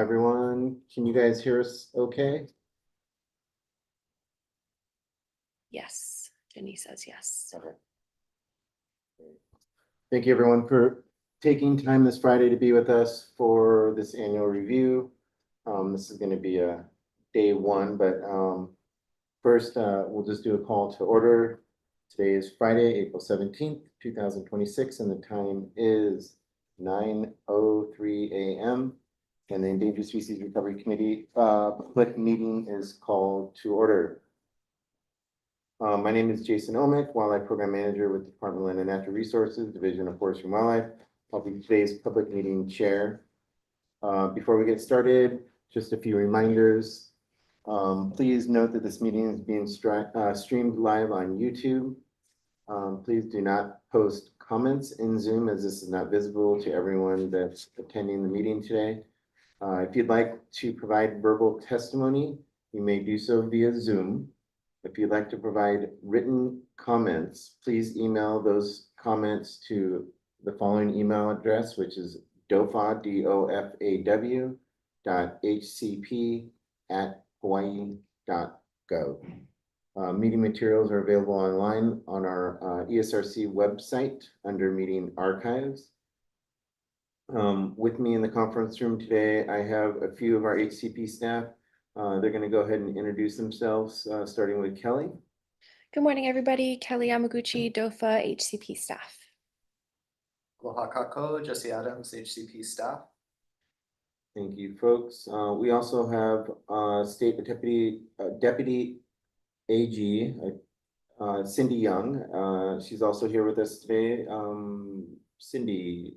everyone. Can you guys hear us okay? Yes, Jenny says yes. Okay. Thank you, everyone, for taking time this Friday to be with us for this annual review. This is going to be a day one, but first, we'll just do a call to order. Today is Friday, April 17th, 2026, and the time is 9:03 a.m. And the Endangered Species Recovery Committee public meeting is called to order. My name is Jason Omick, Wildlife Program Manager with the Department of Land and Natural Resources, Division of Forestry and Wildlife. I'll be today's public meeting chair. Before we get started, just a few reminders. Please note that this meeting is being streamed live on YouTube. Please do not post comments in Zoom as this is not visible to everyone that's attending the meeting today. If you'd like to provide verbal testimony, you may do so via Zoom. If you'd like to provide written comments, please email those comments to the following email address, which is dofaw, DOFAW, .hcp@hawaii.gov. Meeting materials are available online on our ESRC website under meeting archives. With me in the conference room today, I have a few of our HCP staff. They're going to go ahead and introduce themselves, starting with Kelly. Good morning, everybody. Kelly Yamaguchi, DOFA HCP staff. Aloha Kako, Jesse Adams, HCP staff. Thank you, folks. We also have State Deputy AG, Cindy Young. She's also here with us today. Cindy.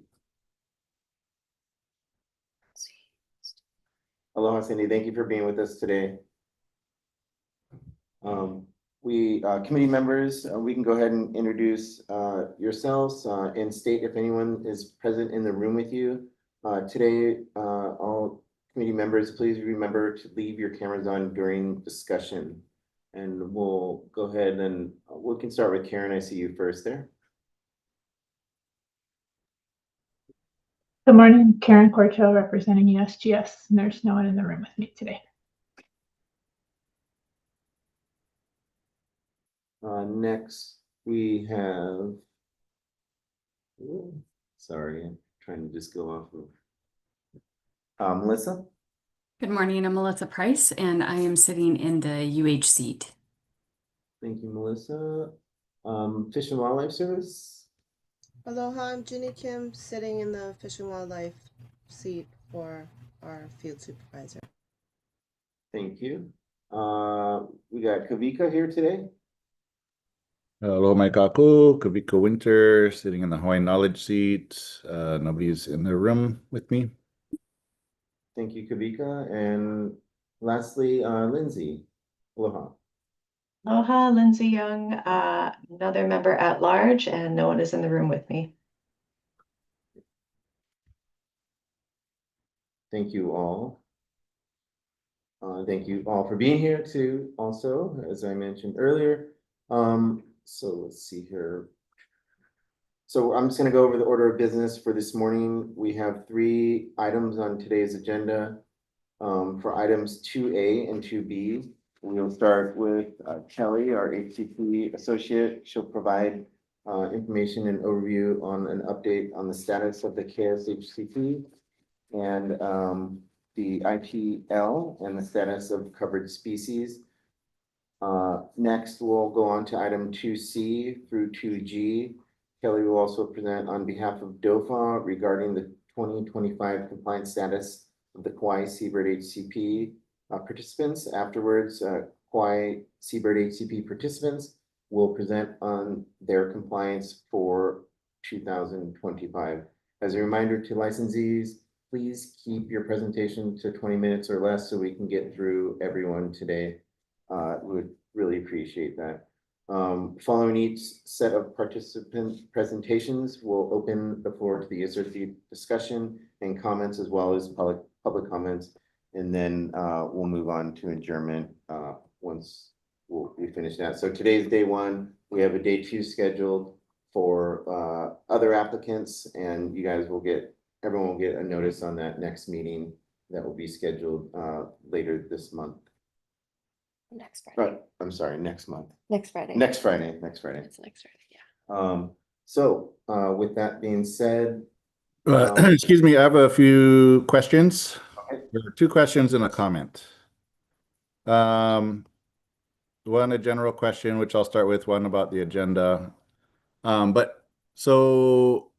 Aloha, Cindy. Thank you for being with us today. Committee members, we can go ahead and introduce yourselves and state if anyone is present in the room with you. Today, all committee members, please remember to leave your cameras on during discussion. And we'll go ahead and we can start with Karen. I see you first there. Good morning, Karen Corcho representing USGS. And there's no one in the room with me today. Next, we have, sorry, I'm trying to just go off of Melissa. Good morning, I'm Melissa Price, and I am sitting in the UH seat. Thank you, Melissa. Fish and Wildlife Service. Aloha, I'm Ginny Kim, sitting in the Fish and Wildlife seat for our field supervisor. Thank you. We got Kavika here today. Hello, my kaku, Kavika Winter, sitting in the Hawaiian Knowledge seat. Nobody's in the room with me. Thank you, Kavika. And lastly, Lindsay. Aloha. Aloha, Lindsay Young, another member at large, and no one is in the room with me. Thank you all. Thank you all for being here too, also, as I mentioned earlier. So let's see here. So I'm just going to go over the order of business for this morning. We have 3 items on today's agenda. For items 2A and 2B, we'll start with Kelly, our HCP associate. She'll provide information and overview on an update on the status of the KSHCP and the IPL and the status of covered species. Next, we'll go on to item 2C through 2G. Kelly will also present on behalf of DOFA regarding the 2025 compliance status of the Kauai Seabird HCP participants. Afterwards, Kauai Seabird HCP participants will present on their compliance for 2025. As a reminder to licensees, please keep your presentation to 20 minutes or less so we can get through everyone today. We would really appreciate that. Following each set of participant presentations, we'll open the floor to the ESRC discussion and comments as well as public comments. And then we'll move on to adjournment once we finish that. So today's day 1. We have a day 2 scheduled for other applicants, and you guys will get, everyone will get a notice on that next meeting that will be scheduled later this month. Next Friday. But I'm sorry, next month. Next Friday. Next Friday. It's next Friday, yeah. So with that being said, Excuse me, I have a few questions. Okay. There are two questions and a comment. One, a general question, which I'll start with, one about the agenda. So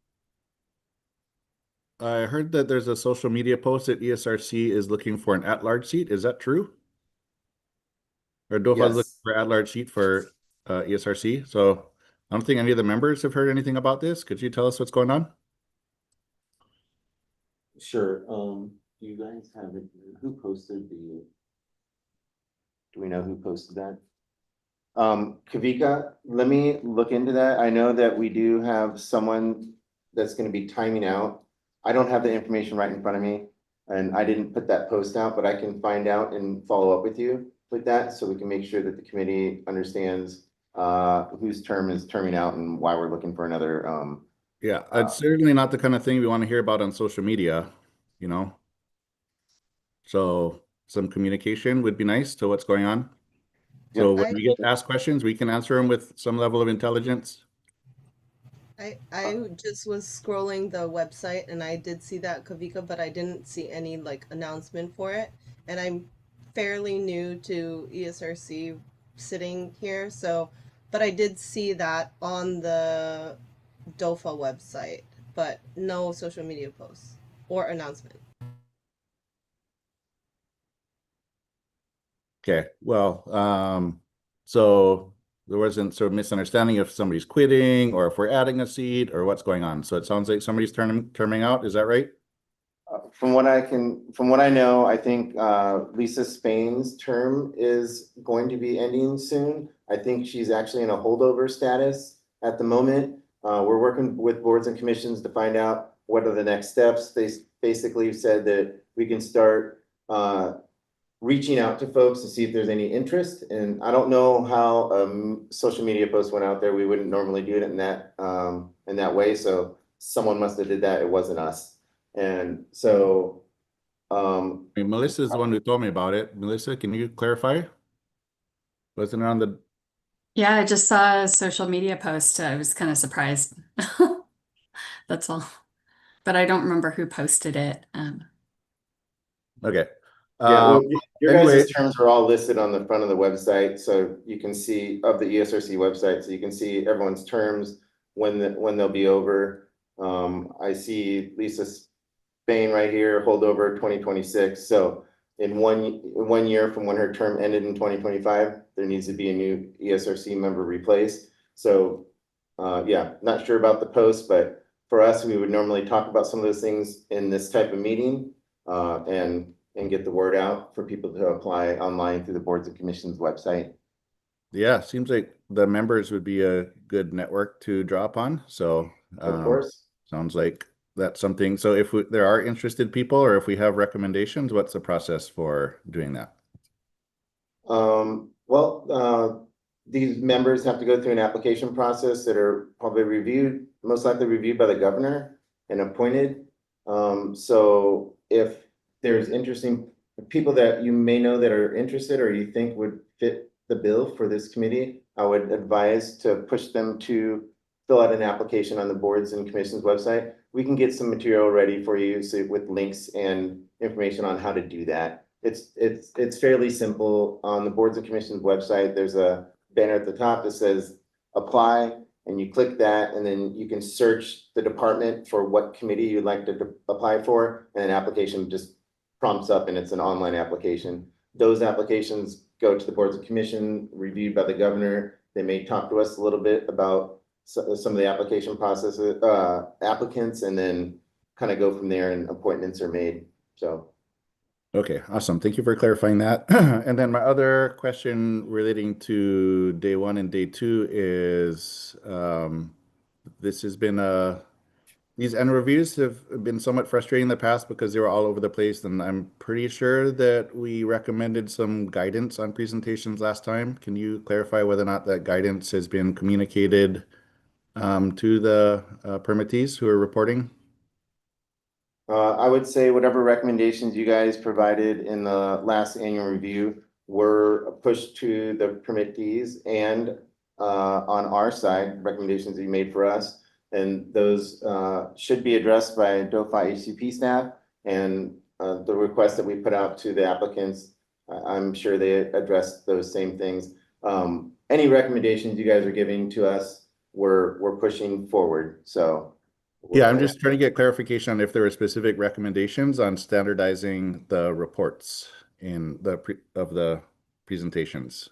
I heard that there's a social media post that ESRC is looking for an at-large seat. Is that true? Or DOFA is looking yes, for at-large seat for ESRC. So I don't think any of the members have heard anything about this. Could you tell us what's going on? sure. Do you guys have it? Who posted the? Do we know who posted that? Kavika, let me look into that. I know that we do have someone that's going to be timing out. I don't have the information right in front of me, and I didn't put that post out, but I can find out and follow up with you with that, so we can make sure that the committee understands whose term is terming out and why we're looking for another. Yeah, it's certainly not the kind of thing we want to hear about on social media, you know? So some communication would be nice to what's going on. So Yep. when we get asked questions, we can answer them with some level of intelligence. I just was scrolling the website and I did see that, Kavika, but I didn't see any like announcement for it. And I'm fairly new to ESRC sitting here, so but I did see that on the DOFA website, but no social media posts or announcement. Okay, well, so there wasn't sort of misunderstanding if somebody's quitting or if we're adding a seat or what's going on. So it sounds like somebody's terming out. Is that right? From what I know, I think Lisa Spain's term is going to be ending soon. I think she's actually in a holdover status at the moment. We're working with boards and commissions to find out what are the next steps. They basically said that we can start reaching out to folks to see if there's any interest. And I don't know how social media post went out there. We wouldn't normally do it in that way. So someone must have did that. It wasn't us. And so, I mean, Melissa's the one who told me about it. Melissa, can you clarify? Wasn't it on the, Yeah, I just saw a social media post. I was kind of surprised. That's all. But I don't remember who posted it. okay. yeah, well, your Anyway, guys' terms are all listed on the front of the website. So you can see of the ESRC website. So you can see everyone's terms when they'll be over. I see Lisa Spain right here, holdover 2026. So in one year from when her term ended in 2025, there needs to be a new ESRC member replaced. So yeah, not sure about the post, but for us, we would normally talk about some of those things in this type of meeting and get the word out for people to apply online through the boards and commissions website. yeah, seems like the members would be a good network to draw upon. So Of course. sounds like that's something. So if there are interested people or if we have recommendations, what's the process for doing that? These members have to go through an application process that are probably reviewed, most likely reviewed by the governor and appointed. So if there's interesting people that you may know that are interested or you think would fit the bill for this committee, I would advise to push them to fill out an application on the boards and commissions website. We can get some material ready for you, so with links and information on how to do that. It's fairly simple. On the boards and commissions website, there's a banner at the top that says apply, and you click that, and then you can search the department for what committee you'd like to apply for, and an application just prompts up, and it's an online application. Those applications go to the boards and commission, reviewed by the governor. They may talk to us a little bit about some of the application processes, applicants, and then kind of go from there, and appointments are made. So. Okay, awesome. Thank you for clarifying that. And then my other question relating to day one and day two is this has been these end reviews have been somewhat frustrating in the past because they were all over the place, and I'm pretty sure that we recommended some guidance on presentations last time. Can you clarify whether or not that guidance has been communicated to the permittees who are reporting? I would say whatever recommendations you guys provided in the last annual review were pushed to the permittees and on our side, recommendations that you made for us. And those should be addressed by DOFI HCP staff and the request that we put out to the applicants. I'm sure they addressed those same things. Any recommendations you guys are giving to us, we're pushing forward. So Yeah, I'm just trying to get clarification on if there are specific recommendations on standardizing the reports in the presentations.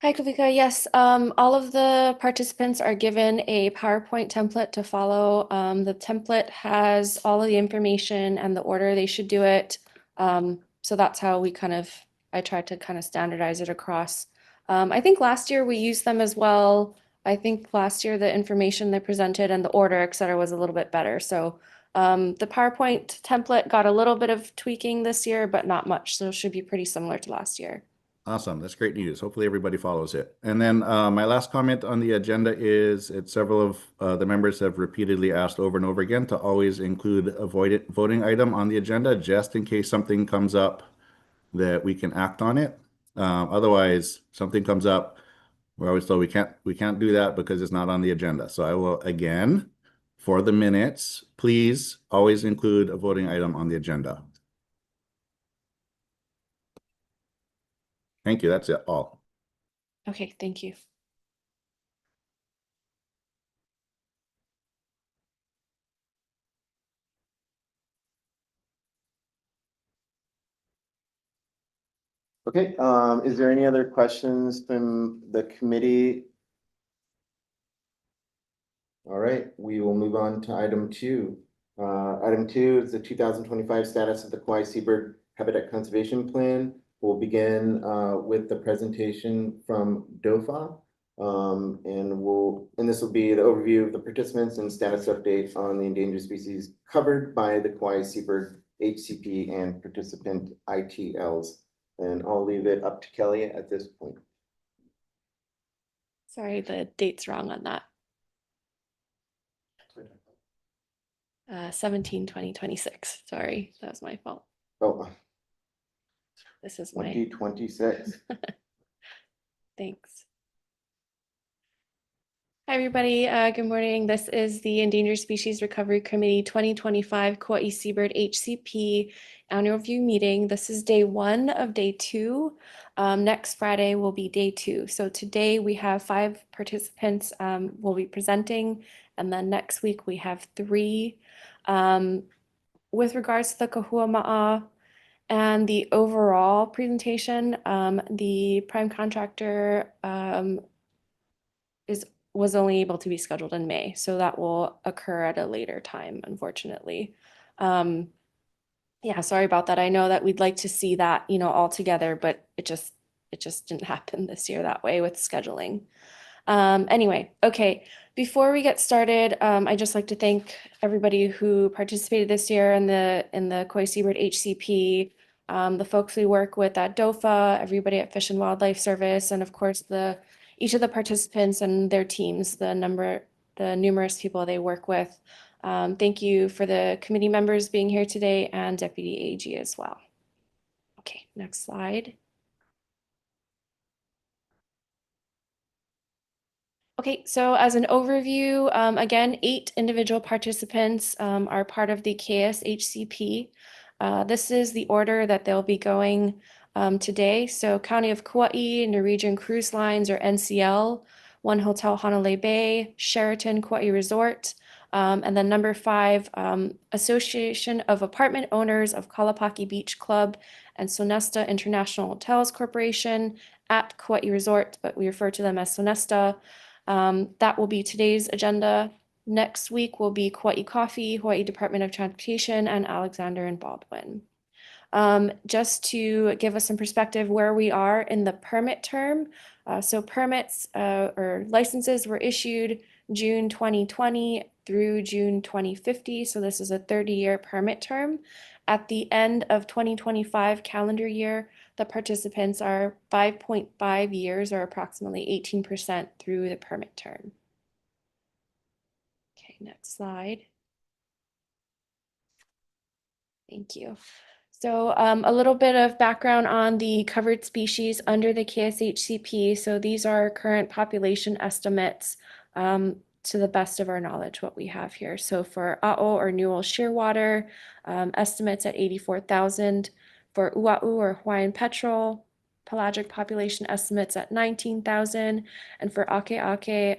Hi, Kavika. Yes, all of the participants are given a PowerPoint template to follow. The template has all of the information and the order they should do it. So that's how I tried to kind of standardize it across. I think last year we used them as well. I think last year the information they presented and the order, et cetera, was a little bit better. So the PowerPoint template got a little bit of tweaking this year, but not much. So it should be pretty similar to last year. Awesome. That's great news. Hopefully everybody follows it. And then my last comment on the agenda is several of the members have repeatedly asked over and over again to always include a voting item on the agenda just in case something comes up that we can act on it. Otherwise, something comes up, we're always told we can't do that because it's not on the agenda. So I will again, for the minutes, please always include a voting item on the agenda. Thank you. That's it all. Okay, thank you. Okay, is there any other questions from the committee? All right, we will move on to item 2. Item 2 is the 2025 status of the Kauai Seabird Habitat Conservation Plan. We'll begin with the presentation from DOFA. And this will be the overview of the participants and status update on the endangered species covered by the Kauai Seabird HCP and participant ITLs. And I'll leave it up to Kelly at this point. Sorry, the date's wrong on that. 17/20/26. Sorry, that was my fault. Oh, This is my 2026. thanks. Hi, everybody. Good morning. This is the Endangered Species Recovery Committee 2025 Kauai Seabird HCP annual review meeting. This is day 1 of day 2. Next Friday will be day 2. So today we have 5 participants will be presenting, and then next week we have 3. With regards to the Kahuama'a and the overall presentation, the prime contractor was only able to be scheduled in May, so that will occur at a later time, unfortunately. Yeah, sorry about that. I know that we'd like to see that, all together, but it just didn't happen this year that way with scheduling. Anyway, okay. Before we get started, I'd just like to thank everybody who participated this year in the Kauai Seabird HCP, the folks we work with at DOFA, everybody at Fish and Wildlife Service, and of course each of the participants and their teams, the numerous people they work with. Thank you for the committee members being here today and Deputy AG as well. Okay, next slide. Okay, so as an overview, again, 8 individual participants are part of the KSHCP. This is the order that they'll be going today. So County of Kauai, Norwegian Cruise Lines or NCL, 1 Hotel Honolulu Bay, Sheraton Kauai Resort, and then number 5, Association of Apartment Owners of Kalapaki Beach Club and Sonesta International Hotels Corporation at Kauai Resort, but we refer to them as Sonesta. That will be today's agenda. Next week will be Kauai Coffee, Hawaii Department of Transportation, and Alexander and Baldwin. Just to give us some perspective where we are in the permit term. So permits or licenses were issued June 2020 through June 2050. So this is a 30-year permit term. At the end of 2025 calendar year, the participants are 5.5 years or approximately 18% through the permit term. Okay, next slide. Thank you. So a little bit of background on the covered species under the KSHCP. So these are current population estimates to the best of our knowledge, what we have here. So for A'o or Newell shearwater, estimates at 84,000. For Ua'u or Hawaiian petrel, pelagic population estimates at 19,000. And for Ake'ake,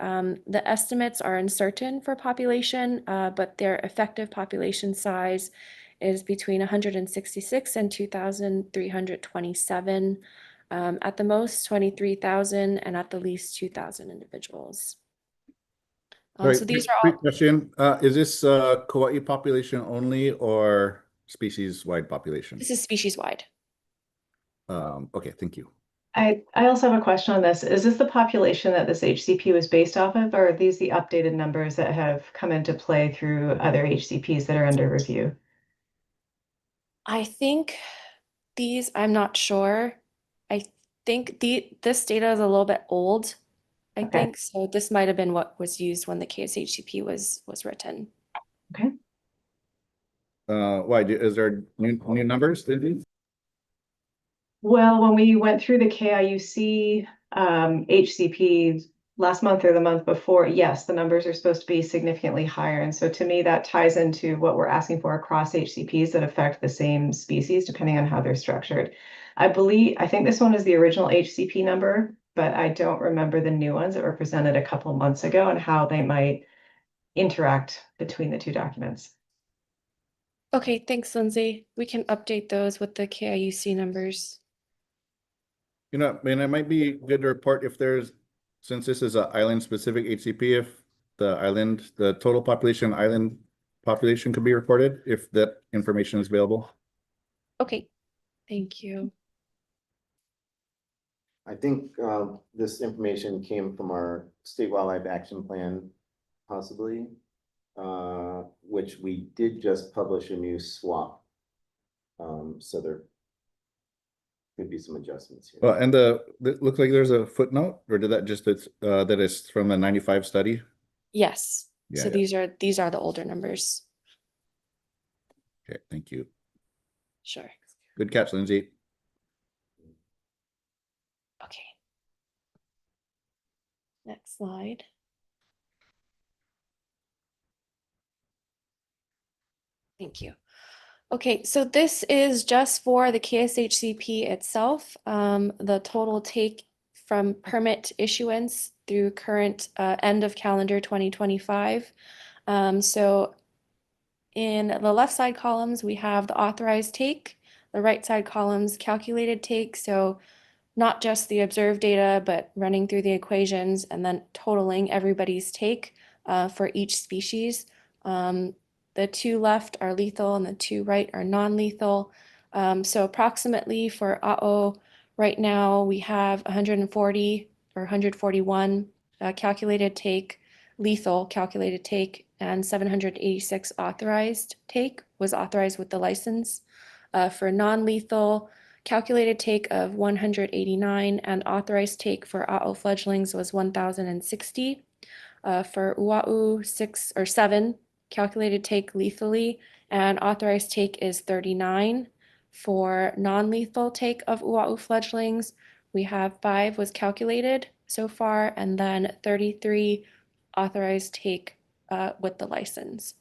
the estimates are uncertain for population, but their effective population size is between 166 and 2,327. At the most, 23,000, and at the least 2,000 individuals. Sorry, So these are quick all, question. Is this Kauai population only or species-wide population? this is species-wide. Okay, thank you. I also have a question on this. Is this the population that this HCP was based off of, or are these the updated numbers that have come into play through other HCPs that are under review? I think these, I'm not sure. I think this data is a little bit old, I Okay. think. So this might have been what was used when the KSHCP was written. Okay. Why, is there new numbers, Lindsay? Well, when we went through the KIUC HCP last month or the month before, yes, the numbers are supposed to be significantly higher. And so to me, that ties into what we're asking for across HCPs that affect the same species, depending on how they're structured. I think this one is the original HCP number, but I don't remember the new ones that were presented a couple months ago and how they might interact between the two documents. Okay, thanks, Lindsay. We can update those with the KIUC numbers. You know, I mean, it might be good to report if there's, since this is an island-specific HCP, if the total population, island population could be reported, if that information is available. Okay, thank you. I think this information came from our state wildlife action plan, possibly, which we did just publish a new swap. So there could be some adjustments here. Well, and it looks like there's a footnote, or did that just, that is from the 95 study? Yes. Yeah, So yeah. these are the older numbers. Okay, thank you. Sure. Good catch, Lindsay. Okay. Next slide. Thank you. Okay, so this is just for the KSHCP itself. The total take from permit issuance through current end of calendar 2025. So in the left side columns, we have the authorized take, the right side columns calculated take. So not just the observed data, but running through the equations and then totaling everybody's take for each species. The two left are lethal and the two right are non-lethal. So approximately for A'o, right now we have 140 or 141 calculated take, lethal calculated take, and 786 authorized take was authorized with the license. For non-lethal, calculated take of 189 and authorized take for A'o fledglings was 1,060. For Ua'u, 6 or 7 calculated take lethally, and authorized take is 39. For non-lethal take of Ua'u fledglings, we have 5 was calculated so far, and then 33 authorized take with the license.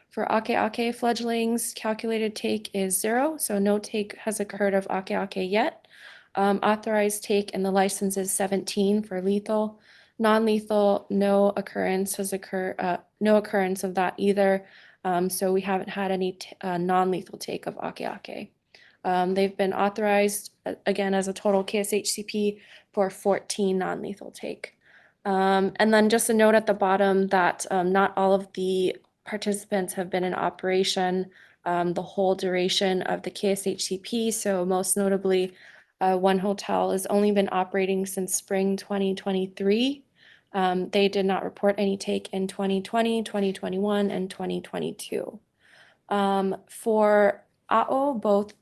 For Ake'ake fledglings, calculated take is 0, so no take has occurred of Ake'ake yet. Authorized take and the license is 17 for lethal. Non-lethal, no occurrence has occurred, no occurrence of that either. So we haven't had any non-lethal take of Ake'ake. They've been authorized again as a total KSHCP for 14 non-lethal take. And then just a note at the bottom that not all of the participants have been in operation the whole duration of the KSHCP. So most notably, one hotel has only been operating since spring 2023. They did not report any take in 2020, 2021, and 2022. For A'o, both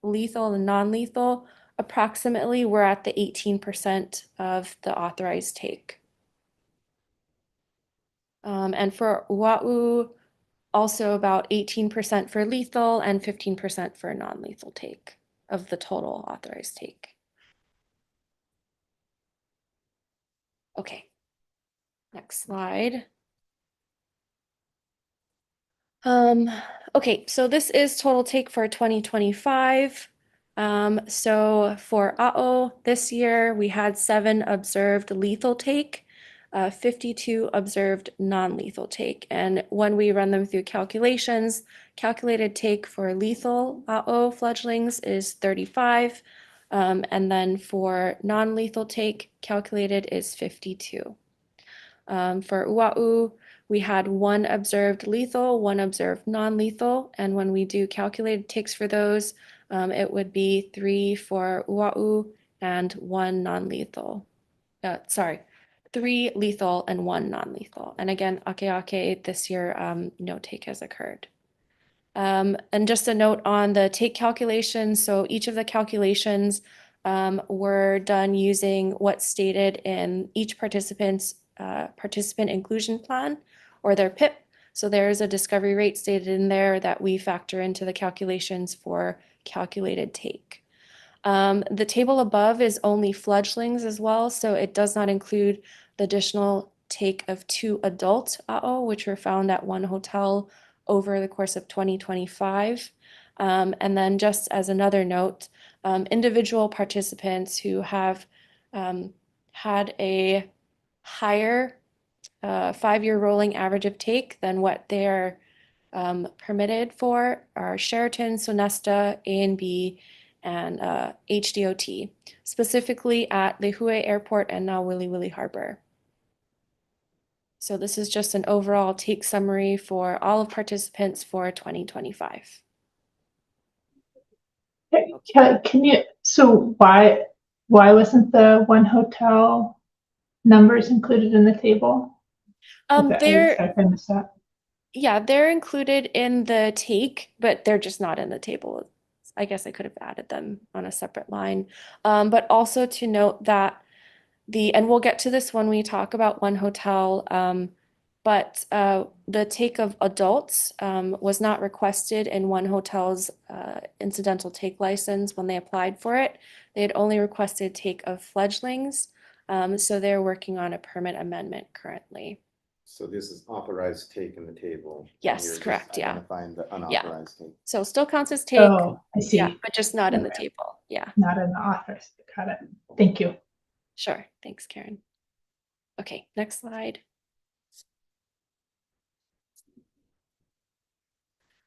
lethal and non-lethal, approximately we're at the 18% of the authorized take. And for Ua'u, also about 18% for lethal and 15% for non-lethal take of the total authorized take. Okay, next slide. Okay, so this is total take for 2025. So for AO this year, we had 7 observed lethal take, 52 observed non-lethal take. And when we run them through calculations, calculated take for lethal AO fledglings is 35. And then for non-lethal take, calculated is 52. For UAU, we had 1 observed lethal, 1 observed non-lethal, and when we do calculated takes for those, it would be 3 for UAU and 1 non-lethal. Sorry, 3 lethal and 1 non-lethal. And again, Akeake this year, no take has occurred. And just a note on the take calculations. So each of the calculations were done using what's stated in each participant's participant inclusion plan or their PIP. So there's a discovery rate stated in there that we factor into the calculations for calculated take. The table above is only fledglings as well, so it does not include the additional take of 2 adult AO, which were found at 1 hotel over the course of 2025. And then just as another note, individual participants who have had a higher 5-year rolling average of take than what they're permitted for are Sheraton, Sonesta, A&B, and HDOT, specifically at Lihue Airport and now Wili Wili Harbor. So this is just an overall take summary for all of participants for 2025. Can you, so why wasn't the 1 hotel numbers included in the table? I missed that. Yeah, they're included in the take, but they're just not in the table. I guess I could have added them on a separate line. But also to note that and we'll get to this when we talk about 1 hotel, but the take of adults was not requested in 1 hotel's incidental take license when they applied for it. They had only requested take of fledglings, so they're working on a permit amendment currently. So this is authorized take in the table. Yes, You're just correct, yeah. Identifying the unauthorized take. So still counts as take, Oh, I see. yeah, but just not in the Okay. table, yeah. Not in the authors. Got it. Thank you. Sure, thanks, Karen. Okay, next slide.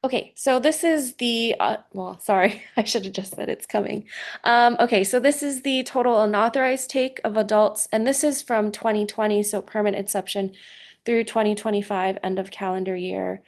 Okay, so this is the, well, sorry, I should have just said it's coming. Okay, so this is the total unauthorized take of adults, and this is from 2020, so permit inception through 2025, end of calendar year.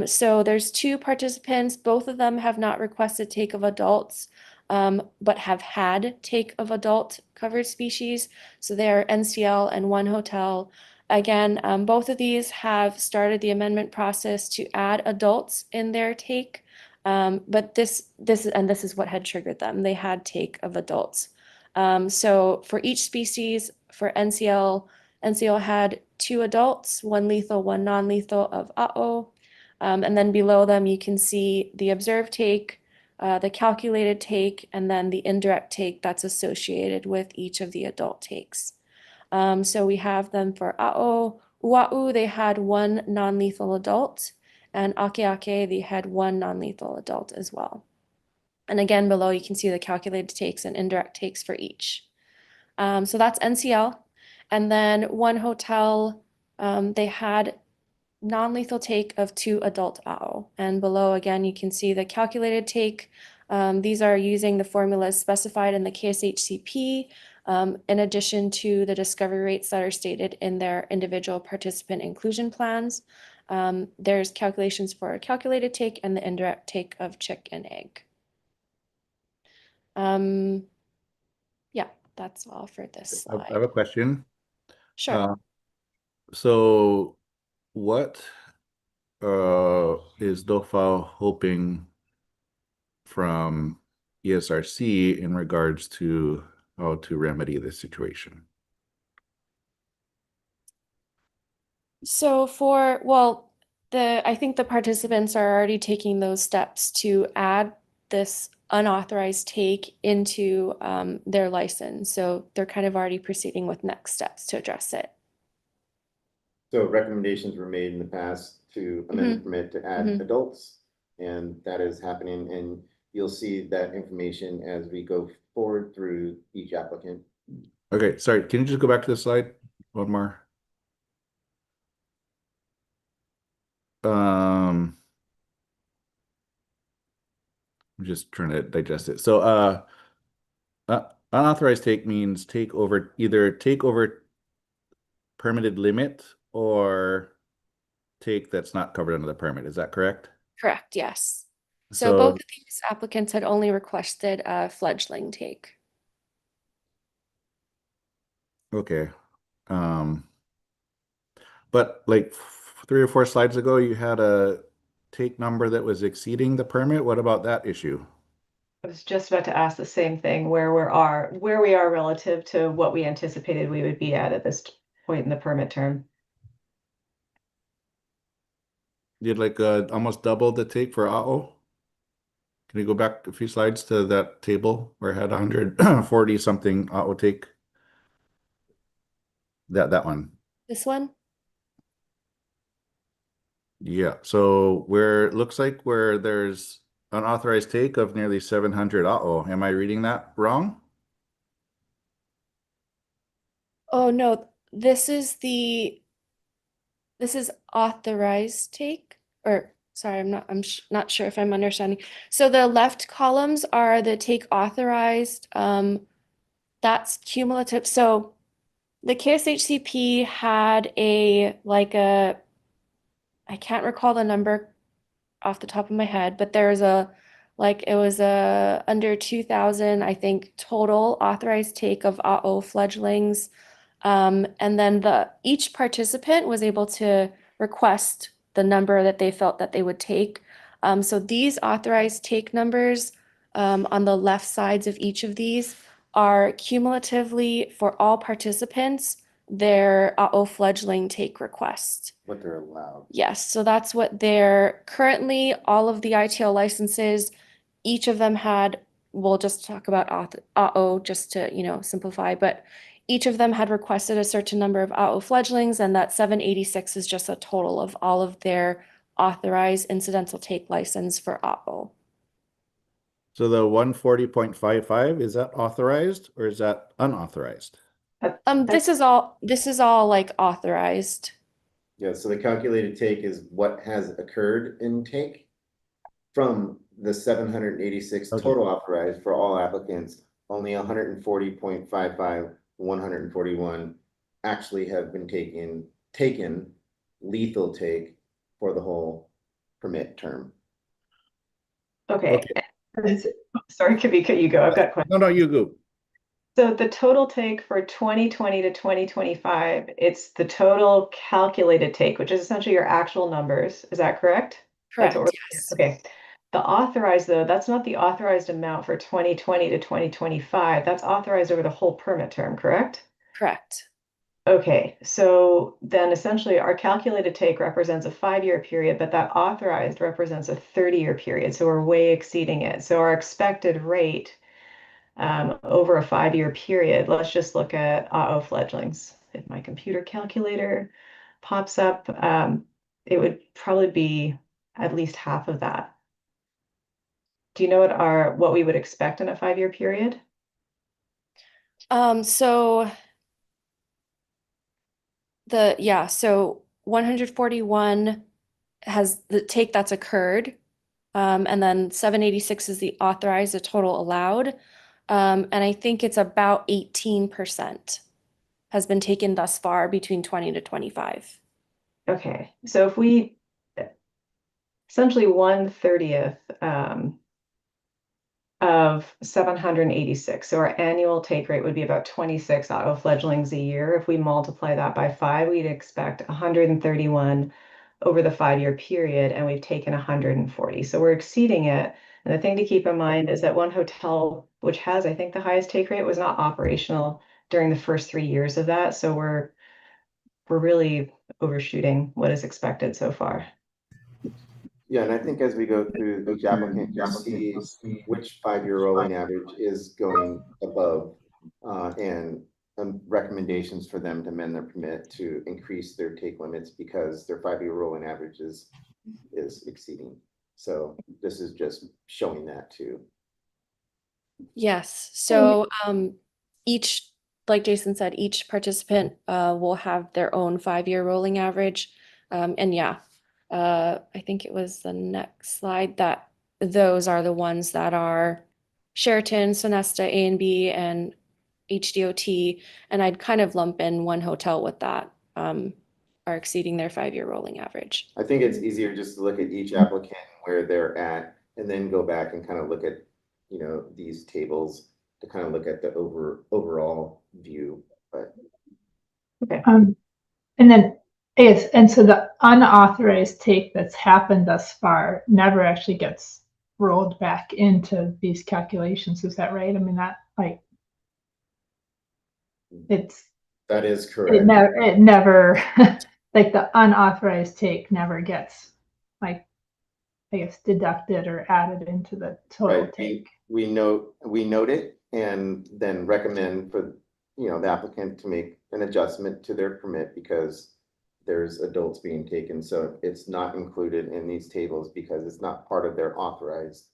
So there's 2 participants, both of them have not requested take of adults, but have had take of adult covered species. So they are NCL and 1 hotel. Again, both of these have started the amendment process to add adults in their take, but this is what had triggered them. They had take of adults. So for each species, for NCL had 2 adults, 1 lethal, 1 non-lethal of AO. And then below them, you can see the observed take, the calculated take, and then the indirect take that's associated with each of the adult takes. So we have them for AO. UAU, they had 1 non-lethal adult, and Akeake, they had 1 non-lethal adult as well. And again, below you can see the calculated takes and indirect takes for each. So that's NCL. And then 1 hotel, they had non-lethal take of 2 adult AO. And below, again, you can see the calculated take. These are using the formulas specified in the KSHCP, in addition to the discovery rates that are stated in their individual participant inclusion plans. There's calculations for a calculated take and the indirect take of chick and egg. Yeah, that's all for this slide. I have a question. Sure. So what is DOFA hoping from ESRC in regards to how to remedy this situation? So I think the participants are already taking those steps to add this unauthorized take into their license. So they're kind of already proceeding with next steps to address it. So recommendations were made in the past to amend the permit to add adults, and that is happening, and you'll see that information as we go forward through each applicant. Okay, sorry, can you just go back to the slide one more? I'm just trying to digest it. So unauthorized take means either take over permitted limit or take that's not covered under the permit. Is that correct? Correct, yes. So So both of these applicants had only requested a fledgling take. okay. But like 3 or 4 slides ago, you had a take number that was exceeding the permit. What about that issue? I was just about to ask the same thing, where we are relative to what we anticipated we would be at this point in the permit term. You had like almost double the take for AO. Can you go back a few slides to that table where it had 140 something AO take? That one. This one? Yeah. So where it looks like where there's unauthorized take of nearly 700 AO. Am I reading that wrong? Oh no, this is authorized take, or sorry, not sure if I'm understanding. So the left columns are the take authorized, that's cumulative. So the KSHCP had I can't recall the number off the top of my head, but it was a under 2,000, I think, total authorized take of AO fledglings. And then each participant was able to request the number that they felt that they would take. So these authorized take numbers on the left sides of each of these are cumulatively for all participants their AO fledgling take request. What they're allowed. Yes, so that's what they're currently, all of the ITL licenses, each of them we'll just talk about AO just to, simplify, but each of them had requested a certain number of AO fledglings, and that 786 is just a total of all of their authorized incidental take license for AO. So the 140.55, is that authorized or is that unauthorized? This is all like authorized. Yeah, so the calculated take is what has occurred in take from the 786 Okay. total authorized for all applicants. Only 140.55, 141 actually have been taken lethal take for the whole permit term. Okay. Sorry, Kavika, you go. I've got questions. No, you go. So the total take for 2020 to 2025, it's the total calculated take, which is essentially your actual numbers. Is that correct? Correct, yes. Okay. The authorized, though, that's not the authorized amount for 2020 to 2025. That's authorized over the whole permit term, correct? Correct. Okay, so then essentially our calculated take represents a 5-year period, but that authorized represents a 30-year period. So we're way exceeding it. So our expected rate over a 5-year period, let's just look at AO fledglings. If my computer calculator pops up, it would probably be at least half of that. Do you know what we would expect in a 5-year period? So 141 has the take that's occurred. And then 786 is the authorized, the total allowed. And I think it's about 18% has been taken thus far between 20 to 25. Okay, so if we essentially 1/30th of 786, so our annual take rate would be about 26 AO fledglings a year. If we multiply that by 5, we'd expect 131 over the 5-year period, and we've taken 140. So we're exceeding it. And the thing to keep in mind is that one hotel, which has, I think, the highest take rate, was not operational during the first 3 years of that. So we're really overshooting what is expected so far. Yeah, and I think as we go through each applicant, you'll see which 5-year rolling average is going above, and recommendations for them to amend their permit to increase their take limits because their 5-year rolling average is exceeding. So this is just showing that too. Yes, so each, like Jason said, each participant will have their own 5-year rolling average. And yeah, I think it was the next slide that those are the ones that are Sheraton, Sonesta, A and B, and HDOT. And I'd kind of lump in one hotel with that, are exceeding their 5-year rolling average. I think it's easier just to look at each applicant where they're at and then go back and kind of look at, you know, these tables to kind of look at the overall view. But And then and so the unauthorized take that's happened thus far never actually gets rolled back into these calculations. Is that right? I mean, that like that is it correct. never like the unauthorized take never gets like, I guess, deducted or added into the total Right. take. We note it and then recommend for, you know, the applicant to make an adjustment to their permit because there's adults being taken. So it's not included in these tables because it's not part of their authorized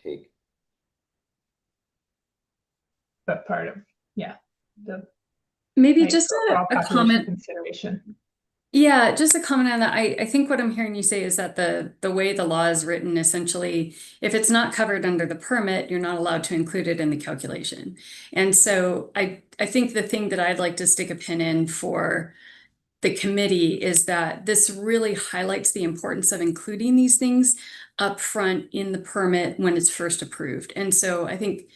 take. But part of, yeah. Maybe like, just overall a population comment. consideration. Yeah, just a comment on that. I think what I'm hearing you say is that the way the law is written, essentially, if it's not covered under the permit, you're not allowed to include it in the calculation. And so I think the thing that I'd like to stick a pin in for the committee is that this really highlights the importance of including these things up front in the permit when it's first approved. And so I think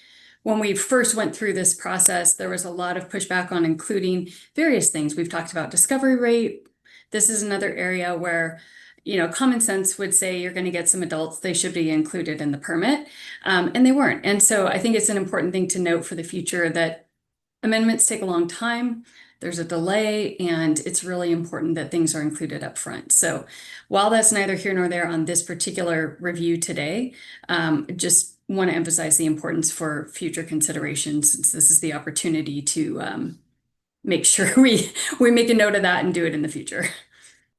when we first went through this process, there was a lot of pushback on including various things. We've talked about discovery rate. This is another area where, you know, common sense would say you're going to get some adults, they should be included in the permit, and they weren't. And so I think it's an important thing to note for the future that amendments take a long time. There's a delay, and it's really important that things are included up front. So while that's neither here nor there on this particular review today, just want to emphasize the importance for future considerations, since this is the opportunity to make sure we make a note of that and do it in the future.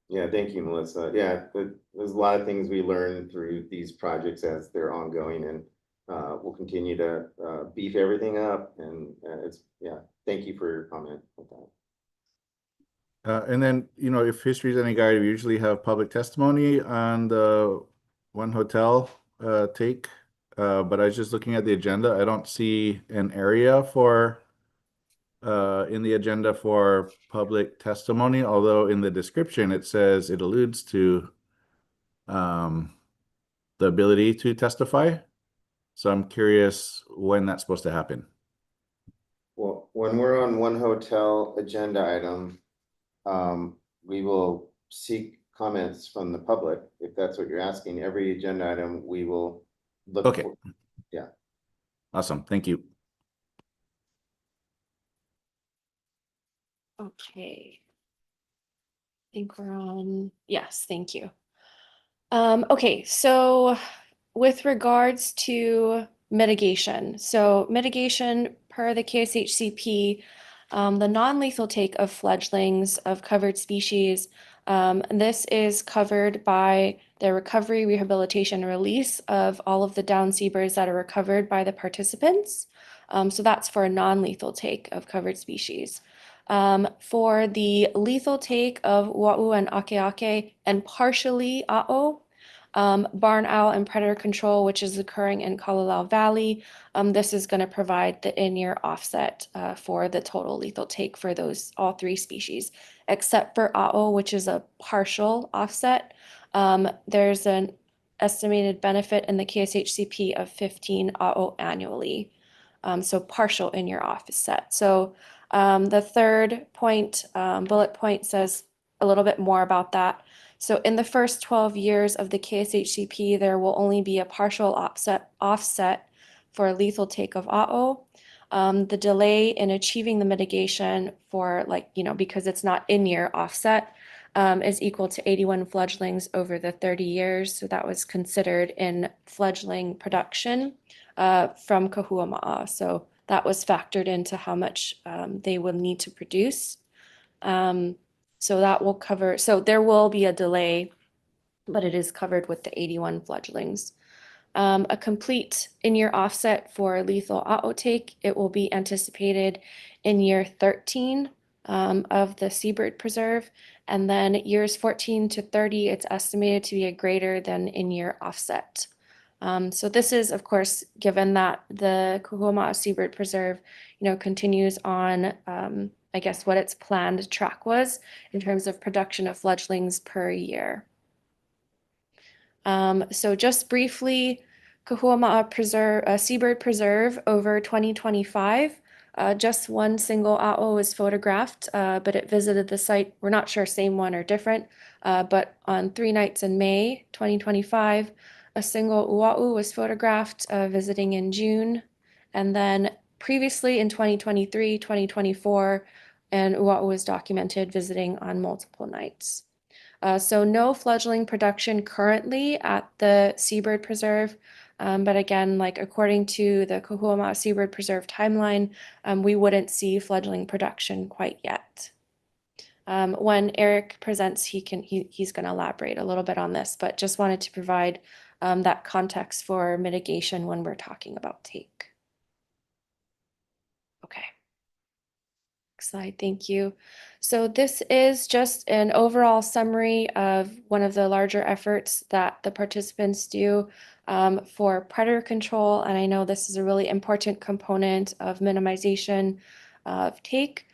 Yeah, thank you, Melissa. Yeah, there's a lot of things we learn through these projects as they're ongoing, and we'll continue to beef everything up. And thank you for your comment with that. And then, you know, if history is any guide, we usually have public testimony on the one hotel take. But I was just looking at the agenda. I don't see an area for in the agenda for public testimony, although in the description it says it alludes to the ability to testify. So I'm curious when that's supposed to happen. Well, when we're on one hotel agenda item, we will seek comments from the public. If that's what you're asking, every agenda item we will look Okay. for. Yeah. Awesome. Thank you. Okay. I think we're on, yes, thank you. Okay, so with regards to mitigation, so mitigation per the KSHCP, the non-lethal take of fledglings of covered species, this is covered by the recovery, rehabilitation, and release of all of the down seabirds that are recovered by the participants. So that's for a non-lethal take of covered species. For the lethal take of wa'u and akeake and partially a'o, barn owl and predator control, which is occurring in Kalalau Valley, this is going to provide the in-year offset for the total lethal take for those all 3 species, except for a'o, which is a partial offset. There's an estimated benefit in the KSHCP of 15 a'o annually. So partial in-year offset. So the third point, bullet point, says a little bit more about that. So in the first 12 years of the KSHCP, there will only be a partial offset for a lethal take of a'o. The delay in achieving the mitigation for, like, you know, because it's not in-year offset, is equal to 81 fledglings over the 30 years. So that was considered in fledgling production from Kahuama'a. So that was factored into how much they will need to produce. So that will cover, so there will be a delay, but it is covered with the 81 fledglings. A complete in-year offset for lethal auto take, it will be anticipated in year 13 of the Seabird Preserve, and then years 14 to 30, it's estimated to be a greater than in-year offset. So this is, of course, given that the Kahuama'a Seabird Preserve, continues on, I guess, what its planned track was in terms of production of fledglings per year. So just briefly, Kahuama'a Seabird Preserve over 2025, just one single a'o was photographed, but it visited the site. We're not sure same one or different, but on 3 nights in May 2025, a single ua'u was photographed visiting in June. And then previously in 2023, 2024, an ua'u was documented visiting on multiple nights. So no fledgling production currently at the Seabird Preserve. But again, like according to the Kahuama'a Seabird Preserve timeline, we wouldn't see fledgling production quite yet. When Eric presents, he's going to elaborate a little bit on this, but just wanted to provide that context for mitigation when we're talking about take. Okay. Next slide, thank you. So this is just an overall summary of one of the larger efforts that the participants do for predator control. And I know this is a really important component of minimization of take.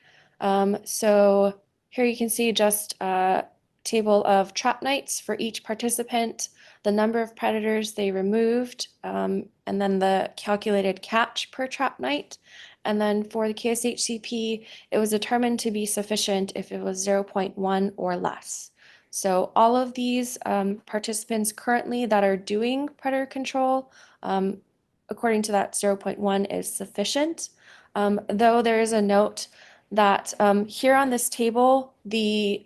So here you can see just a table of trap nights for each participant, the number of predators they removed, and then the calculated catch per trap night. And then for the KSHCP, it was determined to be sufficient if it was 0.1 or less. So all of these participants currently that are doing predator control, according to that 0.1 is sufficient. Though there is a note that here on this table, the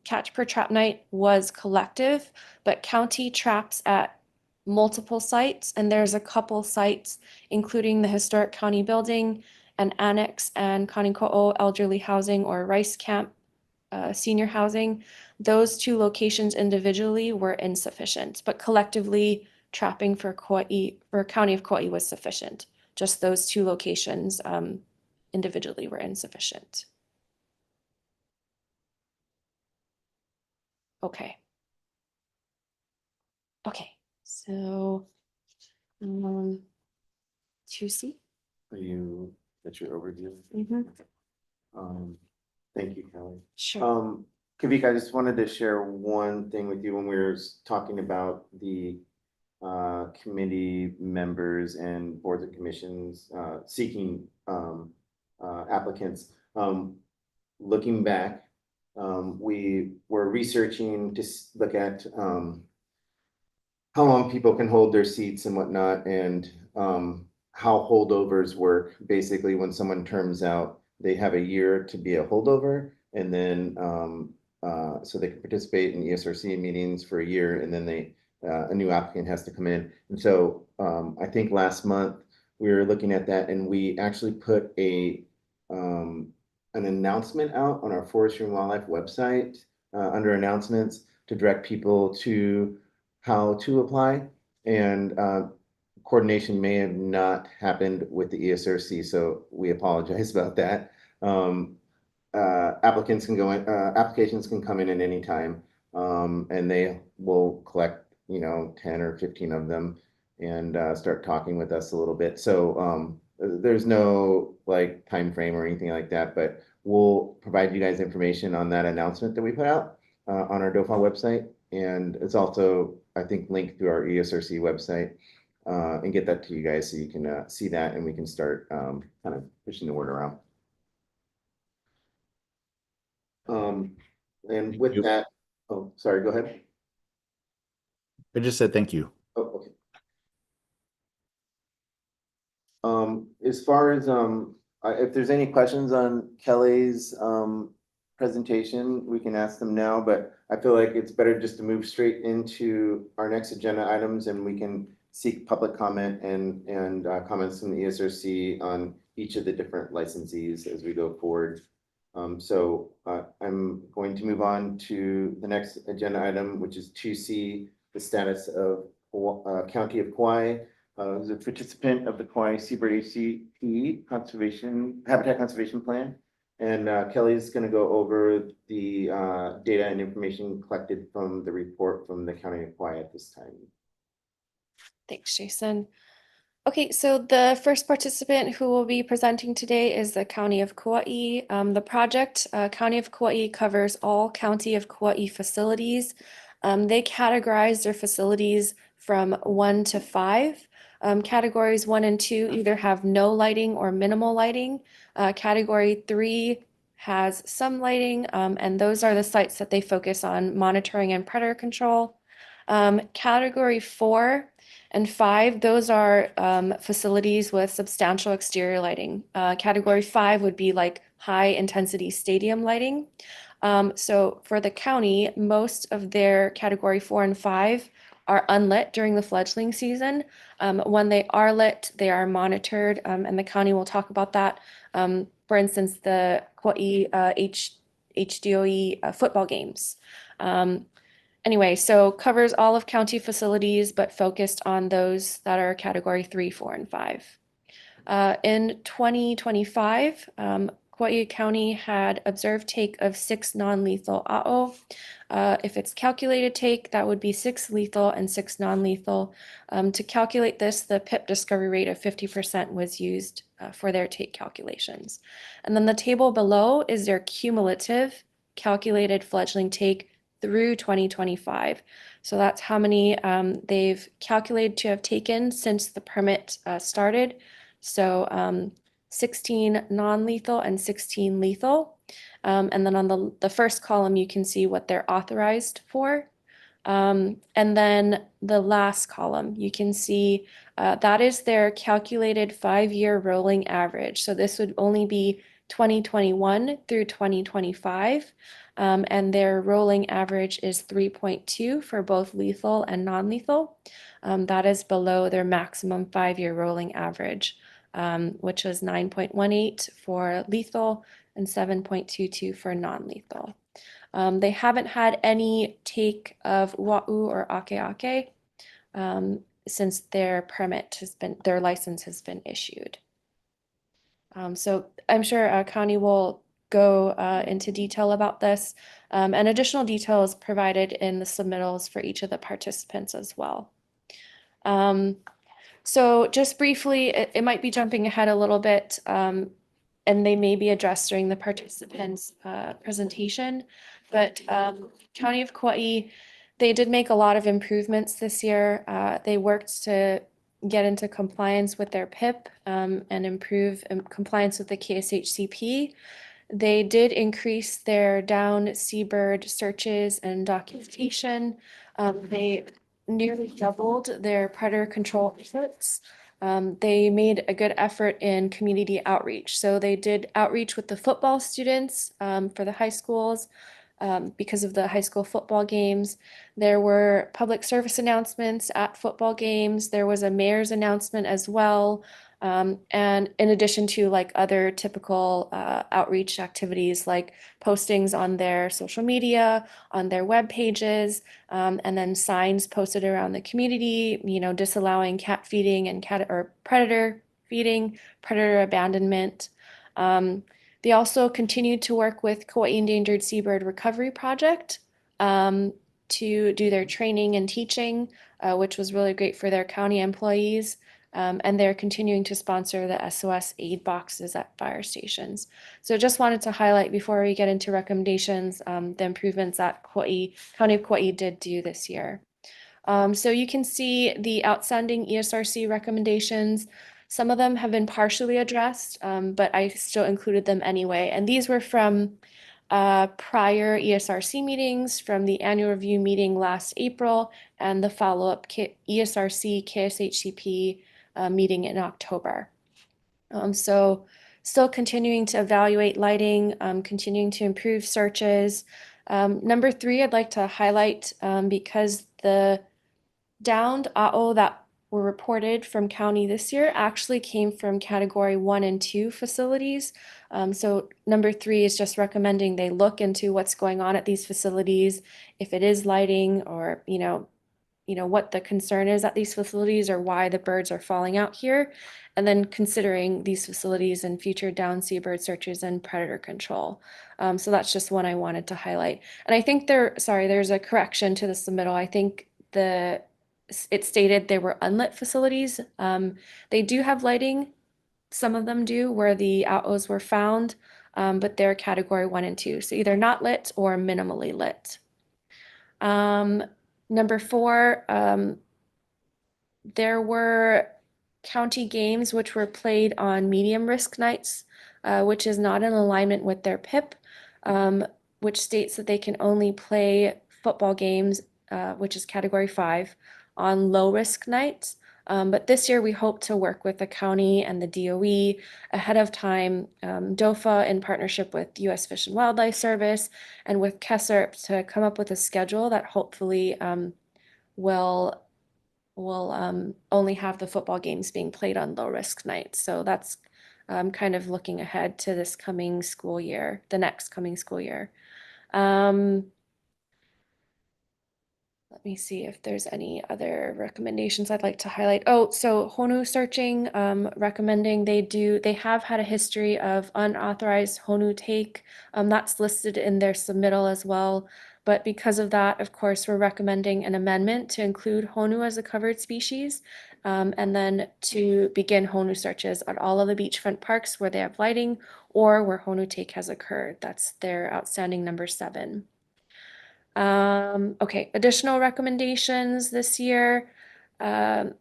catch per trap night was collective, but county traps at multiple sites, and there's a couple sites, including the historic county building, an annex, and Kaniko'o elderly housing or rice camp senior housing. Those 2 locations individually were insufficient, but collectively trapping for County of Kauai was sufficient. Just those 2 locations individually were insufficient. Okay. Okay, so 2C. That's your overview? Mm-hmm. Thank you, Kelly. Sure. Kavika, I just wanted to share one thing with you when we were talking about the committee members and boards and commissions seeking applicants. Looking back, we were researching to look at how long people can hold their seats and whatnot, and how holdovers work. Basically, when someone terms out, they have a year to be a holdover, and then so they can participate in ESRC meetings for a year, and then a new applicant has to come in. And so I think last month we were looking at that, and we actually put an announcement out on our Forestry and Wildlife website under announcements to direct people to how to apply. And coordination may have not happened with the ESRC, so we apologize about that. Applications can come in at any time, and they will collect 10 or 15 of them and start talking with us a little bit. So there's no like time frame or anything like that, but we'll provide you guys information on that announcement that we put out on our DOFA website, and it's also, I think, linked through our ESRC website, and get that to you guys so you can see that, and we can start kind of pushing the word around. And with that, oh, sorry, go ahead. I just said thank you. Oh, okay. As far as if there's any questions on Kelly's presentation, we can ask them now, but I feel like it's better just to move straight into our next agenda items and we can seek public comment and comments from the ESRC on each of the different licensees as we go forward. So I'm going to move on to the next agenda item, which is 2C, the status of County of Kauai. Who's a participant of the Kauai Seabird HCP Habitat Conservation Plan. And Kelly's going to go over the data and information collected from the report from the County of Kauai at this time. Thanks, Jason. Okay, so the first participant who will be presenting today is the County of Kauai. The project, County of Kauai, covers all County of Kauai facilities. They categorize their facilities from 1 to 5. Categories 1 and 2 either have no lighting or minimal lighting. Category 3 has some lighting, and those are the sites that they focus on monitoring and predator control. Category 4 and 5, those are facilities with substantial exterior lighting. Category 5 would be like high intensity stadium lighting. So for the county, most of their category 4 and 5 are unlit during the fledgling season. When they are lit, they are monitored, and the county will talk about that. For instance, the Kauai HDOE football games. Anyway, so covers all of county facilities, but focused on those that are category 3, 4, and 5. In 2025, Kauai County had observed take of 6 non-lethal a'o. If it's calculated take, that would be 6 lethal and 6 non-lethal. To calculate this, the PIP discovery rate of 50% was used for their take calculations. And then the table below is their cumulative calculated fledgling take through 2025. So that's how many they've calculated to have taken since the permit started. So 16 non-lethal and 16 lethal. And then on the first column, you can see what they're authorized for. And then the last column, you can see that is their calculated 5-year rolling average. So this would only be 2021 through 2025. And their rolling average is 3.2 for both lethal and non-lethal. That is below their maximum 5-year rolling average, which was 9.18 for lethal and 7.22 for non-lethal. They haven't had any take of wa'u or ake since their license has been issued. So I'm sure Connie will go into detail about this, and additional details provided in the submittals for each of the participants as well. So just briefly, it might be jumping ahead a little bit, and they may be addressed during the participants' presentation, but County of Kauai, they did make a lot of improvements this year. They worked to get into compliance with their PIP and improve compliance with the KSHCP. They did increase their down seabird searches and documentation. They nearly doubled their predator control efforts. They made a good effort in community outreach. So they did outreach with the football students for the high schools because of the high school football games. There were public service announcements at football games. There was a mayor's announcement as well. And in addition to like other typical outreach activities like postings on their social media, on their web pages, and then signs posted around the community, disallowing cat feeding and predator feeding, predator abandonment. They also continued to work with Kauai Endangered Seabird Recovery Project to do their training and teaching, which was really great for their county employees. And they're continuing to sponsor the SOS aid boxes at fire stations. So just wanted to highlight before we get into recommendations, the improvements that County of Kauai did do this year. So you can see the outstanding ESRC recommendations. Some of them have been partially addressed, but I still included them anyway. And these were from prior ESRC meetings, from the annual review meeting last April, and the follow-up ESRC KSHCP meeting in October. So still continuing to evaluate lighting, continuing to improve searches. Number 3, I'd like to highlight because the downed AO that were reported from county this year actually came from category 1 and 2 facilities. So number 3 is just recommending they look into what's going on at these facilities, if it is lighting or, what the concern is at these facilities or why the birds are falling out here, and then considering these facilities in future down seabird searches and predator control. So that's just one I wanted to highlight. And I think there's a correction to the submittal. I think it stated they were unlit facilities. They do have lighting. Some of them do where the AOs were found, but they're category 1 and 2. So either not lit or minimally lit. Number 4, there were county games which were played on medium risk nights, which is not in alignment with their PIP, which states that they can only play football games, which is category 5, on low risk nights. But this year we hope to work with the county and the DOE ahead of time, DOFA in partnership with U.S. Fish and Wildlife Service and with KSHCP to come up with a schedule that hopefully will only have the football games being played on low risk nights. So that's kind of looking ahead to this coming school year, the next coming school year. Let me see if there's any other recommendations I'd like to highlight. Oh, so Honu searching, recommending they have had a history of unauthorized Honu take. That's listed in their submittal as well. But because of that, of course, we're recommending an amendment to include Honu as a covered species, and then to begin Honu searches at all of the beachfront parks where they have lighting or where Honu take has occurred. That's their outstanding number 7. Okay, additional recommendations this year.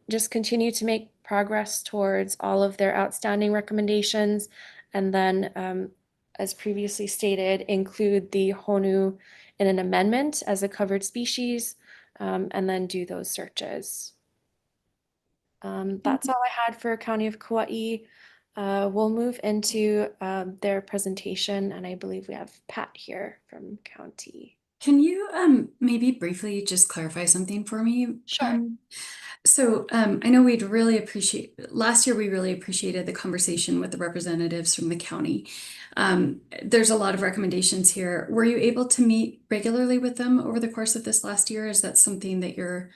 Just continue to make progress towards all of their outstanding recommendations. And then, as previously stated, include the Honu in an amendment as a covered species, and then do those searches. That's all I had for County of Kauai. We'll move into their presentation, and I believe we have Pat here from County. Can you maybe briefly just clarify something for me? Sure. So I know last year we really appreciated the conversation with the representatives from the county. There's a lot of recommendations here. Were you able to meet regularly with them over the course of this last year? Is that something that you're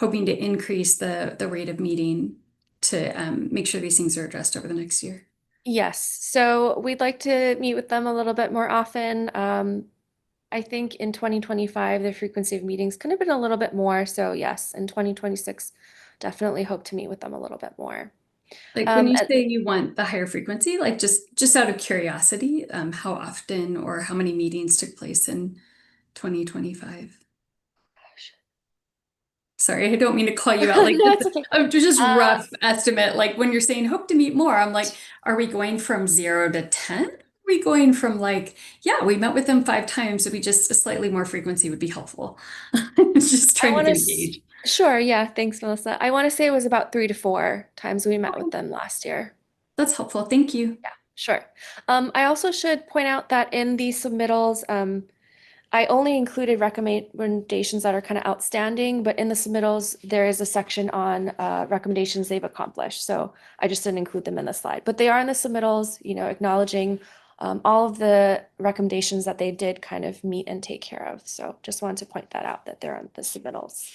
hoping to increase the rate of meeting to make sure these things are addressed over the next year? Yes, so we'd like to meet with them a little bit more often. I think in 2025, the frequency of meetings could have been a little bit more. So yes, in 2026, definitely hope to meet with them a little bit more. Like when you say you want the higher frequency, like just out of curiosity, how often or how many meetings took place in 2025? Sorry, I don't mean to call you out. Like No, it's okay. just rough estimate. Like when you're saying hope to meet more, I'm like, are we going from 0 to 10? Are we going from like, yeah, we met with them 5 times, so we just a slightly more frequency would be helpful. Just trying to get a gauge. Sure, yeah, thanks, Melissa. I want to say it was about 3 to 4 times we met with them last year. That's helpful. Thank you. Yeah, sure. I also should point out that in these submittals, I only included recommendations that are kind of outstanding, but in the submittals, there is a section on recommendations they've accomplished. So I just didn't include them in the slide, but they are in the submittals, acknowledging all of the recommendations that they did kind of meet and take care of. So just wanted to point that out, that they're on the submittals.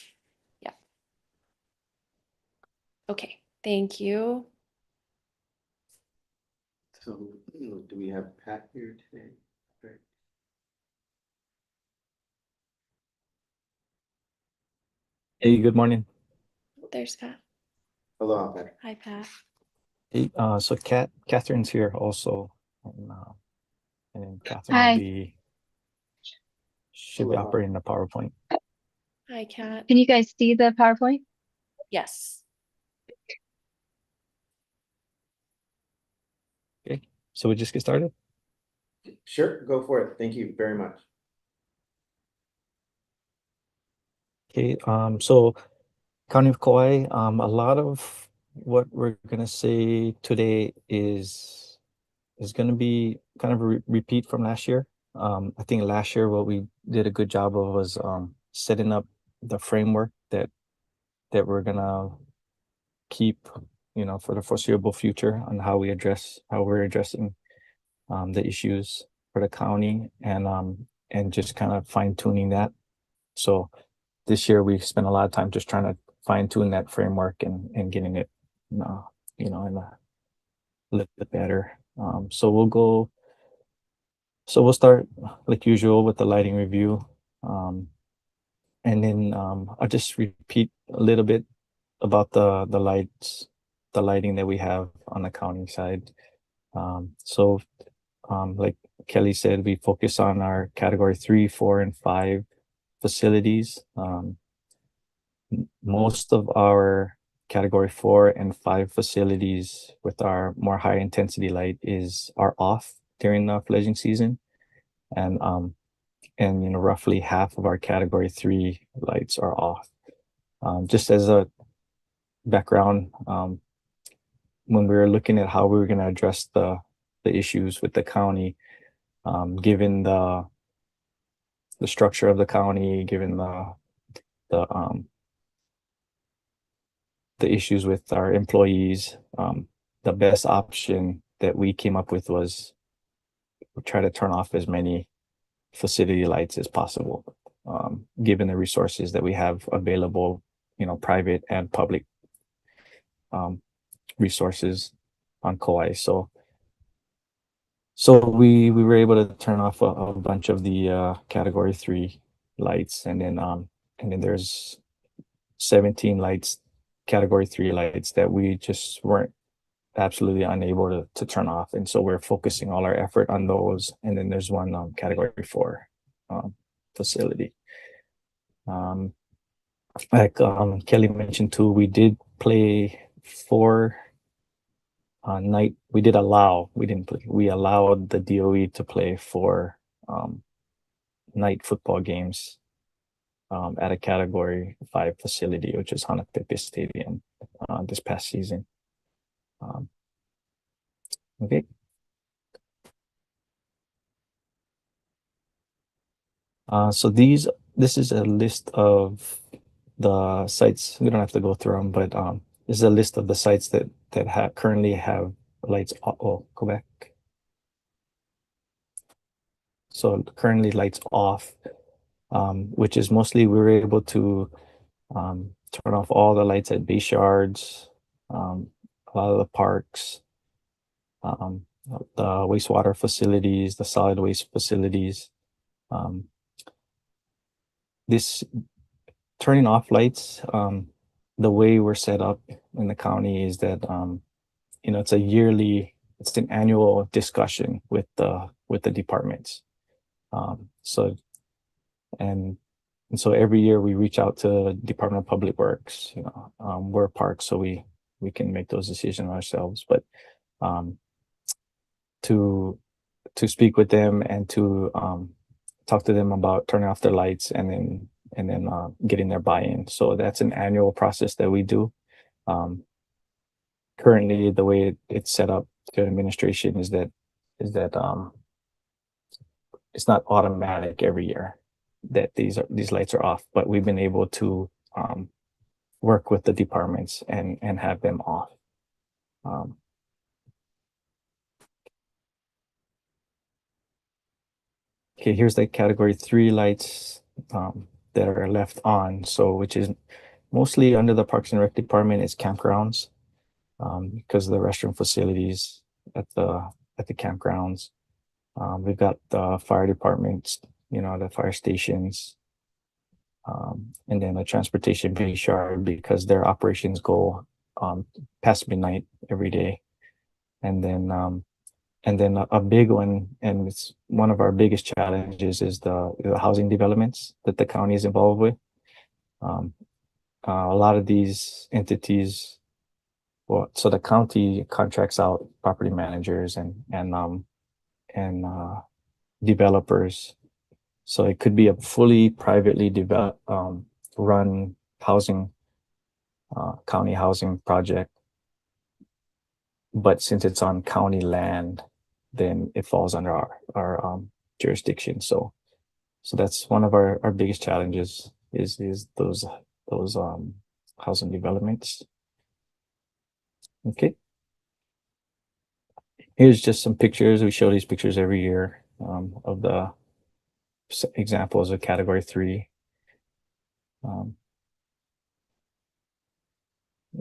Yeah. Okay, thank you. So do we have Pat here today? Right. Hey, good morning. There's Pat. Hello, Pat. Hi, Pat. Hey, so Catherine's here also, and Catherine Hi. should be Hello. operating the PowerPoint. Hi, Kat. Can you guys see the PowerPoint? Yes. Okay, so we just get started. Sure, go for it. Thank you very much. Okay, so County of Kauai, a lot of what we're gonna say today is is going to be kind of a repeat from last year. I think last year what we did a good job of was setting up the framework that we're gonna keep, for the foreseeable future on how we're addressing the issues for the county, and just kind of fine tuning that. So this year we spent a lot of time just trying to fine tune that framework and getting it, in a little bit better. So we'll start like usual with the lighting review. And then I'll just repeat a little bit about the lighting that we have on the county side. So like Kelly said, we focus on our category 3, 4, and 5 facilities. Most of our category 4 and 5 facilities with our more high intensity light are off during the fledging season. And roughly half of our category 3 lights are off. Just as a background, when we were looking at how we were going to address the issues with the county, given the structure of the county, given the issues with our employees, the best option that we came up with was try to turn off as many facility lights as possible, given the resources that we have available, private and public resources on Kauai. So we were able to turn off a bunch of the category 3 lights, and then there's 17 lights, category 3 lights, that we just weren't absolutely unable to turn off, and so we're focusing all our effort on those. And then there's one category 4 facility. Like Kelly mentioned too, we did play 4 night. We didn't play. We allowed the DOE to play 4 night football games at a category 5 facility, which is Hanapepe Stadium, this past season. Okay. So this is a list of the sites. We don't have to go through them, but this is a list of the sites that currently have lights. Oh, go back. So currently lights off, which is mostly we were able to turn off all the lights at base yards, a lot of the parks, the wastewater facilities, the solid waste facilities. This turning off lights, the way we're set up in the county is that it's an annual discussion with the departments. So every year we reach out to Department of Public Works. We're a park, so we can make those decisions ourselves. But to speak with them and to talk to them about turning off their lights and then getting their buy-in. So that's an annual process that we do. Currently, the way it's set up to administration is that it's not automatic every year that these lights are off, but we've been able to work with the departments and have them off. Okay, here's the category 3 lights that are left on. So which is mostly under the Parks and Rec department is campgrounds, because of the restroom facilities at the campgrounds. We've got the fire departments, the fire stations, and then a transportation base yard, because their operations go past midnight every day. And then a big one, and it's one of our biggest challenges, is the housing developments that the county is involved with. A lot of these entities, so the county contracts out property managers and developers. So it could be a fully privately run housing, county housing project. But since it's on county land, then it falls under our jurisdiction. So that's one of our biggest challenges is those housing developments. Okay. Here's just some pictures. We show these pictures every year of the examples of category 3.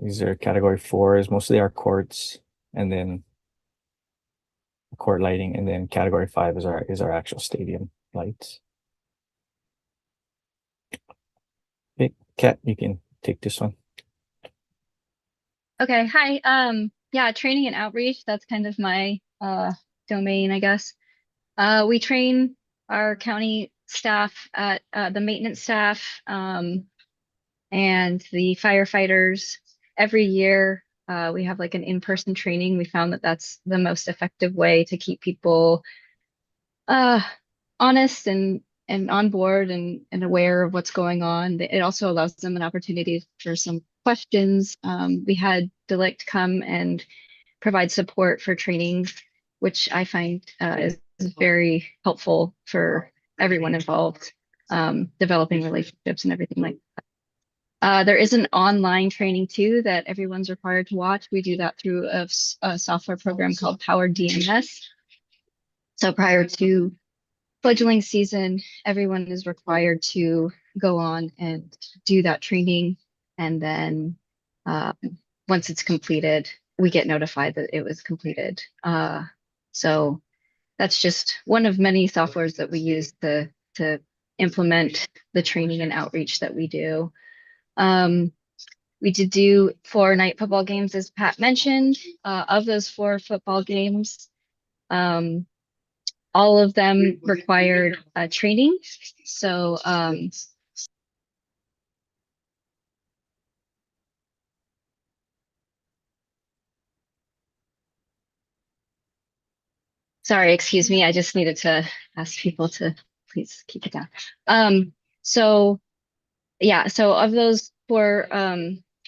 These are category 4 is mostly our courts, and then court lighting, and then category 5 is our actual stadium lights. Okay, Kat, you can take this one. Okay, hi. Yeah, training and outreach, that's kind of my domain, I guess. We train our county staff at the maintenance staff and the firefighters every year. We have like an in-person training. We found that that's the most effective way to keep people honest and on board and aware of what's going on. It also allows them an opportunity for some questions. We had Delict come and provide support for training, which I find is very helpful for everyone involved, developing relationships and everything like that. There is an online training too that everyone's required to watch. We do that through a software program called Power DMS. So prior to fledgling season, everyone is required to go on and do that training. And then once it's completed, we get notified that it was completed. So that's just one of many softwares that we use to implement the training and outreach that we do. We did do 4 night football games, as Pat mentioned. Of those 4 football games, all of them required training. So sorry, excuse me. I just needed to ask people to please keep it down. So yeah, so of those 4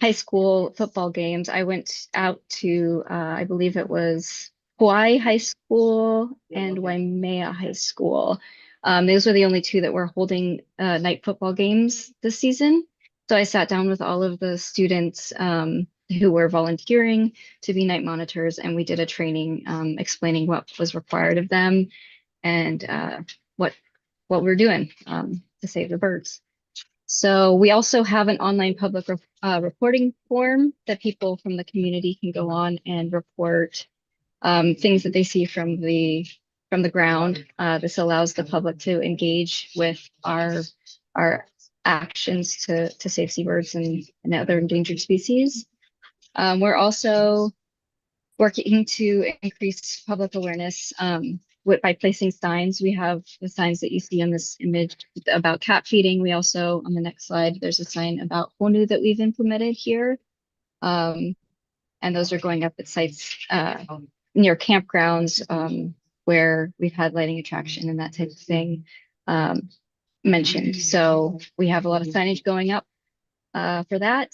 high school football games, I went out to I believe it was Hawaii High School and Waimea High School. Those were the only 2 that were holding night football games this season. So I sat down with all of the students who were volunteering to be night monitors, and we did a training explaining what was required of them and what we're doing to save the birds. So we also have an online public reporting form that people from the community can go on and report things that they see from the ground. This allows the public to engage with our actions to save seabirds and other endangered species. We're also working to increase public awareness by placing signs. We have the signs that you see on this image about cat feeding. We also, on the next slide, there's a sign about honu that we've implemented here. And those are going up at sites near campgrounds where we've had lighting attraction and that type of thing mentioned. So we have a lot of signage going up for that.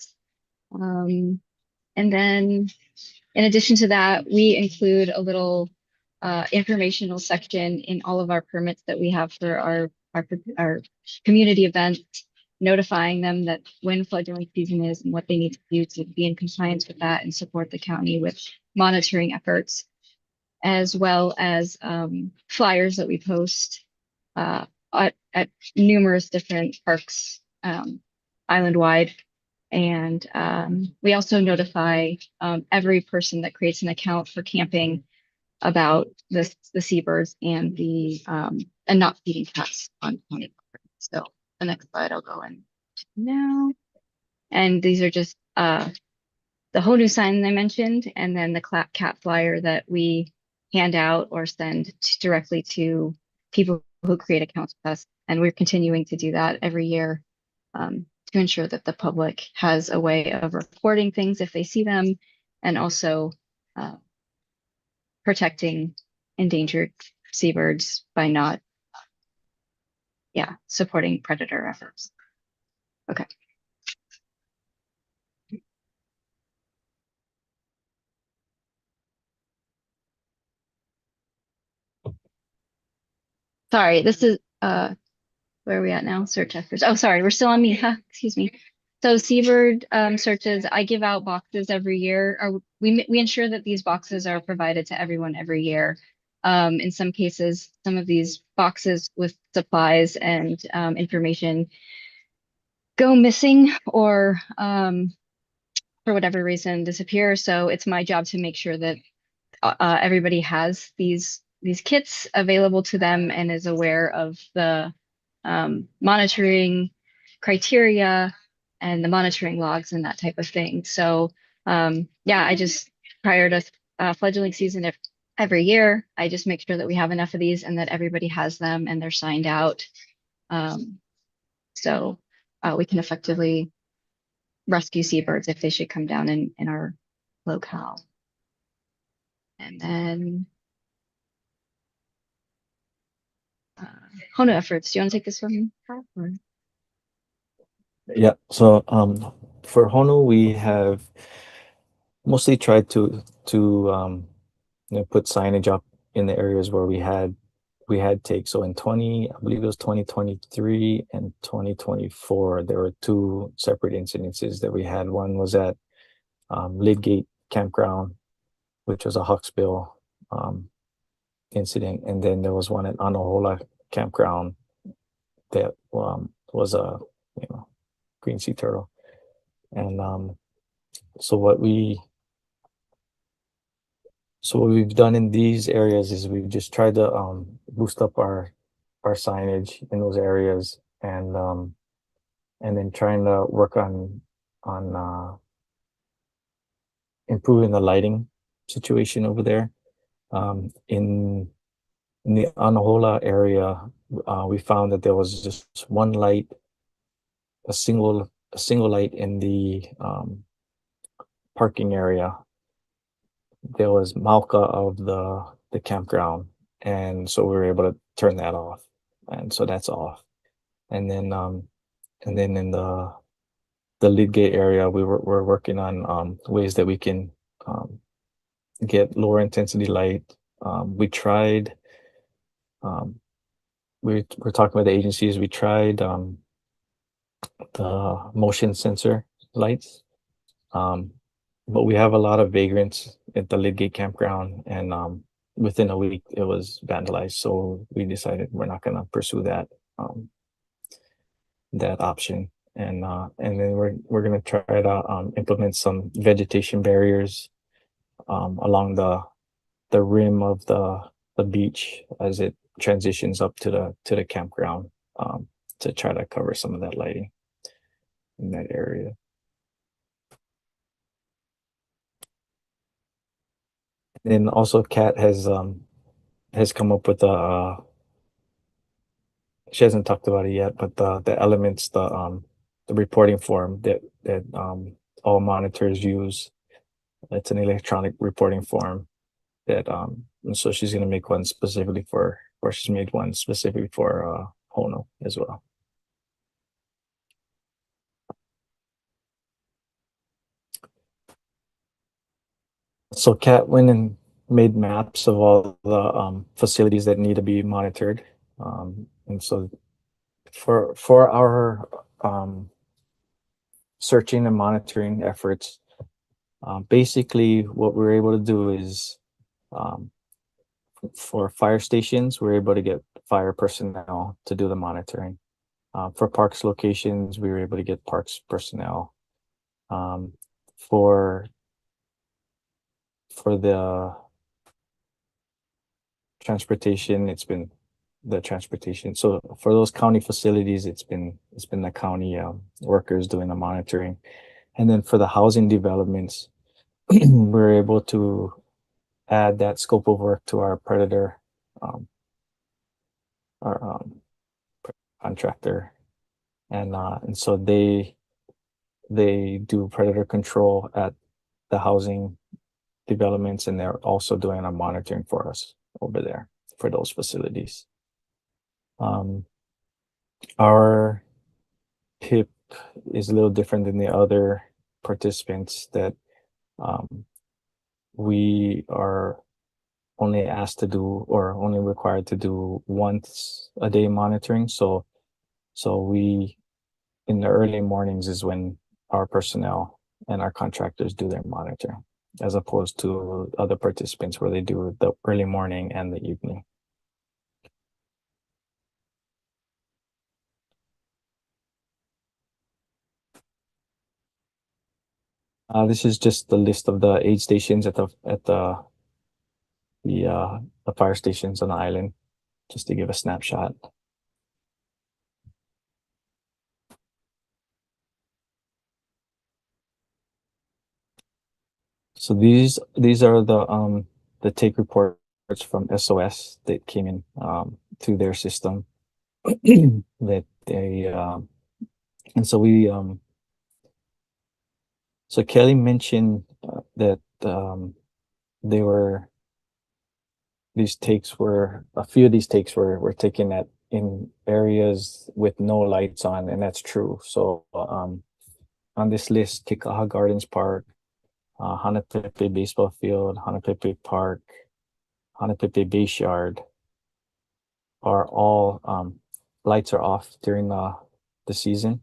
And then in addition to that, we include a little informational section in all of our permits that we have for our community events, notifying them that when fledgling season is and what they need to do to be in compliance with that and support the county with monitoring efforts, as well as flyers that we post at numerous different parks island-wide. And we also notify every person that creates an account for camping about the seabirds and and not feeding cats on county property. So the next slide I'll go into now. And these are just the honu sign I mentioned, and then the cat flyer that we hand out or send directly to people who create accounts with us. And we're continuing to do that every year to ensure that the public has a way of reporting things if they see them, and also protecting endangered seabirds by not, supporting predator efforts. Okay. sorry, this is where are we at now? Search efforts. Oh, sorry, we're still on me. Excuse me. So Seabird searches, I give out boxes every year, or we ensure that these boxes are provided to everyone every year. In some cases, some of these boxes with supplies and information go missing or for whatever reason disappear. So it's my job to make sure that everybody has these kits available to them and is aware of the monitoring criteria and the monitoring logs and that type of thing. So yeah, I just prior to fledgling season every year, I just make sure that we have enough of these and that everybody has them and they're signed out. So we can effectively rescue seabirds if they should come down in our locale. And then Hono efforts. Do you want to take this one? Or? Yeah. So for Honu, we have mostly tried to put signage up in the areas where we had takes. So in I believe it was 2023 and 2024, there were two separate incidences that we had. One was at Lidgate Campground, which was a Huxbill incident, and then there was one at Anahola Campground that was a green sea turtle. And so what we've done in these areas is we've just tried to boost up our signage in those areas, and then trying to work on improving the lighting situation over there. In the Anahola area, we found that there was just one light, a single light in the parking area. There was Malka of the campground, and so we were able to turn that off, and so that's off. And then in the Lidgate area, we're working on ways that we can get lower intensity light. We tried. We're talking with the agencies. We tried the motion sensor lights, but we have a lot of vagrants at the Lidgate campground, and within a week it was vandalized. So we decided we're not going to pursue that option, and then we're going to try to implement some vegetation barriers along the rim of the beach as it transitions up to the campground, to try to cover some of that lighting in that area. And also Kat has come up with she hasn't talked about it yet, but the elements, the reporting form that all monitors use. It's an electronic reporting form that and so she's going to make one specifically she's made one specifically for Hono as well. So Kat went and made maps of all the facilities that need to be monitored, and so for our searching and monitoring efforts, basically what we're able to do is for fire stations, we're able to get fire personnel to do the monitoring. For parks locations, we were able to get parks personnel. For the transportation, it's been the transportation. So for those county facilities, it's been the county workers doing the monitoring. And then for the housing developments, we're able to add that scope of work to our predator, our contractor, and so they do predator control at the housing developments, and they're also doing our monitoring for us over there for those facilities. Our PIP is a little different than the other participants, that we are only asked to do or only required to do once a day monitoring. So we, in the early mornings is when our personnel and our contractors do their monitoring, as opposed to other participants where they do the early morning and the evening. This is just the list of the aid stations at the fire stations on the island, just to give a snapshot. So these are the take reports from SOS that came in to their system that they and so we so Kelly mentioned that they were these takes were a few of these takes were taken at in areas with no lights on, and that's true. So on this list, Kikaha Gardens Park, Hanapepe Baseball Field, Hanapepe Park, Hanapepe Base Yard are all lights are off during the season.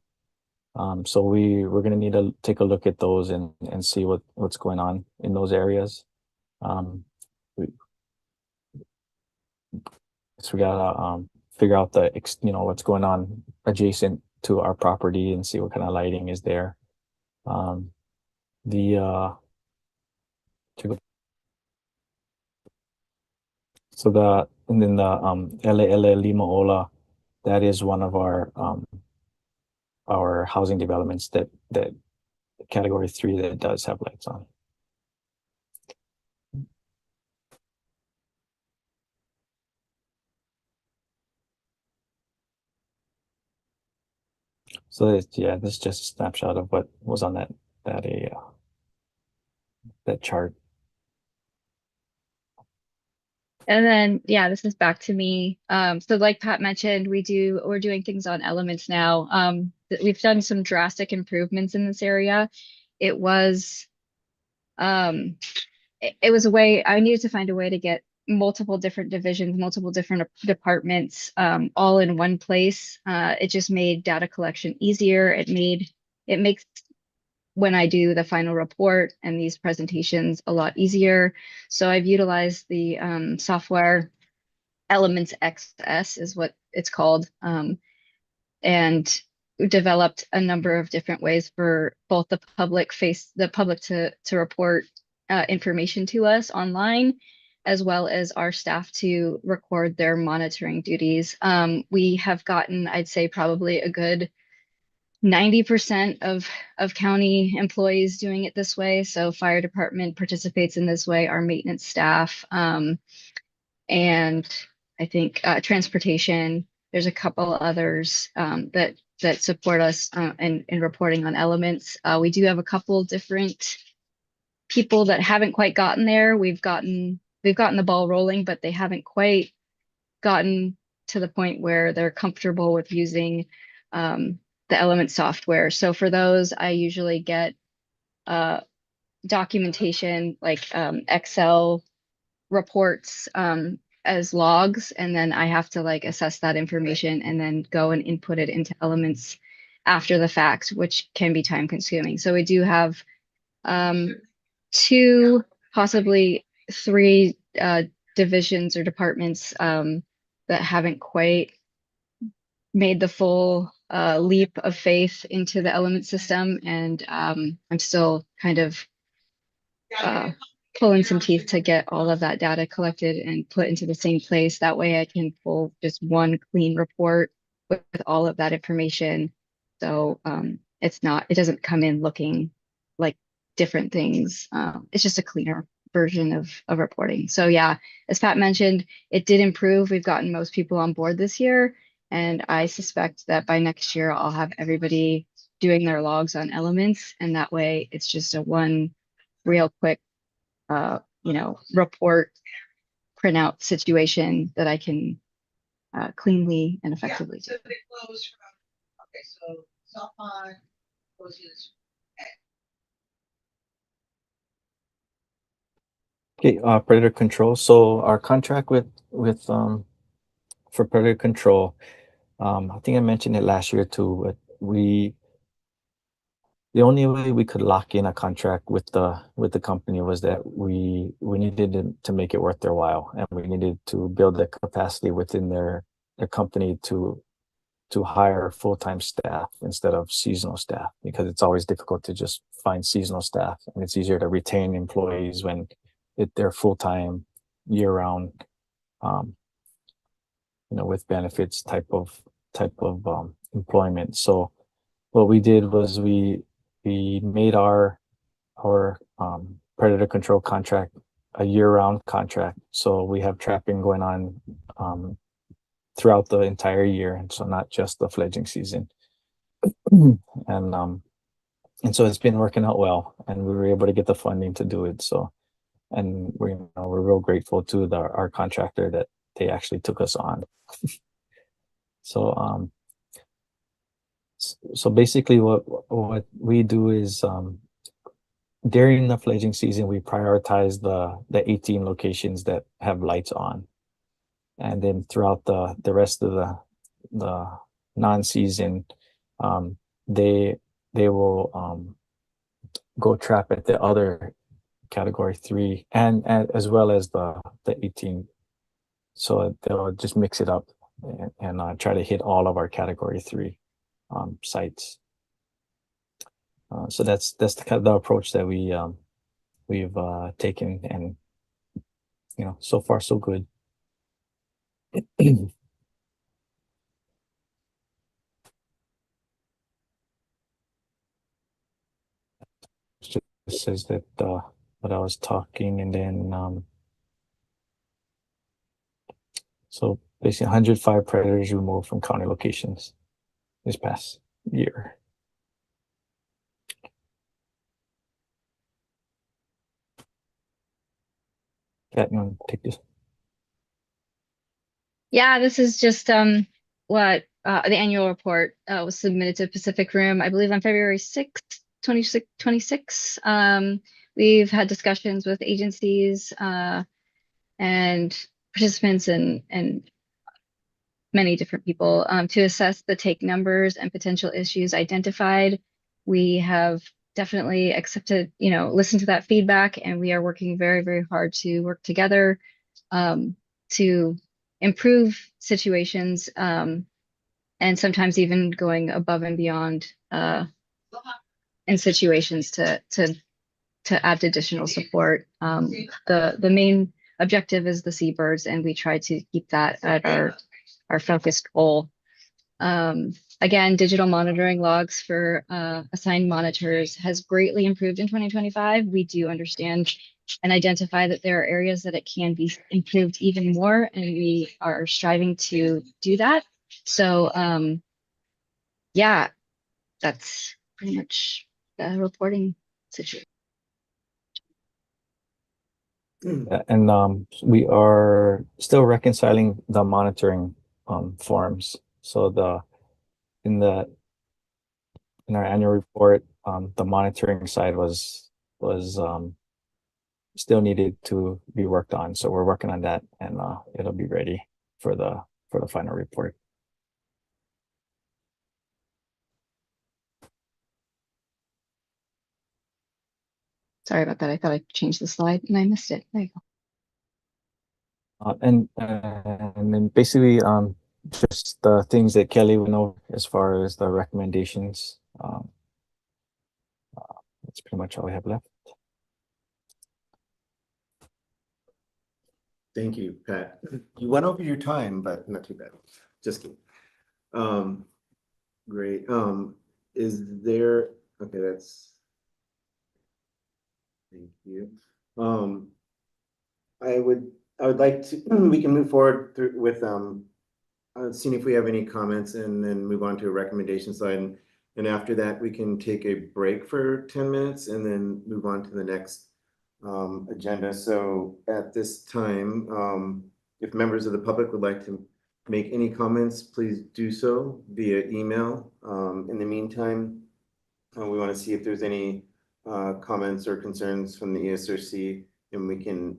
So we're gonna need to take a look at those and see what's going on in those areas. So we gotta figure out what's going on adjacent to our property and see what kind of lighting is there. And then the Ele Limaola, that is one of our housing developments that category 3 that does have lights on. So this is just a snapshot of what was on that chart. And then, yeah, this is back to me. So like Pat mentioned, we're doing things on elements now. We've done some drastic improvements in this area. It was it was a way I needed to find a way to get multiple different divisions, multiple different departments, all in one place. It just made data collection easier. It makes when I do the final report and these presentations a lot easier. So I've utilized the software Elements XS is what it's called, and developed a number of different ways for both the public to report information to us online, as well as our staff to record their monitoring duties. We have gotten, I'd say, probably a good 90% of county employees doing it this way. So fire department participates in this way, our maintenance staff, and I think transportation. There's a couple others that support us in reporting on elements. We do have a couple different people that haven't quite gotten there. We've gotten the ball rolling, but they haven't quite gotten to the point where they're comfortable with using the element software. So for those, I usually get documentation like Excel reports as logs, and then I have to like assess that information and then go and input it into elements after the fact, which can be time consuming. So we do have 2, possibly 3 divisions or departments that haven't quite made the full leap of faith into the element system, and I'm still kind of pulling some teeth to get all of that data collected and put into the same place. That way I can pull just one clean report with all of that information. So it doesn't come in looking like different things. It's just a cleaner version of reporting. So yeah, as Pat mentioned, it did improve. We've gotten most people on board this year, and I suspect that by next year I'll have everybody doing their logs on elements, and that way it's just a one real quick report printout situation that I can cleanly and effectively do. Okay, predator control. So our contract with for predator control, I think I mentioned it last year too, but the only way we could lock in a contract with the company was that we needed to make it worth their while, and we needed to build the capacity within their company to hire full-time staff instead of seasonal staff, because it's always difficult to just find seasonal staff, and it's easier to retain employees when they're full-time year-round, with benefits type of employment. So what we did was we made our predator control contract a year-round contract. So we have trapping going on throughout the entire year, and so not just the fledging season. And so it's been working out well, and we were able to get the funding to do it. So, and we're real grateful to our contractor that they actually took us on. So so basically what we do is during the fledging season, we prioritize the 18 locations that have lights on, and then throughout the rest of the non-season, they will go trap at the other category 3 and as well as the 18. So they'll just mix it up and try to hit all of our category 3 sites. So that's the kind of the approach that we've taken, and so far so good. Just says that what I was talking, and then so basically 105 predators removed from county locations this past year. Kat, you want to take this? Yeah, this is just what the annual report was submitted to Pacific Rim, I believe on February 6th, 2026. We've had discussions with agencies and participants and many different people to assess the take numbers and potential issues identified. We have definitely accepted, listened to that feedback, and we are working very, very hard to work together to improve situations, and sometimes even going above and beyond in situations to add additional support. The main objective is the seabirds, and we try to keep that at our focused goal. Again, digital monitoring logs for assigned monitors has greatly improved in 2025. We do understand and identify that there are areas that it can be improved even more, and we are striving to do that. So yeah, that's pretty much the reporting situation. And we are still reconciling the monitoring forms. So in our annual report, the monitoring side was still needed to be worked on. So we're working on that, and it'll be ready for the final report. Sorry about that. I thought I changed the slide and I missed it. There you go. And then basically just the things that Kelly would know as far as the recommendations. That's pretty much all we have left. Thank you, Pat. You went over your time, but not too bad. Just kidding. Great. Is there, okay, that's, thank you. I would like to, we can move forward through with seeing if we have any comments, and then move on to a recommendation slide. And after that, we can take a break for 10 minutes and then move on to the next agenda. So at this time, if members of the public would like to make any comments, please do so via email. In the meantime, we want to see if there's any comments or concerns from the ESRC and we can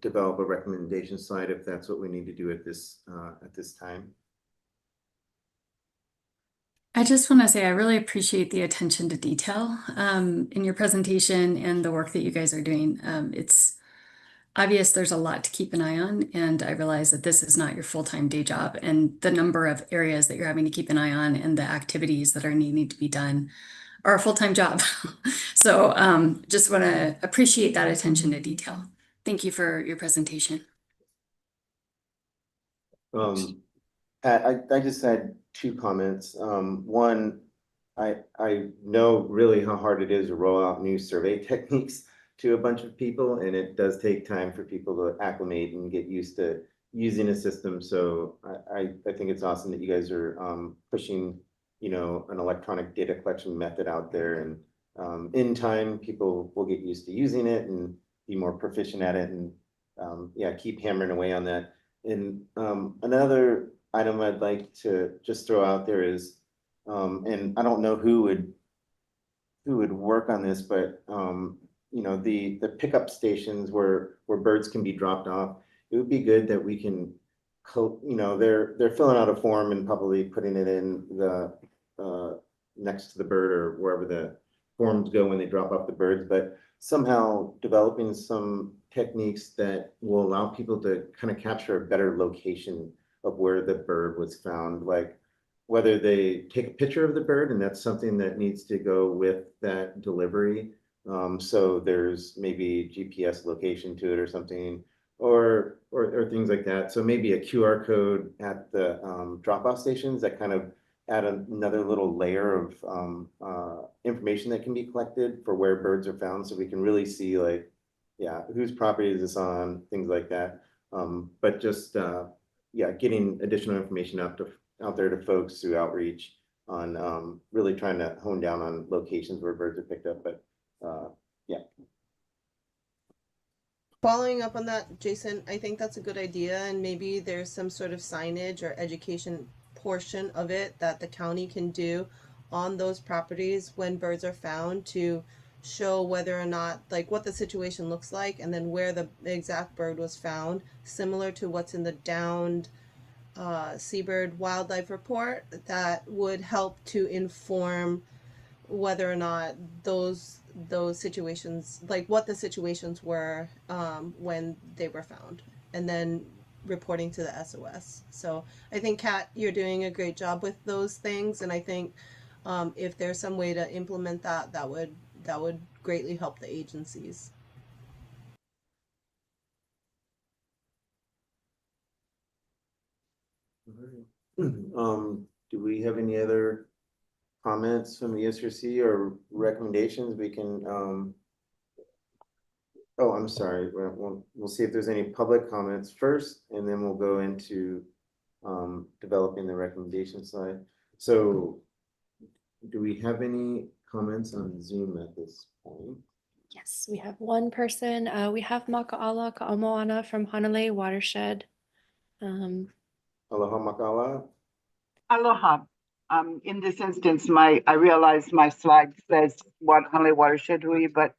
develop a recommendation slide if that's what we need to do at this time. I just want to say I really appreciate the attention to detail in your presentation and the work that you guys are doing. It's obvious there's a lot to keep an eye on, and I realize that this is not your full-time day job, and the number of areas that you're having to keep an eye on and the activities that are needing to be done are a full-time job. So just want to appreciate that attention to detail. Thank you for your presentation. I just had two comments. One, I know really how hard it is to roll out new survey techniques to a bunch of people, and it does take time for people to acclimate and get used to using a system. So I think it's awesome that you guys are pushing, you know, an electronic data collection method out there, and in time people will get used to using it and be more proficient at it, and yeah, keep hammering away on that. And another item I'd like to just throw out there is, and I don't know who would work on this, but you know, the pickup stations where birds can be dropped off, it would be good that we can, you know, they're filling out a form and probably putting it in the next to the bird or wherever the forms go when they drop off the birds, but somehow developing some techniques that will allow people to kind of capture a better location of where the bird was found, like whether they take a picture of the bird, and that's something that needs to go with that delivery. So there's maybe GPS location to it or something, or things like that. So maybe a QR code at the drop-off stations that kind of add another little layer of information that can be collected for where birds are found, so we can really see, like, yeah, whose property is this on, things like that. But just yeah, getting additional information out there to folks through outreach on really trying to hone down on locations where birds are picked up. But yeah. Following up on that, Jason, I think that's a good idea, and maybe there's some sort of signage or education portion of it that the county can do on those properties when birds are found, to show whether or not, like, what the situation looks like, and then where the exact bird was found, similar to what's in the downed seabird wildlife report. That would help to inform whether or not those situations, like what the situations were when they were found, and then reporting to the SOS. So I think, Kat, you're doing a great job with those things, and I think if there's some way to implement that, that would greatly help the agencies. Do we have any other comments from the ESRC or recommendations we can oh, I'm sorry, we'll see if there's any public comments first, and then we'll go into developing the recommendation slide. So do we have any comments on Zoom at this point? Yes, we have one person. We have Maka'ala Ka'amoana from Hanalei Watershed. Aloha Makala. Aloha. In this instance, I realize my slide says Hanalei Watershed Hui, but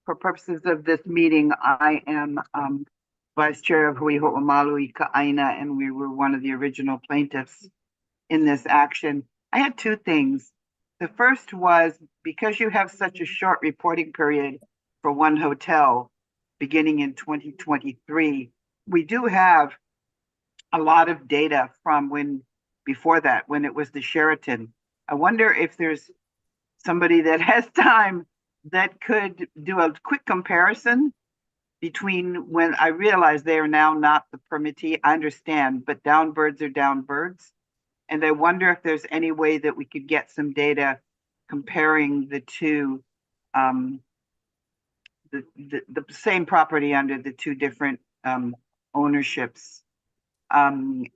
for purposes of this meeting, I am Vice Chair of Hui Ho'omalu Ka'aina, and we were one of the original plaintiffs in this action. I had two things. The first was, because you have such a short reporting period for one hotel beginning in 2023, we do have a lot of data from before that, when it was the Sheraton. I wonder if there's somebody that has time that could do a quick comparison between when I realize they are now not the permittee. I understand, but down birds are down birds. And I wonder if there's any way that we could get some data comparing the two, the same property under the two different ownerships. And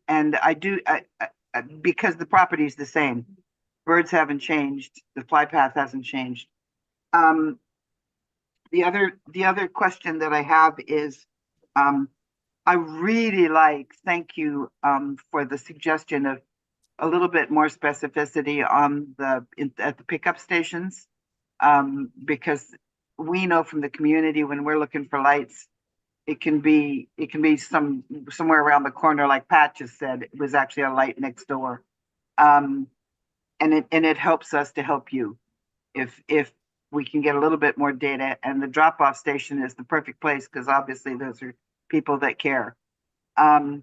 because the property is the same, birds haven't changed, the fly path hasn't changed. The other question that I have is, I really thank you for the suggestion of a little bit more specificity on at the pickup stations, because we know from the community when we're looking for lights, it can be somewhere around the corner, like Pat just said. It was actually a light next door. And it helps us to help you if we can get a little bit more data, and the drop-off station is the perfect place because obviously those are people that care. I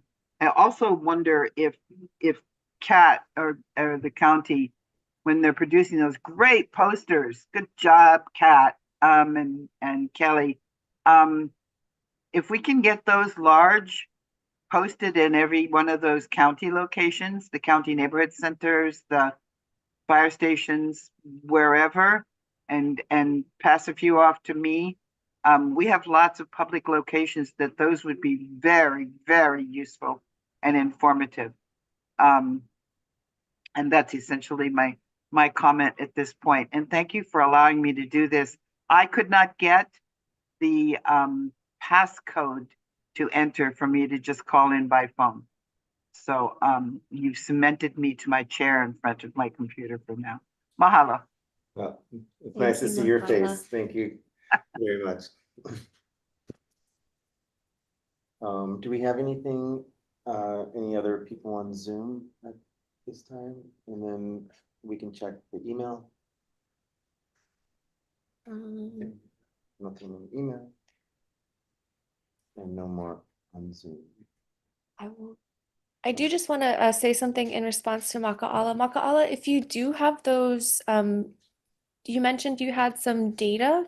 also wonder if CAT or the county, when they're producing those great posters, good job, CAT, and Kelly, if we can get those large posted in every one of those county locations, the county neighborhood centers, the fire stations, wherever, and pass a few off to me. We have lots of public locations that those would be very, very useful and informative. And that's essentially my comment at this point. And thank you for allowing me to do this. I could not get the passcode to enter for me to just call in by phone. So you've cemented me to my chair in front of my computer for now. Mahalo. Well, it's nice to see your face. Thank you very much. Do we have anything, any other people on Zoom at this time? And then we can check the email. Nothing in email. And no more on Zoom. I do just want to say something in response to Maka'ala. Maka'ala, if you do have those, you mentioned you had some data.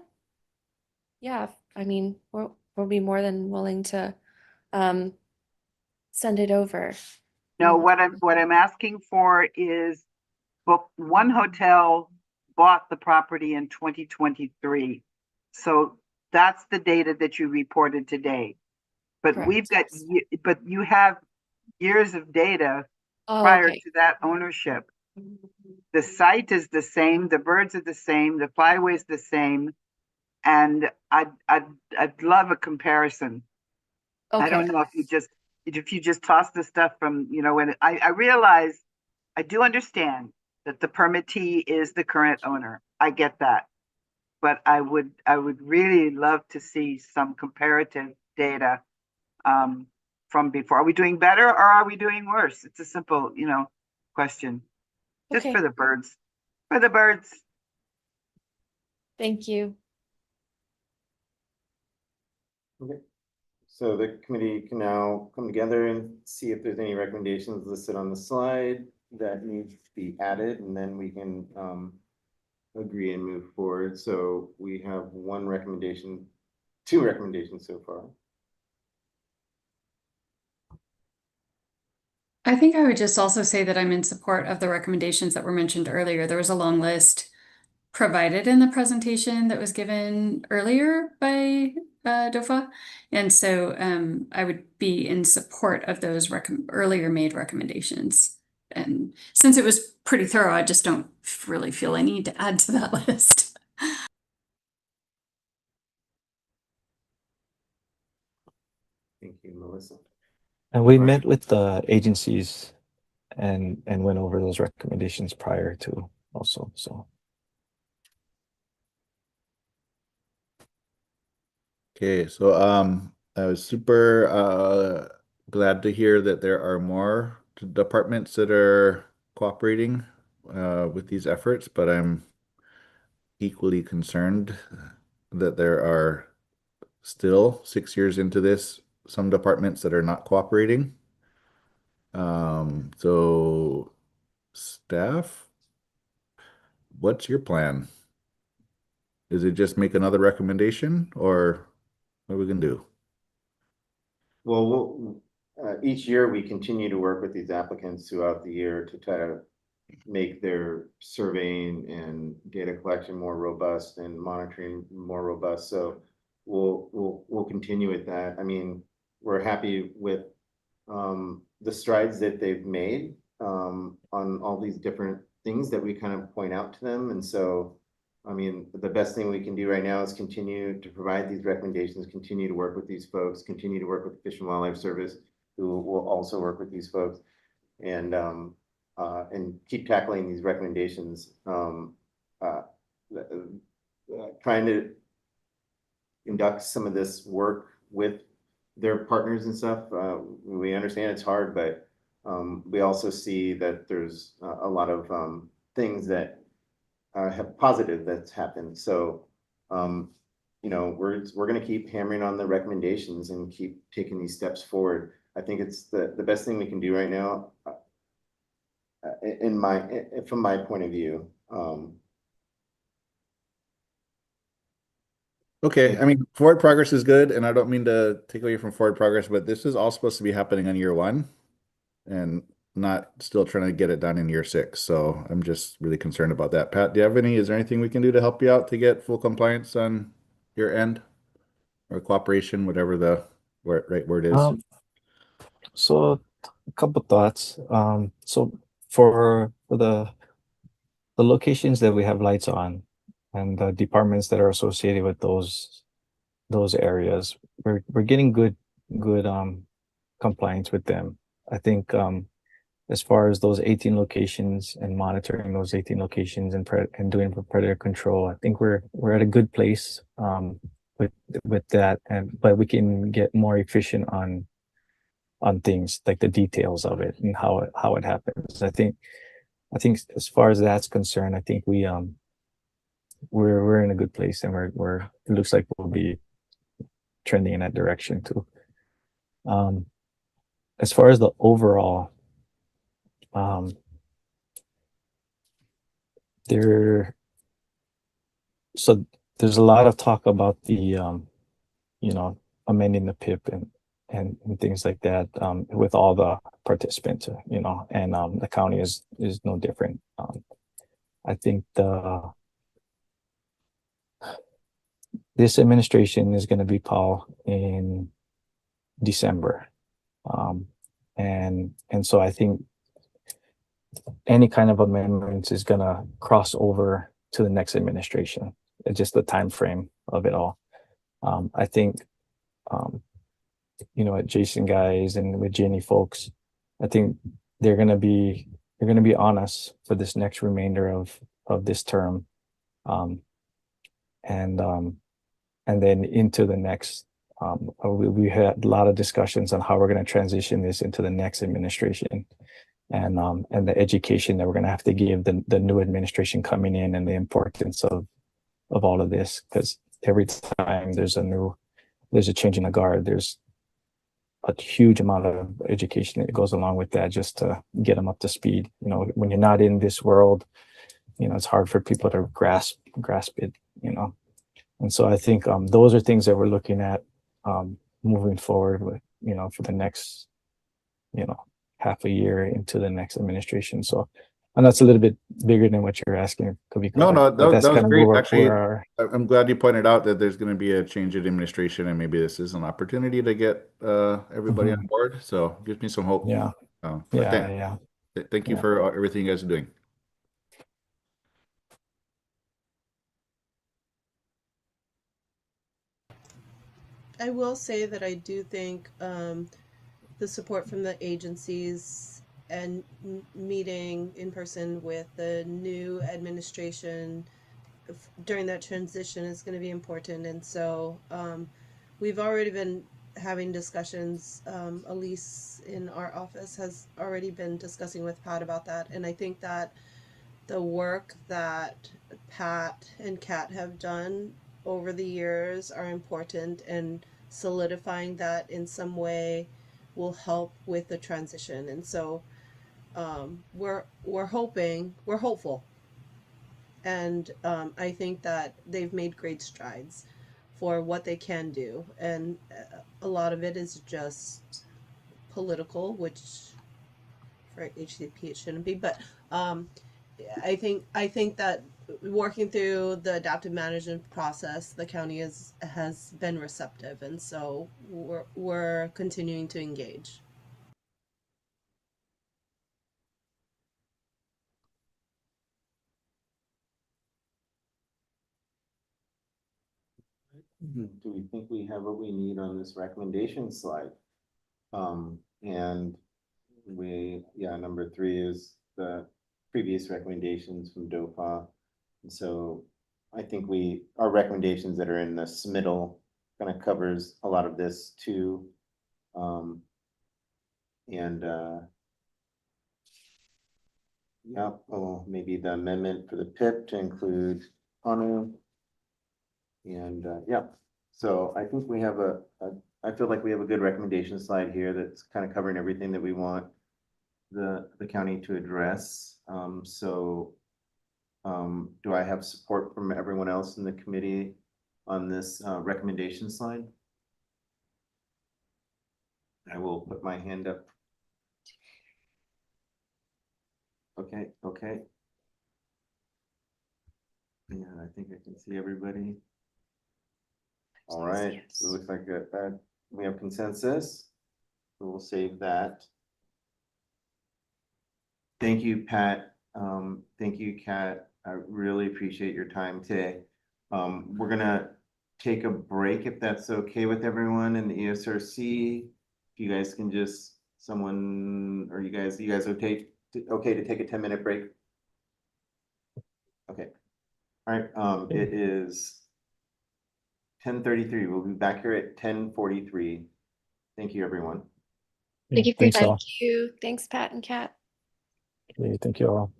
Yeah, I mean, we'll be more than willing to send it over. No, what I'm asking for is one hotel bought the property in 2023. So that's the data that you reported today. But Correct. but you have years of data prior to that ownership. The site is the same, the birds are the same, the flyway is the same, and I'd love a comparison. Okay. I don't know if you just toss the stuff from, when I realize, I do understand that the permittee is the current owner. I get that. But I would really love to see some comparative data from before. Are we doing better or are we doing worse? It's a simple, question. Just Okay. for the birds. For the birds. Thank you. Okay. So the committee can now come together and see if there's any recommendations listed on the slide that needs to be added, and then we can agree and move forward. So we have two recommendations so far. I think I would just also say that I'm in support of the recommendations that were mentioned earlier. There was a long list provided in the presentation that was given earlier by DOFA. And so I would be in support of those earlier made recommendations. And since it was pretty thorough, I just don't really feel I need to add to that list. Thank you, Melissa. And we Right. met with the agencies and went over those recommendations prior to also, so. Okay, so I was super glad to hear that there are more departments that are cooperating with these efforts, but I'm equally concerned that there are still 6 years into this, some departments that are not cooperating. So staff, what's your plan? Is it just make another recommendation, or what are we gonna do? Well, each year we continue to work with these applicants throughout the year to try to make their surveying and data collection more robust and monitoring more robust. So we'll continue with that. I mean, we're happy with the strides that they've made on all these different things that we kind of point out to them. And so, I mean, the best thing we can do right now is continue to provide these recommendations, continue to work with these folks, continue to work with the Fish and Wildlife Service, who will also work with these folks, and keep tackling these recommendations, trying to conduct some of this work with their partners and stuff. We understand it's hard, but we also see that there's a lot of things that have positive that's happened. So, you know, we're going to keep hammering on the recommendations and keep taking these steps forward. I think it's the best thing we can do right now, from my point of view. Okay, I mean, forward progress is good, and I don't mean to take away from forward progress, but this is all supposed to be happening on year one and not still trying to get it done in year 6. So I'm just really concerned about that. Pat, is there anything we can do to help you out to get full compliance on your end or cooperation, whatever the right word is? So a couple thoughts. So for the locations that we have lights on and the departments that are associated with those areas, we're getting good compliance with them. I think as far as those 18 locations and monitoring those 18 locations and doing predator control, I think we're at a good place with that, but we can get more efficient on things like the details of it and how it happens. I think as far as that's concerned, I think we're in a good place, and it looks like we'll be trending in that direction too. As far as the overall, so there's a lot of talk about the you know, amending the PIP and things like that, with all the participants, you know, and the county is no different. I think this administration is going to be Paul in December, and so I think any kind of amendments is going to cross over to the next administration. It's just the time frame of it all. I think, you know, at Jason guys and with Jenny folks, I think they're gonna be on us for this next remainder of this term, and then into the next. We had a lot of discussions on how we're going to transition this into the next administration, and the education that we're going to have to give the new administration coming in, and the importance of all of this, because every time there's a change in the guard, there's a huge amount of education that goes along with that, just to get them up to speed. You know, when you're not in this world, you know, it's hard for people to grasp it, you know. And so I think those are things that we're looking at moving forward with, you know, for the next, you know, half a year into the next administration. So, and that's a little bit bigger than what you're asking. No, that's that was kind of great. where Actually, our, I'm glad you pointed out that there's going to be a change in administration, and maybe this is an opportunity to get everybody on board. So gives me some hope. Yeah. Thank you for everything you guys are doing. I will say that I do think the support from the agencies and meeting in person with the new administration during that transition is going to be important. And so we've already been having discussions. Elise in our office has already been discussing with Pat about that. And I think that the work that Pat and Kat have done over the years are important, and solidifying that in some way will help with the transition. And so we're hopeful, and I think that they've made great strides for what they can do, and a lot of it is just political, which for HCP it shouldn't be, but I think that working through the adaptive management process, the county has been receptive, and so we're continuing to engage. Do we think we have what we need on this recommendation slide? And number 3 is the previous recommendations from DOFA. And so I think our recommendations that are in this middle kind of covers a lot of this too. And yeah, oh, maybe the amendment for the PIP to include HANU. And yeah, so I think we have I feel like we have a good recommendation slide here that's kind of covering everything that we want the county to address. Do I have support from everyone else in the committee on this recommendation slide? I will put my hand up. Okay, okay. Yeah, I think I can see everybody. All right, Yes. so it looks like we have consensus. So we'll save that. Thank you, Pat. Thank you, Kat. I really appreciate your time today. We're gonna take a break if that's okay with everyone in the ESRC. If you guys can just, someone, or you guys okay to take a 10-minute break? Okay. All right, it is 10:33. We'll be back here at 10:43. Thank you, everyone. Thank you for your Thanks time. all. Thank you. Thanks, Pat and Kat. Okay, thank you all.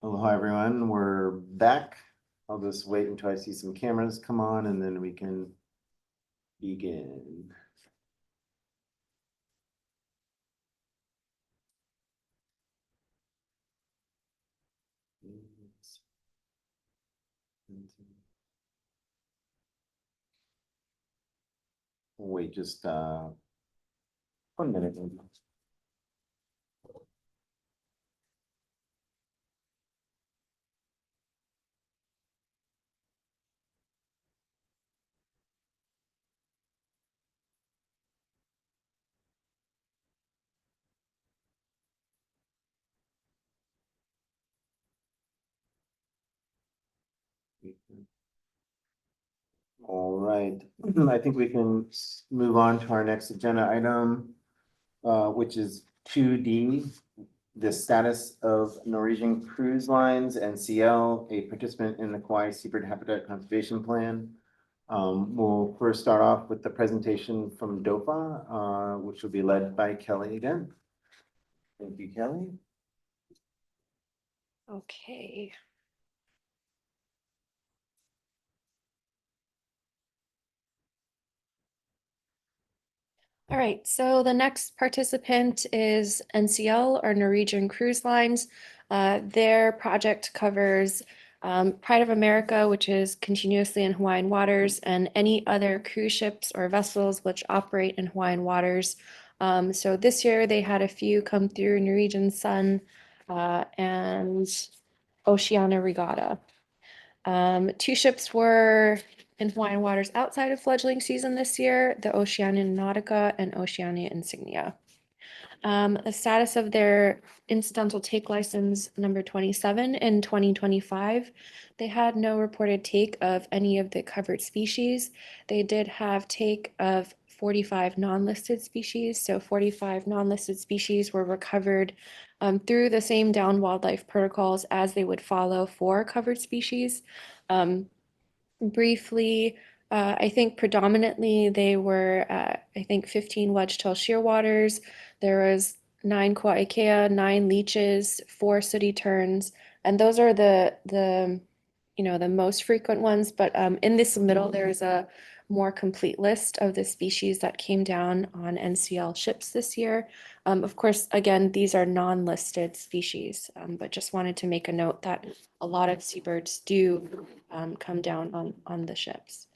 Aloha, everyone. We're back. I'll just wait until I see some cameras come on and then we can begin. Wait just 1 minute. All right, I think we can move on to our next agenda item, which is 2D, the status of Norwegian Cruise Lines NCL, a participant in the Kauai Seabird Habitat Conservation Plan. We'll first start off with the presentation from DOFA, which will be led by Kelly again. Thank you, Kelly. Okay. All right, so the next participant is NCL, or Norwegian Cruise Lines. Their project covers Pride of America, which is continuously in Hawaiian waters, and any other cruise ships or vessels which operate in Hawaiian waters. So this year they had a few come through Norwegian Sun and Oceania Regatta. 2 ships were in Hawaiian waters outside of fledgling season this year, the Oceania Nautica and Oceania Insignia. The status of their incidental take license number 27 in 2025, they had no reported take of any of the covered species. They did have take of 45 non-listed species. So 45 non-listed species were recovered through the same down wildlife protocols as they would follow for covered species. Briefly, I think predominantly they were, I think 15 wedge-tail shearwaters. There was 9 Kuaikea, 9 leeches, 4 sooty terns, and those are the the most frequent ones. But in this middle, there's a more complete list of the species that came down on NCL ships this year. Of course, again, these are non-listed species, but just wanted to make a note that a lot of seabirds do come down on the ships.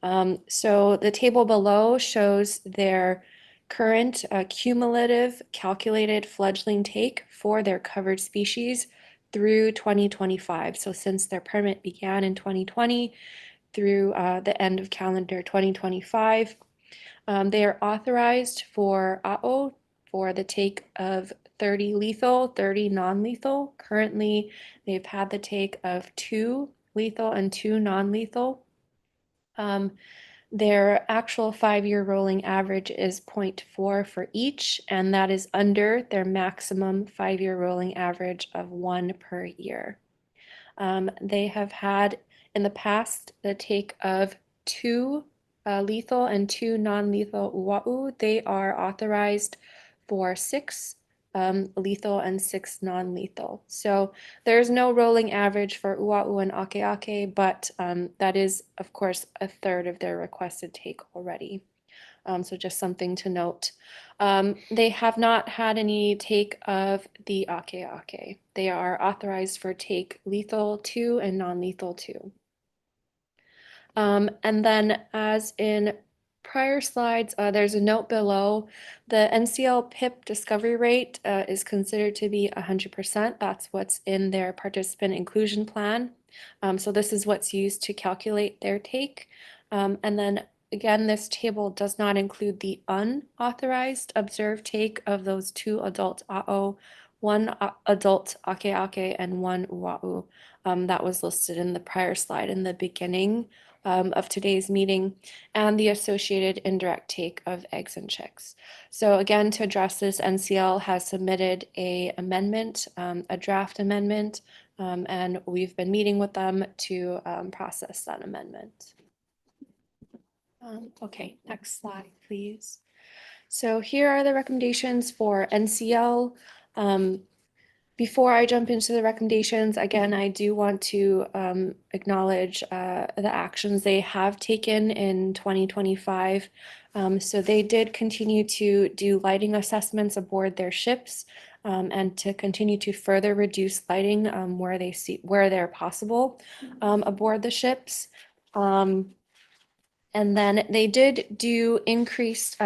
So the table below shows their current cumulative calculated fledgling take for their covered species through 2025. So since their permit began in 2020 through the end of calendar 2025, they are authorized for AO for the take of 30 lethal, 30 non-lethal. Currently, they've had the take of 2 lethal and 2 non-lethal. Their actual 5-year rolling average is 0.4 for each, and that is under their maximum 5-year rolling average of 1 per year. They have had in the past the take of 2 lethal and 2 non-lethal ua'u. They are authorized for 6 lethal and 6 non-lethal. So there's no rolling average for ua'u and akeake, but that is, of course, a third of their requested take already. So just something to note. They have not had any take of the akeake. They are authorized for take lethal 2 and non-lethal 2. And then as in prior slides, there's a note below. The NCL PIP discovery rate is considered to be 100%. That's what's in their participant inclusion plan. So this is what's used to calculate their take. And then again, this table does not include the unauthorized observed take of those 2 adult AO, 1 adult akeake, and 1 ua'u. That was listed in the prior slide in the beginning of today's meeting, and the associated indirect take of eggs and chicks. So again, to address this, NCL has submitted a amendment, a draft amendment, and we've been meeting with them to process that amendment. Okay, next slide, please. So here are the recommendations for NCL. Before I jump into the recommendations, again, I do want to acknowledge the actions they have taken in 2025. So they did continue to do lighting assessments aboard their ships, and to continue to further reduce lighting where they're possible aboard the ships. And then they did do increased,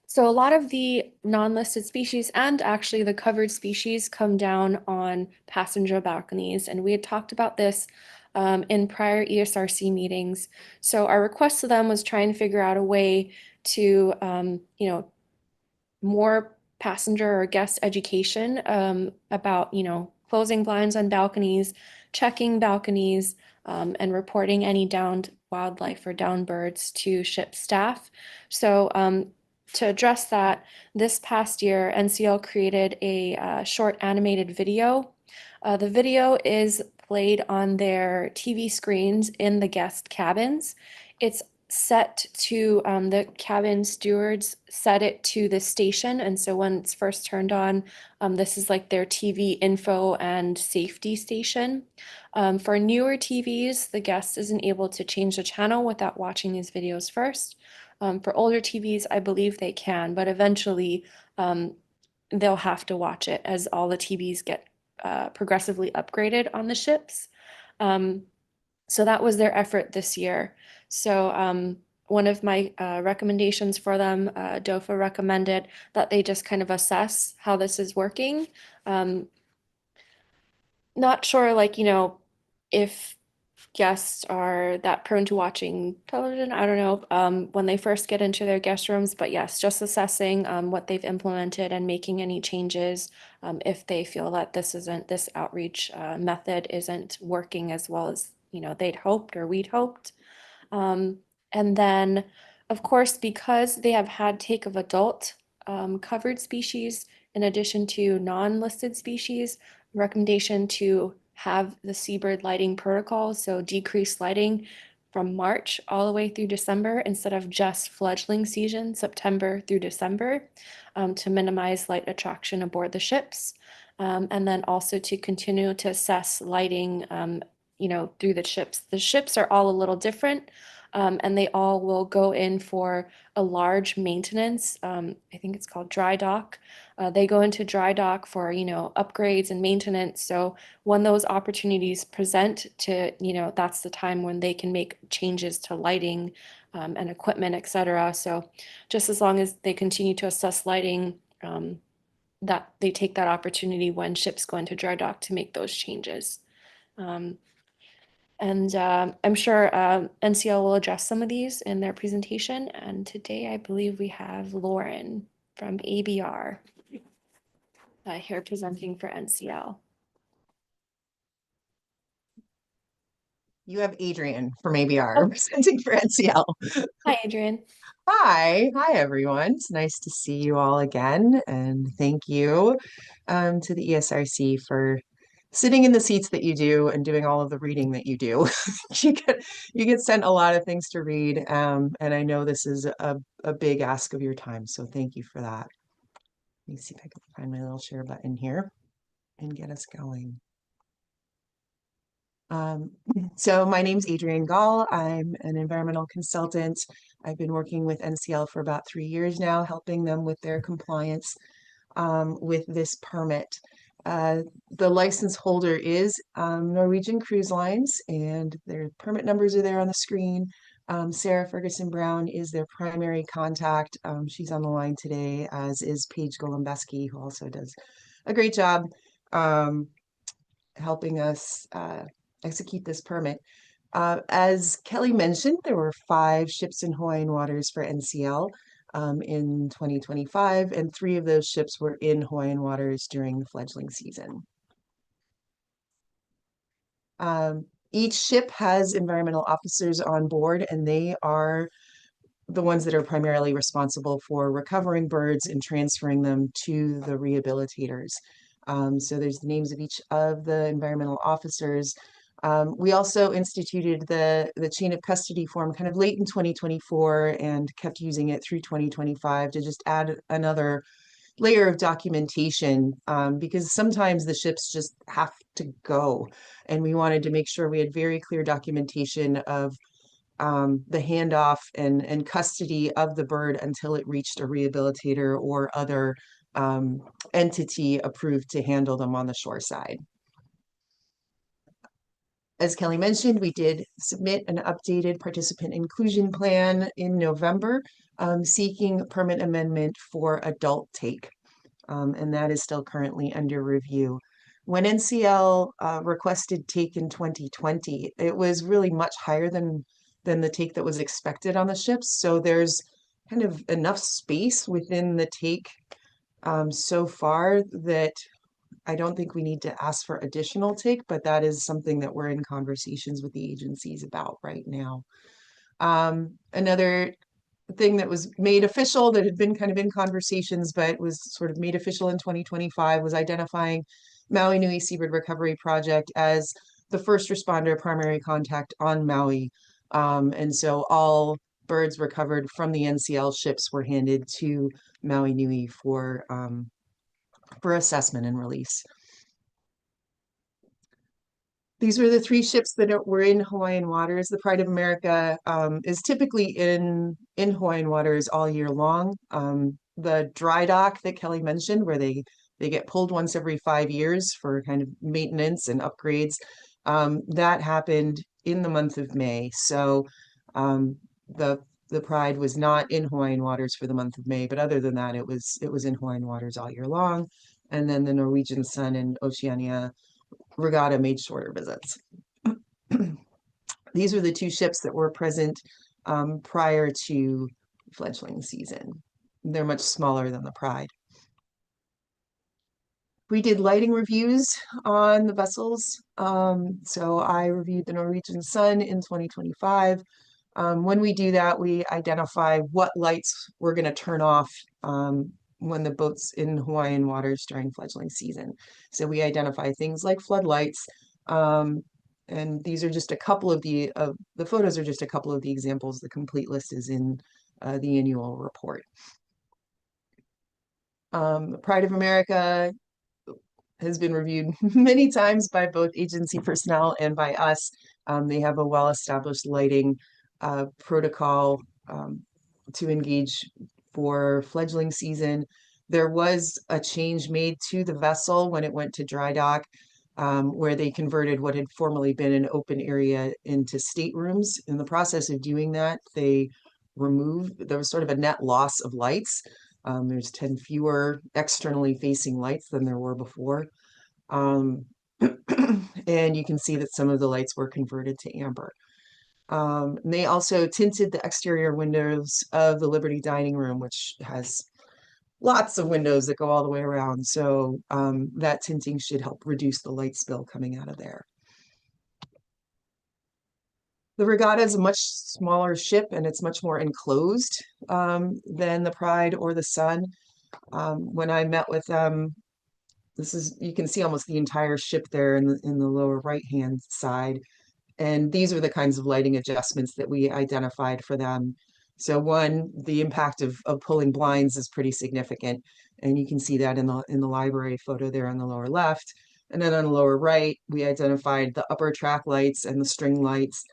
so a lot of the non-listed species and actually the covered species come down on passenger balconies. And we had talked about this in prior ESRC meetings. So our request to them was try and figure out a way to, more passenger or guest education about, closing blinds on balconies, checking balconies, and reporting any downed wildlife or downed birds to ship staff. So to address that, this past year, NCL created a short animated video. The video is played on their TV screens in the guest cabins. It's set to the cabin stewards set it to the station, and so when it's first turned on, this is like their TV info and safety station. For newer TVs, the guest isn't able to change the channel without watching these videos first. For older TVs, I believe they can, but eventually they'll have to watch it as all the TVs get progressively upgraded on the ships. So that was their effort this year. So one of my recommendations for them, DOFA recommended that they just kind of assess how this is working. Not sure, like, if guests are that prone to watching television. I don't know when they first get into their guest rooms, but yes, just assessing what they've implemented and making any changes if they feel that this outreach method isn't working as well as they'd hoped or we'd hoped. And then, of course, because they have had take of adult covered species in addition to non-listed species, recommendation to have the seabird lighting protocol, so decrease lighting from March all the way through December instead of just fledgling season, September through December, to minimize light attraction aboard the ships. And then also to continue to assess lighting, through the ships. The ships are all a little different, and they all will go in for a large maintenance. I think it's called dry dock. They go into dry dock for, upgrades and maintenance. So when those opportunities present to, that's the time when they can make changes to lighting and equipment, et cetera. So just as long as they continue to assess lighting, that they take that opportunity when ships go into dry dock to make those changes. And I'm sure NCL will address some of these in their presentation. And today I believe we have Lauren from ABR here presenting for NCL. You have Adrian from ABR presenting for NCL. Hi, Adrian. Hi everyone. It's nice to see you all again, and thank you to the ESRC for sitting in the seats that you do and doing all of the reading that you do. you get sent a lot of things to read, and I know this is a big ask of your time, so thank you for that. Let me see if I can find my little share button here and get us going. So my name's Adrienne Gall. I'm an environmental consultant. I've been working with NCL for about 3 years now, helping them with their compliance with this permit. The license holder is Norwegian Cruise Lines, and their permit numbers are there on the screen. Sarah Ferguson Brown is their primary contact. She's on the line today, as is Paige Golombeski, who also does a great job helping us execute this permit. As Kelly mentioned, there were 5 ships in Hawaiian waters for NCL in 2025, and 3 of those ships were in Hawaiian waters during the fledgling season. Each ship has environmental officers on board, and they are the ones that are primarily responsible for recovering birds and transferring them to the rehabilitators. So there's the names of each of the environmental officers. We also instituted the chain of custody form kind of late in 2024 and kept using it through 2025 to just add another layer of documentation, because sometimes the ships just have to go. And we wanted to make sure we had very clear documentation of the handoff and custody of the bird until it reached a rehabilitator or other entity approved to handle them on the shore side. As Kelly mentioned, we did submit an updated participant inclusion plan in November, seeking permit amendment for adult take. And that is still currently under review. When NCL requested take in 2020, it was really much higher than the take that was expected on the ships. So there's kind of enough space within the take so far that I don't think we need to ask for additional take, but that is something that we're in conversations with the agencies about right now. Another thing that was made official that had been kind of in conversations, but was sort of made official in 2025 was identifying Maui Nui Seabird Recovery Project as the first responder primary contact on Maui. And so all birds recovered from the NCL ships were handed to Maui Nui for assessment and release. These were the 3 ships that were in Hawaiian waters. The Pride of America is typically in Hawaiian waters all year long. The dry dock that Kelly mentioned, where they get pulled once every 5 years for kind of maintenance and upgrades, that happened in the month of May. So the Pride was not in Hawaiian waters for the month of May, but other than that, it was in Hawaiian waters all year long. And then the Norwegian Sun and Oceania Regatta made shorter visits. These were the 2 ships that were present prior to fledgling season. They're much smaller than the Pride. We did lighting reviews on the vessels. So I reviewed the Norwegian Sun in 2025. When we do that, we identify what lights we're going to turn off when the boat's in Hawaiian waters during fledgling season. So we identify things like floodlights. And these are just a couple of the photos are just a couple of the examples. The complete list is in the annual report. Pride of America has been reviewed many times by both agency personnel and by us. They have a well-established lighting protocol to engage for fledgling season. There was a change made to the vessel when it went to dry dock, where they converted what had formerly been an open area into staterooms. In the process of doing that, there was sort of a net loss of lights. There's 10 fewer externally facing lights than there were before. And you can see that some of the lights were converted to amber. They also tinted the exterior windows of the Liberty Dining Room, which has lots of windows that go all the way around. So that tinting should help reduce the light spill coming out of there. The Regatta is a much smaller ship and it's much more enclosed than the Pride or the Sun. When I met with them, you can see almost the entire ship there in the lower right-hand side. And these are the kinds of lighting adjustments that we identified for them. So one, the impact of pulling blinds is pretty significant. And you can see that in the library photo there on the lower left. And then on the lower right, we identified the upper track lights and the string lights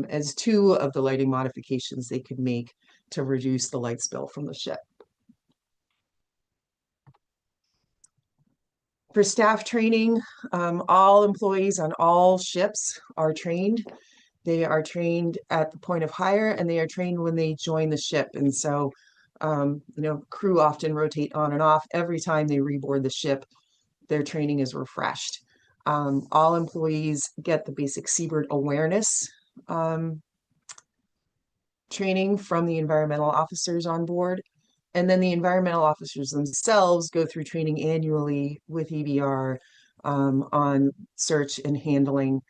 as 2 of the lighting modifications they could make to reduce the light spill from the ship. For staff training, all employees on all ships are trained. They are trained at the point of hire and they are trained when they join the ship. And so, crew often rotate on and off. Every time they reboard the ship, their training is refreshed. All employees get the basic seabird awareness training from the environmental officers on board. And then the environmental officers themselves go through training annually with EBR on search and handling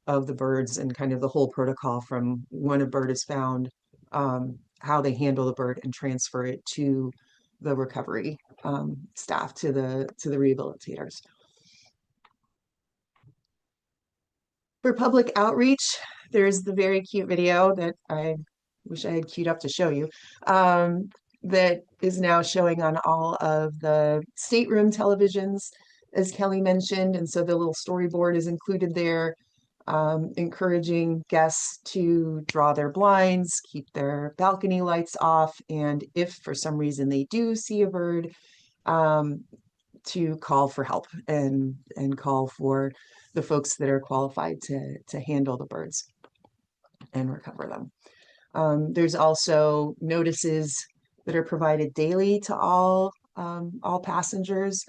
of the birds and kind of the whole protocol from when a bird is found, how they handle the bird and transfer it to the recovery staff, to the rehabilitators. For public outreach, there's the very cute video that I wish I had queued up to show you. that is now showing on all of the stateroom televisions, as Kelly mentioned. And so the little storyboard is included there, encouraging guests to draw their blinds, keep their balcony lights off, and if for some reason they do see a bird, to call for help and call for the folks that are qualified to handle the birds and recover them. There's also notices that are provided daily to all passengers,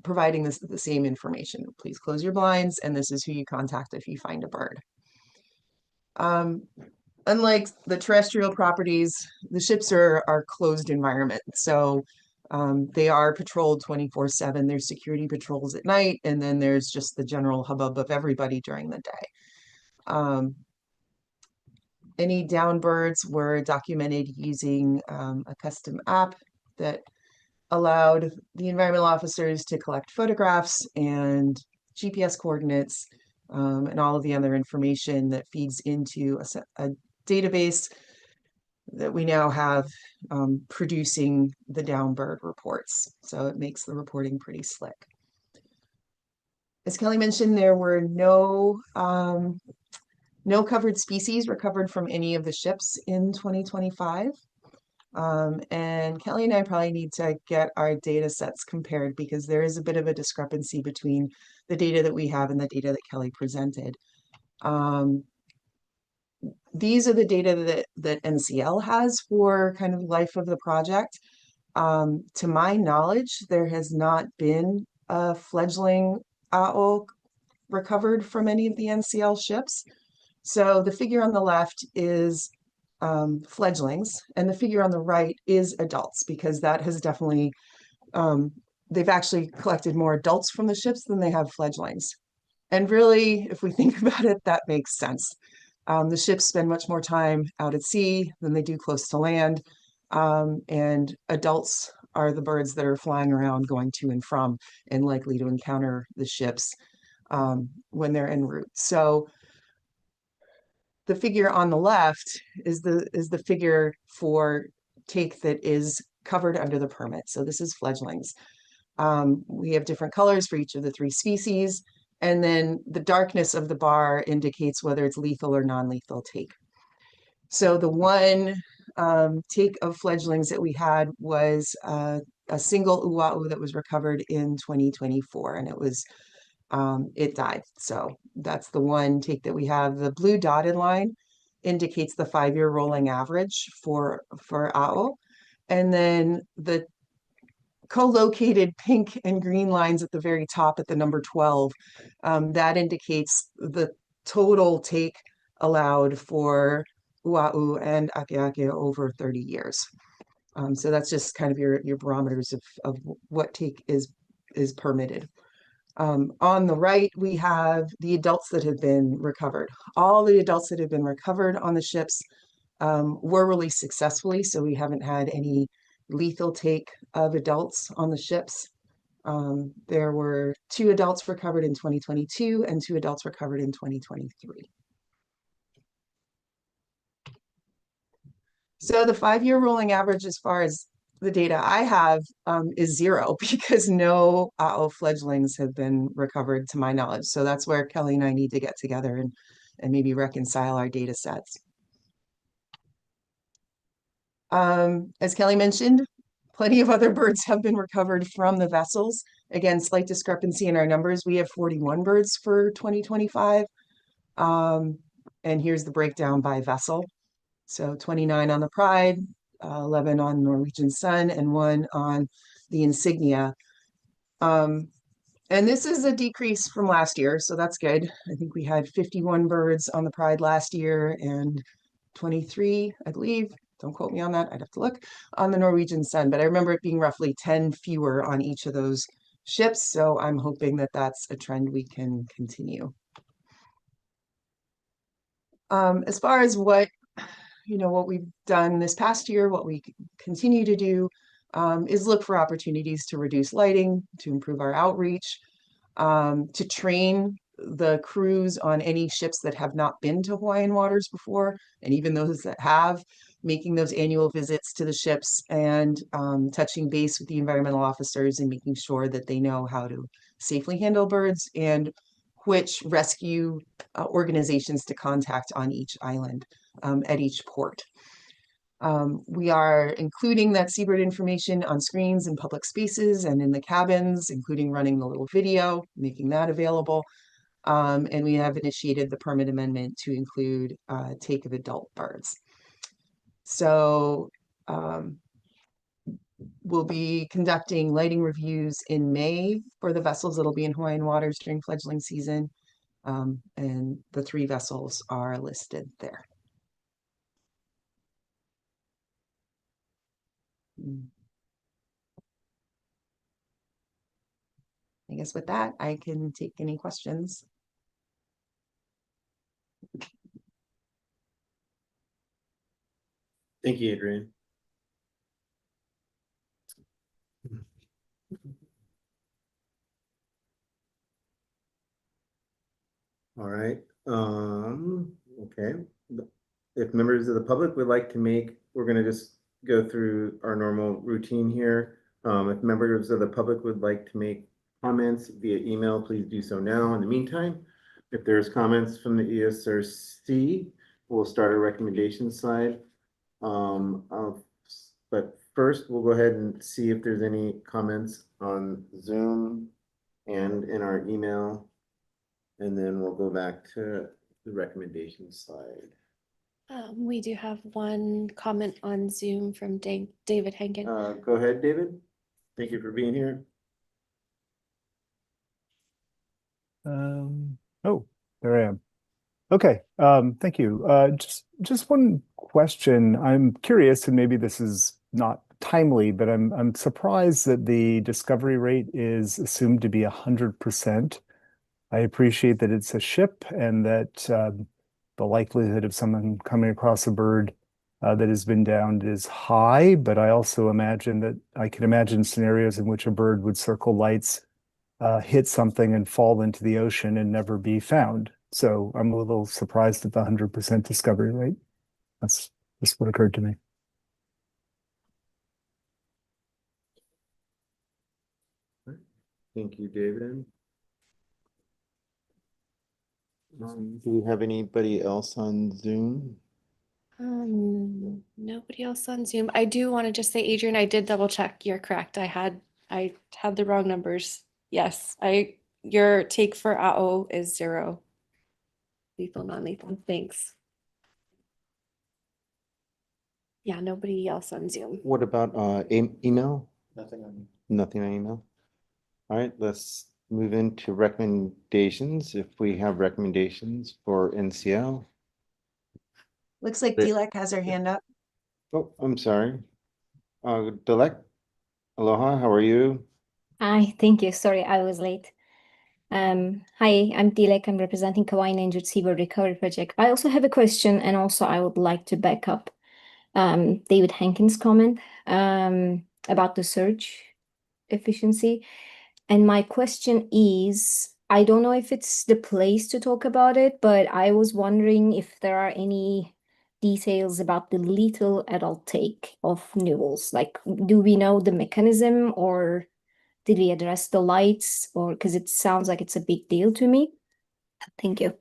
providing the same information. Please close your blinds, and this is who you contact if you find a bird. Unlike the terrestrial properties, the ships are closed environments. So they are patrolled 24/7. There's security patrols at night, and then there's just the general hubbub of everybody during the day. Any down birds were documented using a custom app that allowed the environmental officers to collect photographs and GPS coordinates, and all of the other information that feeds into a database that we now have producing the down bird reports. So it makes the reporting pretty slick. As Kelly mentioned, there were no covered species recovered from any of the ships in 2025. And Kelly and I probably need to get our data sets compared, because there is a bit of a discrepancy between the data that we have and the data that Kelly presented. These are the data that NCL has for kind of life of the project. To my knowledge, there has not been a fledgling owl recovered from any of the NCL ships. So the figure on the left is fledglings, and the figure on the right is adults, because that has definitely, they've actually collected more adults from the ships than they have fledglings. And really, if we think about it, that makes sense. The ships spend much more time out at sea than they do close to land, and adults are the birds that are flying around going to and from and likely to encounter the ships when they're en route. So the figure on the left is the figure for take that is covered under the permit. So this is fledglings. We have different colors for each of the 3 species. And then the darkness of the bar indicates whether it's lethal or non-lethal take. So the one take of fledglings that we had was a single uau that was recovered in 2024, and it died. So that's the one take that we have. The blue dotted line indicates the 5-year rolling average for owl. And then the co-located pink and green lines at the very top at the number 12, that indicates the total take allowed for uau and akeake over 30 years. So that's just kind of your barometers of what take is permitted. On the right, we have the adults that have been recovered. All the adults that have been recovered on the ships were released successfully, so we haven't had any lethal take of adults on the ships. There were 2 adults recovered in 2022 and 2 adults recovered in 2023. So the 5-year rolling average, as far as the data I have, is 0, because no owl fledglings have been recovered to my knowledge. So that's where Kelly and I need to get together and maybe reconcile our data sets. As Kelly mentioned, plenty of other birds have been recovered from the vessels. Again, slight discrepancy in our numbers. We have 41 birds for 2025. And here's the breakdown by vessel. So 29 on the Pride, 11 on Norwegian Sun, and 1 on the Insignia. And this is a decrease from last year, so that's good. I think we had 51 birds on the Pride last year and 23, I believe, don't quote me on that, I'd have to look, on the Norwegian Sun. But I remember it being roughly 10 fewer on each of those ships, so I'm hoping that that's a trend we can continue. As far as what we've done this past year, what we continue to do is look for opportunities to reduce lighting, to improve our outreach, to train the crews on any ships that have not been to Hawaiian waters before, and even those that have, making those annual visits to the ships and touching base with the environmental officers and making sure that they know how to safely handle birds and which rescue organizations to contact on each island at each port. We are including that seabird information on screens in public spaces and in the cabins, including running the little video, making that available. And we have initiated the permit amendment to include take of adult birds. So we'll be conducting lighting reviews in May for the vessels that'll be in Hawaiian waters during fledgling season. And the 3 vessels are listed there. I guess with that, I can take any questions. Thank you, Adrian. All right, okay. If members of the public would like to make, we're gonna just go through our normal routine here. If members of the public would like to make comments via email, please do so now. In the meantime, if there's comments from the ESRC, we'll start a recommendation slide. But first, we'll go ahead and see if there's any comments on Zoom and in our email. And then we'll go back to the recommendation slide. We do have one comment on Zoom from David Henkin. Go ahead, David. Thank you for being here. Oh, there I am. Okay, thank you. Just one question. I'm curious, and maybe this is not timely, but I'm surprised that the discovery rate is assumed to be 100%. I appreciate that it's a ship and that the likelihood of someone coming across a bird that has been downed is high, but I also imagine that I can imagine scenarios in which a bird would circle lights, hit something and fall into the ocean and never be found. So I'm a little surprised at the 100% discovery rate. That's what occurred to me. Thank you, David. Do we have anybody else on Zoom? Nobody else on Zoom. I do want to just say, Adrian, I did double check. You're correct. I had the wrong numbers. Yes, your take for AO is 0. Lethal, non-lethal. Thanks. Yeah, nobody else on Zoom. What about email? Nothing on. Nothing on email. All right, let's move into recommendations. If we have recommendations for NCL. Looks like Dilek has her hand up. Oh, I'm sorry. Dilek, aloha, how are you? Hi, thank you. Sorry, I was late. Hi, I'm Dilek. I'm representing Kauai Endangered Seabird Recovery Project. I also have a question, and also I would like to back up David Hankins' comment about the search efficiency. And my question is, I don't know if it's the place to talk about it, but I was wondering if there are any details about the lethal adult take of newels. Like, do we know the mechanism, or did we address the lights, or because it sounds like it's a big deal to me? Thank you.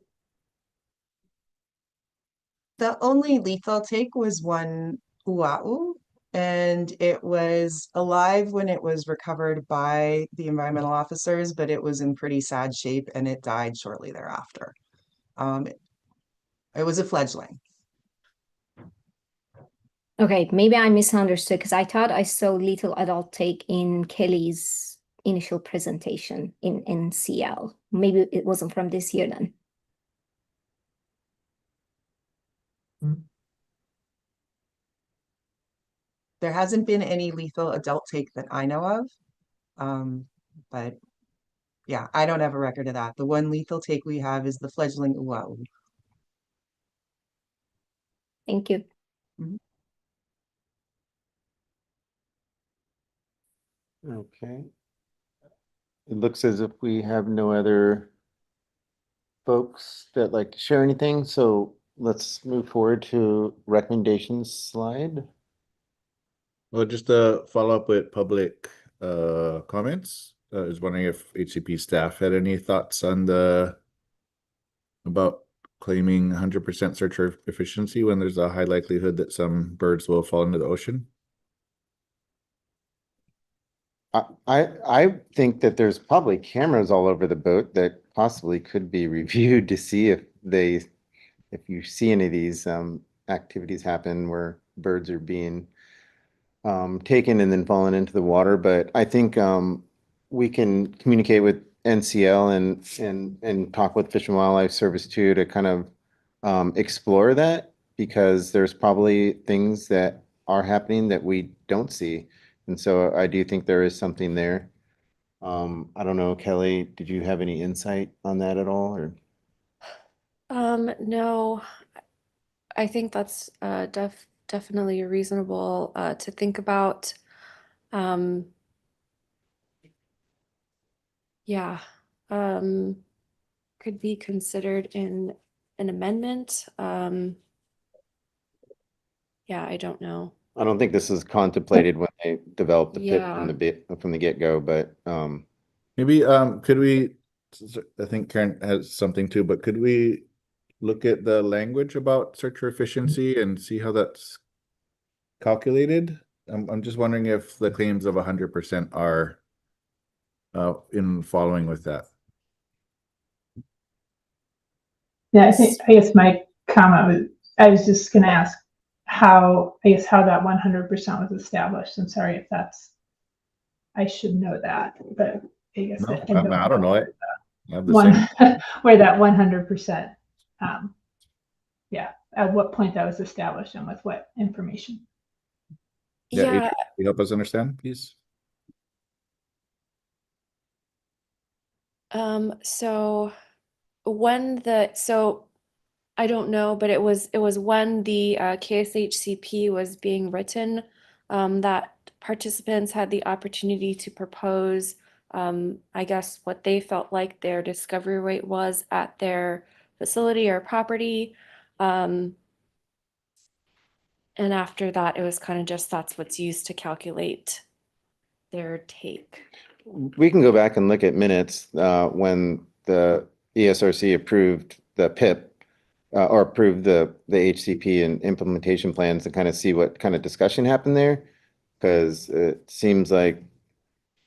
The only lethal take was one uau, and it was alive when it was recovered by the environmental officers, but it was in pretty sad shape and it died shortly thereafter. It was a fledgling. Okay, maybe I misunderstood because I thought I saw lethal adult take in Kelly's initial presentation in NCL. Maybe it wasn't from this year then. There hasn't been any lethal adult take that I know of. But yeah, I don't have a record of that. The one lethal take we have is the fledgling uau. Thank you. Okay. It looks as if we have no other folks that like to share anything. So let's move forward to recommendations slide. Well, just to follow up with public comments, I was wondering if HCP staff had any thoughts on about claiming 100% search efficiency when there's a high likelihood that some birds will fall into the ocean. I think that there's probably cameras all over the boat that possibly could be reviewed to see if you see any of these activities happen where birds are being taken and then fallen into the water. But I think we can communicate with NCL and talk with Fish and Wildlife Service too to kind of explore that, because there's probably things that are happening that we don't see. And so I do think there is something there. I don't know, Kelly, did you have any insight on that at all, or? No, I think that's definitely reasonable to think about. Yeah, could be considered in an amendment. Yeah, I don't know. I don't think this is contemplated when they developed the PIP Yeah. from the get-go, but Maybe could we, I think Karen has something too, but could we look at the language about searcher efficiency and see how that's calculated? I'm just wondering if the claims of 100% are in following with that. Yeah, I guess my comment was, I was just gonna ask how that 100% was established. I'm sorry if I should know that, but I guess No, I don't I don't know know it. I have the same. where that 100%, at what point that was established and with what information. Yeah, Yeah, can you help us understand, please? so I don't know, but it was when the KSHCP was being written, that participants had the opportunity to propose, I guess, what they felt like their discovery rate was at their facility or property. And after that, it was kind of just that's what's used to calculate their take. we can go back and look at minutes when the ESRC approved the PIP or approved the HCP and implementation plans to kind of see what kind of discussion happened there. Because it seems like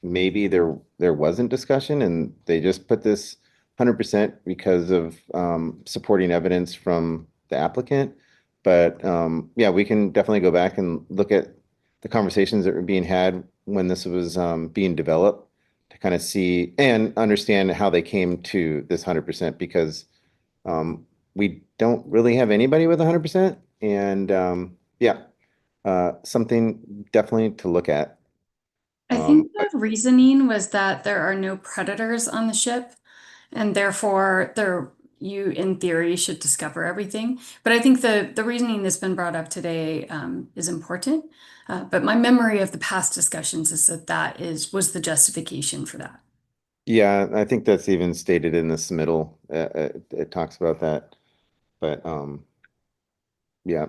maybe there wasn't discussion and they just put this 100% because of supporting evidence from the applicant. But yeah, we can definitely go back and look at the conversations that were being had when this was being developed to kind of see and understand how they came to this 100%, because we don't really have anybody with 100%. And yeah, something definitely to look at. I think the reasoning was that there are no predators on the ship, and therefore you in theory should discover everything. But I think the reasoning that's been brought up today is important. But my memory of the past discussions is that was the justification for that. Yeah, I think that's even stated in the submittal. It talks about that, but yeah.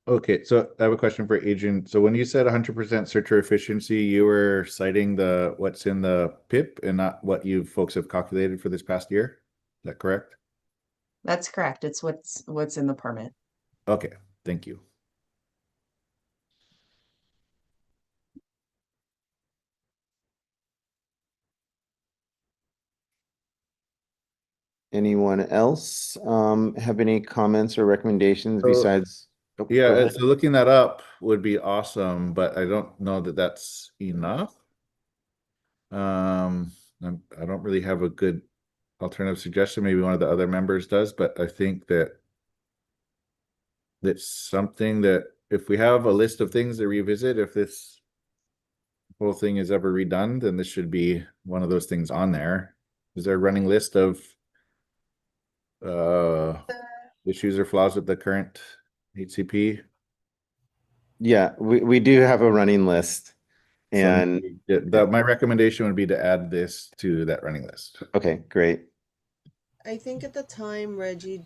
Okay, so I have a question for Adrian. So when you said 100% searcher efficiency, you were citing what's in the PIP and not what you folks have calculated for this past year. Is that correct? That's correct. It's what's in the permit. Okay, thank you. Anyone else have any comments or recommendations So- besides? Oh, go Yeah, ahead. so looking that up would be awesome, but I don't know that that's enough. I don't really have a good alternative suggestion. Maybe one of the other members does, but I think that's something that if we have a list of things to revisit, if this whole thing is ever redone, then this should be one of those things on there. Is there a running list of issues or flaws with the current HCP? Yeah, we do have a running list, and my recommendation would be to add this to that running list. okay, great. I think at the time Reggie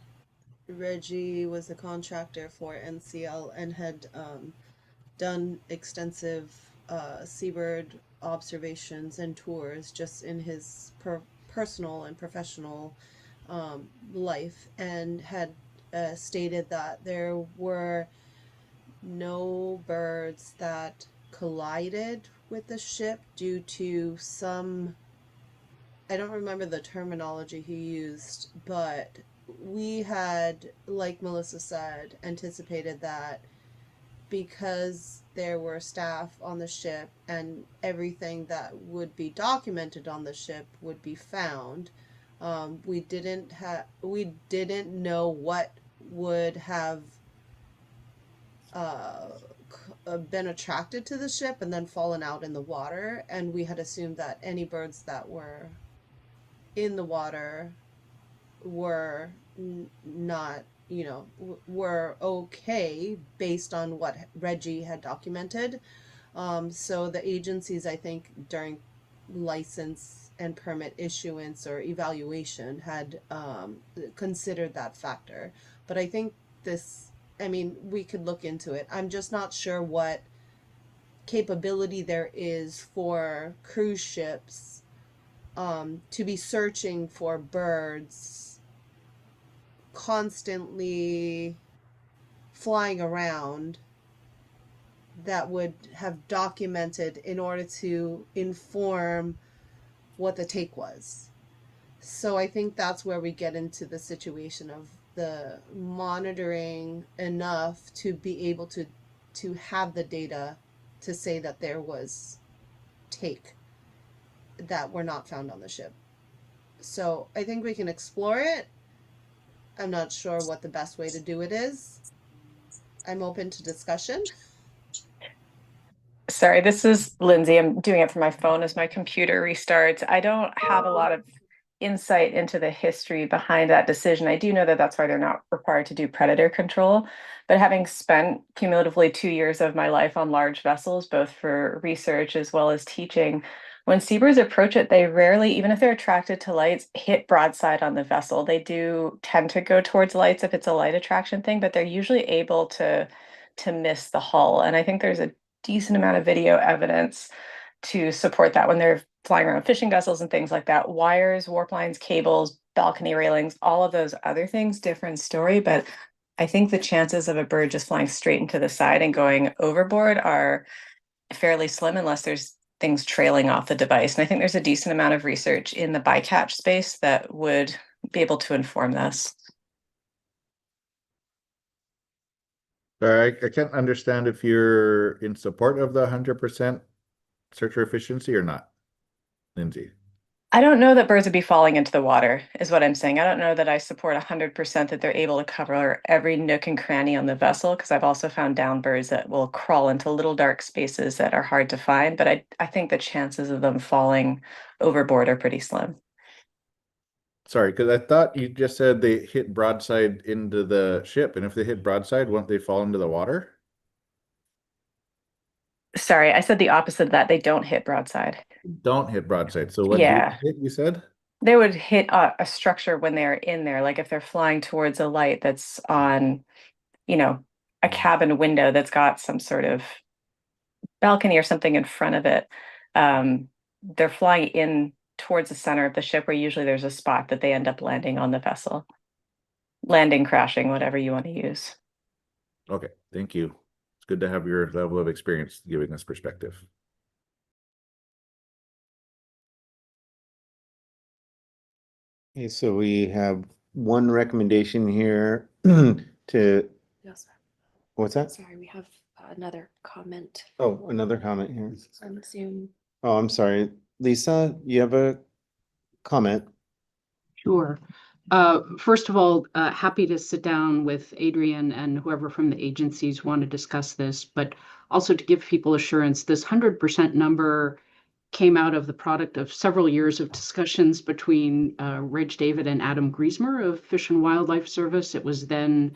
Reggie was a contractor for NCL and had done extensive seabird observations and tours just in his personal and professional life, and had stated that there were no birds that collided with the ship due to some, I don't remember the terminology he used, but we had, like Melissa said, anticipated that because there were staff on the ship and everything that would be documented on the ship would be found. We didn't know what would have been attracted to the ship and then fallen out in the water, and we had assumed that any birds that were in the water were not, were okay based on what Reggie had documented. So the agencies, I think, during license and permit issuance or evaluation had considered that factor. But I think we could look into it. I'm just not sure what capability there is for cruise ships to be searching for birds constantly flying around that would have documented in order to inform what the take was. So I think that's where we get into the situation of the monitoring enough to be able to have the data to say that there was take that were not found on the ship. So I think we can explore it. I'm not sure what the best way to do it is. I'm open to discussion. Sorry, this is Lindsay. I'm doing it from my phone as my computer restarts. I don't have a lot of insight into the history behind that decision. I do know that that's why they're not required to do predator control. But having spent cumulatively 2 years of my life on large vessels, both for research as well as teaching, when seabirds approach it, they rarely, even if they're attracted to lights, hit broadside on the vessel. They do tend to go towards lights if it's a light attraction thing, but they're usually able to miss the hull. And I think there's a decent amount of video evidence to support that when they're flying around fishing vessels and things like that. Wires, warp lines, cables, balcony railings, all of those other things, different story. But I think the chances of a bird just flying straight into the side and going overboard are fairly slim unless there's things trailing off the device. And I think there's a decent amount of research in the bycatch space that would be able to inform this. I can't understand if you're in support of the 100% searcher efficiency or not, Lindsay. I don't know that birds would be falling into the water, is what I'm saying. I don't know that I support 100% that they're able to cover every nook and cranny on the vessel, because I've also found down birds that will crawl into little dark spaces that are hard to find. But I think the chances of them falling overboard are pretty slim. Sorry, because I thought you just said they hit broadside into the ship, and if they hit broadside, won't they fall into the water? Sorry, I said the opposite of that. They don't hit broadside. Don't hit broadside. So what Yeah. you said? They would hit a structure when they're in there. Like if they're flying towards a light that's on, a cabin window that's got some sort of balcony or something in front of it. They're flying in towards the center of the ship where usually there's a spot that they end up landing on the vessel. Landing, crashing, whatever you want to use. Okay, thank you. It's good to have your level of experience giving us perspective. Okay, so we have one recommendation here to, Yes. what's that? Sorry, we have another comment Oh, another comment here. on Zoom. Oh, I'm sorry. Lisa, you have a comment? Sure. First of all, happy to sit down with Adrian and whoever from the agencies want to discuss this, but also to give people assurance, this 100% number came out of the product of several years of discussions between Reg David and Adam Griesmer of Fish and Wildlife Service. It was then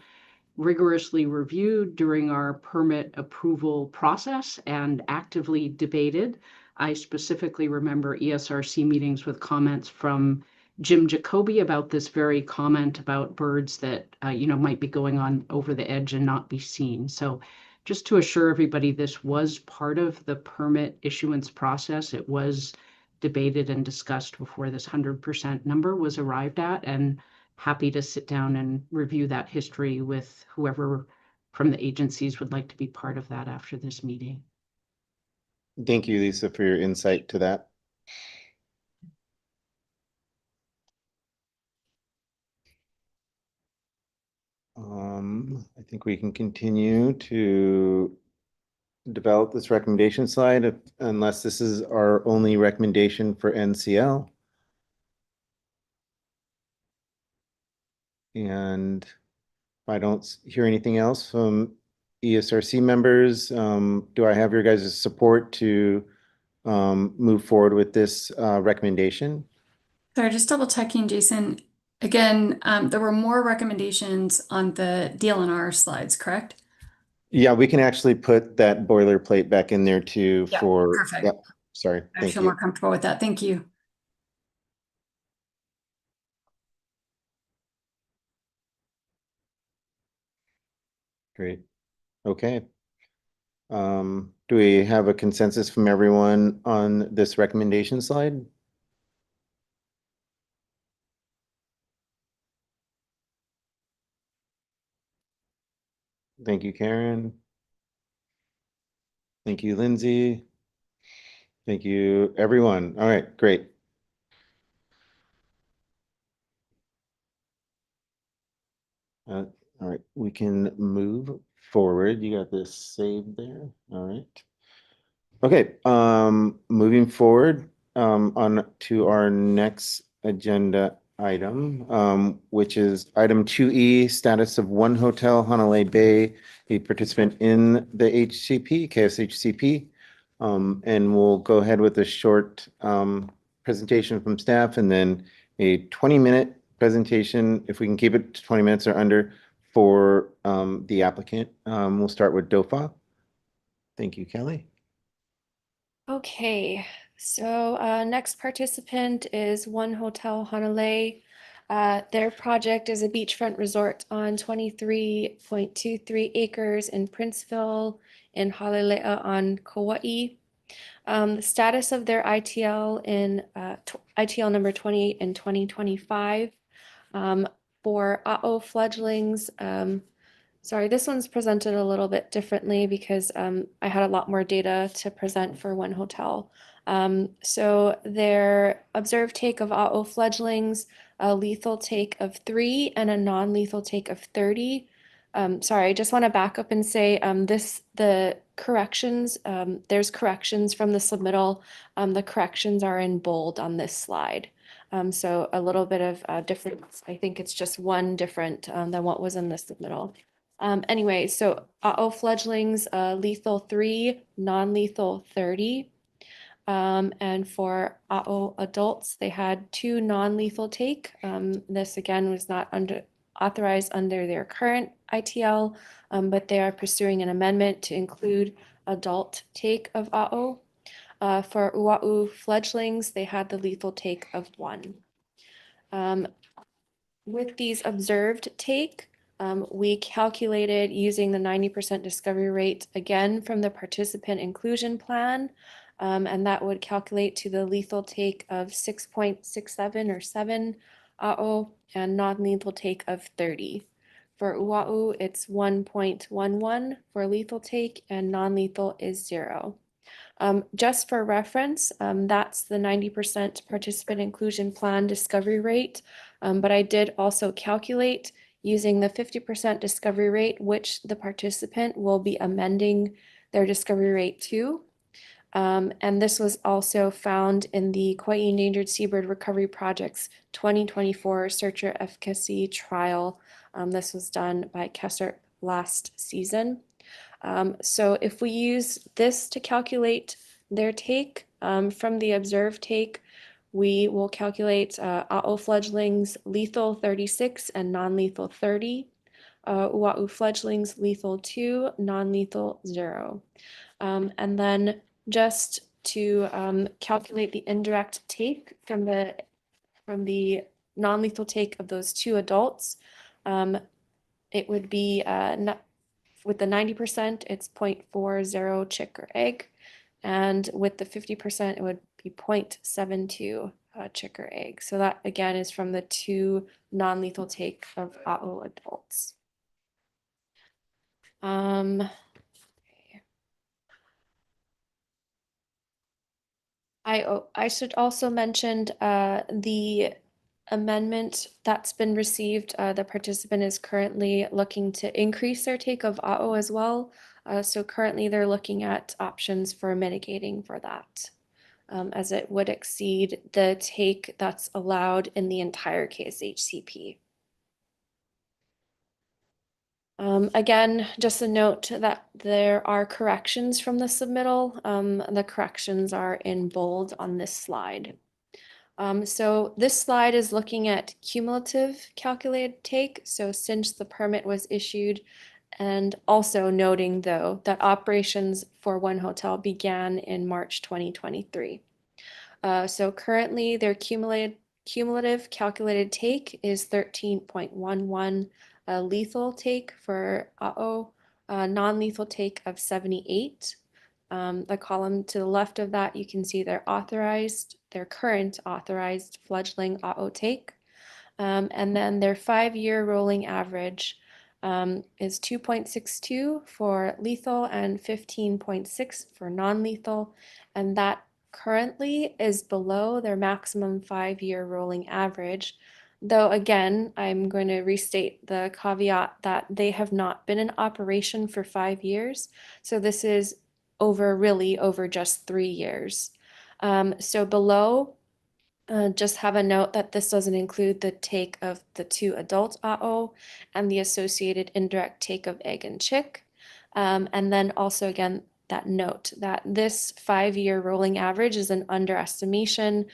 rigorously reviewed during our permit approval process and actively debated. I specifically remember ESRC meetings with comments from Jim Jacoby about this very comment about birds that, might be going on over the edge and not be seen. So just to assure everybody, this was part of the permit issuance process. It was debated and discussed before this 100% number was arrived at, and happy to sit down and review that history with whoever from the agencies would like to be part of that after this meeting. Thank you, Lisa, for your insight to that. I think we can continue to develop this recommendation slide unless this is our only recommendation for NCL. And if I don't hear anything else from ESRC members, do I have your guys' support to move forward with this recommendation? Sorry, just double checking, Jason. Again, there were more recommendations on the DLNR slides, correct? Yeah, we can actually put that boilerplate back in there too Yeah, for, perfect. yep, sorry, I thank feel you. more comfortable with that. Thank you. Great. Okay. Do we have a consensus from everyone on this recommendation slide? Thank you, Karen. Thank you, Lindsay. Thank you, everyone. All right, great. All right, we can move forward. You got this saved there. All right. Okay, moving forward, on to our next agenda item, which is item 2E, status of One Hotel Honolulu Bay, a participant in the HCP, KSHCP. And we'll go ahead with a short presentation from staff and then a 20-minute presentation, if we can keep it to 20 minutes or under, for the applicant. We'll start with DOFA. Thank you, Kelly. Okay, so next participant is One Hotel Honolulu. Their project is a beachfront resort on 23.23 acres in Princeville in Halilea on Kauai. The status of their ITL in ITL number 28 in 2025 for AO fledglings. Sorry, this one's presented a little bit differently because I had a lot more data to present for One Hotel. So their observed take of AO fledglings, a lethal take of 3 and a non-lethal take of 30. Sorry, I just want to back up and say the corrections, there's corrections from the submittal. The corrections are in bold on this slide. So a little bit of difference. I think it's just one different than what was in the submittal. Anyway, so AO fledglings, lethal 3, non-lethal 30. And for AO adults, they had 2 non-lethal take. This again was not authorized under their current ITL, but they are pursuing an amendment to include adult take of AO. For Oahu fledglings, they had the lethal take of 1. With these observed take, we calculated using the 90% discovery rate again from the participant inclusion plan, and that would calculate to the lethal take of 6.67 or 7 AO and non-lethal take of 30. For Oahu, it's 1.11 for lethal take and non-lethal is 0. Just for reference, that's the 90% participant inclusion plan discovery rate. But I did also calculate using the 50% discovery rate, which the participant will be amending their discovery rate to. And this was also found in the Kauai Endangered Seabird Recovery Project's 2024 Searcher Efficacy Trial. This was done by Kessler last season. So if we use this to calculate their take from the observed take, we will calculate AO fledglings lethal 36 and non-lethal 30, Oahu fledglings lethal 2, non-lethal 0. And then just to calculate the indirect take from the from the non-lethal take of those 2 adults, it would be with the 90%, it's 0.40 chick or egg. And with the 50%, it would be 0.72 chick or egg. So that again is from the 2 non-lethal take of AO adults. I should also mention the amendment that's been received. The participant is currently looking to increase their take of AO as well. So currently they're looking at options for mitigating for that, as it would exceed the take that's allowed in the entire KSHCP. Again, just a note that there are corrections from the submittal. The corrections are in bold on this slide. So this slide is looking at cumulative calculated take. So since the permit was issued, and also noting though that operations for one hotel began in March 2023. So currently their cumulative calculated take is 13.11, lethal take for AO, non-lethal take of 78. The column to the left of that, you can see their current authorized fledgling AO take. And then their 5-year rolling average is 2.62 for lethal and 15.6 for non-lethal. And that currently is below their maximum 5-year rolling average. Though again, I'm going to restate the caveat that they have not been in operation for 5 years. So this is really over just 3 years. So below, just have a note that this doesn't include the take of the 2 adult AO and the associated indirect take of egg and chick. And then also again, that note that this 5-year rolling average is an underestimation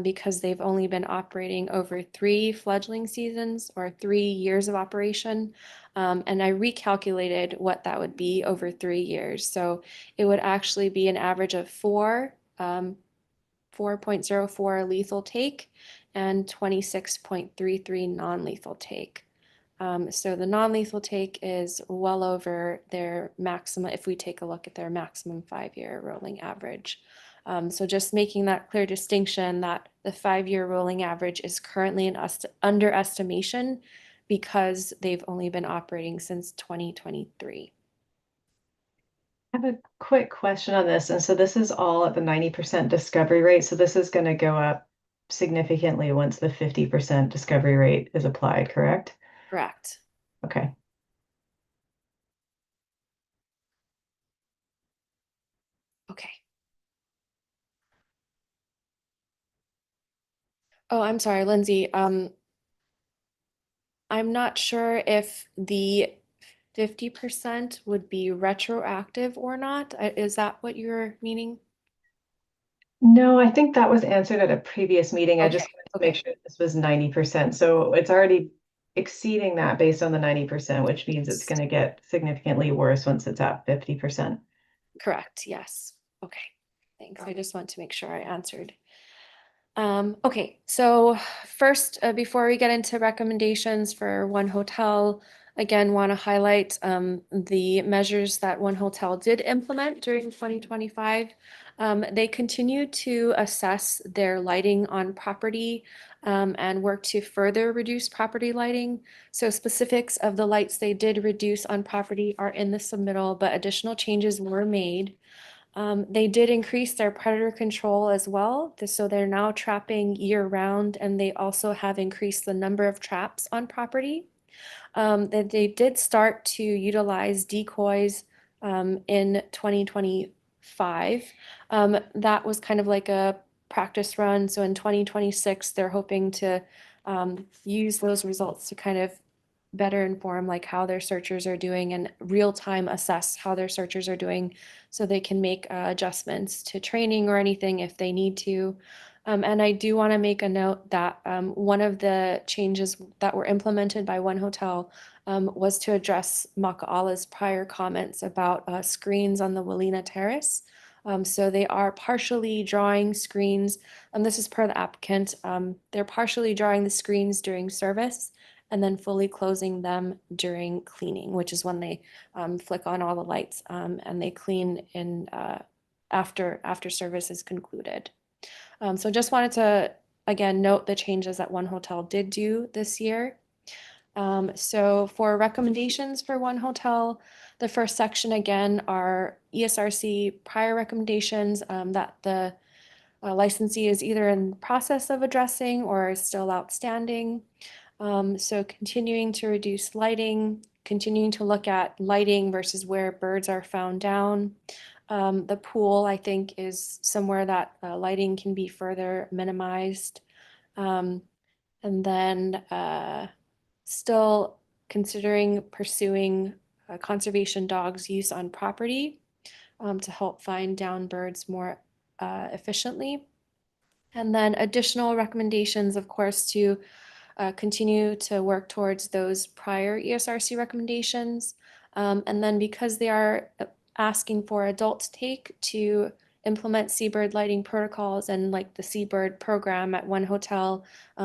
because they've only been operating over 3 fledgling seasons or 3 years of operation. And I recalculated what that would be over 3 years. So it would actually be an average of 4.04 lethal take and 26.33 non-lethal take. So the non-lethal take is well over their maximum if we take a look at their maximum 5-year rolling average. So just making that clear distinction that the 5-year rolling average is currently an underestimation because they've only been operating since 2023. I have a quick question on this. And so this is all at the 90% discovery rate. So this is going to go up significantly once the 50% discovery rate is applied, correct? Correct. Okay. Okay. Oh, I'm sorry, Lindsay. I'm not sure if the 50% would be retroactive or not. Is that what you're meaning? No, I think that was answered at a previous meeting. I just Okay, wanted to make sure this was 90%. So it's already exceeding that based on the 90%, which means it's going to get significantly worse once it's at 50%. Correct, yes. Okay, thanks. I just want to make sure I answered. Okay, so first, before we get into recommendations for one hotel, again, want to highlight the measures that one hotel did implement during 2025. They continue to assess their lighting on property and work to further reduce property lighting. So specifics of the lights they did reduce on property are in the submittal, but additional changes were made. They did increase their predator control as well. So they're now trapping year round, and they also have increased the number of traps on property. That they did start to utilize decoys in 2025. That was kind of like a practice run. So in 2026, they're hoping to use those results to kind of better inform like how their searchers are doing and real time assess how their searchers are doing so they can make adjustments to training or anything if they need to. And I do want to make a note that one of the changes that were implemented by one hotel was to address Maka'ala's prior comments about screens on the Walina Terrace. So they are partially drawing screens, and this is per the applicant. They're partially drawing the screens during service and then fully closing them during cleaning, which is when they flick on all the lights and they clean in after service is concluded. So just wanted to, again, note the changes that One Hotel did do this year. So for recommendations for One Hotel, the first section again are ESRC prior recommendations that the licensee is either in the process of addressing or is still outstanding. So continuing to reduce lighting, continuing to look at lighting versus where birds are found down. The pool, I think, is somewhere that lighting can be further minimized. And then still considering pursuing conservation dogs' use on property to help find down birds more efficiently. And then additional recommendations, of course, to continue to work towards those prior ESRC recommendations. And then because they are asking for adult take to implement seabird lighting protocols and like the seabird program at One Hotel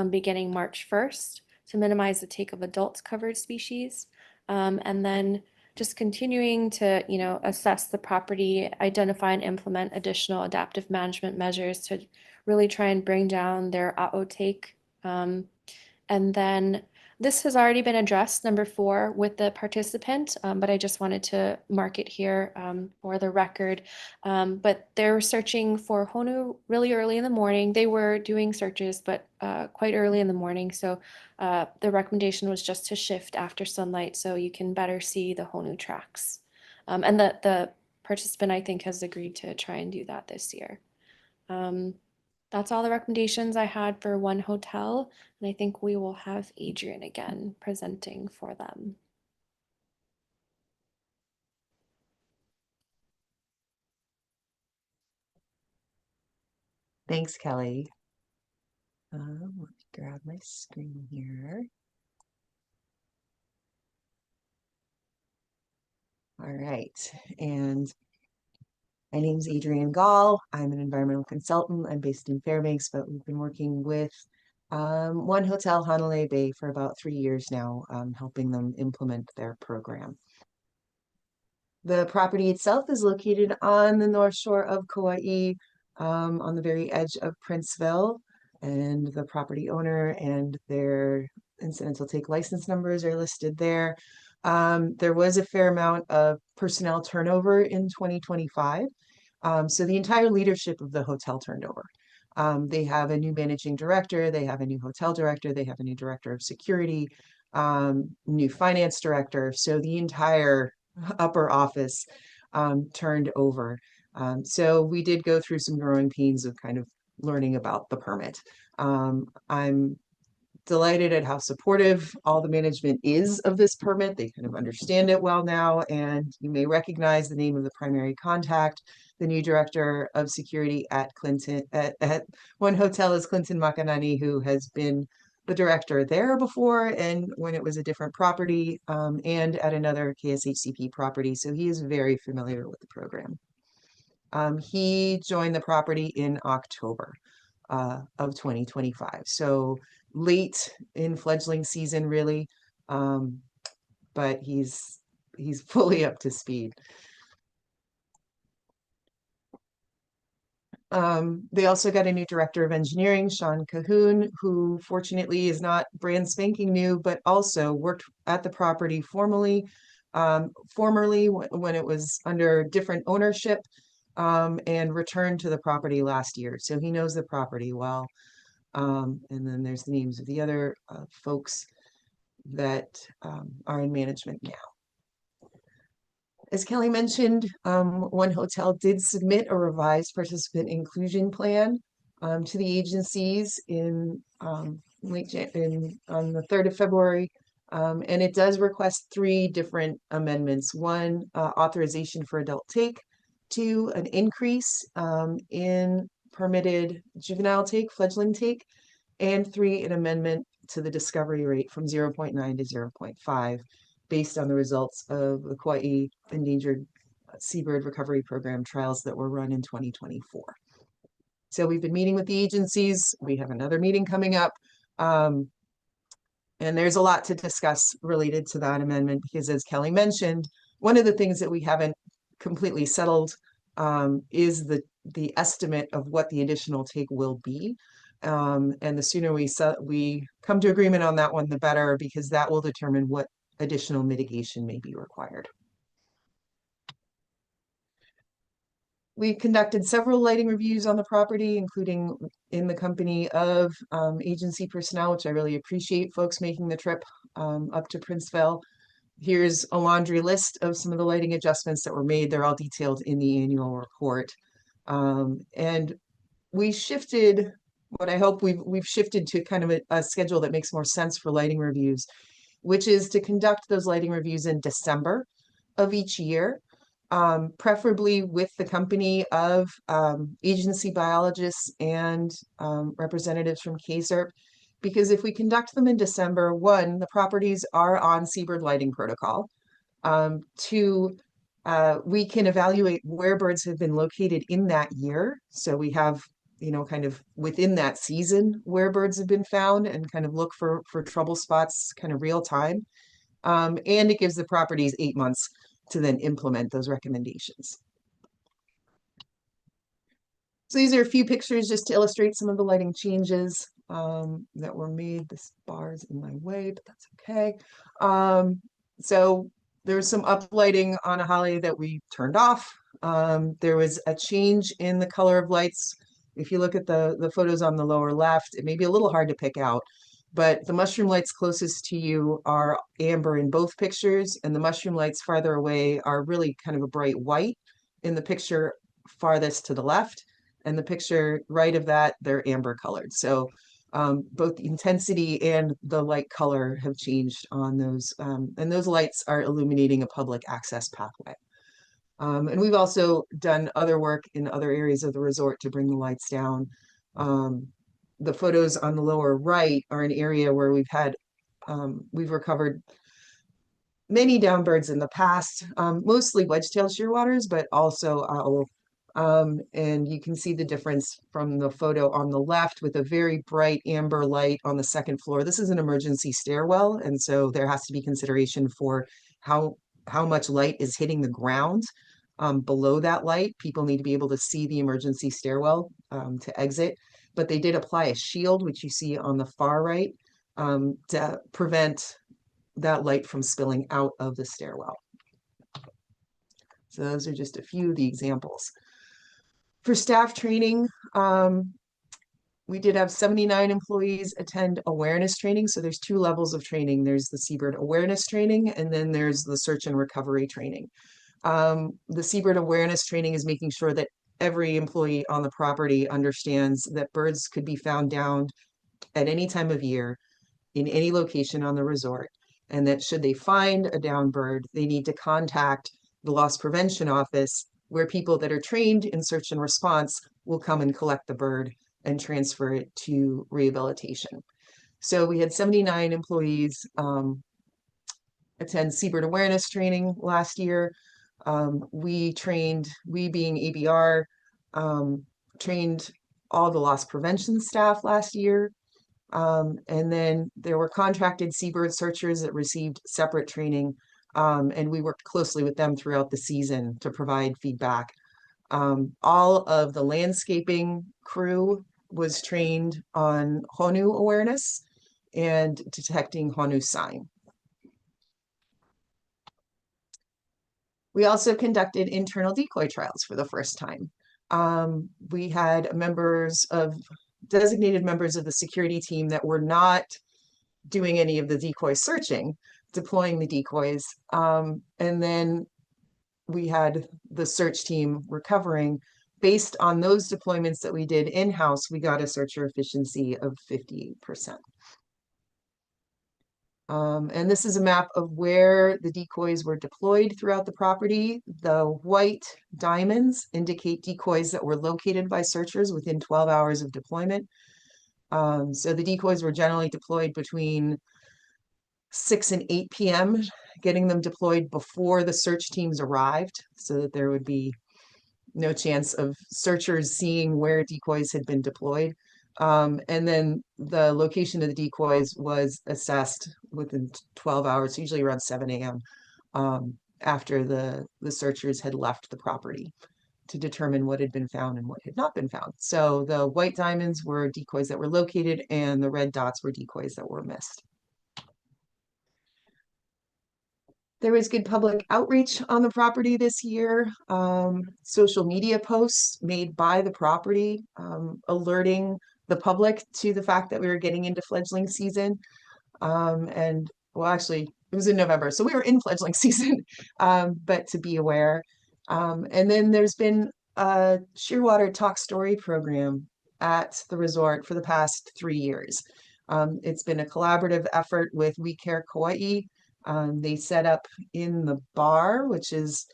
beginning March 1st to minimize the take of adult covered species. And then just continuing to, assess the property, identify and implement additional adaptive management measures to really try and bring down their AO take. And then this has already been addressed, number 4, with the participant, but I just wanted to mark it here for the record. But they're searching for Honu really early in the morning. They were doing searches, but quite early in the morning. So the recommendation was just to shift after sunlight so you can better see the Honu tracks. And the participant, I think, has agreed to try and do that this year. That's all the recommendations I had for One Hotel, and I think we will have Adrian again presenting for them. Thanks, Kelly. Let me grab my screen here. All right, and my name's Adrian Gall. I'm an environmental consultant. I'm based in Fairbanks, but we've been working with One Hotel Honolulu Bay for about 3 years now, helping them implement their program. The property itself is located on the north shore of Kauai, on the very edge of Princeville, and the property owner and their incidental take license numbers are listed there. There was a fair amount of personnel turnover in 2025. So the entire leadership of the hotel turned over. They have a new managing director, they have a new hotel director, they have a new director of security, new finance director. So the entire upper office turned over. So we did go through some growing pains of kind of learning about the permit. I'm delighted at how supportive all the management is of this permit. They kind of understand it well now, and you may recognize the name of the primary contact. The new director of security at One Hotel is Clinton Makanani, who has been the director there before and when it was a different property, and at another KSHCP property. So he is very familiar with the program. He joined the property in October of 2025. So late in fledgling season, really, but he's fully up to speed. They also got a new director of engineering, Sean Cahoon, who fortunately is not brand spanking new, but also worked at the property formerly when it was under different ownership, and returned to the property last year. So he knows the property well. And then there's the names of the other folks that are in management now. As Kelly mentioned, One Hotel did submit a revised participant inclusion plan to the agencies on the 3rd of February. And it does request 3 different amendments. 1, authorization for adult take. 2, an increase in permitted juvenile take, fledgling take. And 3, an amendment to the discovery rate from 0.9 to 0.5. based on the results of the Kauai Endangered seabird recovery program trials that were run in 2024. So we've been meeting with the agencies. We have another meeting coming up. And there's a lot to discuss related to that amendment, because as Kelly mentioned, one of the things that we haven't completely settled is the estimate of what the additional take will be. And the sooner we come to agreement on that one, the better, because that will determine what additional mitigation may be required. We conducted several lighting reviews on the property, including in the company of agency personnel, which I really appreciate folks making the trip up to Princeville. Here's a laundry list of some of the lighting adjustments that were made. They're all detailed in the annual report. And we shifted, what I hope we've shifted to kind of a schedule that makes more sense for lighting reviews, which is to conduct those lighting reviews in December of each year. Preferably with the company of agency biologists and representatives from KSHCP, because if we conduct them in December, one, the properties are on seabird lighting protocol. Two, we can evaluate where birds have been located in that year. So we have, kind of within that season where birds have been found, and kind of look for trouble spots kind of real time. And it gives the properties 8 months to then implement those recommendations. So these are a few pictures just to illustrate some of the lighting changes that were made. This bar is in my way, but that's okay. So there was some uplighting on a holly that we turned off. There was a change in the color of lights. If you look at the photos on the lower left, it may be a little hard to pick out, but the mushroom lights closest to you are amber in both pictures, and the mushroom lights farther away are really kind of a bright white in the picture farthest to the left, and the picture right of that, they're amber colored. So both the intensity and the light color have changed on those, and those lights are illuminating a public access pathway. And we've also done other work in other areas of the resort to bring the lights down. The photos on the lower right are an area where we've recovered many down birds in the past, mostly wedge-tailed shearwaters, but also owl. And you can see the difference from the photo on the left with a very bright amber light on the second floor. This is an emergency stairwell, and so there has to be consideration for how much light is hitting the ground. Below that light, people need to be able to see the emergency stairwell to exit. But they did apply a shield, which you see on the far right, to prevent that light from spilling out of the stairwell. So those are just a few of the examples. For staff training, we did have 79 employees attend awareness training. So there's 2 levels of training. There's the seabird awareness training, and then there's the search and recovery training. The seabird awareness training is making sure that every employee on the property understands that birds could be found downed at any time of year in any location on the resort, and that should they find a downed bird, they need to contact the loss prevention office, where people that are trained in search and response will come and collect the bird and transfer it to rehabilitation. So we had 79 employees attend seabird awareness training last year. We being ABR, trained all the loss prevention staff last year. And then there were contracted seabird searchers that received separate training, and we worked closely with them throughout the season to provide feedback. All of the landscaping crew was trained on Honu awareness and detecting Honu sign. We also conducted internal decoy trials for the first time. We had designated members of the security team that were not doing any of the decoy searching, deploying the decoys. And then we had the search team recovering. Based on those deployments that we did in-house, we got a searcher efficiency of 58%. And this is a map of where the decoys were deployed throughout the property. The white diamonds indicate decoys that were located by searchers within 12 hours of deployment. So the decoys were generally deployed between 6 and 8 p.m., getting them deployed before the search teams arrived so that there would be no chance of searchers seeing where decoys had been deployed. And then the location of the decoys was assessed within 12 hours, usually around 7 a.m. After the searchers had left the property to determine what had been found and what had not been found. So the white diamonds were decoys that were located and the red dots were decoys that were missed. There was good public outreach on the property this year. Social media posts made by the property, alerting the public to the fact that we were getting into fledgling season. And well, actually, it was in November, so we were in fledgling season, but to be aware. And then there's been a Shearwater Talk Story program at the resort for the past 3 years. It's been a collaborative effort with We Care Kauai. They set up in the bar, which is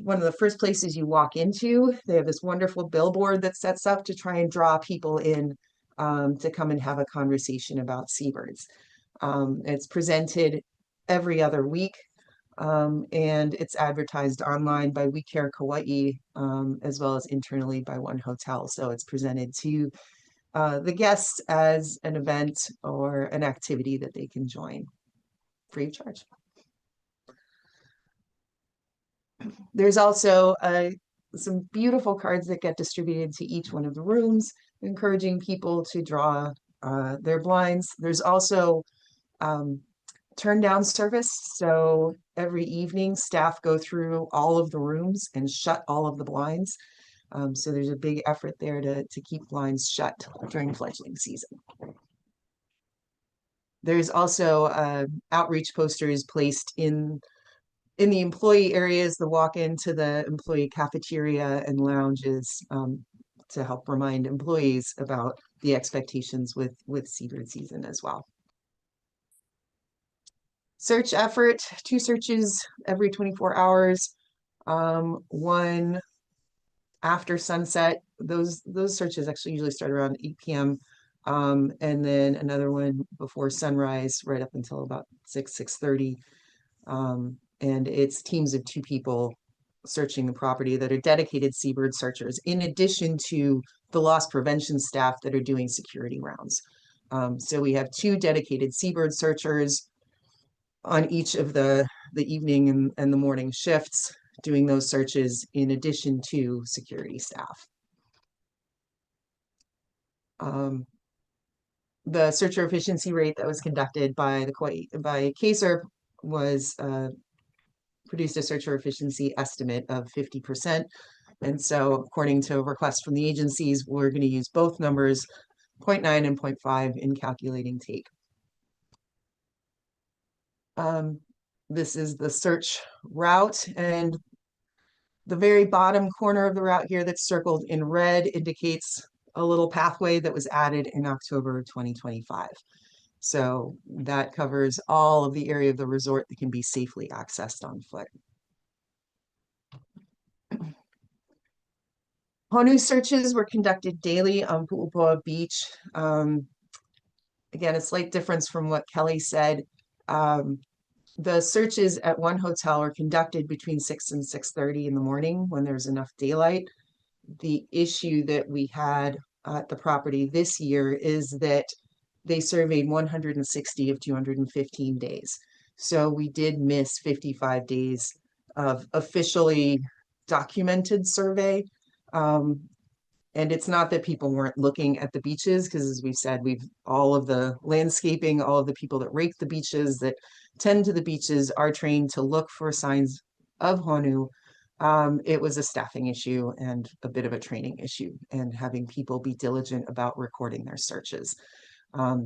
one of the first places you walk into. They have this wonderful billboard that sets up to try and draw people in to come and have a conversation about seabirds. It's presented every other week, and it's advertised online by We Care Kauai, as well as internally by One Hotel. So it's presented to the guests as an event or an activity that they can join free of charge. There's also some beautiful cards that get distributed to each one of the rooms, encouraging people to draw their blinds. There's also turn down service. So every evening, staff go through all of the rooms and shut all of the blinds. So there's a big effort there to keep blinds shut during fledgling season. There's also outreach posters placed in the employee areas, the walk-in to the employee cafeteria and lounges, to help remind employees about the expectations with seabird season as well. Search effort, 2 searches every 24 hours, 1 after sunset. Those searches actually usually start around 8 p.m. And then another one before sunrise, right up until about 6:30. And it's teams of 2 people searching the property that are dedicated seabird searchers, in addition to the loss prevention staff that are doing security rounds. So we have 2 dedicated seabird searchers on each of the evening and the morning shifts, doing those searches in addition to security staff. The searcher efficiency rate that was conducted by KSHCP was produced a searcher efficiency estimate of 50%. And so according to a request from the agencies, we're going to use both numbers, 0.9 and 0.5, in calculating take. This is the search route, and the very bottom corner of the route here that's circled in red indicates a little pathway that was added in October 2025. So that covers all of the area of the resort that can be safely accessed on foot. Honu searches were conducted daily on Pu'upo'a Beach. Again, a slight difference from what Kelly said. The searches at One Hotel are conducted between 6 and 6:30 in the morning when there's enough daylight. The issue that we had at the property this year is that they surveyed 160 of 215 days. So we did miss 55 days of officially documented survey. And it's not that people weren't looking at the beaches, because as we've said, all of the landscaping, all of the people that rake the beaches, that tend to the beaches, are trained to look for signs of Honu. It was a staffing issue and a bit of a training issue, and having people be diligent about recording their searches.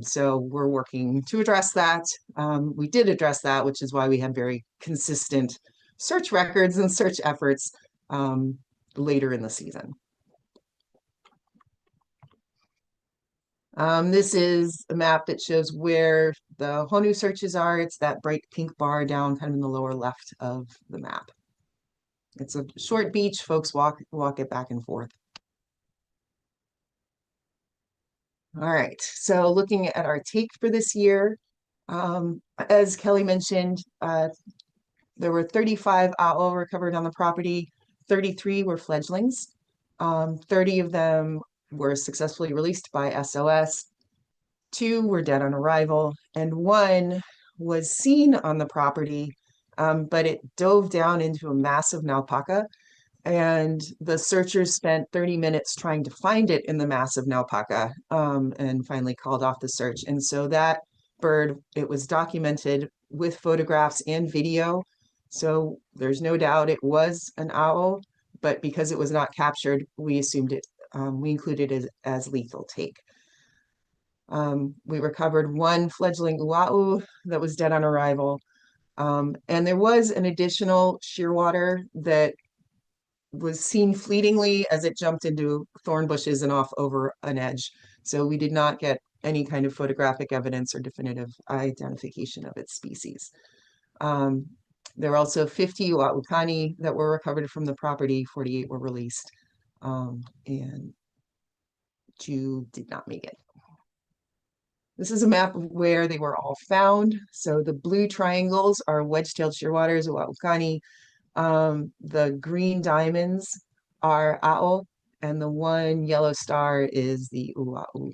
So we're working to address that. We did address that, which is why we had very consistent search records and search efforts later in the season. This is a map that shows where the Honu searches are. It's that bright pink bar down kind of in the lower left of the map. It's a short beach. Folks walk it back and forth. All right, so looking at our take for this year, As Kelly mentioned, there were 35 owl recovered on the property, 33 were fledglings. 30 of them were successfully released by SOS, 2 were dead on arrival, and 1 was seen on the property, but it dove down into a massive naupaka, and the searchers spent 30 minutes trying to find it in the massive naupaka, and finally called off the search. And so that bird, it was documented with photographs and video, so there's no doubt it was an owl, but because it was not captured, we assumed it, we included it as lethal take. We recovered 1 fledgling uau that was dead on arrival, and there was an additional shearwater that was seen fleetingly as it jumped into thorn bushes and off over an edge. So we did not get any kind of photographic evidence or definitive identification of its species. There were also 50 uaukani that were recovered from the property, 48 were released, and 2 did not make it. This is a map of where they were all found. So the blue triangles are wedge-tailed shearwaters, uaukani. The green diamonds are ao, and the 1 yellow star is the uau.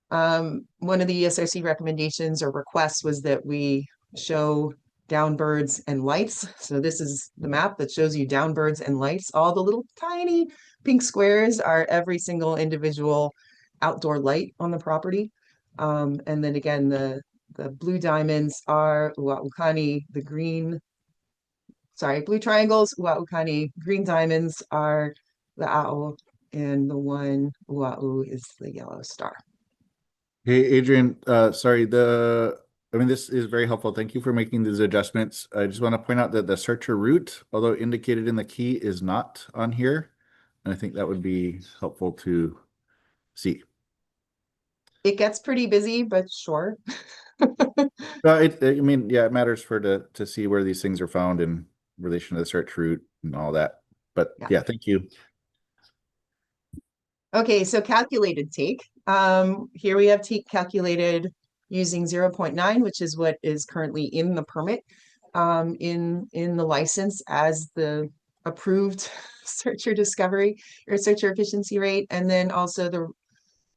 One of the ESRC recommendations or requests was that we show down birds and lights. So this is the map that shows you down birds and lights. All the little tiny pink squares are every single individual outdoor light on the property. And then again, the blue diamonds are uaukani, the green, sorry, blue triangles, uaukani, green diamonds are the ao, and the 1 uau is the yellow star. Hey, Adrian, sorry, I mean, this is very helpful. Thank you for making these adjustments. I just want to point out that the searcher route, although indicated in the key, is not on here. And I think that would be helpful to see. It gets pretty busy, but sure. I mean, yeah, it matters to see where these things are found in relation to the search route and all that. But yeah, thank you. Okay, so calculated take. Here we have take calculated using 0.9, which is what is currently in the permit, in the license as the approved searcher discovery or searcher efficiency rate, and then also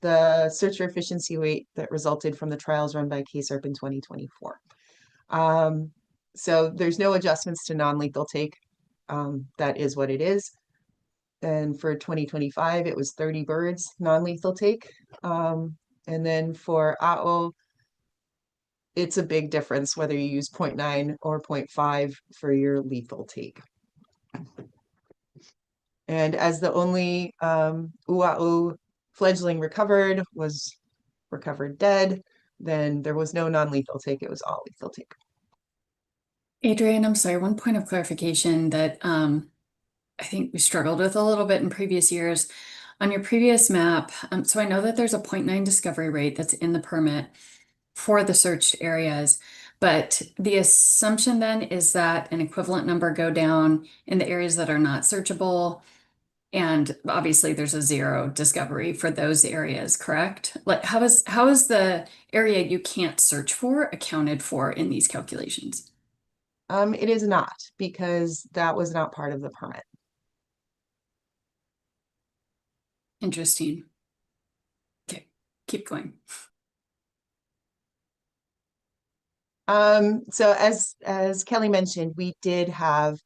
the searcher efficiency rate that resulted from the trials run by KSHCP in 2024. So there's no adjustments to non-lethal take. That is what it is. And for 2025, it was 30 birds, non-lethal take. And then for AO, it's a big difference whether you use 0.9 or 0.5 for your lethal take. And as the only uau fledgling was recovered dead, then there was no non-lethal take, it was all lethal take. Adrian, I'm sorry, 1 point of clarification that I think we struggled with a little bit in previous years. On your previous map, so I know that there's a 0.9 discovery rate that's in the permit for the searched areas, but the assumption then is that an equivalent number go down in the areas that are not searchable, and obviously there's a 0 discovery for those areas, correct? Like how is the area you can't search for accounted for in these calculations? It is not, because that was not part of the permit. Interesting. Okay, keep going. So as Kelly mentioned, we did have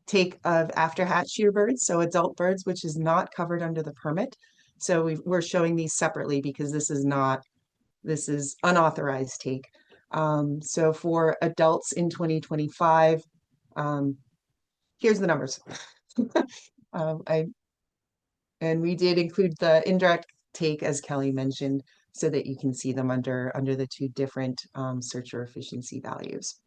take of after hatch year birds, so adult birds, which is not covered under the permit. So we're showing these separately because this is unauthorized take. So for adults in 2025, here's the numbers. And we did include the indirect take, as Kelly mentioned, so that you can see them under the 2 different searcher efficiency values.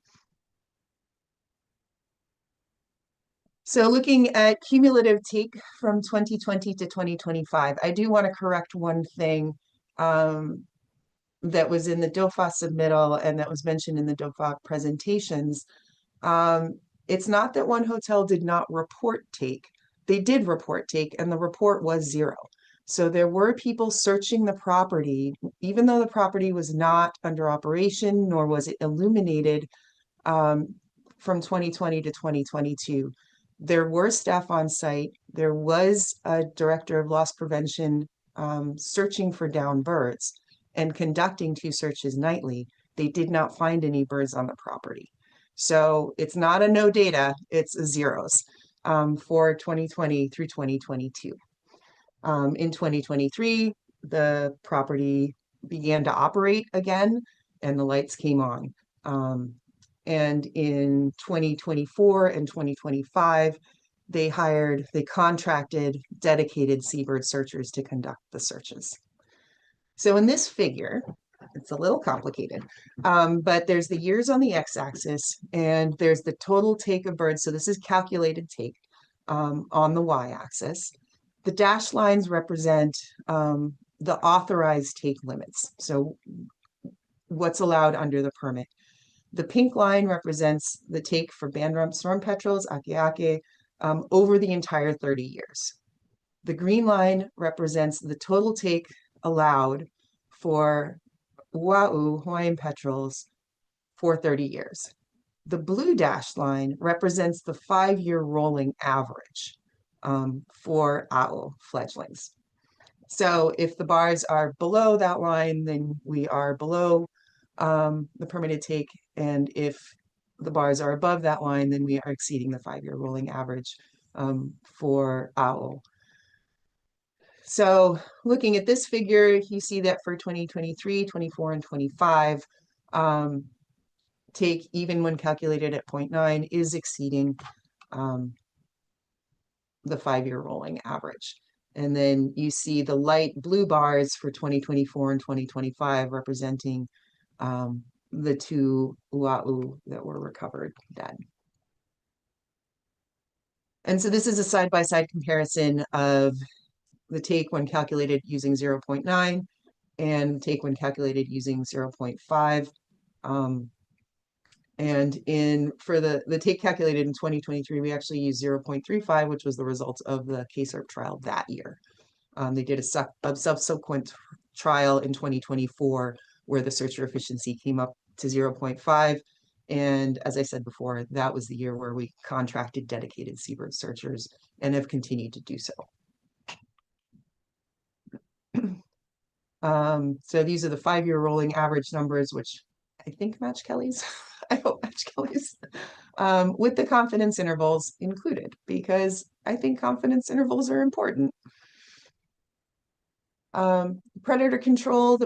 So looking at cumulative take from 2020 to 2025, I do want to correct one thing that was in the DOFA submittal and that was mentioned in the DOFA presentations. It's not that one hotel did not report take. They did report take, and the report was 0. So there were people searching the property, even though the property was not under operation, nor was it illuminated from 2020 to 2022. There were staff on site. There was a director of loss prevention searching for downed birds and conducting 2 searches nightly. They did not find any birds on the property. So it's not a no data, it's a zeros for 2020 through 2022. In 2023, the property began to operate again and the lights came on. And in 2024 and 2025, they contracted dedicated seabird searchers to conduct the searches. So in this figure, it's a little complicated, but there's the years on the x-axis and there's the total take of birds. So this is calculated take on the y-axis. The dashed lines represent the authorized take limits. So what's allowed under the permit. The pink line represents the take for banded storm petrels, akeake, over the entire 30 years. The green line represents the total take allowed for Oahu Hawaiian petrels for 30 years. The blue dashed line represents the 5-year rolling average for A'o fledglings. So if the bars are below that line, then we are below the permitted take. And if the bars are above that line, then we are exceeding the 5-year rolling average for A'o. So looking at this figure, you see that for 2023, 24, and 25, take, even when calculated at 0.9, is exceeding the 5-year rolling average. And then you see the light blue bars for 2024 and 2025 representing the 2 Oahu that were recovered dead. And so this is a side-by-side comparison of the take when calculated using 0.9 and take when calculated using 0.5. And for the take calculated in 2023, we actually used 0.35, which was the result of the KSHCP trial that year. They did a subsequent trial in 2024 where the searcher efficiency came up to 0.5. And as I said before, that was the year where we contracted dedicated seabird searchers and have continued to do so. So these are the 5-year rolling average numbers, which I think match Kelly's. I hope match Kelly's, with the confidence intervals included, because I think confidence intervals are important. Predator control,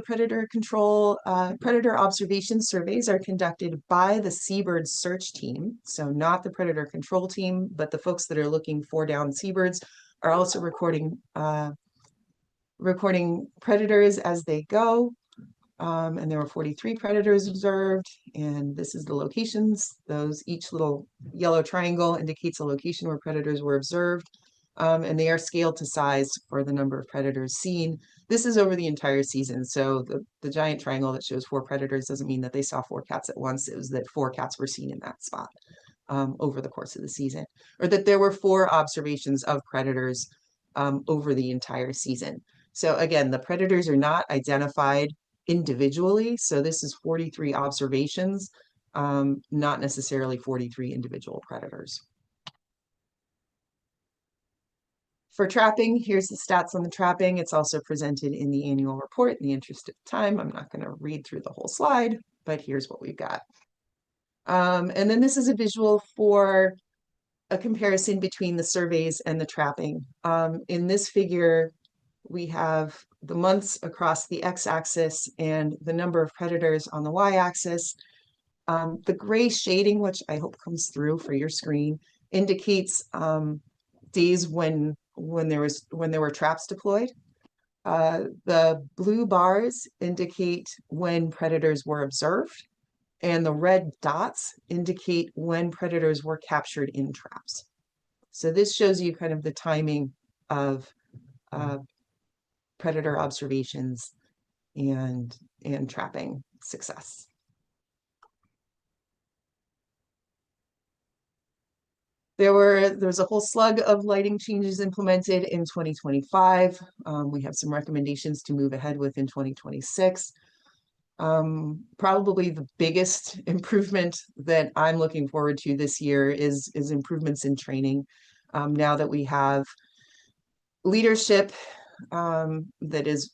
predator observation surveys are conducted by the seabird search team. So not the predator control team, but the folks that are looking for downed seabirds are also recording predators as they go. And there were 43 predators observed, and this is the locations. Each little yellow triangle indicates a location where predators were observed, and they are scaled to size for the number of predators seen. This is over the entire season, so the giant triangle that shows 4 predators doesn't mean that they saw 4 cats at once. It was that 4 cats were seen in that spot over the course of the season, or that there were 4 observations of predators over the entire season. So again, the predators are not identified individually. So this is 43 observations, not necessarily 43 individual predators. For trapping, here's the stats on the trapping. It's also presented in the annual report. In the interest of time, I'm not going to read through the whole slide, but here's what we've got. And then this is a visual for a comparison between the surveys and the trapping. In this figure, we have the months across the x-axis and the number of predators on the y-axis. The gray shading, which I hope comes through for your screen, indicates days when there were traps deployed. The blue bars indicate when predators were observed, and the red dots indicate when predators were captured in traps. So this shows you kind of the timing of predator observations and trapping success. There's a whole slug of lighting changes implemented in 2025. We have some recommendations to move ahead with in 2026. Probably the biggest improvement that I'm looking forward to this year is improvements in training. Now that we have leadership that is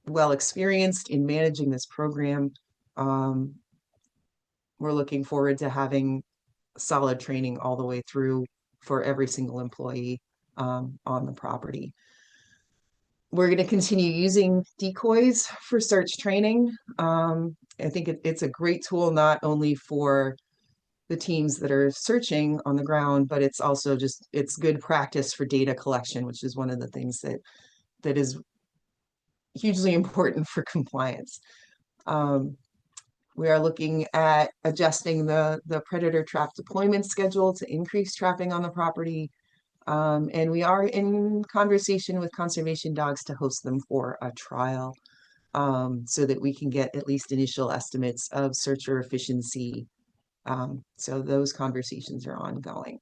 well experienced in managing this program, we're looking forward to having solid training all the way through for every single employee on the property. We're going to continue using decoys for search training. I think it's a great tool, not only for the teams that are searching on the ground, but it's also it's good practice for data collection, which is one of the things that is hugely important for compliance. We are looking at adjusting the predator trap deployment schedule to increase trapping on the property. And we are in conversation with conservation dogs to host them for a trial, so that we can get at least initial estimates of searcher efficiency. So those conversations are ongoing.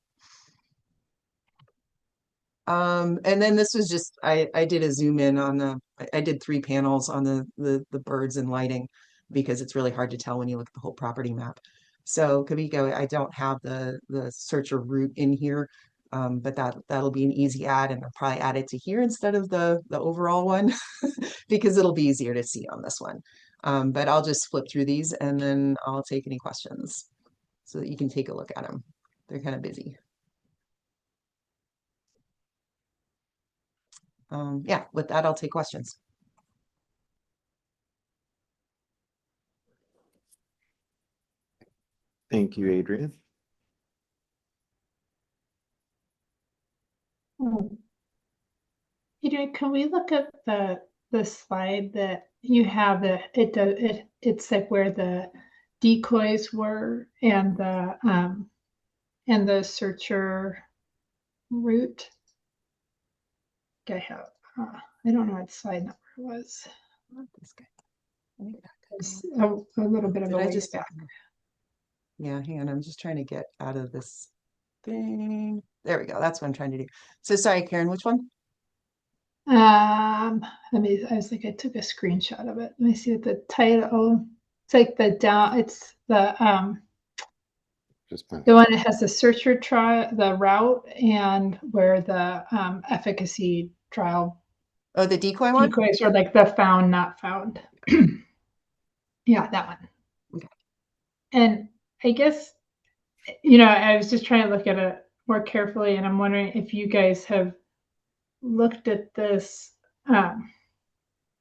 And then this was just, I did a zoom in on I did 3 panels on the birds and lighting, because it's really hard to tell when you look at the whole property map. So Kavika, I don't have the searcher route in here, but that'll be an easy add, and I'll probably add it to here instead of the overall one because it'll be easier to see on this one. But I'll just flip through these and then I'll take any questions so that you can take a look at them. They're kind of busy. Yeah, with that, I'll take questions. Thank you, Adrian. Adrian, can we look at the slide that you have that it's like where the decoys were and the searcher route? I have I don't know what slide number it was. Not this guy. It's a little bit of a ways back. Yeah, hang on. I'm just trying to get out of this thing. There we go. That's what I'm trying to do. So sorry, Karen, which one? I was like, I took a screenshot of it. Let me see what the title. It's like it's the one that has the searcher trial, the route, and where the efficacy trial. Oh, the decoy one? Decoys are like the found, not found. Yeah, that one. Okay. And I guess, I was just trying to look at it more carefully, and I'm wondering if you guys have looked at this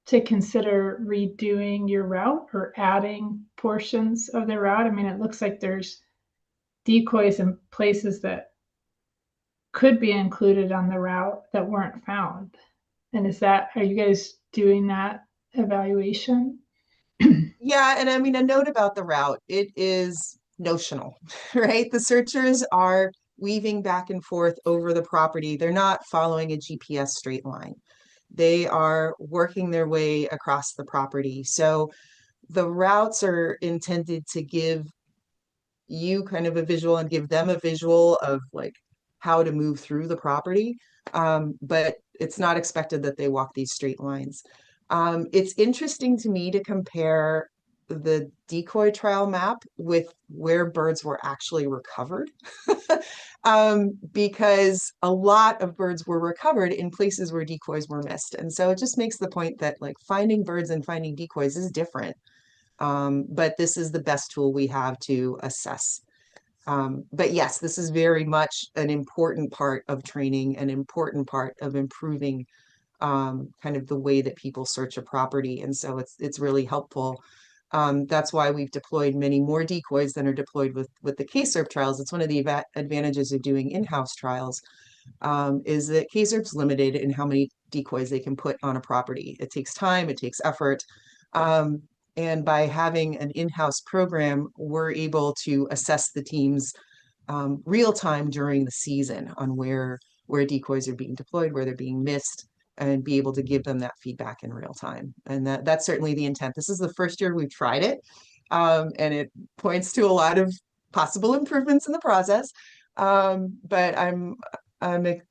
to consider redoing your route or adding portions of the route. I mean, it looks like there's decoys in places that could be included on the route that weren't found. And are you guys doing that evaluation? Yeah, and I mean, a note about the route, it is notional, right? The searchers are weaving back and forth over the property. They're not following a GPS straight line. They are working their way across the property. So the routes are intended to give you kind of a visual and give them a visual of like how to move through the property. But it's not expected that they walk these straight lines. It's interesting to me to compare the decoy trial map with where birds were actually recovered. Because a lot of birds were recovered in places where decoys were missed. And so it just makes the point that like finding birds and finding decoys is different. But this is the best tool we have to assess. But yes, this is very much an important part of training, an important part of improving kind of the way that people search a property. And so it's really helpful. That's why we've deployed many more decoys than are deployed with the KSHCP trials. It's one of the advantages of doing in-house trials, is that KSHCP's limited in how many decoys they can put on a property. It takes time, it takes effort. And by having an in-house program, we're able to assess the teams real time during the season on where decoys are being deployed, where they're being missed, and be able to give them that feedback in real time. And that's certainly the intent. This is the first year we've tried it, and it points to a lot of possible improvements in the process. But I'm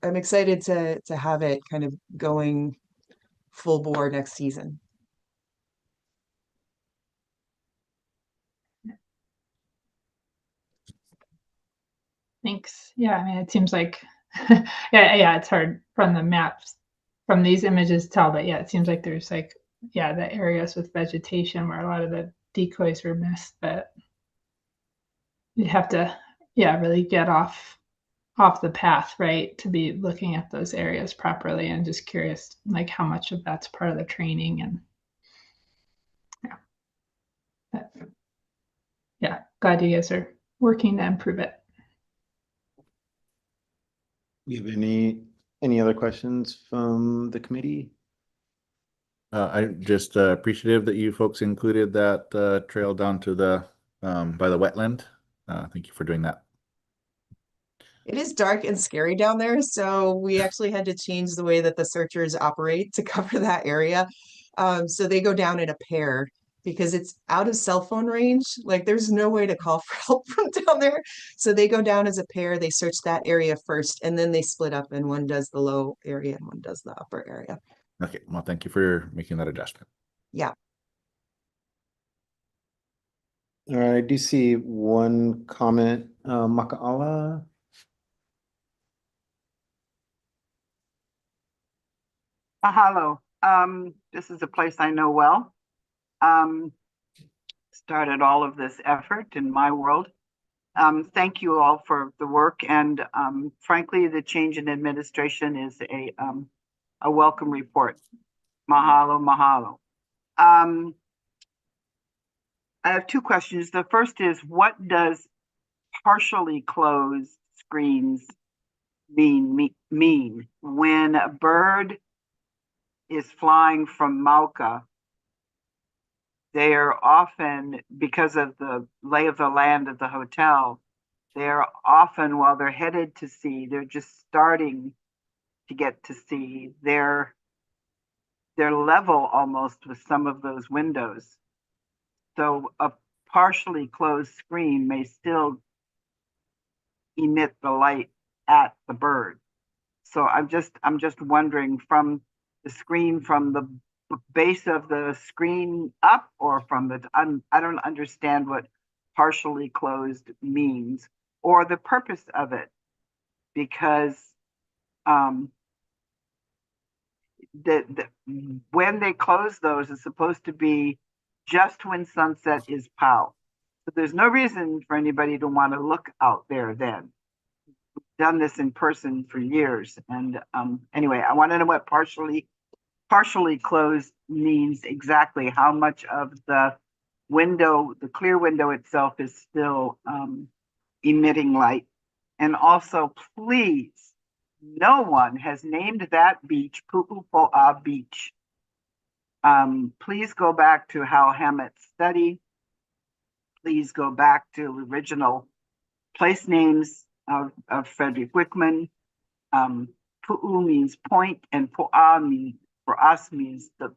excited to have it kind of going full bore next season. Thanks. Yeah, I mean, it seems like, yeah, it's hard from the maps, from these images to tell, but yeah, it seems like there's like, yeah, the areas with vegetation where a lot of the decoys were missed, but you'd have to, yeah, really get off the path, right, to be looking at those areas properly. And just curious, like how much of that's part of the training and yeah. But, yeah, glad you guys are working to improve it. You have any other questions from the committee? I'm just appreciative that you folks included that trail down to the by the wetland. Thank you for doing that. It is dark and scary down there, so we actually had to change the way that the searchers operate to cover that area. So they go down in a pair because it's out of cell phone range. Like there's no way to call for help from down there. So they go down as a pair, they search that area first, and then they split up and one does the low area and one does the upper area. Okay, well, thank you for making that adjustment. Yeah. All right, I do see one comment, Makaala. Mahalo. This is a place I know well. Started all of this effort in my world. Thank you all for the work, and frankly, the change in administration is a welcome report. Mahalo, mahalo. I have two questions. The first is, what does partially closed screens mean when a bird is flying from Mauka? They are often, because of the lay of the land of the hotel, they're often, while they're headed to sea, they're just starting to get to sea. They're level almost with some of those windows. So a partially closed screen may still emit the light at the bird. So I'm just wondering, from the screen, from the base of the screen up, or from the, I don't understand what partially closed means or the purpose of it, because when they close those, it's supposed to be just when sunset is POW. So there's no reason for anybody to want to look out there then. We've done this in person for years. And anyway, I want to know what partially closed means exactly. How much of the window, the clear window itself, is still emitting light. And also, please, no one has named that beach Pu'upo'a Beach. Please go back to Hal Hammett's study. Please go back to original place names of Frederick Wickman. Pu'u means point, and Po'a means, for us, means the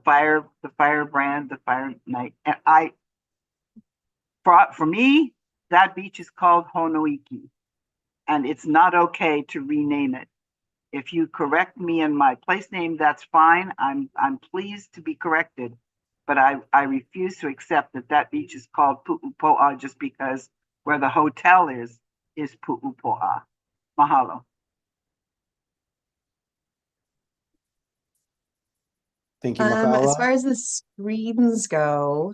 firebrand, the fire night. And for me, that beach is called Honoiki, and it's not okay to rename it. If you correct me in my place name, that's fine. I'm pleased to be corrected, but I refuse to accept that beach is called Pu'upo'a just because where the hotel is Pu'upo'a. Mahalo. Thank you, As Makaala. far as the screens go,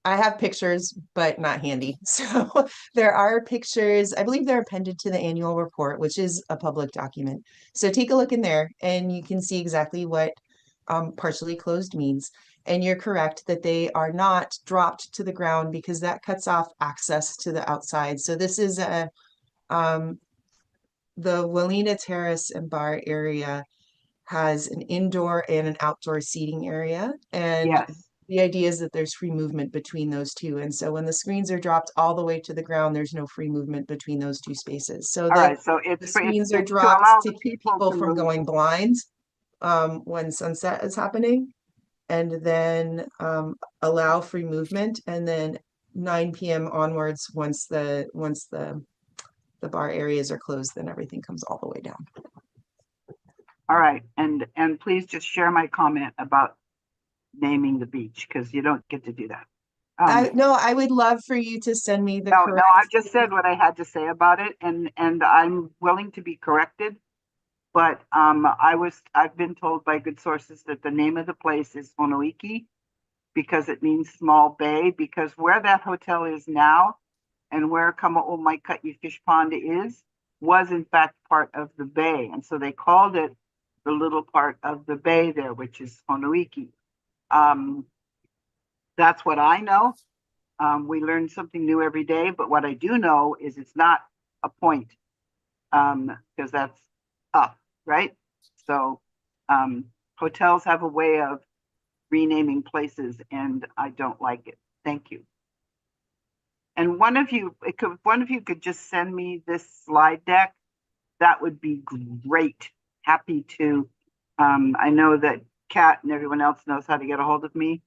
I have pictures, but not handy. So there are pictures, I believe they're appended to the annual report, which is a public document. So take a look in there and you can see exactly what partially closed means. And you're correct that they are not dropped to the ground because that cuts off access to the outside. So this is the Walina Terrace and Bar area has an indoor and an outdoor seating area. And yes, the idea is that there's free movement between those two. And so when the screens are dropped all the way to the ground, there's no free movement between those two spaces. So all right. So the screens are it's to dropped allow to the keep people people to from move. going blind when sunset is happening, and then allow free movement. And then 9 p.m. onwards, once the the bar areas are closed, then everything comes all the way down. All right, and please just share my comment about naming the beach, because you don't get to do that. No, I would love for you to send me the No, correct. I just said what I had to say about it, and I'm willing to be corrected. But I've been told by good sources that the name of the place is Honoiki because it means small bay, because where that hotel is now and where Kama'o-Maika'i Fish Pond is was in fact part of the bay. And so they called it the little part of the bay there, which is Honoiki. That's what I know. We learn something new every day, but what I do know is it's not a point, because that's up, right? So hotels have a way of renaming places, and I don't like it. Thank you. And one of you could just send me this slide deck, that would be great. Happy to. I know that Kat and everyone else knows how to get a hold of me.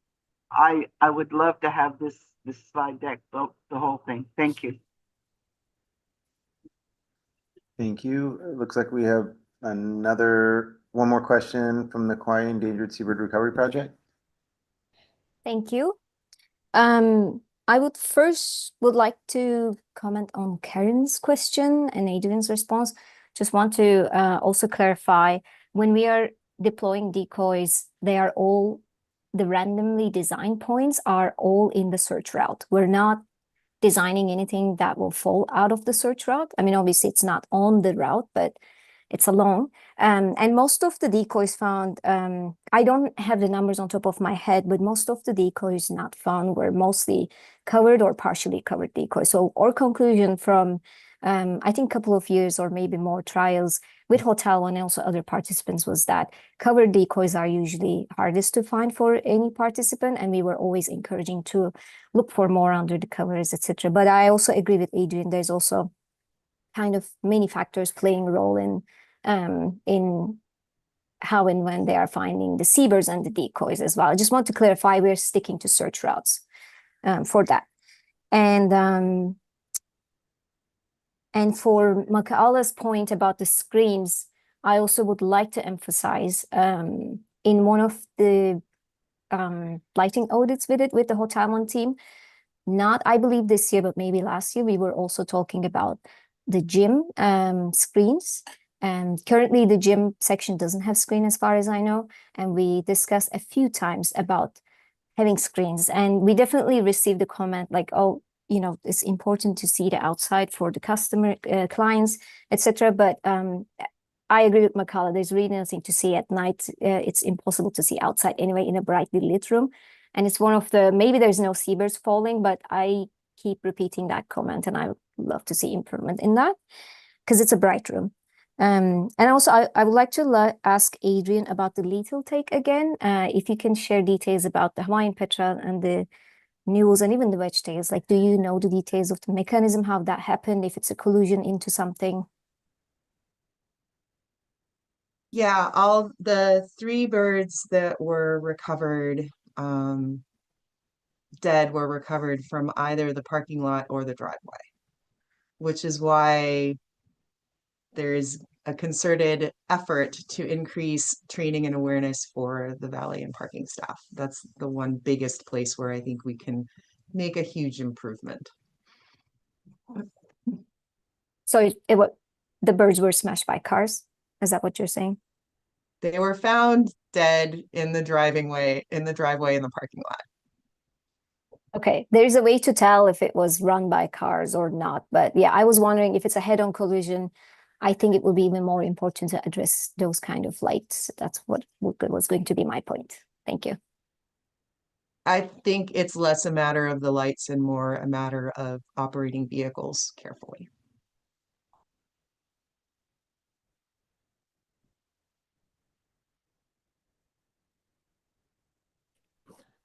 I would love to have this slide deck, the whole thing. Thank you. Thank you. It looks like we have one more question from the Kauai Endangered Seabird Recovery Project. Thank you. I would like to comment on Karen's question and Adrian's response. Just want to also clarify, when we are deploying decoys, the randomly designed points are all in the search route. We're not designing anything that will fall out of the search route. I mean, obviously it's not on the route, but it's along. And most of the decoys found, I don't have the numbers on top of my head, but most of the decoys not found were mostly covered or partially covered decoys. So our conclusion from, I think, a couple of years or maybe more trials with Hotel and also other participants was that covered decoys are usually hardest to find for any participant. And we were always encouraging to look for more under the covers, etc. But I also agree with Adrian, there's also kind of many factors playing a role in how and when they are finding the seabirds and the decoys as well. I just want to clarify, we're sticking to search routes for that. And for Makaala's point about the screens, I also would like to emphasize in one of the lighting audits with the Hotel One team, not I believe this year, but maybe last year, we were also talking about the gym screens. And currently the gym section doesn't have screen as far as I know. And we discussed a few times about having screens. And we definitely received the comment like, oh, you know, it's important to see the outside for the customer, clients, etc. But I agree with Makaala. There's really nothing to see at night. It's impossible to see outside anyway in a brightly lit room. And it's one of the, maybe there's no seabirds falling, but I keep repeating that comment and I would love to see improvement in that because it's a bright room. And also I would like to ask Adrian about the lethal take again. If you can share details about the Hawaiian petrel and the mules and even the wedge tails, like, do you know the details of the mechanism, how that happened, if it's a collusion into something? Yeah, all the 3 birds that were recovered dead were recovered from either the parking lot or the driveway, which is why there's a concerted effort to increase training and awareness for the valet and parking staff. That's the one biggest place where I think we can make a huge improvement. So the birds were smashed by cars? Is that what you're saying? They were found dead in the driveway in the parking lot. Okay, there's a way to tell if it was run by cars or not. But yeah, I was wondering if it's a head-on collision, I think it would be even more important to address those kind of lights. That's what was going to be my point. Thank you. I think it's less a matter of the lights and more a matter of operating vehicles carefully.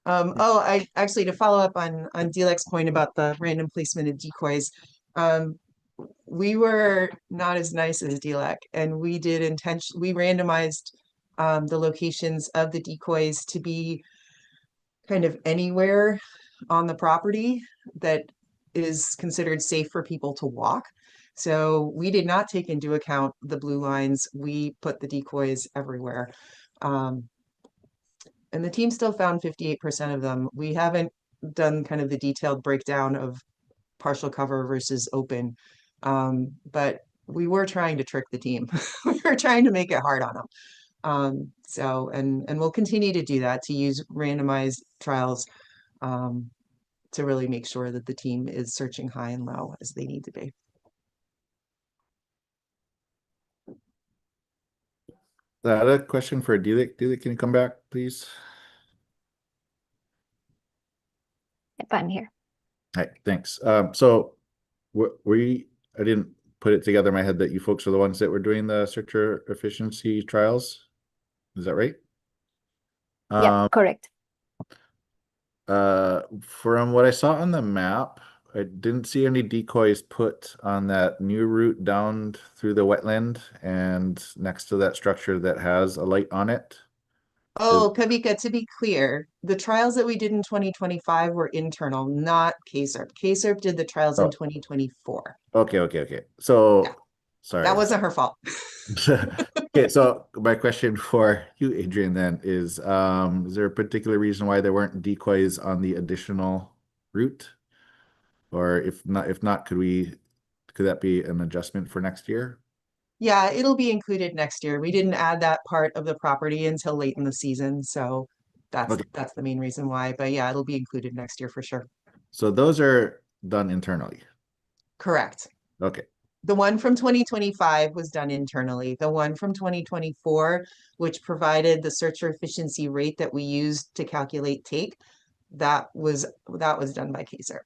I actually, to follow up on Dilek's point about the random placement of decoys, we were not as nice as Dilek, and we randomized the locations of the decoys to be kind of anywhere on the property that is considered safe for people to walk. So we did not take into account the blue lines. We put the decoys everywhere. And the team still found 58% of them. We haven't done kind of the detailed breakdown of partial cover versus open. But we were trying to trick the team. We were trying to make it hard on them. And we'll continue to do that, to use randomized trials to really make sure that the team is searching high and low as they need to be. I had a question for Dilek. Dilek, can you come back, please? Yep, I'm here. Hi, thanks. So I didn't put it together in my head that you folks are the ones that were doing the searcher efficiency trials. Is that right? Yeah, correct. From what I saw on the map, I didn't see any decoys put on that new route down through the wetland and next to that structure that has a light on it. Oh, Kavika, to be clear, the trials that we did in 2025 were internal, not KSRP. KSRP did the trials in 2024. Okay. So, Yeah, sorry. that wasn't her fault. Okay, so my question for you, Adrian, then is there a particular reason why there weren't decoys on the additional route? Or if not, could that be an adjustment for next year? Yeah, it'll be included next year. We didn't add that part of the property until late in the season, so that's the main reason why. But yeah, it'll be included next year for sure. So those are done internally. Correct. Okay. The one from 2025 was done internally. The one from 2024, which provided the searcher efficiency rate that we used to calculate take, that was done by KSRP.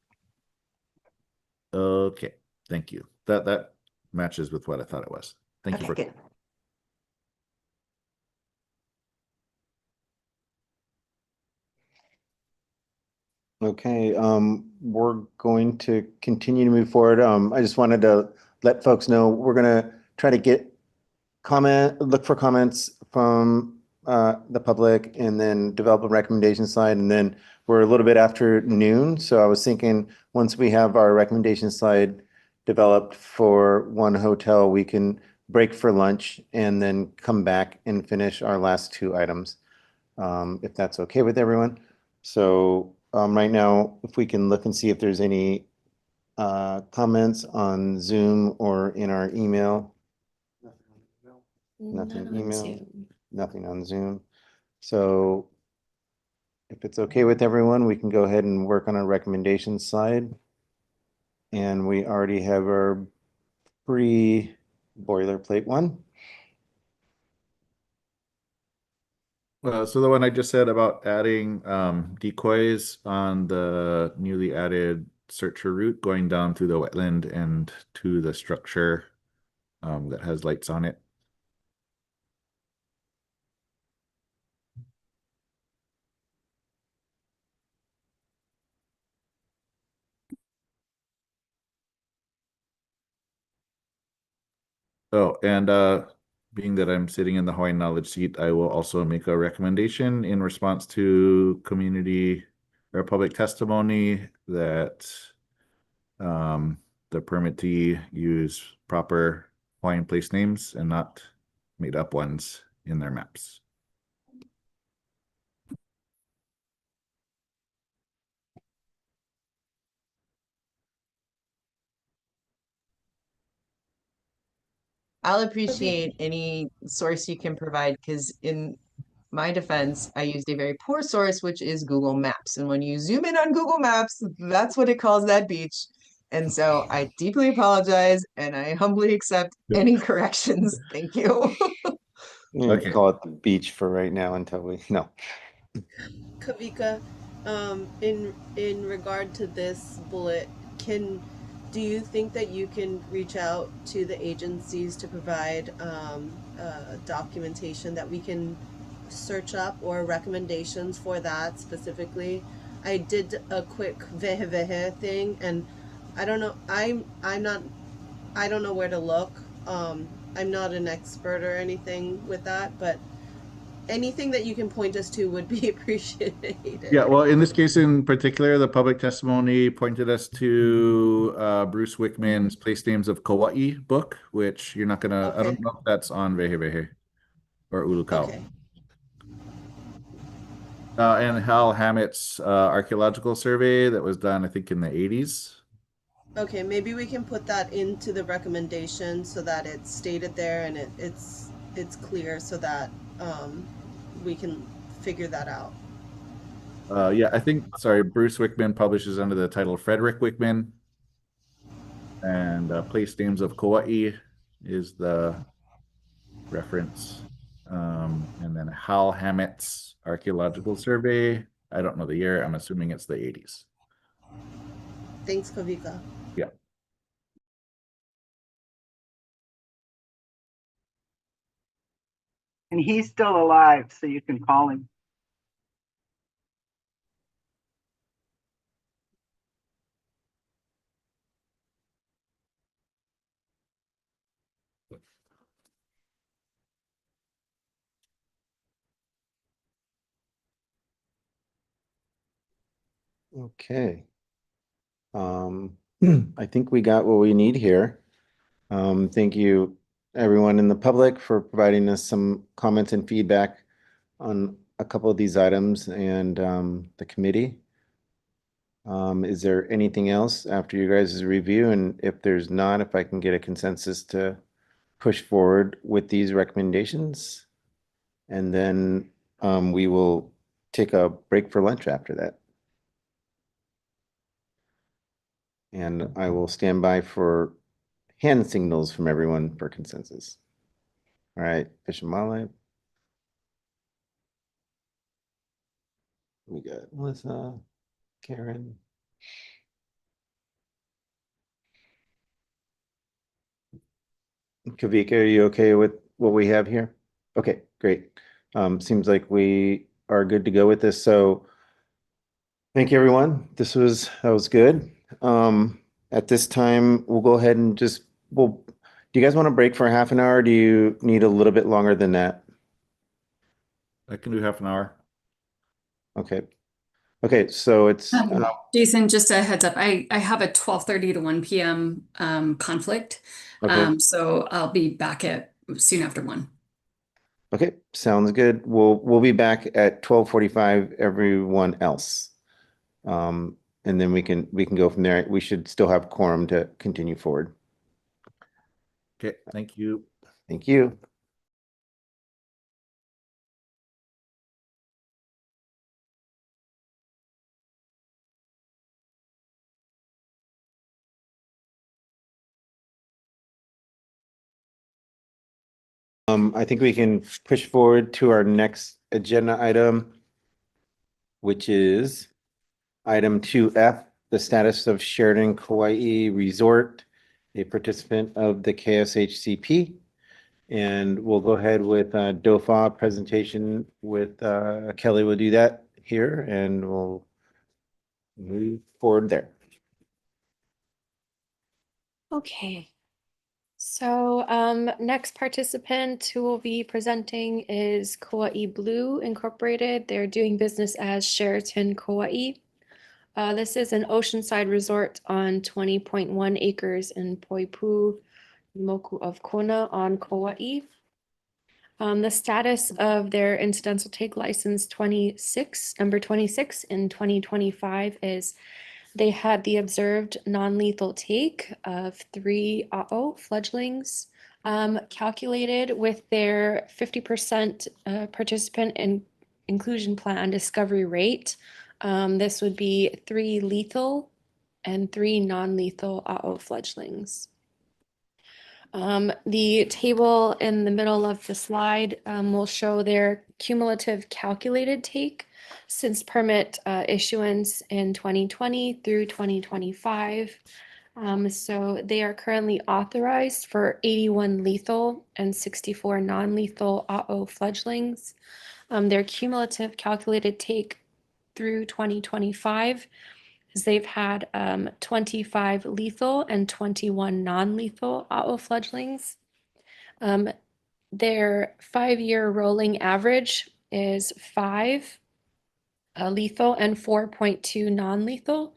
Okay, thank you. That matches with what I thought it was. Thank you for good. Okay, we're going to continue to move forward. I just wanted to let folks know we're gonna try to look for comments from the public and then develop a recommendation slide. And then we're a little bit after noon. So I was thinking once we have our recommendation slide developed for one hotel, we can break for lunch and then come back and finish our last two items, if that's okay with everyone. So right now, if we can look and see if there's any comments on Zoom or in our email. Nothing None on email, Zoom. nothing on Zoom. So if it's okay with everyone, we can go ahead and work on a recommendation slide. And we already have our boilerplate one. So the one I just said about adding decoys on the newly added searcher route going down through the wetland and to the structure that has lights on it. Oh, and being that I'm sitting in the Hawaiian Knowledge seat, I will also make a recommendation in response to community or public testimony that the permittee use proper Hawaiian place names and not made up ones in their maps. I'll appreciate any source you can provide, because in my defense, I used a very poor source, which is Google Maps. And when you zoom in on Google Maps, that's what it calls that beach. And so I deeply apologize and I humbly accept any corrections. Thank you. Okay. Call it the beach for right now until no. Kavika, in regard to this bullet, do you think that you can reach out to the agencies to provide documentation that we can search up, or recommendations for that specifically? I did a quick vehe thing, and I don't know. I don't know where to look. I'm not an expert or anything with that, but anything that you can point us to would be appreciated. Yeah, well, in this case in particular, the public testimony pointed us to Bruce Wickman's Place Names of Kauai book, which you're not gonna, I Okay. don't know if that's on Wehewehe or Ulukau. Okay. And Hal Hammett's archaeological survey that was done, I think, in the 80s. Okay, maybe we can put that into the recommendation so that it's stated there and it's clear so that we can figure that out. Yeah, I think, sorry, Bruce Wickman publishes under the title Frederick Wickman. And Place Names of Kauai is the reference. And then Hal Hammett's archaeological survey. I don't know the year. I'm assuming it's the 80s. Thanks, Kavika. Yeah. And he's still alive, so you can call him. Okay. I think we got what we need here. Thank you, everyone in the public, for providing us some comments and feedback on a couple of these items and the committee. Is there anything else after you guys' review? And if there's not, if I can get a consensus to push forward with these recommendations, and then we will take a break for lunch after that. And I will stand by for hand signals from everyone for consensus. All right, Fish and Wildlife. We got Melissa, Karen. Kavika, are you okay with what we have here? Okay, great. Seems like we are good to go with this. So thank you, everyone. That was good. At this time, we'll go ahead and do you guys want to break for half an hour? Or do you need a little bit longer than that? I can do half an hour. Okay. Okay, so it's Jason, just a heads up. I have a 12:30 to 1 p.m. Conflict. okay. So I'll be back at soon after 1. Okay, sounds good. We'll be back at 12:45, everyone else. And then we can go from there. We should still have quorum to continue forward. Okay, thank you. Thank you. I think we can push forward to our next agenda item, which is item 2F, the status of Sheridan Kauai Resort, a participant of the KSHCP. And we'll go ahead with DOFA presentation with Kelly will do that here and we'll move forward there. Okay. So next participant who will be presenting is Kauai Blue Incorporated. They're doing business as Sheraton Kauai. This is an oceanside resort on 20.1 acres in Poipu, Moku of Kona on Kauai. The status of their incidental take license number 26 in 2025 is they had the observed non-lethal take of 3 A'o fledglings, calculated with their 50% participant inclusion plan discovery rate. This would be 3 lethal and 3 non-lethal A'o fledglings. The table in the middle of the slide will show their cumulative calculated take since permit issuance in 2020 through 2025. So they are currently authorized for 81 lethal and 64 non-lethal A'o fledglings. Their cumulative calculated take through 2025 is they've had 25 lethal and 21 non-lethal A'o fledglings. Their 5-year rolling average is 5 lethal and 4.2 non-lethal.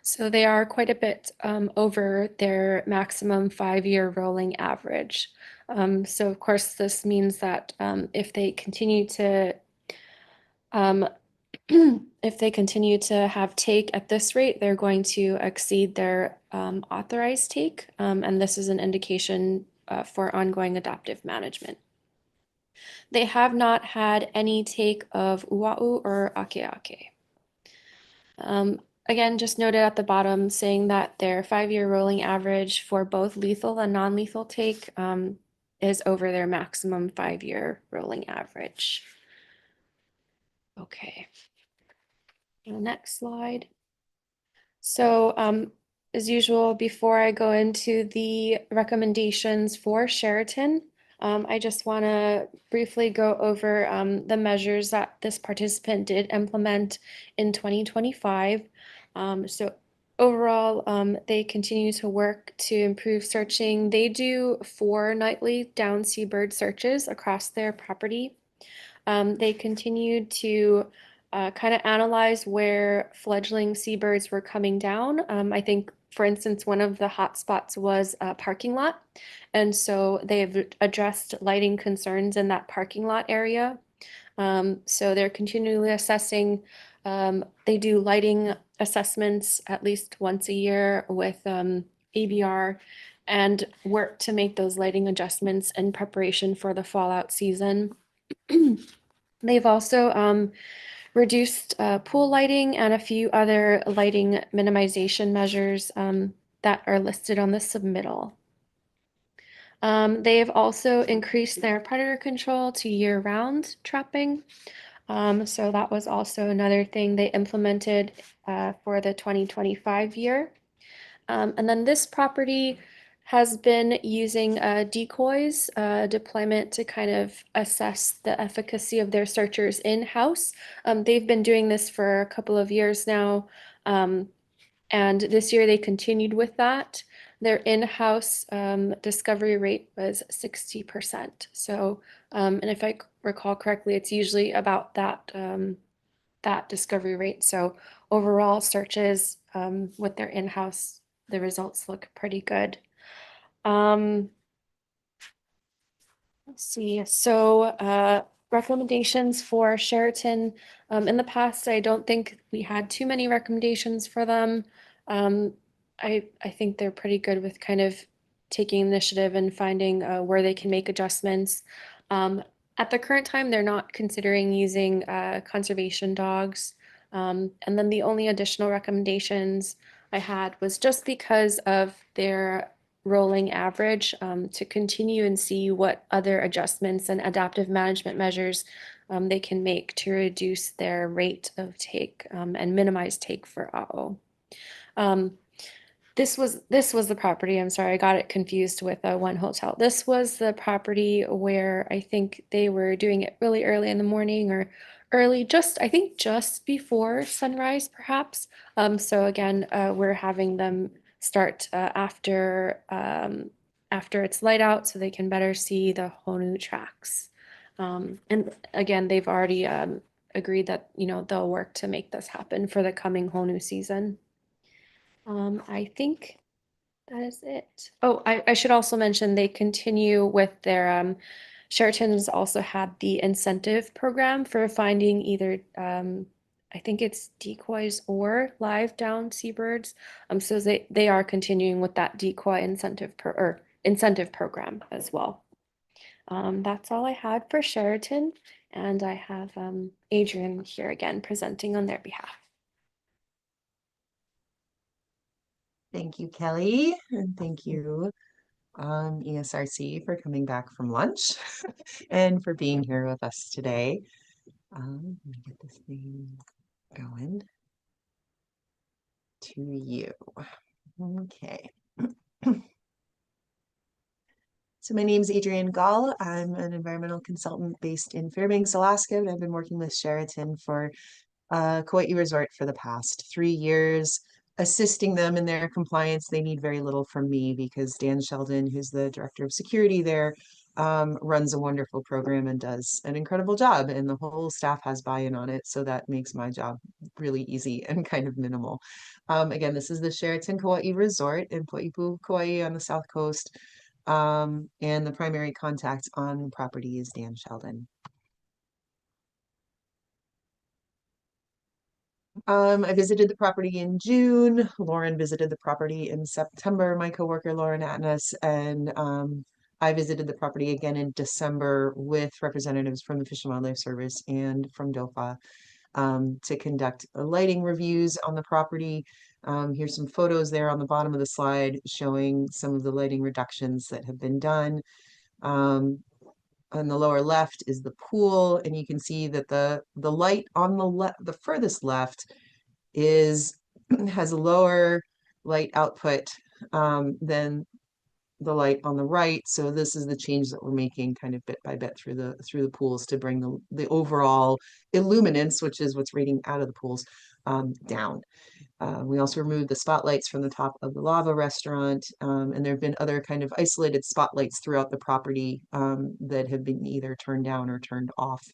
So they are quite a bit over their maximum 5-year rolling average. So of course, this means that if they continue to if they continue to have take at this rate, they're going to exceed their authorized take, and this is an indication for ongoing adaptive management. They have not had any take of uau or akeake. Again, just noted at the bottom saying that their 5-year rolling average for both lethal and non-lethal take is over their maximum 5-year rolling average. Okay. The next slide. So, as usual, before I go into the recommendations for Sheraton, I just want to briefly go over the measures that this participant did implement in 2025. So overall, they continue to work to improve searching. They do 4 nightly down seabird searches across their property. They continued to kind of analyze where fledgling seabirds were coming down. I think, for instance, one of the hotspots was a parking lot. And so they've addressed lighting concerns in that parking lot area. So they're continually assessing. They do lighting assessments at least once a year with ABR and work to make those lighting adjustments in preparation for the fallout season. They've also reduced pool lighting and a few other lighting minimization measures that are listed on the submittal. They've also increased their predator control to year-round trapping. So that was also another thing they implemented for the 2025 year. And then this property has been using decoys deployment to kind of assess the efficacy of their searchers in-house. They've been doing this for a couple of years now, and this year they continued with that. Their in-house discovery rate was 60%. So, and if I recall correctly, it's usually about that that discovery rate. So overall searches with their in-house, the results look pretty good. Let's see. So recommendations for Sheraton. In the past, I don't think we had too many recommendations for them. I think they're pretty good with kind of taking initiative and finding where they can make adjustments. At the current time, they're not considering using conservation dogs. And then the only additional recommendations I had was just because of their rolling average to continue and see what other adjustments and adaptive management measures they can make to reduce their rate of take and minimize take for AO. This was the property. I'm sorry, I got it confused with One Hotel. This was the property where I think they were doing it really early in the morning or early, I think just before sunrise, perhaps. So again, we're having them start after it's light out so they can better see the Honu tracks. And again, they've already agreed that they'll work to make this happen for the coming Honu season. I think that is it. Oh, I should also mention they continue with their Sheraton's also had the incentive program for finding either I think it's decoys or live down seabirds. So they are continuing with that decoy incentive program as well. That's all I had for Sheraton, and I have Adrian here again presenting on their behalf. Thank you, Kelly, and thank you, ESRC, for coming back from lunch and for being here with us today. Let me get this thing going to you. Okay. So my name is Adrienne Gall. I'm an environmental consultant based in Fairbanks, Alaska, and I've been working with Sheraton for Kauai Resort for the past 3 years, assisting them in their compliance. They need very little from me because Dan Sheldon, who's the director of security there, runs a wonderful program and does an incredible job, and the whole staff has buy-in on it. So that makes my job really easy and kind of minimal. Again, this is the Sheraton Kauai Resort in Poipu, Kauai on the South Coast. And the primary contact on the property is Dan Sheldon. I visited the property in June. Lauren visited the property in September, my coworker Lauren Atnas, and I visited the property again in December with representatives from the Fish and Wildlife Service and from DOFA to conduct lighting reviews on the property. Here's some photos there on the bottom of the slide showing some of the lighting reductions that have been done. On the lower left is the pool, and you can see that the light on the furthest left has a lower light output than the light on the right. So this is the change that we're making kind of bit by bit through the pools to bring the overall illuminance, which is what's radiating out of the pools, down. We also removed the spotlights from the top of the lava restaurant, and there have been other kind of isolated spotlights throughout the property that have been either turned down or turned off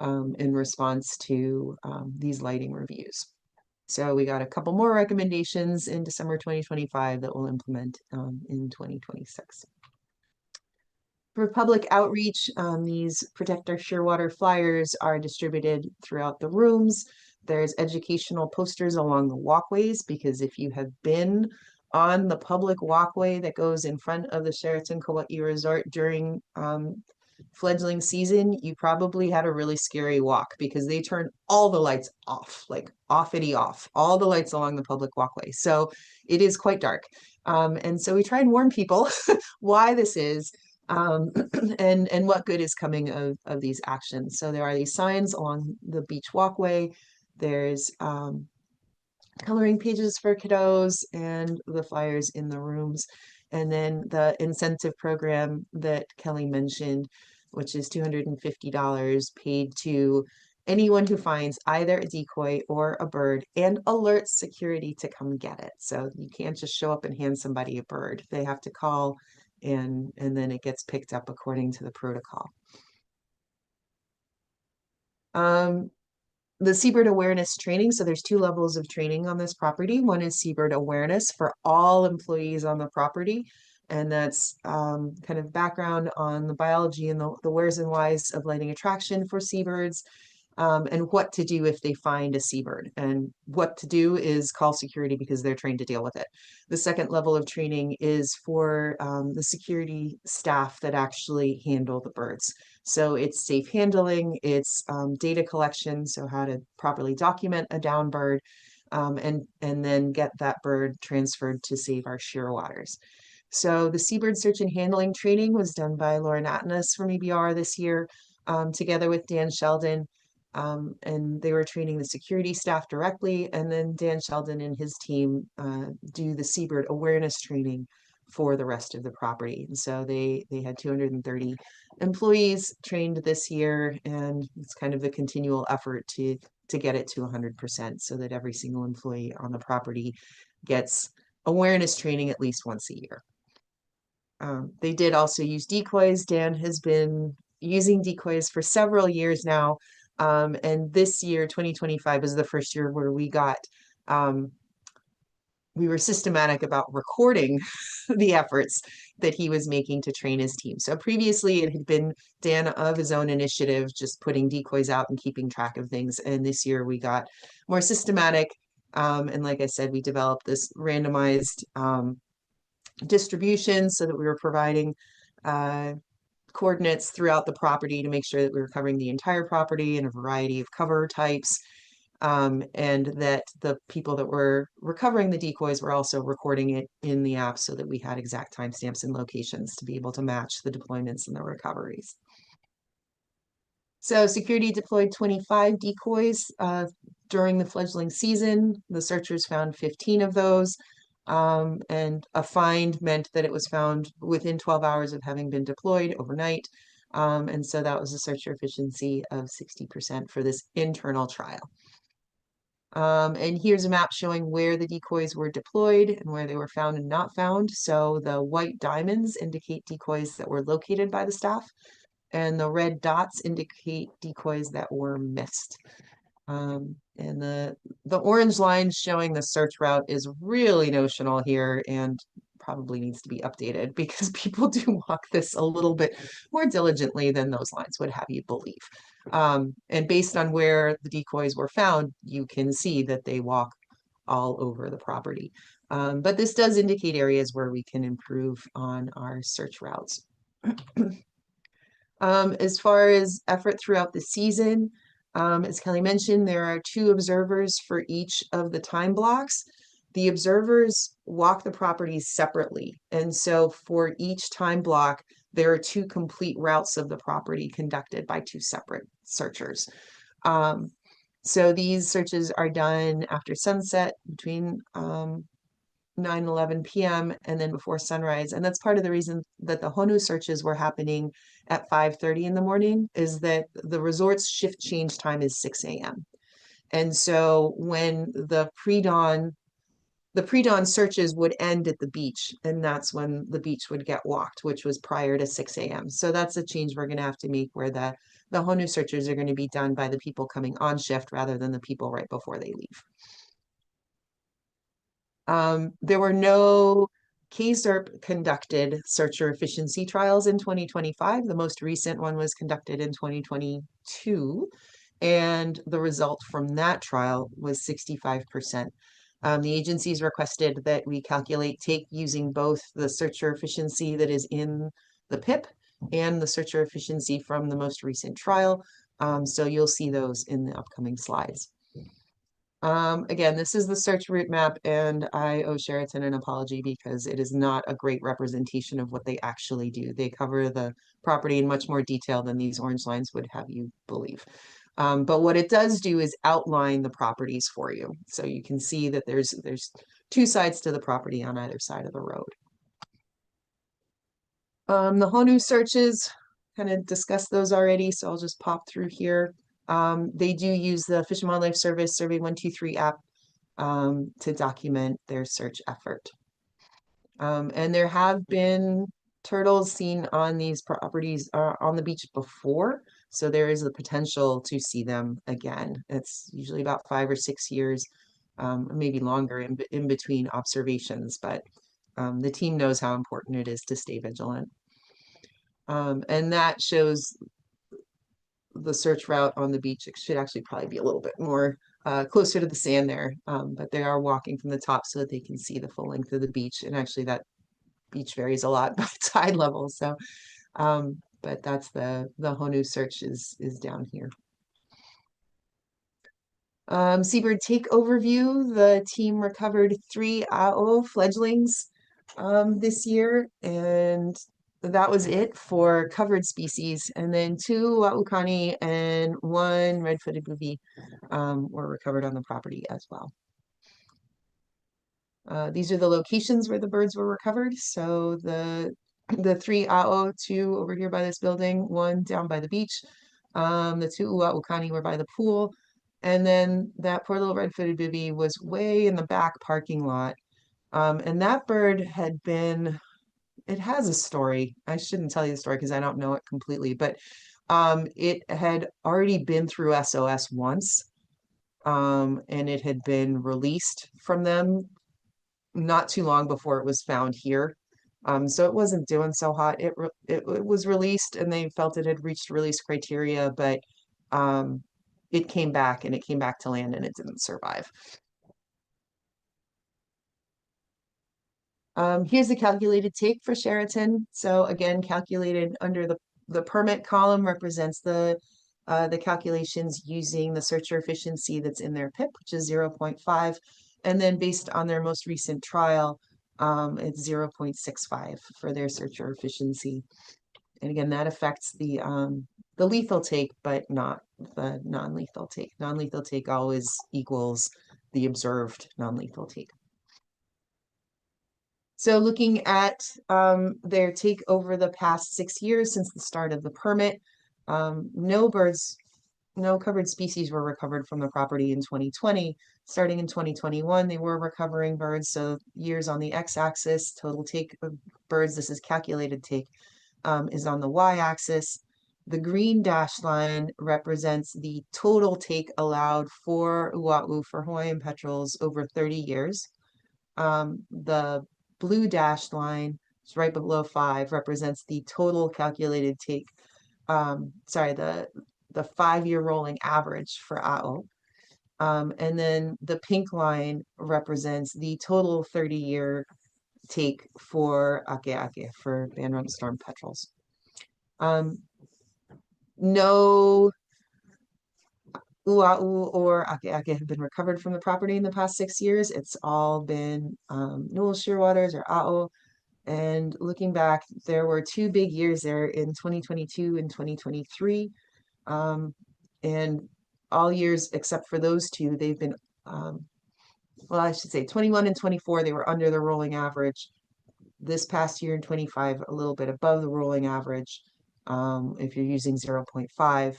in response to these lighting reviews. So we got a couple more recommendations in December 2025 that we'll implement in 2026. For public outreach, these Protect Our Shearwater flyers are distributed throughout the rooms. There's educational posters along the walkways, because if you have been on the public walkway that goes in front of the Sheraton Kauai Resort during fledgling season, you probably had a really scary walk because they turn all the lights off, like offity off, all the lights along the public walkway. So it is quite dark. And so we try and warn people why this is. And what good is coming of these actions. So there are these signs along the beach walkway. There's coloring pages for kiddos and the flyers in the rooms. And then the incentive program that Kelly mentioned, which is $250 paid to anyone who finds either a decoy or a bird and alerts security to come get it. So you can't just show up and hand somebody a bird. They have to call, and then it gets picked up according to the protocol. The seabird awareness training. So there's two levels of training on this property. One is seabird awareness for all employees on the property. And that's kind of background on the biology and the wheres and whys of lighting attraction for seabirds, and what to do if they find a seabird. And what to do is call security because they're trained to deal with it. The second level of training is for the security staff that actually handle the birds. So it's safe handling, it's data collection, so how to properly document a down bird, and then get that bird transferred to save our shearwaters. So the seabird search and handling training was done by Lauren Atnas from EBR this year, together with Dan Sheldon. And they were training the security staff directly, and then Dan Sheldon and his team do the seabird awareness training for the rest of the property. And so they had 230 employees trained this year, and it's kind of the continual effort to get it to 100% so that every single employee on the property gets awareness training at least once a year. They did also use decoys. Dan has been using decoys for several years now. And this year, 2025, is the first year where we were systematic about recording the efforts that he was making to train his team. So previously it had been Dan of his own initiative, just putting decoys out and keeping track of things. And this year we got more systematic. And like I said, we developed this randomized distribution so that we were providing coordinates throughout the property to make sure that we were covering the entire property in a variety of cover types, and that the people that were recovering the decoys were also recording it in the app so that we had exact timestamps and locations to be able to match the deployments and the recoveries. So security deployed 25 decoys during the fledgling season. The searchers found 15 of those. And a find meant that it was found within 12 hours of having been deployed overnight. And so that was a searcher efficiency of 60% for this internal trial. And here's a map showing where the decoys were deployed and where they were found and not found. So the white diamonds indicate decoys that were located by the staff, and the red dots indicate decoys that were missed. And the orange line showing the search route is really notional here and probably needs to be updated because people do walk this a little bit more diligently than those lines would have you believe. And based on where the decoys were found, you can see that they walk all over the property. But this does indicate areas where we can improve on our search routes. As far as effort throughout the season, as Kelly mentioned, there are 2 observers for each of the time blocks. The observers walk the properties separately. And so for each time block, there are 2 complete routes of the property conducted by 2 separate searchers. So these searches are done after sunset between 9-11 p.m. and then before sunrise. And that's part of the reason that the Honu searches were happening at 5:30 in the morning, is that the resort's shift change time is 6 a.m. And so when the pre-dawn searches would end at the beach, and that's when the beach would get walked, which was prior to 6 a.m. So that's a change we're going to have to make, where the Honu searches are going to be done by the people coming on shift rather than the people right before they leave. There were no KSHCP conducted searcher efficiency trials in 2025. The most recent one was conducted in 2022, and the result from that trial was 65%. The agencies requested that we calculate take using both the searcher efficiency that is in the PIP and the searcher efficiency from the most recent trial. So you'll see those in the upcoming slides. Again, this is the search route map, and I owe Sheraton an apology because it is not a great representation of what they actually do. They cover the property in much more detail than these orange lines would have you believe. But what it does do is outline the properties for you. So you can see that there's 2 sides to the property on either side of the road. The Honu searches, kind of discussed those already, so I'll just pop through here. They do use the Fish and Wildlife Service Survey 123 app to document their search effort. And there have been turtles seen on these properties on the beach before, so there is the potential to see them again. It's usually about 5 or 6 years, maybe longer in between observations, but the team knows how important it is to stay vigilant. And that shows the search route on the beach. It should actually probably be a little bit more closer to the sand there, but they are walking from the top so that they can see the full length of the beach. And actually that beach varies a lot by tide level. So, but that's the Honu search is down here. Seabird take overview. The team recovered 3 AO fledglings this year, and that was it for covered species. And then 2 Wa'ukani and 1 red-footed booby were recovered on the property as well. These are the locations where the birds were recovered. So the 3 AO, 2 over here by this building, 1 down by the beach. The 2 Wa'ukani were by the pool. And then that poor little red-footed booby was way in the back parking lot. And that bird had been, it has a story. I shouldn't tell you the story because I don't know it completely, but it had already been through SOS once, and it had been released from them not too long before it was found here. So it wasn't doing so hot. It was released and they felt it had reached release criteria, but it came back and it came back to land and it didn't survive. Here's the calculated take for Sheraton. So again, calculated under the permit column represents the calculations using the searcher efficiency that's in their PIP, which is 0.5. And then based on their most recent trial, it's 0.65 for their searcher efficiency. And again, that affects the lethal take, but not the non-lethal take. Non-lethal take always equals the observed non-lethal take. So looking at their take over the past 6 years since the start of the permit, no birds no covered species were recovered from the property in 2020. Starting in 2021, they were recovering birds. So years on the x-axis, total take of birds, this is calculated take, is on the y-axis. The green dashed line represents the total take allowed for Ua'u for Hawaiian petrels over 30 years. The blue dashed line, is right below 5, represents the total calculated take. Sorry, the 5-year rolling average for A'o. And then the pink line represents the total 30-year take for Akeake, for band-run storm petrels. No Ua'u or Akeake have been recovered from the property in the past 6 years. It's all been Newell Shearwaters or A'o. And looking back, there were 2 big years there in 2022 and 2023. And all years except for those 2, they've been, well, I should say 21 and 24, they were under the rolling average. This past year in 25, a little bit above the rolling average, if you're using 0.5.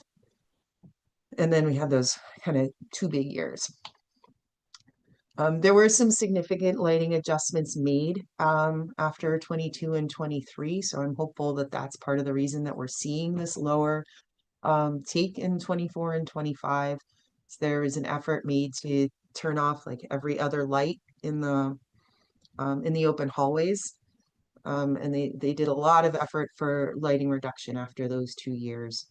And then we had those kind of 2 big years. There were some significant lighting adjustments made after 22 and 23. So I'm hopeful that that's part of the reason that we're seeing this lower take in 24 and 25. So there was an effort made to turn off like every other light in the open hallways. And they did a lot of effort for lighting reduction after those 2 years.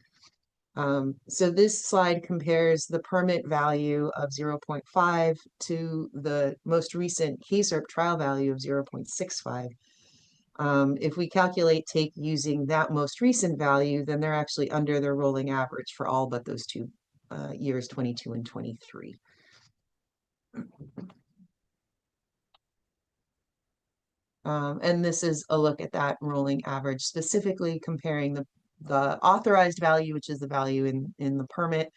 So this slide compares the permit value of 0.5 to the most recent KSHCP trial value of 0.65. If we calculate take using that most recent value, then they're actually under their rolling average for all but those 2 years, 22 and 23. And this is a look at that rolling average, specifically comparing the authorized value, which is the value in the permit,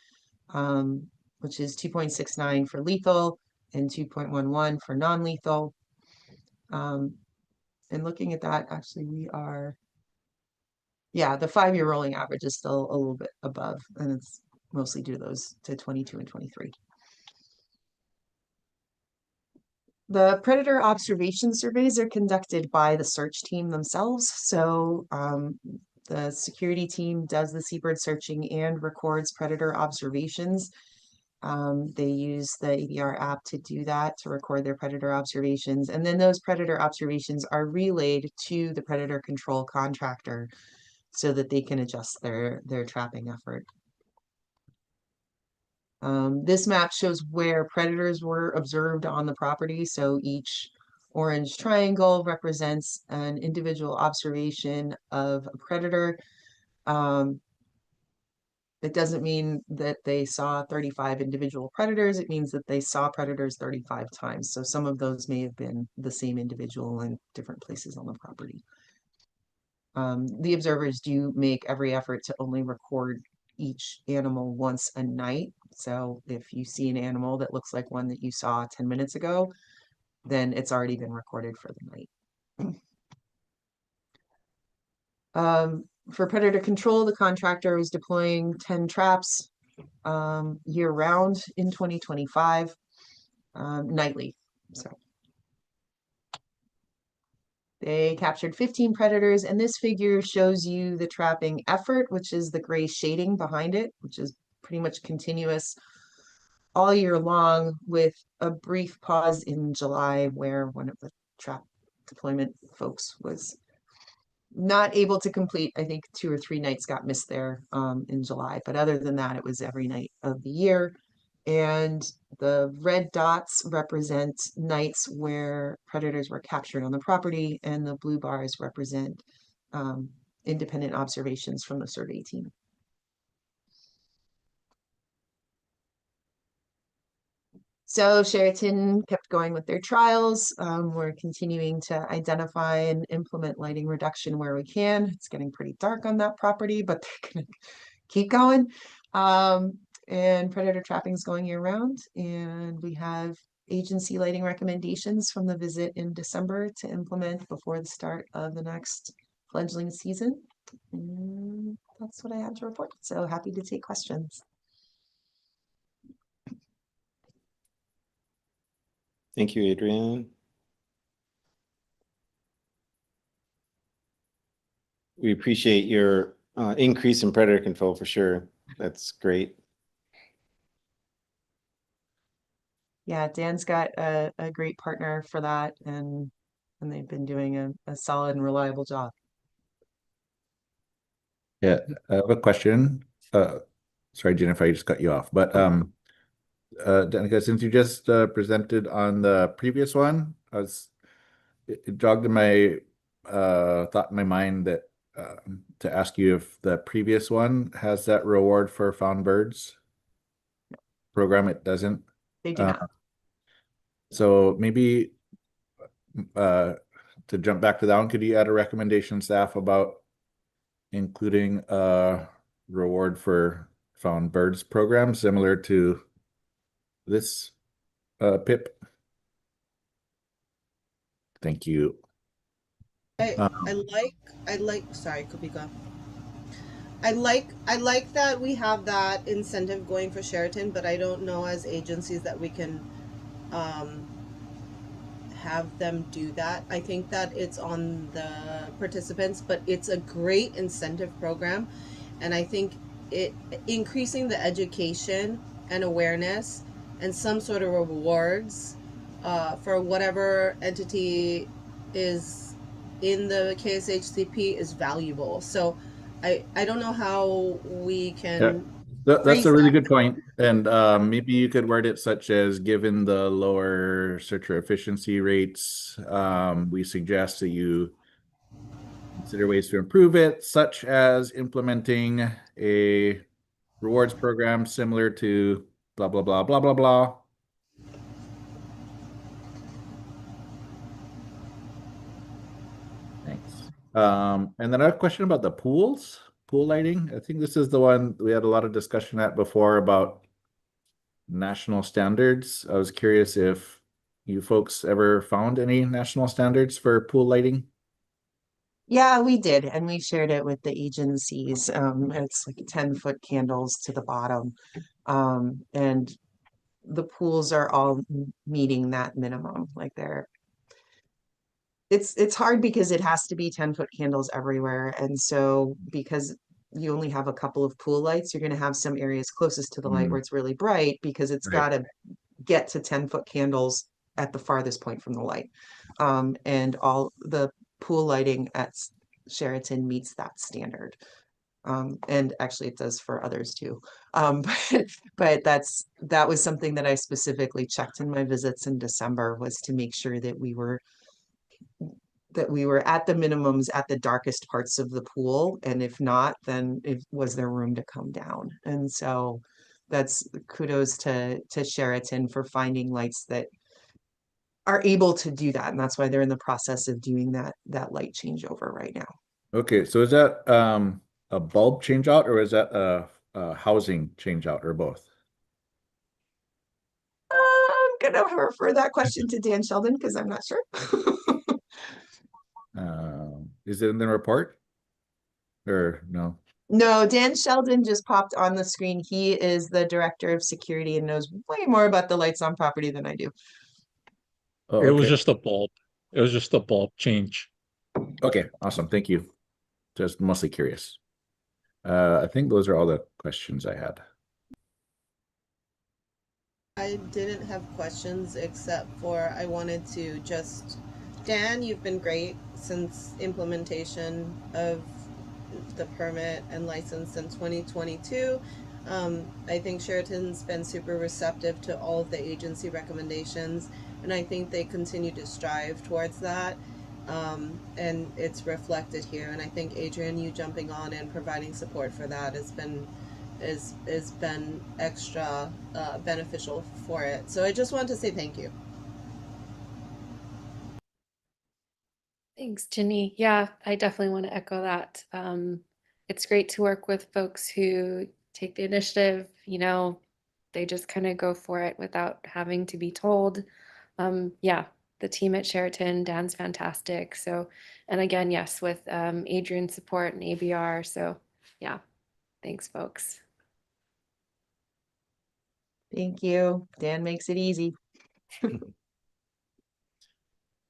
which is 2.69 for lethal and 2.11 for non-lethal. And looking at that, actually we are, yeah, the 5-year rolling average is still a little bit above, and it's mostly due to those to 22 and 23. The predator observation surveys are conducted by the search team themselves. So the security team does the seabird searching and records predator observations. They use the ADR app to do that, to record their predator observations. And then those predator observations are relayed to the predator control contractor so that they can adjust their trapping effort. This map shows where predators were observed on the property. So each orange triangle represents an individual observation of a predator. It doesn't mean that they saw 35 individual predators. It means that they saw predators 35 times. So some of those may have been the same individual in different places on the property. The observers do make every effort to only record each animal once a night. So if you see an animal that looks like one that you saw 10 minutes ago, then it's already been recorded for the night. For predator control, the contractor was deploying 10 traps year round in 2025, nightly. So they captured 15 predators, and this figure shows you the trapping effort, which is the gray shading behind it, which is pretty much continuous all year long, with a brief pause in July where one of the trap deployment folks was not able to complete. I think 2 or 3 nights got missed there in July, but other than that, it was every night of the year. And the red dots represent nights where predators were captured on the property, and the blue bars represent independent observations from the survey team. So Sheraton kept going with their trials. We're continuing to identify and implement lighting reduction where we can. It's getting pretty dark on that property, but they're gonna keep going. And predator trapping is going year round. And we have agency lighting recommendations from the visit in December to implement before the start of the next fledgling season. And that's what I have to report. So happy to take questions. Thank you, Adrian. We appreciate your increase in predator control for sure. That's great. Yeah, Dan's got a great partner for that, and they've been doing a solid and reliable job. Yeah, I have a question. Sorry, Jennifer, I just cut you off. But Danica, since you just presented on the previous one, it jogged in my thought in my mind that to ask you if the previous one has that reward for found birds program. It doesn't. They do not. So maybe to jump back to that one, could you add a recommendation, staff, about including a reward for found birds program similar to this PIP? Thank you. I like, sorry, Kubika. I like that we have that incentive going for Sheraton, but I don't know as agencies that we can have them do that. I think that it's on the participants, but it's a great incentive program, and I think it increasing the education and awareness and some sort of rewards for whatever entity is in the KSHCP is valuable. So I don't know how we can That's phrase a really that. good point. And maybe you could word it such as, given the lower searcher efficiency rates, we suggest that you consider ways to improve it, such as implementing a rewards program similar to blah, blah, blah, blah, blah, blah. Thanks. And then I have a question about the pools, pool lighting. I think this is the one we had a lot of discussion at before about national standards. I was curious if you folks ever found any national standards for pool lighting. Yeah, we did, and we shared it with the agencies. It's like 10-foot candles to the bottom. And the pools are all meeting that minimum. Like it's hard because it has to be 10-foot candles everywhere. And so because you only have a couple of pool lights, you're going to have some areas closest to the light where it's really bright because it's got to get to 10-foot candles at the farthest point from the light. And all the pool lighting at Sheraton meets that standard. And actually it does for others too. But that was something that I specifically checked in my visits in December, was to make sure that we were at the minimums at the darkest parts of the pool. And if not, then was there room to come down? And so that's kudos to Sheraton for finding lights that are able to do that. And that's why they're in the process of doing that light changeover right now. Okay, so is that a bulb change out, or is that a housing change out, or both? I'm gonna refer that question to Dan Sheldon because I'm not sure. Is it in the report or no? No, Dan Sheldon just popped on the screen. He is the director of security and knows way more about the lights on property than I do. Oh, It was okay. just a bulb. It was just a bulb change. Okay, awesome. Thank you. Just mostly curious. I think those are all the questions I had. I didn't have questions except for I wanted to just, Dan, you've been great since implementation of the permit and license in 2022. I think Sheraton's been super receptive to all of the agency recommendations, and I think they continue to strive towards that. And it's reflected here. And I think Adrian, you jumping on and providing support for that has been extra beneficial for it. So I just wanted to say thank you. Thanks, Ginny. Yeah, I definitely want to echo that. It's great to work with folks who take the initiative, they just kind of go for it without having to be told. Yeah, the team at Sheraton, Dan's fantastic. So, and again, yes, with Adrian's support and ABR. So yeah, thanks, folks. Thank you. Dan makes it easy.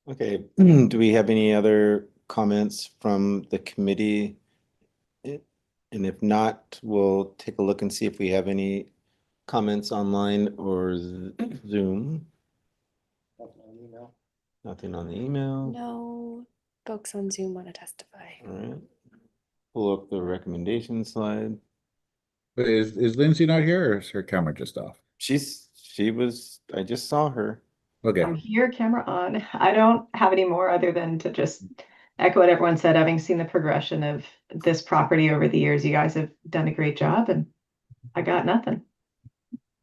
Okay, do we have any other comments from the committee? And if not, we'll take a look and see if we have any comments online or Zoom. Nothing on the email. No folks on Zoom want to testify. All right. Pull up the recommendation slide. But is Lindsay not here or is her camera just off? I just saw her. Okay. I'm here, camera on. I don't have any more other than to just echo what everyone said. Having seen the progression of this property over the years, you guys have done a great job, and I got nothing.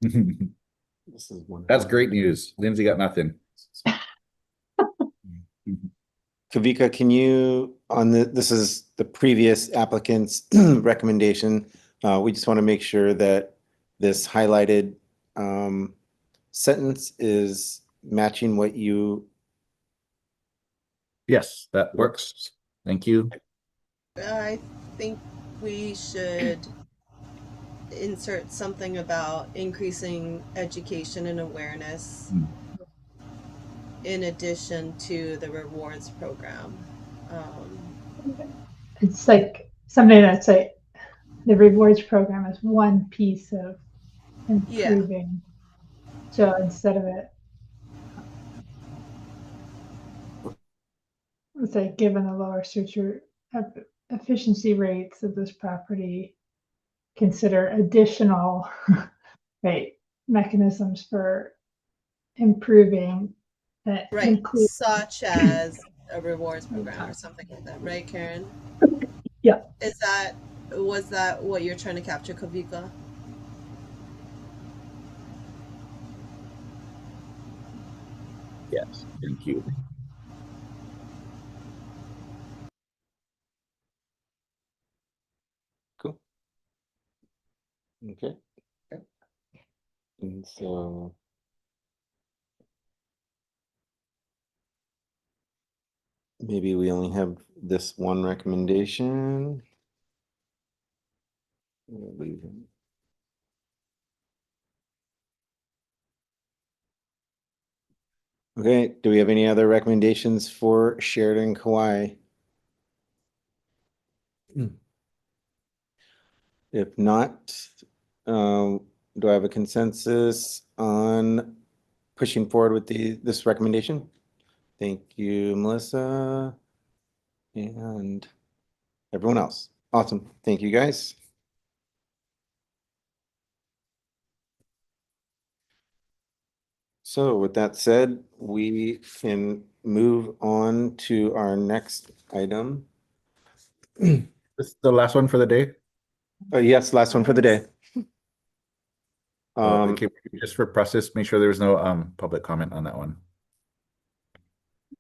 This is one. That's great news. Lindsay got nothing. Kavika, can you, this is the previous applicant's recommendation. We just want to make sure that this highlighted sentence is matching what you. Yes, that works. Thank you. I think we should insert something about increasing education and awareness in addition to the rewards program. It's like something that's like the rewards program is one piece of improving. So instead of it, let's say, given the lower searcher efficiency rates of this property, consider additional right mechanisms for improving that Right, include. such as a rewards program or something like that, right, Karen? Yeah. Was that what you're trying to capture, Kavika? Yes, thank you. Cool. Okay. And so. Maybe we only have this one recommendation. We'll leave it. Okay, do we have any other recommendations for Sheridan Kauai? If not, do I have a consensus on pushing forward with this recommendation? Thank you, Melissa, and everyone else. Awesome. Thank you, guys. So with that said, we can move on to our next item. This is the last one for the day? Yes, last one for the day. Okay, just for process, make sure there was no public comment on that one.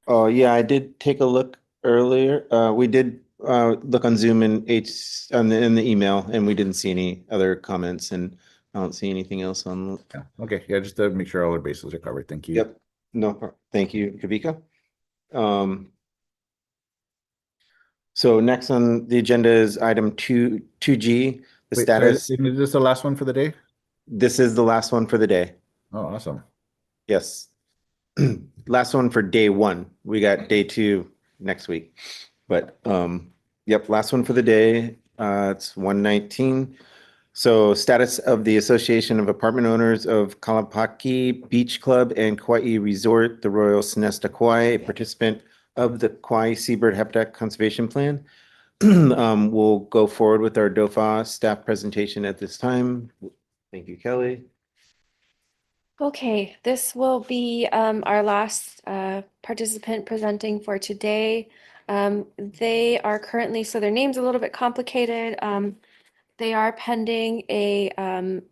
Oh, yeah, I did take a look earlier. We did look on Zoom and in the email, and we didn't see any other comments, and I don't see anything else on. Yeah. Okay, yeah, just to make sure all our bases are covered. Thank you. Yep. No, thank you, Kavika. So next on the agenda is item 2G, the Wait, status. sorry, is this the last one for the day? This is the last one for the day. Oh, awesome. Yes. Last one for day one. We got day two next week. But yep, last one for the day. It's 119. So status of the Association of Apartment Owners of Kalapaki Beach Club and Kauai Resort, the Royal Sonesta Kauai, a participant of the Kauai Seabird Habitat Conservation Plan. We'll go forward with our DOFA staff presentation at this time. Thank you, Kelly. Okay, this will be our last participant presenting for today. They are currently, so their name's a little bit complicated. They are pending I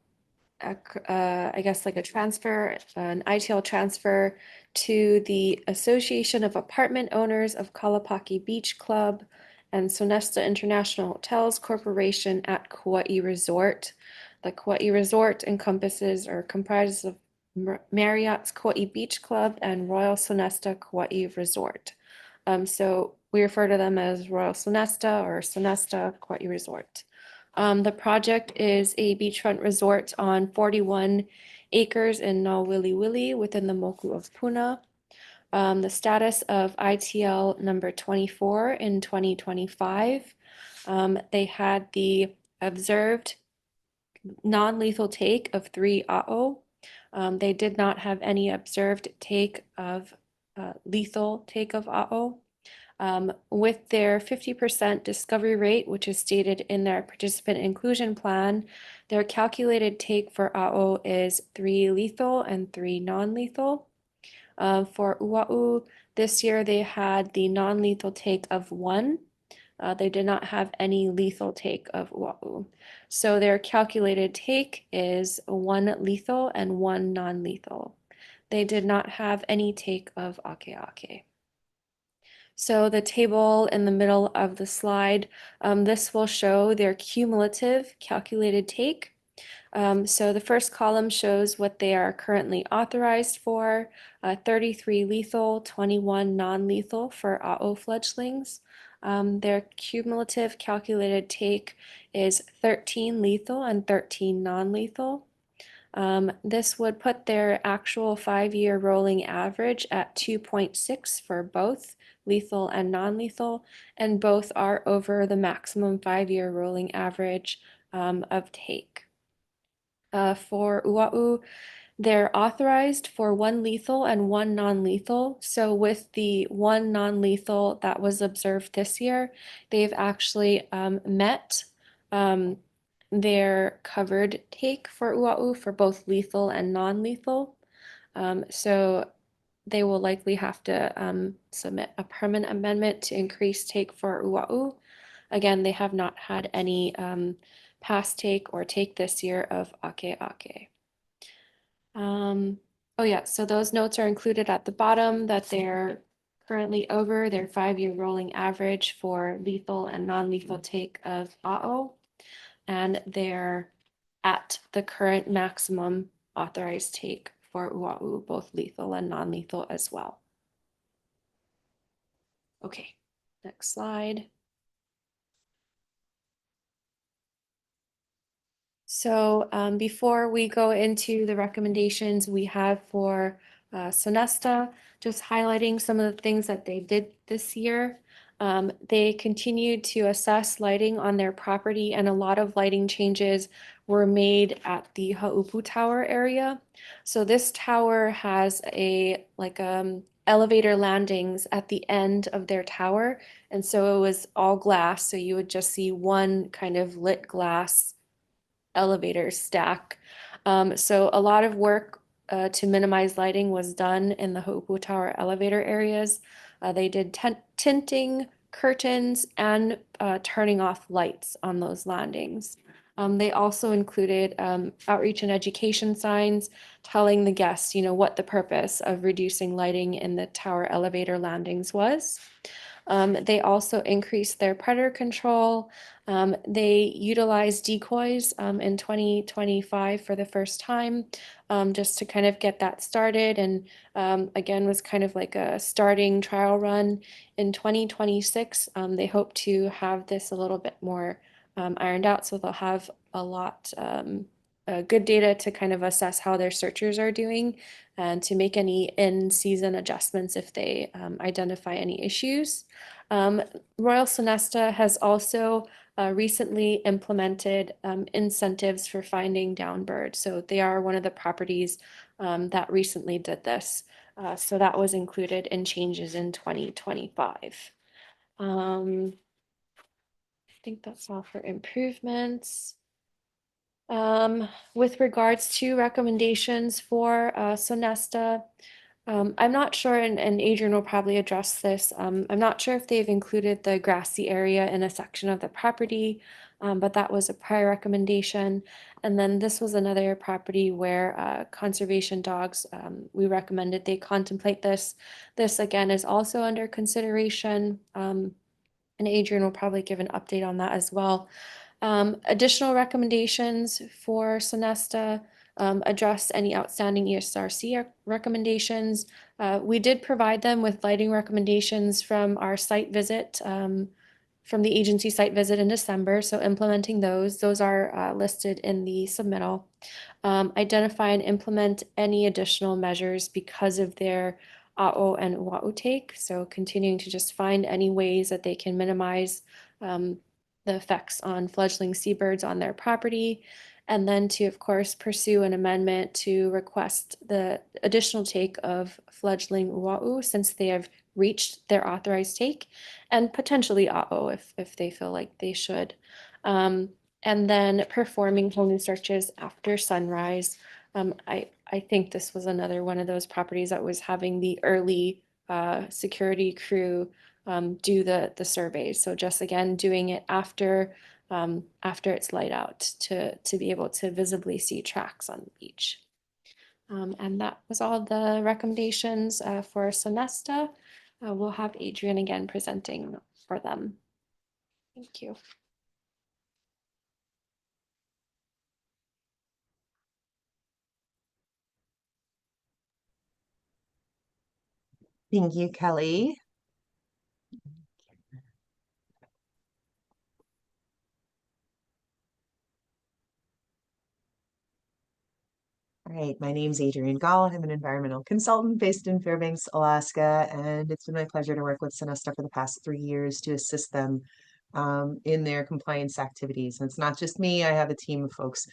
guess like a transfer, an ITL transfer to the Association of Apartment Owners of Kalapaki Beach Club and Sonesta International Hotels Corporation at Kauai Resort. The Kauai Resort encompasses or comprises of Marriott's Kauai Beach Club and Royal Sonesta Kauai Resort. So we refer to them as Royal Sonesta or Sonesta Kauai Resort. The project is a beachfront resort on 41 acres in Nauwiliwili within the Moku of Puna. the status of ITL number 24 in 2025. They had the observed non-lethal take of 3 AO. They did not have any observed take of lethal take of AO. With their 50% discovery rate, which is stated in their participant inclusion plan, their calculated take for AO is 3 lethal and 3 non-lethal. For Ua'u, this year they had the non-lethal take of 1. They did not have any lethal take of Ua'u. So their calculated take is 1 lethal and 1 non-lethal. They did not have any take of Akeake. So the table in the middle of the slide, this will show their cumulative calculated take. So the first column shows what they are currently authorized for, 33 lethal, 21 non-lethal for AO fledglings. Their cumulative calculated take is 13 lethal and 13 non-lethal. This would put their actual 5-year rolling average at 2.6 for both lethal and non-lethal, and both are over the maximum 5-year rolling average of take. For Ua'u, they're authorized for 1 lethal and 1 non-lethal. So with the 1 non-lethal that was observed this year, they've actually met their covered take for Ua'u for both lethal and non-lethal. So they will likely have to submit a permanent amendment to increase take for Ua'u. Again, they have not had any past take or take this year of Akeake. Oh yeah, so those notes are included at the bottom that they're currently over their 5-year rolling average for lethal and non-lethal take of AO, and they're at the current maximum authorized take for Ua'u, both lethal and non-lethal as well. Okay, next slide. So before we go into the recommendations we have for Sonesta, just highlighting some of the things that they did this year. They continued to assess lighting on their property, and a lot of lighting changes were made at the Haupu Tower area. So this tower has a elevator landings at the end of their tower, and so it was all glass. So you would just see one kind of lit glass elevator stack. So a lot of work to minimize lighting was done in the Ho'opo'o Tower elevator areas. They did tinting, curtains, and turning off lights on those landings. They also included outreach and education signs telling the guests, what the purpose of reducing lighting in the tower elevator landings was. They also increased their predator control. They utilized decoys in 2025 for the first time, just to kind of get that started. And again, was kind of like a starting trial run. In 2026, they hope to have this a little bit more ironed out. So they'll have a lot good data to kind of assess how their searchers are doing and to make any in-season adjustments if they identify any issues. Royal Sonesta has also recently implemented incentives for finding downed birds. So they are one of the properties that recently did this. So that was included in changes in 2025. I think that's all for improvements. With regards to recommendations for Sonesta, I'm not sure, and Adrian will probably address this. I'm not sure if they've included the grassy area in a section of the property, but that was a prior recommendation. And then this was another property where conservation dogs, we recommended they contemplate this. This again is also under consideration. And Adrian will probably give an update on that as well. Additional recommendations for Sonesta address any outstanding ESRC recommendations. We did provide them with lighting recommendations from our site visit, from the agency site visit in December. So implementing those are listed in the submittal. Identify and implement any additional measures because of their A'o and Wa'u take. So continuing to just find any ways that they can minimize the effects on fledgling seabirds on their property. And then to, of course, pursue an amendment to request the additional take of fledgling Wa'u since they have reached their authorized take, and potentially A'o if they feel like they should. And then performing whole new searches after sunrise. I think this was another one of those properties that was having the early security crew do the surveys. So just again, doing it after it's light out to be able to visibly see tracks on the beach. And that was all the recommendations for Sonesta. We'll have Adrian again presenting for them. Thank you. Thank you, Kelly. All right, my name's Adrian Gall. I'm an environmental consultant based in Fairbanks, Alaska, and it's been my pleasure to work with Sonesta for the past 3 years to assist them in their compliance activities. And it's not just me, I have a team of folks,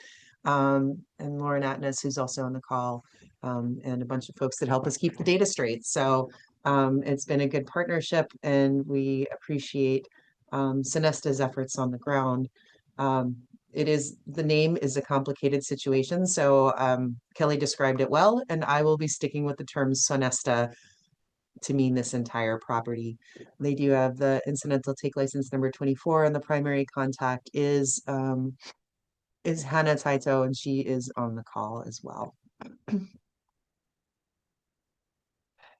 and Lauren Atnas, who's also on the call, and a bunch of folks that help us keep the data straight. So it's been a good partnership, and we appreciate Sonesta's efforts on the ground. The name is a complicated situation, so Kelly described it well, and I will be sticking with the term Sonesta to mean this entire property. They do have the incidental take license number 24, and the primary contact is Hannah Taito, and she is on the call as well.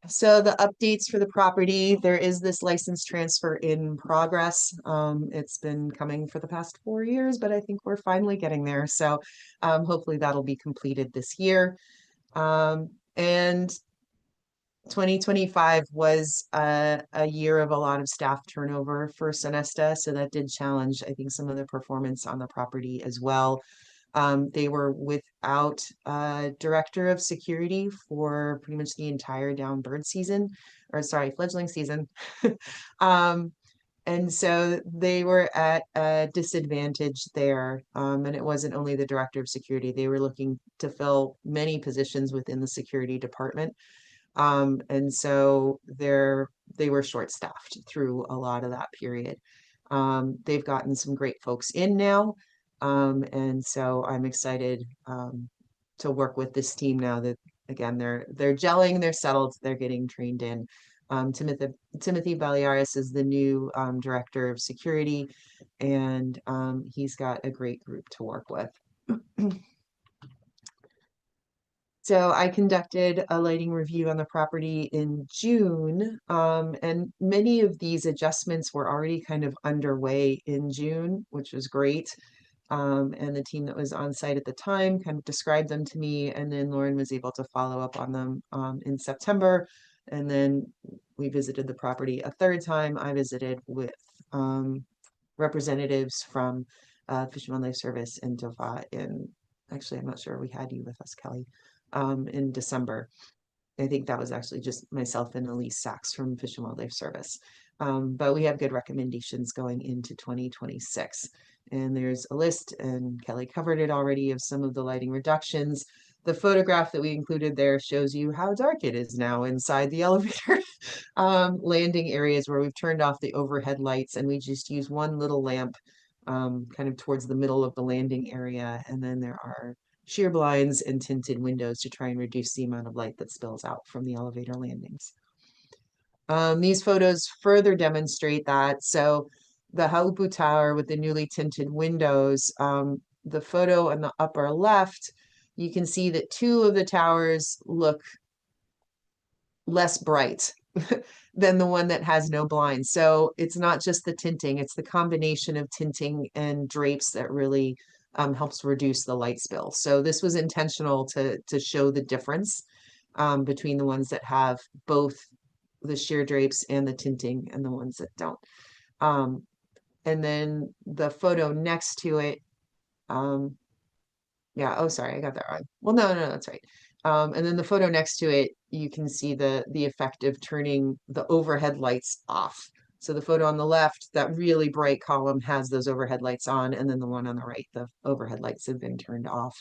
So the updates for the property, there is this license transfer in progress. It's been coming for the past 4 years, but I think we're finally getting there. So hopefully that'll be completed this year. And 2025 was a year of a lot of staff turnover for Sonesta. So that did challenge, I think, some of the performance on the property as well. They were without a director of security for pretty much the entire down bird season, or sorry, fledgling season. And so they were at a disadvantage there. And it wasn't only the director of security, they were looking to fill many positions within the security department. And so they were short-staffed through a lot of that period. They've gotten some great folks in now. And so I'm excited to work with this team now that, again, they're gelling, they're settled, they're getting trained in. Timothy Baliaris is the new director of security, and he's got a great group to work with. So I conducted a lighting review on the property in June, and many of these adjustments were already kind of underway in June, which was great. And the team that was on site at the time kind of described them to me, and then Lauren was able to follow up on them in September. And then we visited the property a third time. I visited with representatives from Fish and Wildlife Service and DOFA actually, I'm not sure we had you with us, Kelly, in December. I think that was actually just myself and Elise Sachs from Fish and Wildlife Service. But we have good recommendations going into 2026. And there's a list, and Kelly covered it already, of some of the lighting reductions. The photograph that we included there shows you how dark it is now inside the elevator landing areas, where we've turned off the overhead lights and we just use one little lamp kind of towards the middle of the landing area. And then there are sheer blinds and tinted windows to try and reduce the amount of light that spills out from the elevator landings. These photos further demonstrate that. So the Haupu Tower with the newly tinted windows, the photo on the upper left, you can see that 2 of the towers look less bright than the one that has no blinds. So it's not just the tinting, it's the combination of tinting and drapes that really helps reduce the light spill. So this was intentional to show the difference between the ones that have both the sheer drapes and the tinting and the ones that don't. And then the photo next to it, yeah, oh, sorry, I got that wrong. Well, no, that's right. And then the photo next to it, you can see the effect of turning the overhead lights off. So the photo on the left, that really bright column has those overhead lights on, and then the one on the right, the overhead lights have been turned off.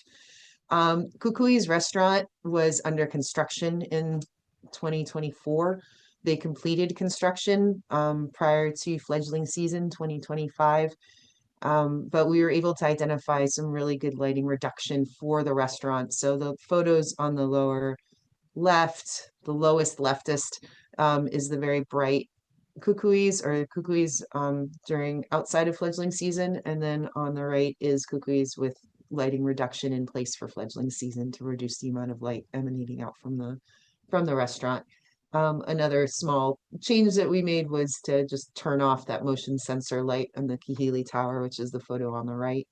Kukui's restaurant was under construction in 2024. They completed construction prior to fledgling season 2025. But we were able to identify some really good lighting reduction for the restaurant. So the photos on the lower left, the lowest leftist, is the very bright Kukui's during outside of fledgling season. And then on the right is Kukui's with lighting reduction in place for fledgling season to reduce the amount of light emanating out from the restaurant. Another small change that we made was to just turn off that motion sensor light on the Kahili Tower, which is the photo on the right.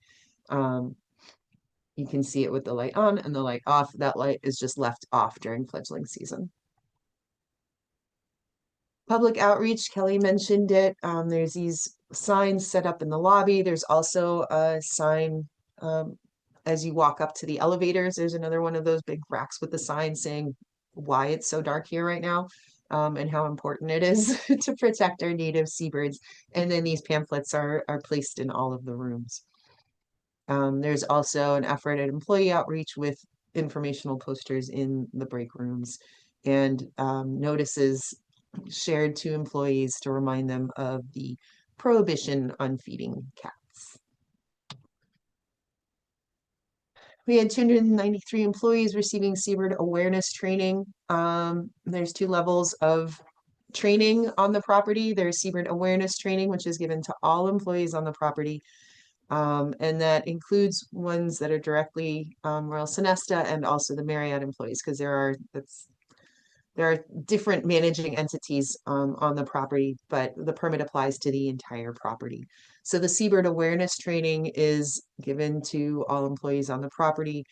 You can see it with the light on and the light off. That light is just left off during fledgling season. Public outreach, Kelly mentioned it. There's these signs set up in the lobby. There's also a sign as you walk up to the elevators. There's another one of those big racks with the sign saying why it's so dark here right now, and how important it is to protect our native seabirds. And then these pamphlets are placed in all of the rooms. There's also an effort at employee outreach with informational posters in the break rooms and notices shared to employees to remind them of the prohibition on feeding cats. We had 293 employees receiving seabird awareness training. There's 2 levels of training on the property. There's seabird awareness training, which is given to all employees on the property. And that includes ones that are directly Royal Sonesta and also the Marriott employees, because there are different managing entities on the property, but the permit applies to the entire property. So the seabird awareness training is given to all employees on the property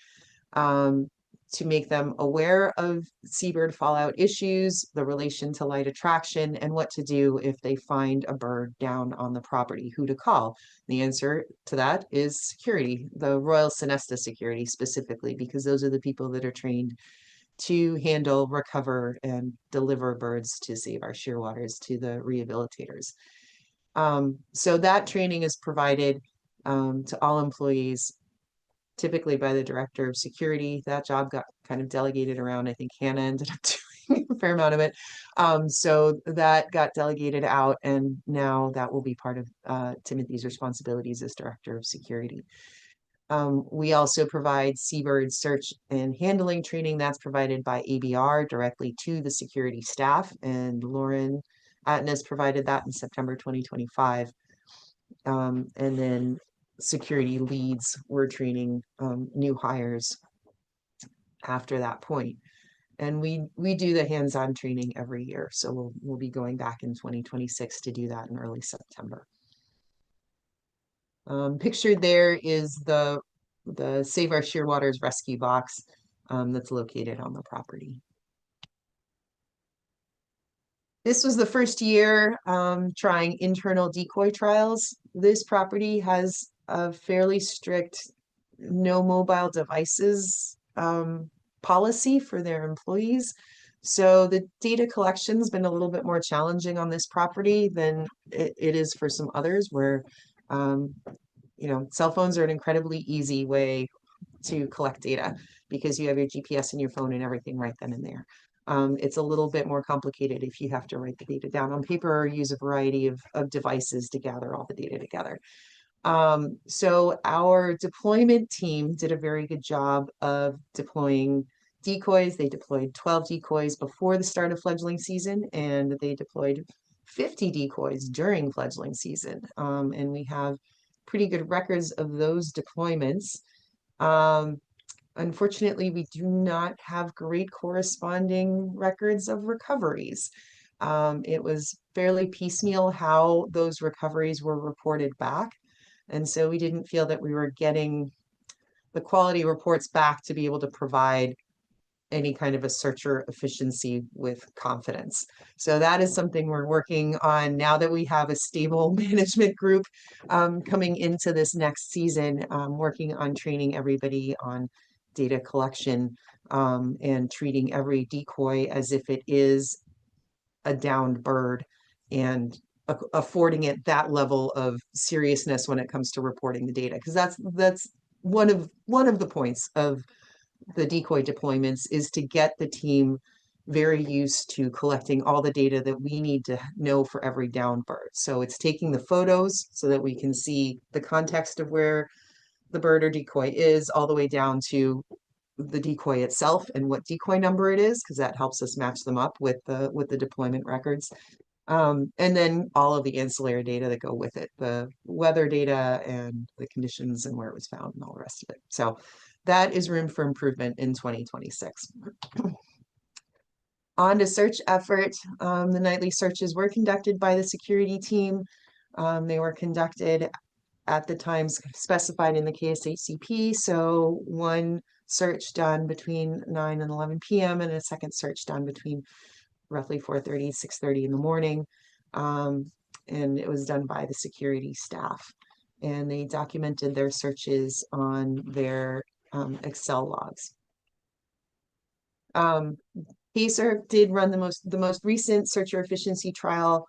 to make them aware of seabird fallout issues, the relation to light attraction, and what to do if they find a bird down on the property, who to call. The answer to that is security, the Royal Sonesta security specifically, because those are the people that are trained to handle, recover, and deliver birds to save our shearwaters to the rehabilitators. So that training is provided to all employees, typically by the director of security. That job got kind of delegated around. I think Hannah ended up doing a fair amount of it. So that got delegated out, and now that will be part of Timothy's responsibilities as director of security. We also provide seabird search and handling training that's provided by ABR directly to the security staff, and Lauren Atnas provided that in September 2025. And then security leads were training new hires after that point. And we do the hands-on training every year, so we'll be going back in 2026 to do that in early September. Pictured there is the Save Our Shearwaters rescue box that's located on the property. This was the first year trying internal decoy trials. This property has a fairly strict no mobile devices policy for their employees. So the data collection's been a little bit more challenging on this property than it is for some others, where cell phones are an incredibly easy way to collect data because you have your GPS in your phone and everything right then and there. It's a little bit more complicated if you have to write the data down on paper or use a variety of devices to gather all the data together. So our deployment team did a very good job of deploying decoys. They deployed 12 decoys before the start of fledgling season, and they deployed 50 decoys during fledgling season. And we have pretty good records of those deployments. Unfortunately, we do not have great corresponding records of recoveries. It was fairly piecemeal how those recoveries were reported back. And so we didn't feel that we were getting the quality reports back to be able to provide any kind of a searcher efficiency with confidence. So that is something we're working on now that we have a stable management group coming into this next season, working on training everybody on data collection and treating every decoy as if it is a downed bird and affording it that level of seriousness when it comes to reporting the data. Because that's one of the points of the decoy deployments, is to get the team very used to collecting all the data that we need to know for every downed bird. So it's taking the photos so that we can see the context of where the bird or decoy is, all the way down to the decoy itself and what decoy number it is, because that helps us match them up with the deployment records. And then all of the ancillary data that go with it, the weather data and the conditions and where it was found and all the rest of it. So that is room for improvement in 2026. On to search effort. The nightly searches were conducted by the security team. They were conducted at the times specified in the KSHCP. So one search done between 9 and 11 p.m. and a second search done between roughly 4:30, 6:30 in the morning. And it was done by the security staff. And they documented their searches on their Excel logs. KSERP did run the most recent searcher efficiency trial.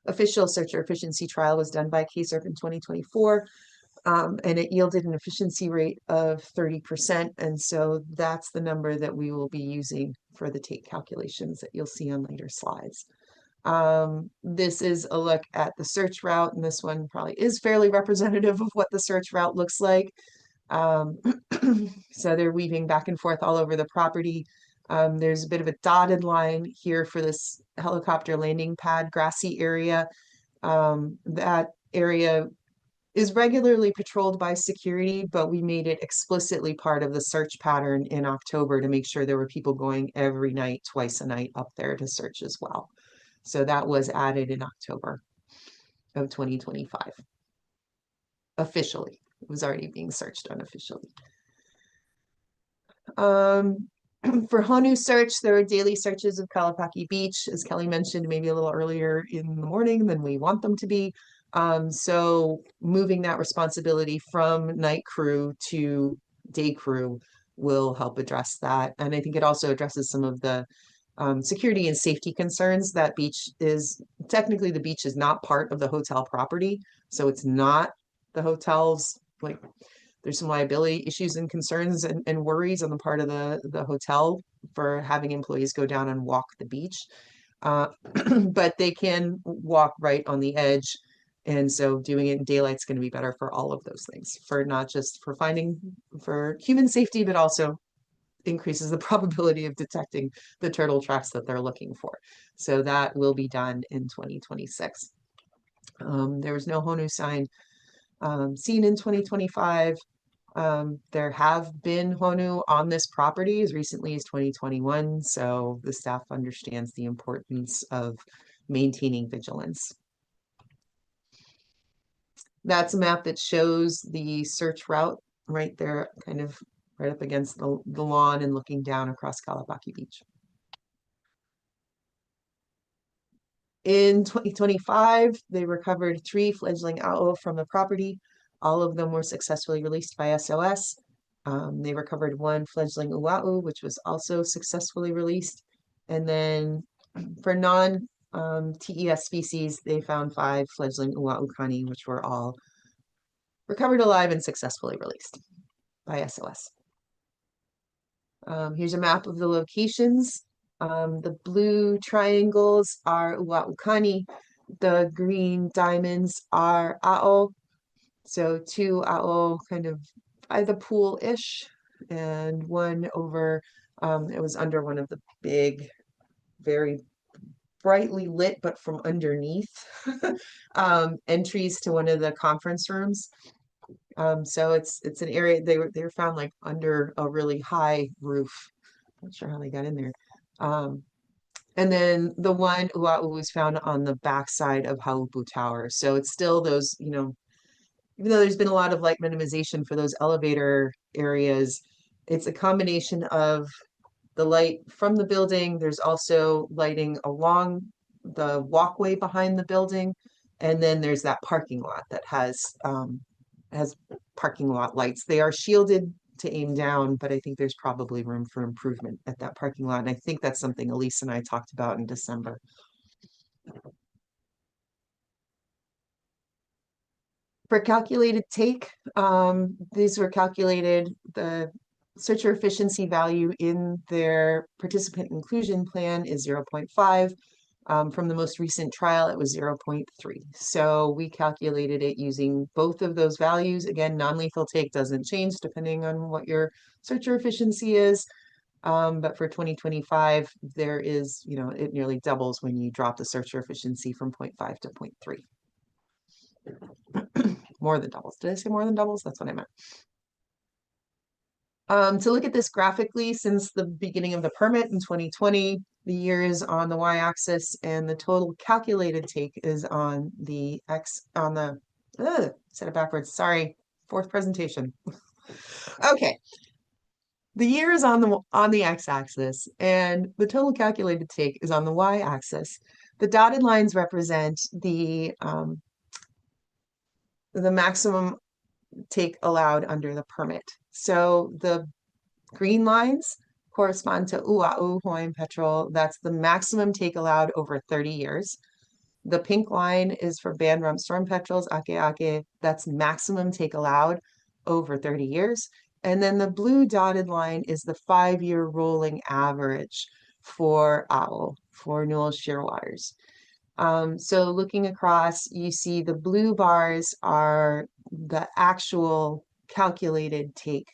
Official searcher efficiency trial was done by KSERP in 2024. And it yielded an efficiency rate of 30%. And so that's the number that we will be using for the take calculations that you'll see on later slides. This is a look at the search route, and this one probably is fairly representative of what the search route looks like. So they're weaving back and forth all over the property. There's a bit of a dotted line here for this helicopter landing pad grassy area. That area is regularly patrolled by security, but we made it explicitly part of the search pattern in October to make sure there were people going every night, twice a night up there to search as well. So that was added in October of 2025. Officially, it was already being searched unofficially. For Honu search, there are daily searches of Kalapaki Beach, as Kelly mentioned, maybe a little earlier in the morning than we want them to be. So moving that responsibility from night crew to day crew will help address that. And I think it also addresses some of the security and safety concerns. That beach is, technically the beach is not part of the hotel property. So it's not the hotel's, like, there's some liability issues and concerns and worries on the part of the hotel for having employees go down and walk the beach. But they can walk right on the edge. And so doing it in daylight is going to be better for all of those things, for not just for human safety, but also increases the probability of detecting the turtle tracks that they're looking for. So that will be done in 2026. There was no Honu sign seen in 2025. There have been Honu on this property as recently as 2021, so the staff understands the importance of maintaining vigilance. That's a map that shows the search route right there, kind of right up against the lawn and looking down across Kalapaki Beach. In 2025, they recovered 3 fledgling ao from the property. All of them were successfully released by SOS. They recovered 1 fledgling uau, which was also successfully released. And then for non-TES species, they found 5 fledgling uau kani, which were all recovered alive and successfully released by SOS. Here's a map of the locations. The blue triangles are uau kani. The green diamonds are ao. So 2 ao kind of by the pool-ish, and 1 over, it was under one of the big, very brightly lit, but from underneath, entries to one of the conference rooms. So it's an area they were found like under a really high roof. Not sure how they got in there. And then the 1 uau was found on the backside of Haupu Tower. So it's still those, you know, even though there's been a lot of light minimization for those elevator areas, it's a combination of the light from the building. There's also lighting along the walkway behind the building. And then there's that parking lot that has parking lot lights. They are shielded to aim down, but I think there's probably room for improvement at that parking lot. And I think that's something Elise and I talked about in December. For calculated take, these were calculated, the searcher efficiency value in their participant inclusion plan is 0.5. From the most recent trial, it was 0.3. So we calculated it using both of those values. Again, non-lethal take doesn't change depending on what your searcher efficiency is. But for 2025, there is, it nearly doubles when you drop the searcher efficiency from 0.5 to 0.3. More than doubles. Did I say more than doubles? That's what I meant. To look at this graphically, since the beginning of the permit in 2020, the years on the y-axis and the total calculated take is on the said it backwards. Sorry, fourth presentation. Okay. The year is on the x-axis and the total calculated take is on the y-axis. The dotted lines represent the maximum take allowed under the permit. So the green lines correspond to Ua'u Hawaiian petrel. That's the maximum take allowed over 30 years. The pink line is for band rump storm petrels, Ake Ake. That's maximum take allowed over 30 years. And then the blue dotted line is the 5-year rolling average for A'u, for Newell Shearwaters. So looking across, you see the blue bars are the actual calculated take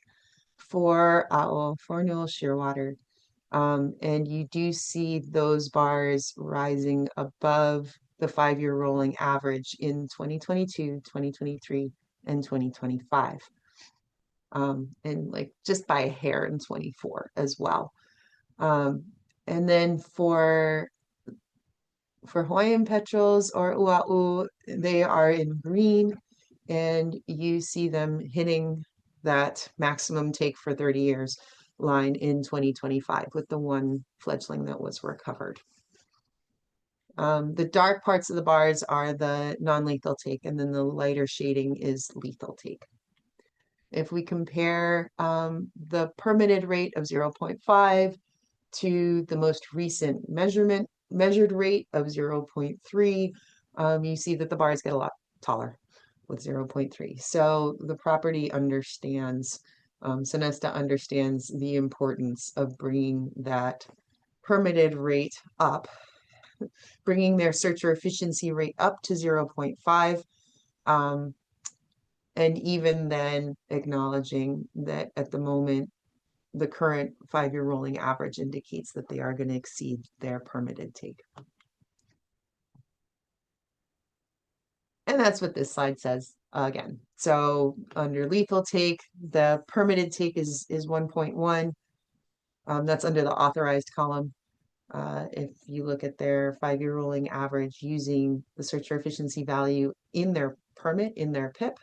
for A'u, for Newell Shearwater. And you do see those bars rising above the 5-year rolling average in 2022, 2023, and 2025. And like just by a hair in 24 as well. And then for Hawaiian petrels or Ua'u, they are in green, and you see them hitting that maximum take for 30 years line in 2025 with the one fledgling that was recovered. The dark parts of the bars are the non-lethal take, and then the lighter shading is lethal take. If we compare the permitted rate of 0.5 to the most recent measured rate of 0.3, you see that the bars get a lot taller with 0.3. So the property understands, Sonesta understands the importance of bringing that permitted rate up, bringing their searcher efficiency rate up to 0.5. And even then acknowledging that at the moment, the current 5-year rolling average indicates that they are going to exceed their permitted take. And that's what this slide says again. So under lethal take, the permitted take is 1.1. That's under the authorized column. If you look at their 5-year rolling average using the searcher efficiency value in their permit, in their PIP,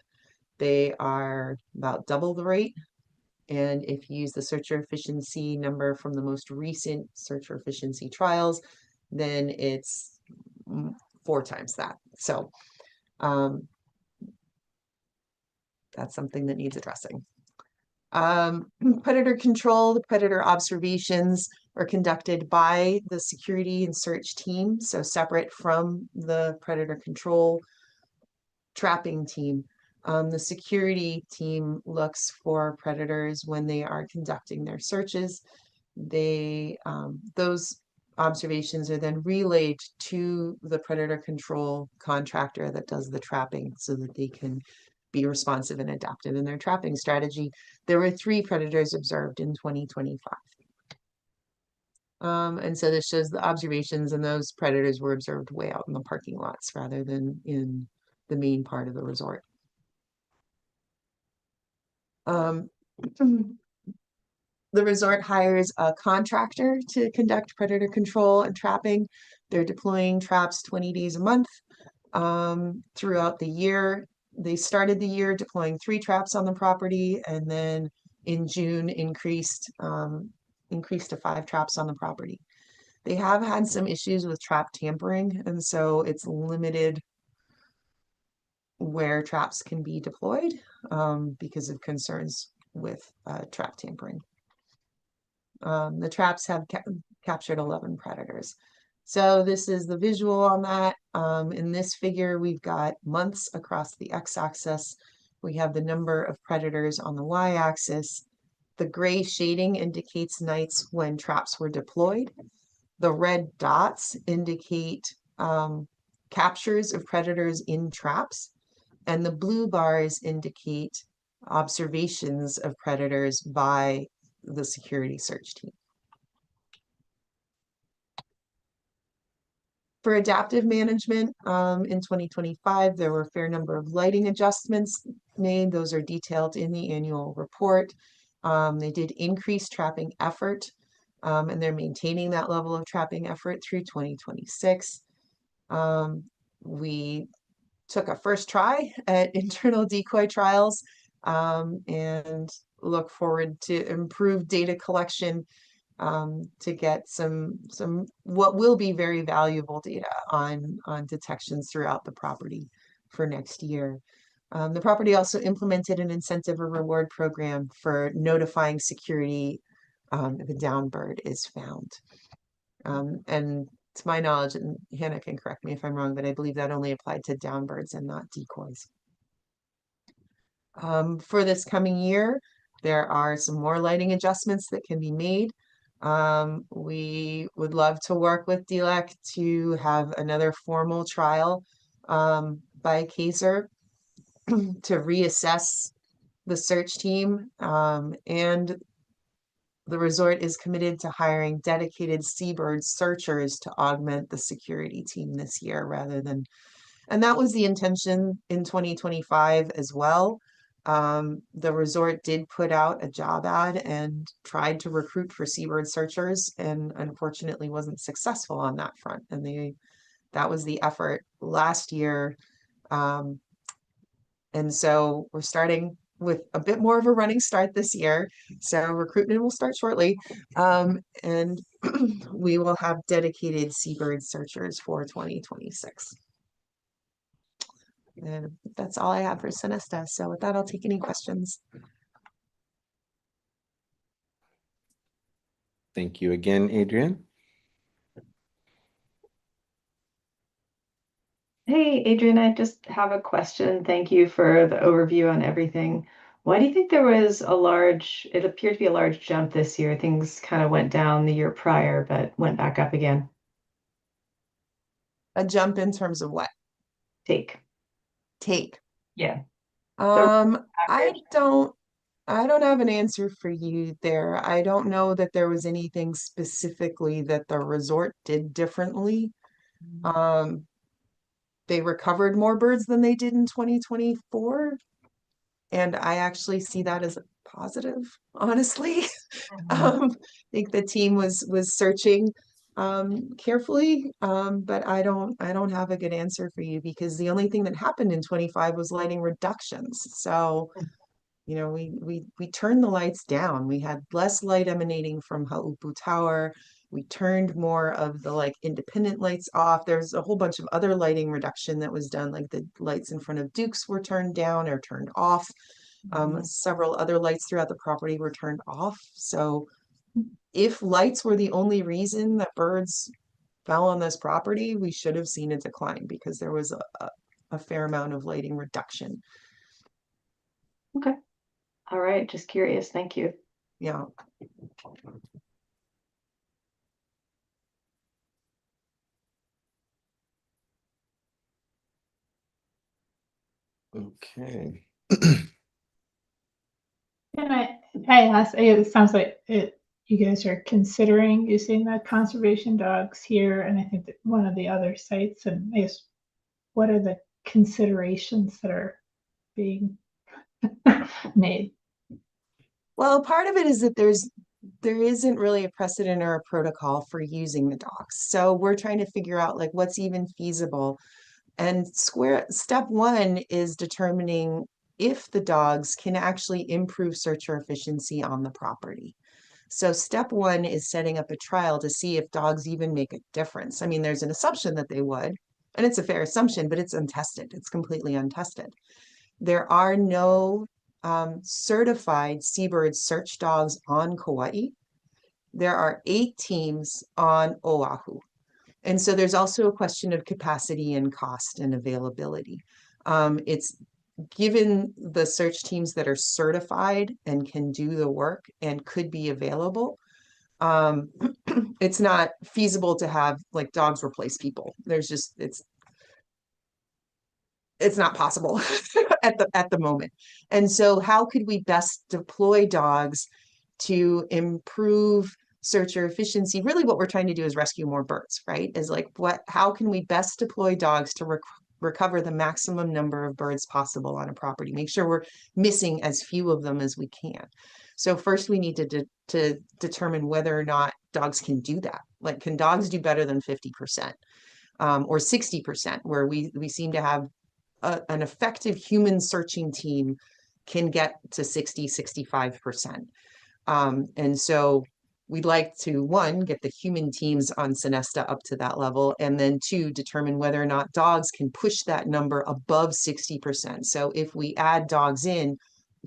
they are about double the rate. And if you use the searcher efficiency number from the most recent searcher efficiency trials, then it's 4 times that. So that's something that needs addressing. Predator control, the predator observations are conducted by the security and search team, so separate from the predator control trapping team. The security team looks for predators when they are conducting their searches. Those observations are then relayed to the predator control contractor that does the trapping so that they can be responsive and adaptive in their trapping strategy. There were 3 predators observed in 2025. And so this shows the observations, and those predators were observed way out in the parking lots rather than in the main part of the resort. The resort hires a contractor to conduct predator control and trapping. They're deploying traps 20 days a month throughout the year. They started the year deploying 3 traps on the property, and then in June increased to 5 traps on the property. They have had some issues with trap tampering, and so it's limited where traps can be deployed because of concerns with trap tampering. The traps have captured 11 predators. So this is the visual on that. In this figure, we've got months across the x-axis. We have the number of predators on the y-axis. The gray shading indicates nights when traps were deployed. The red dots indicate captures of predators in traps, and the blue bars indicate observations of predators by the security search team. For adaptive management, in 2025, there were a fair number of lighting adjustments made. Those are detailed in the annual report. They did increase trapping effort, and they're maintaining that level of trapping effort through 2026. We took a first try at internal decoy trials, and look forward to improved data collection to get some what will be very valuable data on detections throughout the property for next year. The property also implemented an incentive or reward program for notifying security if a down bird is found. And to my knowledge, and Hannah can correct me if I'm wrong, but I believe that only applied to down birds and not decoys. For this coming year, there are some more lighting adjustments that can be made. We would love to work with DLEC to have another formal trial by KSHCP to reassess the search team, and the resort is committed to hiring dedicated seabird searchers to augment the security team this year rather than, and that was the intention in 2025 as well. The resort did put out a job ad and tried to recruit for seabird searchers, and unfortunately wasn't successful on that front. And that was the effort last year. And so we're starting with a bit more of a running start this year. So recruitment will start shortly. And we will have dedicated seabird searchers for 2026. And that's all I have for Sinesta. So with that, I'll take any questions. Thank you again, Adrian. Hey, Adrian, I just have a question. Thank you for the overview on everything. Why do you think there was it appeared to be a large jump this year? Things kind of went down the year prior, but went back up again. A jump in terms of what? Take. Yeah. I don't have an answer for you there. I don't know that there was anything specifically that the resort did differently. They recovered more birds than they did in 2024. And I actually see that as a positive, honestly. I think the team was searching carefully, but I don't have a good answer for you because the only thing that happened in 25 was lighting reductions. So, you know, we turned the lights down. We had less light emanating from Haupu Tower. We turned more of the like independent lights off. There's a whole bunch of other lighting reduction that was done, like the lights in front of Duke's were turned down or turned off. Several other lights throughout the property were turned off. So if lights were the only reason that birds fell on this property, we should have seen a decline because there was a fair amount of lighting reduction. Okay. All right. Just curious. Thank you. Yeah. Okay. And I asked, it sounds like you guys are considering using the conservation dogs here, and I think that one of the other sites, and I guess what are the considerations that are being made? Well, part of it is that there isn't really a precedent or a protocol for using the dogs. So we're trying to figure out like what's even feasible. And step one is determining if the dogs can actually improve searcher efficiency on the property. So step one is setting up a trial to see if dogs even make a difference. I mean, there's an assumption that they would, and it's a fair assumption, but it's untested. It's completely untested. There are no certified seabird search dogs on Kauai. There are 8 teams on Oahu. And so there's also a question of capacity and cost and availability. It's given the search teams that are certified and can do the work and could be available. It's not feasible to have like dogs replace people. There's just, it's not possible at the moment. And so how could we best deploy dogs to improve searcher efficiency? Really what we're trying to do is rescue more birds, right? Is like how can we best deploy dogs to recover the maximum number of birds possible on a property, make sure we're missing as few of them as we can. So first we need to determine whether or not dogs can do that. Like, can dogs do better than 50% or 60%, where we seem to have an effective human searching team can get to 60-65%. And so we'd like to, 1, get the human teams on Sonesta up to that level, and then 2, determine whether or not dogs can push that number above 60%. So if we add dogs in,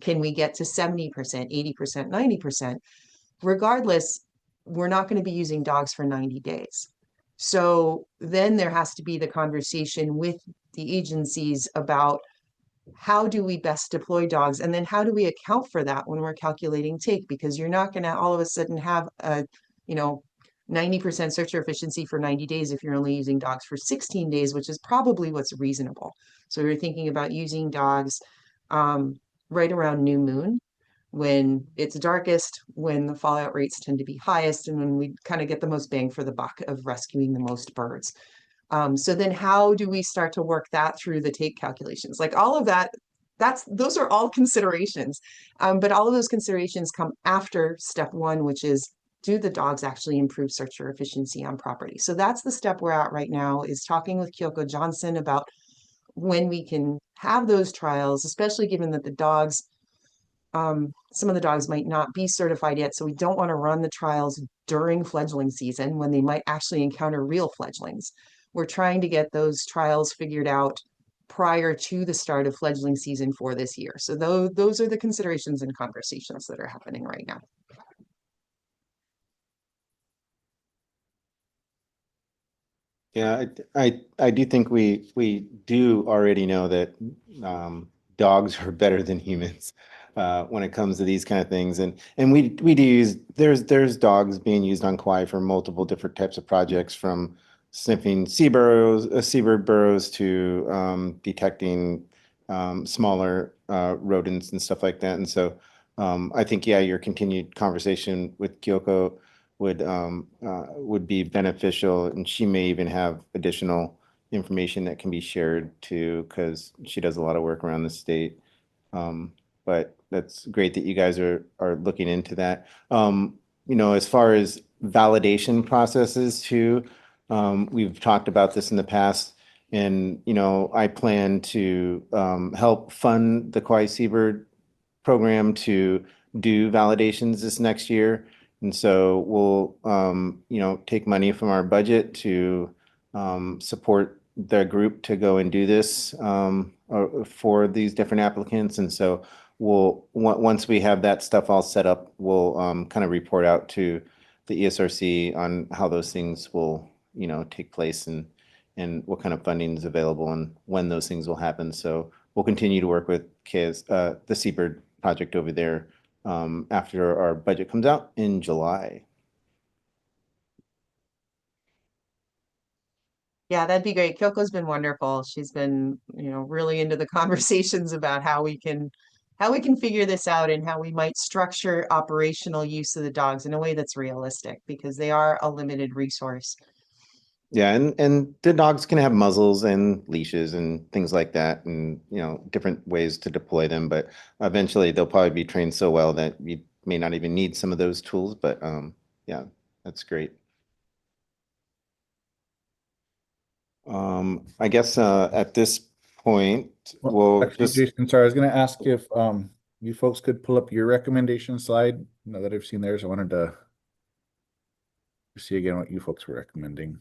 can we get to 70%, 80%, 90%? Regardless, we're not going to be using dogs for 90 days. So then there has to be the conversation with the agencies about how do we best deploy dogs, and then how do we account for that when we're calculating take, because you're not going to all of a sudden have a 90% searcher efficiency for 90 days if you're only using dogs for 16 days, which is probably what's reasonable. So we're thinking about using dogs right around new moon, when it's darkest, when the fallout rates tend to be highest, and when we kind of get the most bang for the buck of rescuing the most birds. So then how do we start to work that through the take calculations? Like all of that, those are all considerations. But all of those considerations come after step 1, which is, do the dogs actually improve searcher efficiency on property? So that's the step we're at right now, is talking with Kyoko Johnson about when we can have those trials, especially given that the dogs, some of the dogs might not be certified yet. So we don't want to run the trials during fledgling season when they might actually encounter real fledglings. We're trying to get those trials figured out prior to the start of fledgling season for this year. So those are the considerations and conversations that are happening right now. Yeah, I do think we do already know that dogs are better than humans when it comes to these kind of things, and we do use, there's dogs being used on Kauai for multiple different types of projects, from sniffing seabird burrows to detecting smaller rodents and stuff like that. And so I think, yeah, your continued conversation with Kyoko would be beneficial, and she may even have additional information that can be shared too, because she does a lot of work around the state. But that's great that you guys are looking into that. As far as validation processes too, we've talked about this in the past, and I plan to help fund the Kauai Seabird program to do validations this next year. And so we'll, take money from our budget to support the group to go and do this for these different applicants. And so once we have that stuff all set up, we'll kind of report out to the ESRC on how those things will, take place, and what kind of funding is available and when those things will happen. So we'll continue to work with the Seabird project over there after our budget comes out in July. Yeah, that'd be great. Kyoko's been wonderful. She's been, really into the conversations about how we can figure this out, and how we might structure operational use of the dogs in a way that's realistic, because they are a limited resource. Yeah, and the dogs can have muzzles and leashes and things like that, and different ways to deploy them. But eventually, they'll probably be trained so well that you may not even need some of those tools. But yeah, that's great. I guess at this point, we'll Actually, just. Jason, sorry, I was going to ask if you folks could pull up your recommendation slide. Now that I've seen theirs, I wanted to see again what you folks were recommending.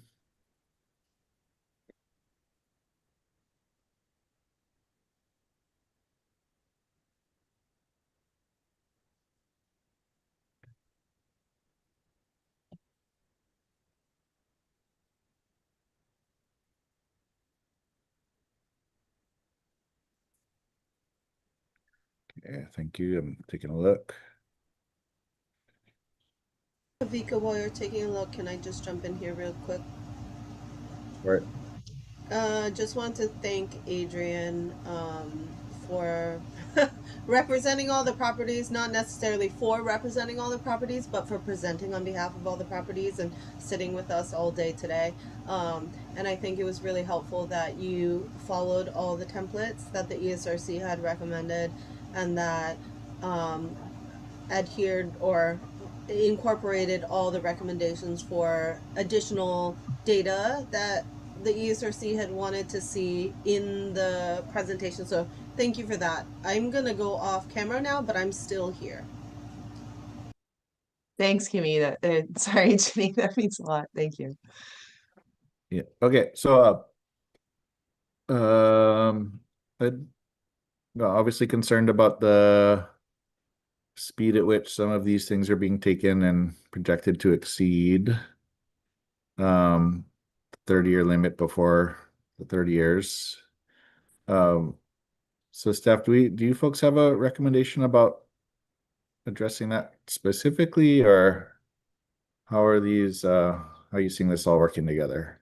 Yeah, thank you. I'm taking a look. Kavika, while you're taking a look, can I just jump in here real quick? Right. Just want to thank Adrian for representing all the properties, not necessarily for representing all the properties, but for presenting on behalf of all the properties and sitting with us all day today. And I think it was really helpful that you followed all the templates that the ESRC had recommended and that adhered or incorporated all the recommendations for additional data that the ESRC had wanted to see in the presentation. So thank you for that. I'm gonna go off camera now, but I'm still here. Thanks, Kimmy. Sorry, Jenny, that means a lot. Thank you. Yeah. Okay. So, I'm obviously concerned about the speed at which some of these things are being taken and projected to exceed 30-year limit before the 30 years. So staff, do you folks have a recommendation about addressing that specifically, or how are these how are you seeing this all working together?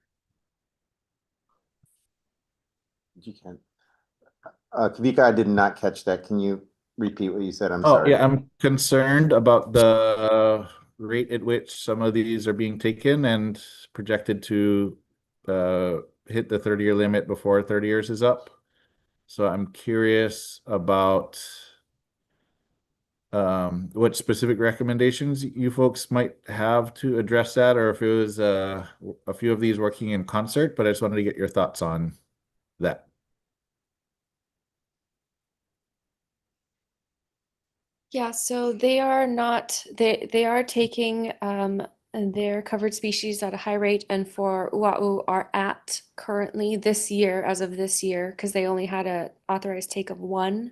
You can. Kavika, I did not catch that. Can you repeat what you said? I'm Oh, sorry. yeah, I'm concerned about the rate at which some of these are being taken and projected to hit the 30-year limit before 30 years is up. So I'm curious about what specific recommendations you folks might have to address that, or if it was a few of these working in concert, but I just wanted to get your thoughts on that. Yeah, so they are not, they are taking their covered species at a high rate, and for Uau are at currently this year, as of this year, because they only had a authorized take of one.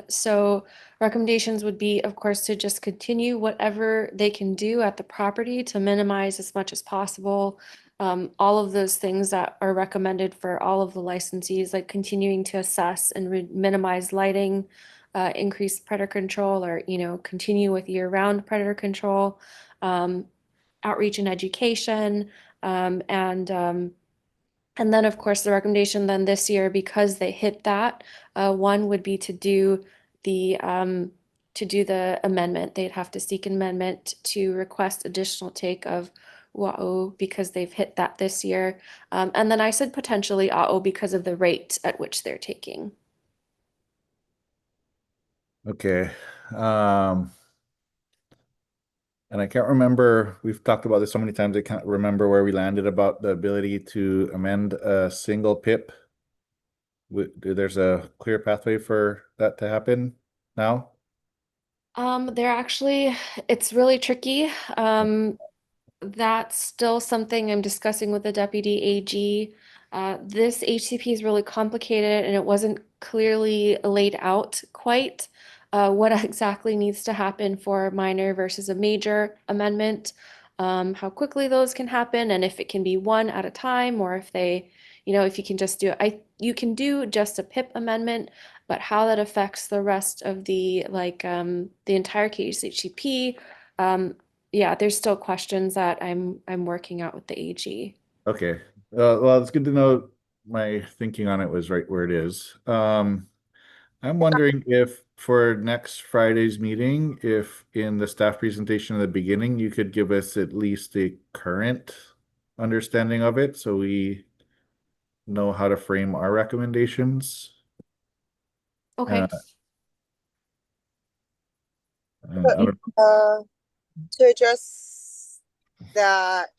So recommendations would be, of course, to just continue whatever they can do at the property to minimize as much as possible. All of those things that are recommended for all of the licensees, like continuing to assess and minimize lighting, increase predator control, or, continue with year-round predator control, outreach and education, and then, of course, the recommendation then this year, because they hit that, one would be to do the amendment. They'd have to seek an amendment to request additional take of Wa'o because they've hit that this year. And then I said potentially A'o because of the rate at which they're taking. Okay. And I can't remember, we've talked about this so many times, I can't remember where we landed about the ability to amend a single PIP. There's a clear pathway for that to happen now? It's really tricky. That's still something I'm discussing with the deputy AG. This HCP is really complicated and it wasn't clearly laid out quite what exactly needs to happen for a minor versus a major amendment, how quickly those can happen, and if it can be one at a time, or if if you can just you can do just a PIP amendment, but how that affects the rest of the entire KSHCP, yeah, there's still questions that I'm working out with the AG. Okay. Well, it's good to know my thinking on it was right where it is. I'm wondering if for next Friday's meeting, if in the staff presentation at the beginning, you could give us at least a current understanding of it so we know how to frame our recommendations. Okay. To address that,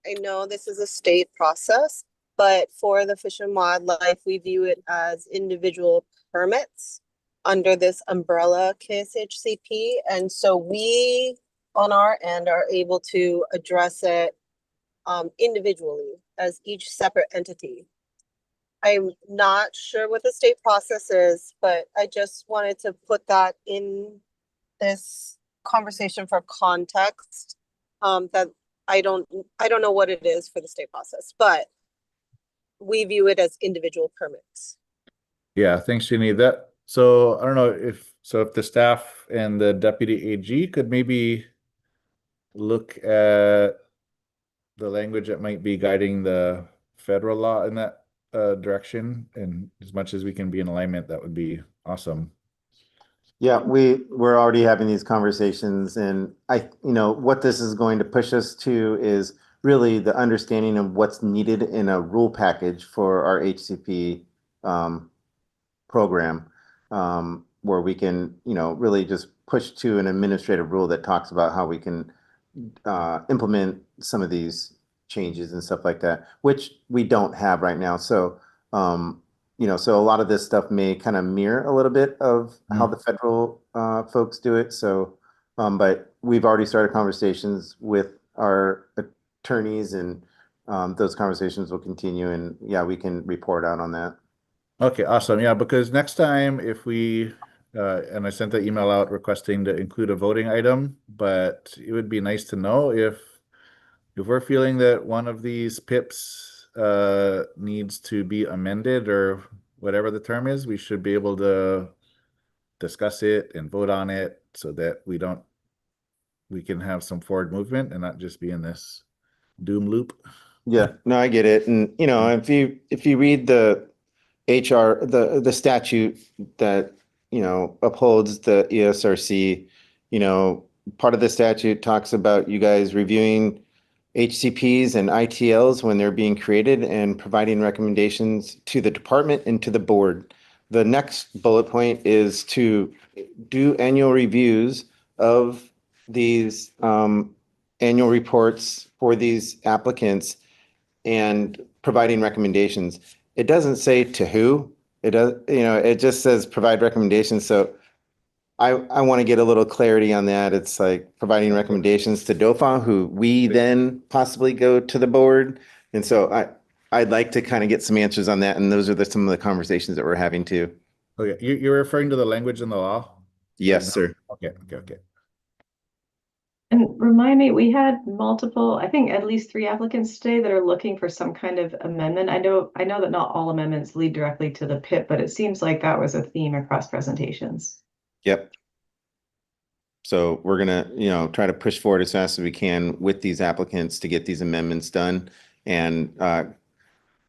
I know this is a state process, but for the Fish and Wildlife, we view it as individual permits under this umbrella KSHCP. And so we, on our end, are able to address it individually as each separate entity. I'm not sure what the state process is, but I just wanted to put that in this conversation for context, that I don't know what it is for the state process, but we view it as individual permits. Yeah, thanks, Jeannie. That So I don't know if the staff and the deputy AG could maybe look at the language that might be guiding the federal law in that direction, and as much as we can be in alignment, that would be awesome. Yeah, we're already having these conversations, and what this is going to push us to is really the understanding of what's needed in a rule package for our HCP program, where we can, really just push to an administrative rule that talks about how we can implement some of these changes and stuff like that, which we don't have right now. So, so a lot of this stuff may kind of mirror a little bit of how the federal folks do it. So, but we've already started conversations with our attorneys, and those conversations will continue. And yeah, we can report out on that. Okay, awesome. Yeah, because next time if we and I sent the email out requesting to include a voting item, but it would be nice to know if we're feeling that one of these PIPs needs to be amended or whatever the term is, we should be able to discuss it and vote on it so that we can have some forward movement and not just be in this doom loop. Yeah, no, I get it. And if you read the HR, the statute that, upholds the ESRC, part of the statute talks about you guys reviewing HCPs and ITLs when they're being created and providing recommendations to the department and to the board. The next bullet point is to do annual reviews of these annual reports for these applicants and providing recommendations. It doesn't say to who. It does, it just says provide recommendations. So I want to get a little clarity on that. It's like providing recommendations to DOFA, who we then possibly go to the board. And so I'd like to kind of get some answers on that. And those are some of the conversations that we're having too. Okay, you're referring to the language in the law? Yes, sir. Okay. And remind me, we had multiple, I think at least 3 applicants today that are looking for some kind of amendment. I know that not all amendments lead directly to the PIP, but it seems like that was a theme across presentations. Yep. So we're gonna, try to push forward as fast as we can with these applicants to get these amendments done and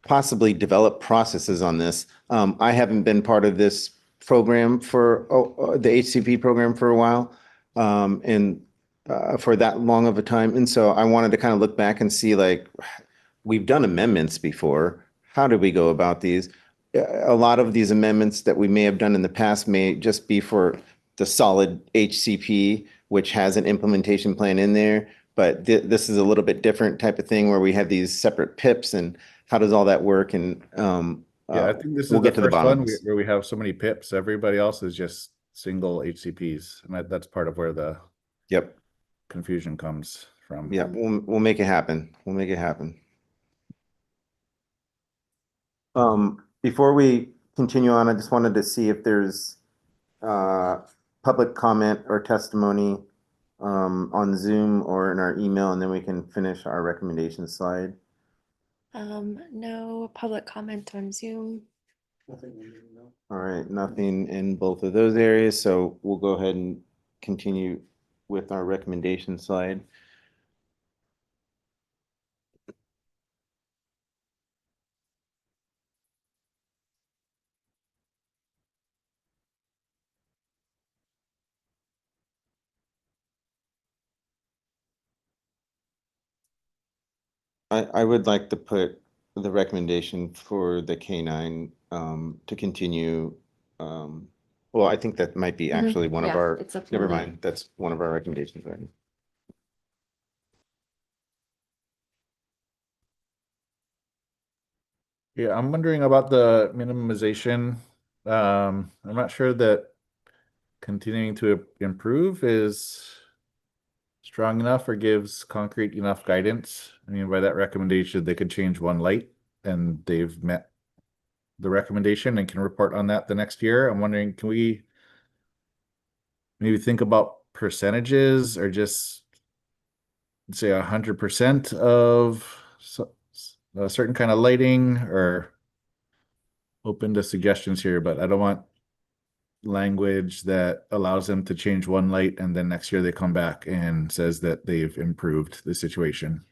possibly develop processes on this. I haven't been part of this program for the HCP program for a while, and for that long of a time. And so I wanted to kind of look back and see, like, we've done amendments before. How did we go about these? A lot of these amendments that we may have done in the past may just be for the solid HCP, which has an implementation plan in there. But this is a little bit different type of thing where we have these separate PIPs, and how does all that work? And yeah, I think this is we'll the get to the first bottom. one where we have so many PIPs. Everybody else is just single HCPs, and that's part of where the confusion comes from. Yeah, we'll make it happen. We'll make it happen. Before we continue on, I just wanted to see if there's public comment or testimony on Zoom or in our email, and then we can finish our recommendation slide. No public comment on Zoom. All right, nothing in both of those areas, so we'll go ahead and continue with our recommendation slide. I would like to put the recommendation for the K9 to continue. Well, I think that might be actually one of Yeah, our, it's up never there. mind, that's one of our recommendations, right? Yeah, I'm wondering about the minimization. I'm not sure that continuing to improve is strong enough or gives concrete enough guidance. I mean, by that recommendation, they could change one light and they've met the recommendation and can report on that the next year. I'm wondering, can we maybe think about percentages or just say 100% of a certain kind of lighting, or open to suggestions here, but I don't want language that allows them to change one light and then next year they come back and says that they've improved the situation.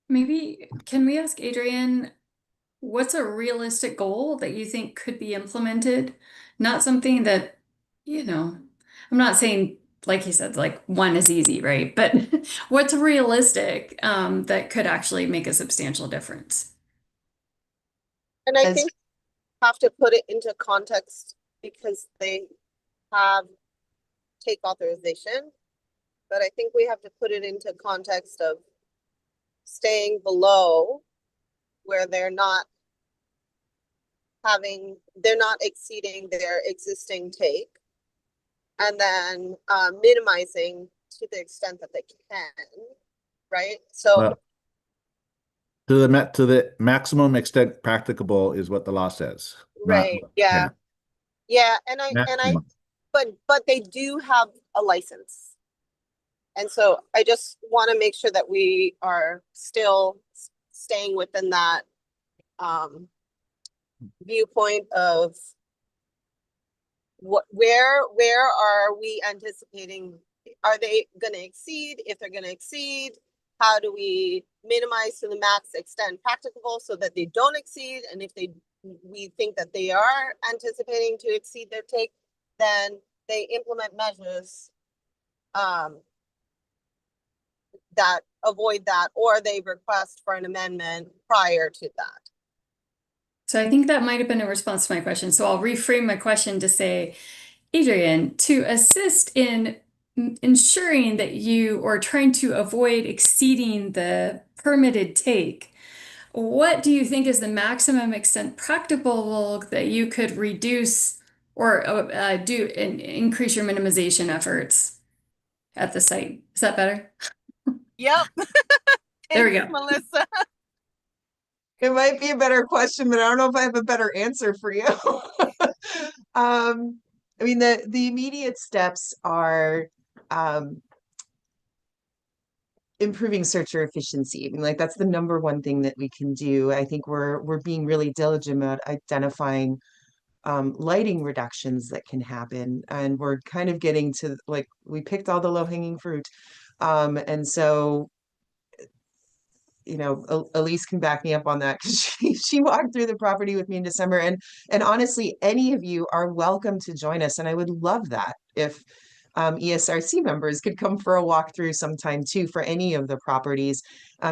Maybe can we ask Adrian, what's a realistic goal that you think could be implemented? Not something that, I'm not saying, like you said, like one is easy, right? But what's realistic that could actually make a substantial difference? And I think have to put it into context because they have take authorization, but I think we have to put it into context of staying below where they're not exceeding their existing take, and then minimizing to the extent that they can, right? So to the maximum extent practicable is what the law says. right, yeah. Yeah, and I but they do have a license. And so I just want to make sure that we are still staying within that viewpoint of where are we anticipating, are they going to exceed? If they're going to exceed, how do we minimize to the max extent practicable so that they don't exceed? And if we think that they are anticipating to exceed their take, then they implement measures that avoid that, or they request for an amendment prior to that. So I think that might have been a response to my question. So I'll reframe my question to say, Adrian, to assist in ensuring that you or trying to avoid exceeding the permitted take, what do you think is the maximum extent practicable that you could reduce or do and increase your minimization efforts at the site? Is that better? Yep. There we go. Melissa. It might be a better question, but I don't know if I have a better answer for you. I mean, the immediate steps are improving searcher efficiency. I mean, like that's the number one thing that we can do. I think we're being really diligent about identifying lighting reductions that can happen, and we're kind of getting to like we picked all the low-hanging fruit, and so Elise can back me up on that because she walked through the property with me in December, and honestly, any of you are welcome to join us, and I would love that if ESRC members could come for a walkthrough sometime too for any of the properties,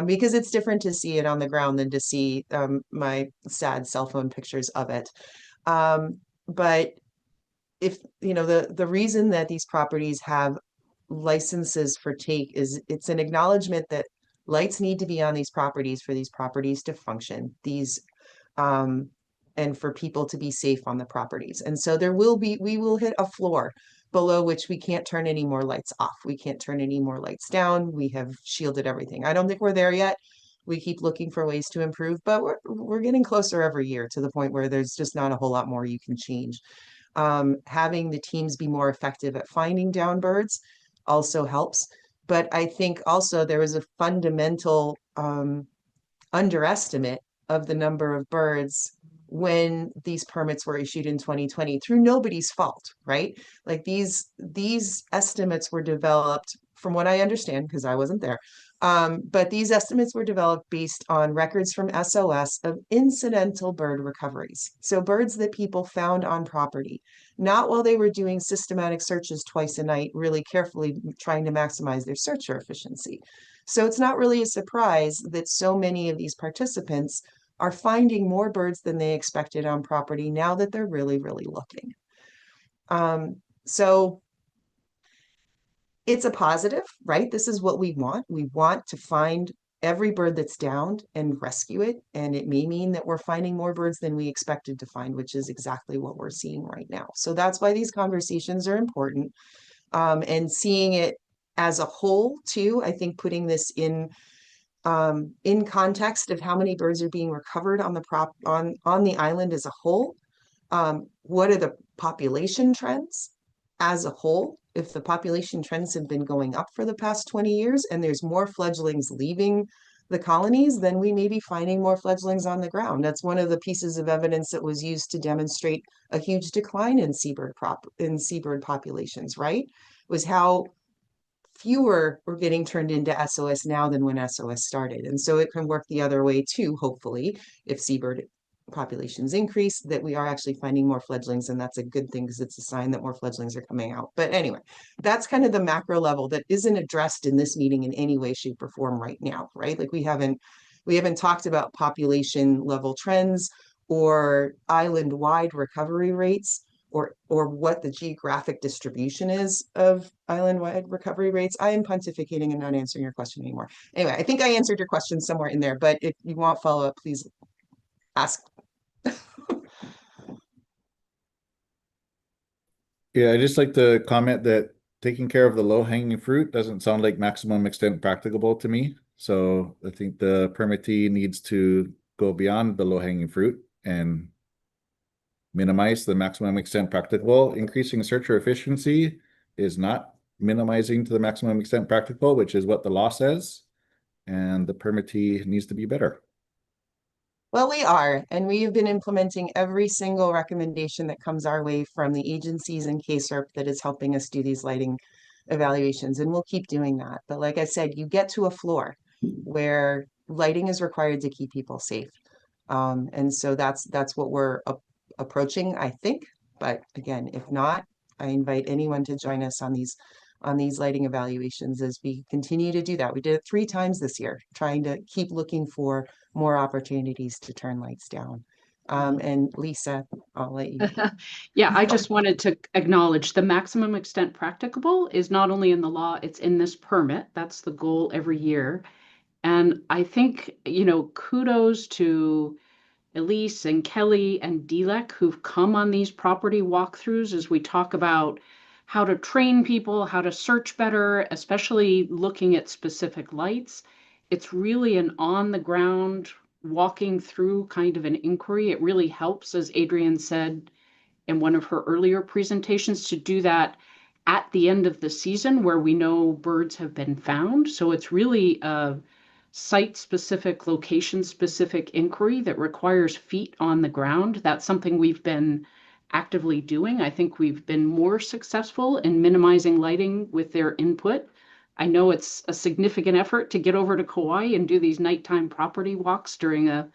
because it's different to see it on the ground than to see my sad cell phone pictures of it. But if the reason that these properties have licenses for take is it's an acknowledgement that lights need to be on these properties for these properties to function, and for people to be safe on the properties. And so we will hit a floor below which we can't turn any more lights off. We can't turn any more lights down. We have shielded everything. I don't think we're there yet. We keep looking for ways to improve, but we're getting closer every year to the point where there's just not a whole lot more you can change. Having the teams be more effective at finding down birds also helps. But I think also there is a fundamental underestimate of the number of birds when these permits were issued in 2020 through nobody's fault, right? Like these estimates were developed, from what I understand, because I wasn't there, but these estimates were developed based on records from SOS of incidental bird recoveries. So birds that people found on property, not while they were doing systematic searches twice a night, really carefully trying to maximize their searcher efficiency. So it's not really a surprise that so many of these participants are finding more birds than they expected on property now that they're really, really looking. So it's a positive, right? This is what we want. We want to find every bird that's downed and rescue it. And it may mean that we're finding more birds than we expected to find, which is exactly what we're seeing right now. So that's why these conversations are important. And seeing it as a whole too, I think putting this in context of how many birds are being recovered on the island as a whole. What are the population trends as a whole? If the population trends have been going up for the past 20 years and there's more fledglings leaving the colonies, then we may be finding more fledglings on the ground. That's one of the pieces of evidence that was used to demonstrate a huge decline in seabird populations, right? Was how fewer were getting turned into SOS now than when SOS started. And so it can work the other way too, hopefully, if seabird populations increase, that we are actually finding more fledglings, and that's a good thing because it's a sign that more fledglings are coming out. But anyway, that's kind of the macro level that isn't addressed in this meeting in any way, shape, or form right now, right? Like we haven't talked about population level trends or island-wide recovery rates, or what the geographic distribution is of island-wide recovery rates. I am pontificating and not answering your question anymore. Anyway, I think I answered your question somewhere in there, but if you want follow-up, please ask. Yeah, I just like to comment that taking care of the low-hanging fruit doesn't sound like maximum extent practicable to me. So I think the permittee needs to go beyond the low-hanging fruit and minimize the maximum extent practicable. Increasing searcher efficiency is not minimizing to the maximum extent practicable, which is what the law says. And the permittee needs to be better. Well, we are, and we have been implementing every single recommendation that comes our way from the agencies and KSHCP that is helping us do these lighting evaluations, and we'll keep doing that. But like I said, you get to a floor where lighting is required to keep people safe. And so that's what we're approaching, I think. But again, if not, I invite anyone to join us on these lighting evaluations as we continue to do that. We did it 3 times this year, trying to keep looking for more opportunities to turn lights down. And Lisa, I'll let you. Yeah, I just wanted to acknowledge the maximum extent practicable is not only in the law, it's in this permit. That's the goal every year. And I think, you know, kudos to Elise and Kelly and Dilek who've come on these property walkthroughs as we talk about how to train people, how to search better, especially looking at specific lights. It's really an on the ground walking through kind of an inquiry. It really helps, as Adrienne said in one of her earlier presentations, to do that at the end of the season where we know birds have been found. So it's really a site-specific, location-specific inquiry that requires feet on the ground. That's something we've been actively doing. I think we've been more successful in minimizing lighting with their input. I know it's a significant effort to get over to Kauai and do these nighttime property walks during a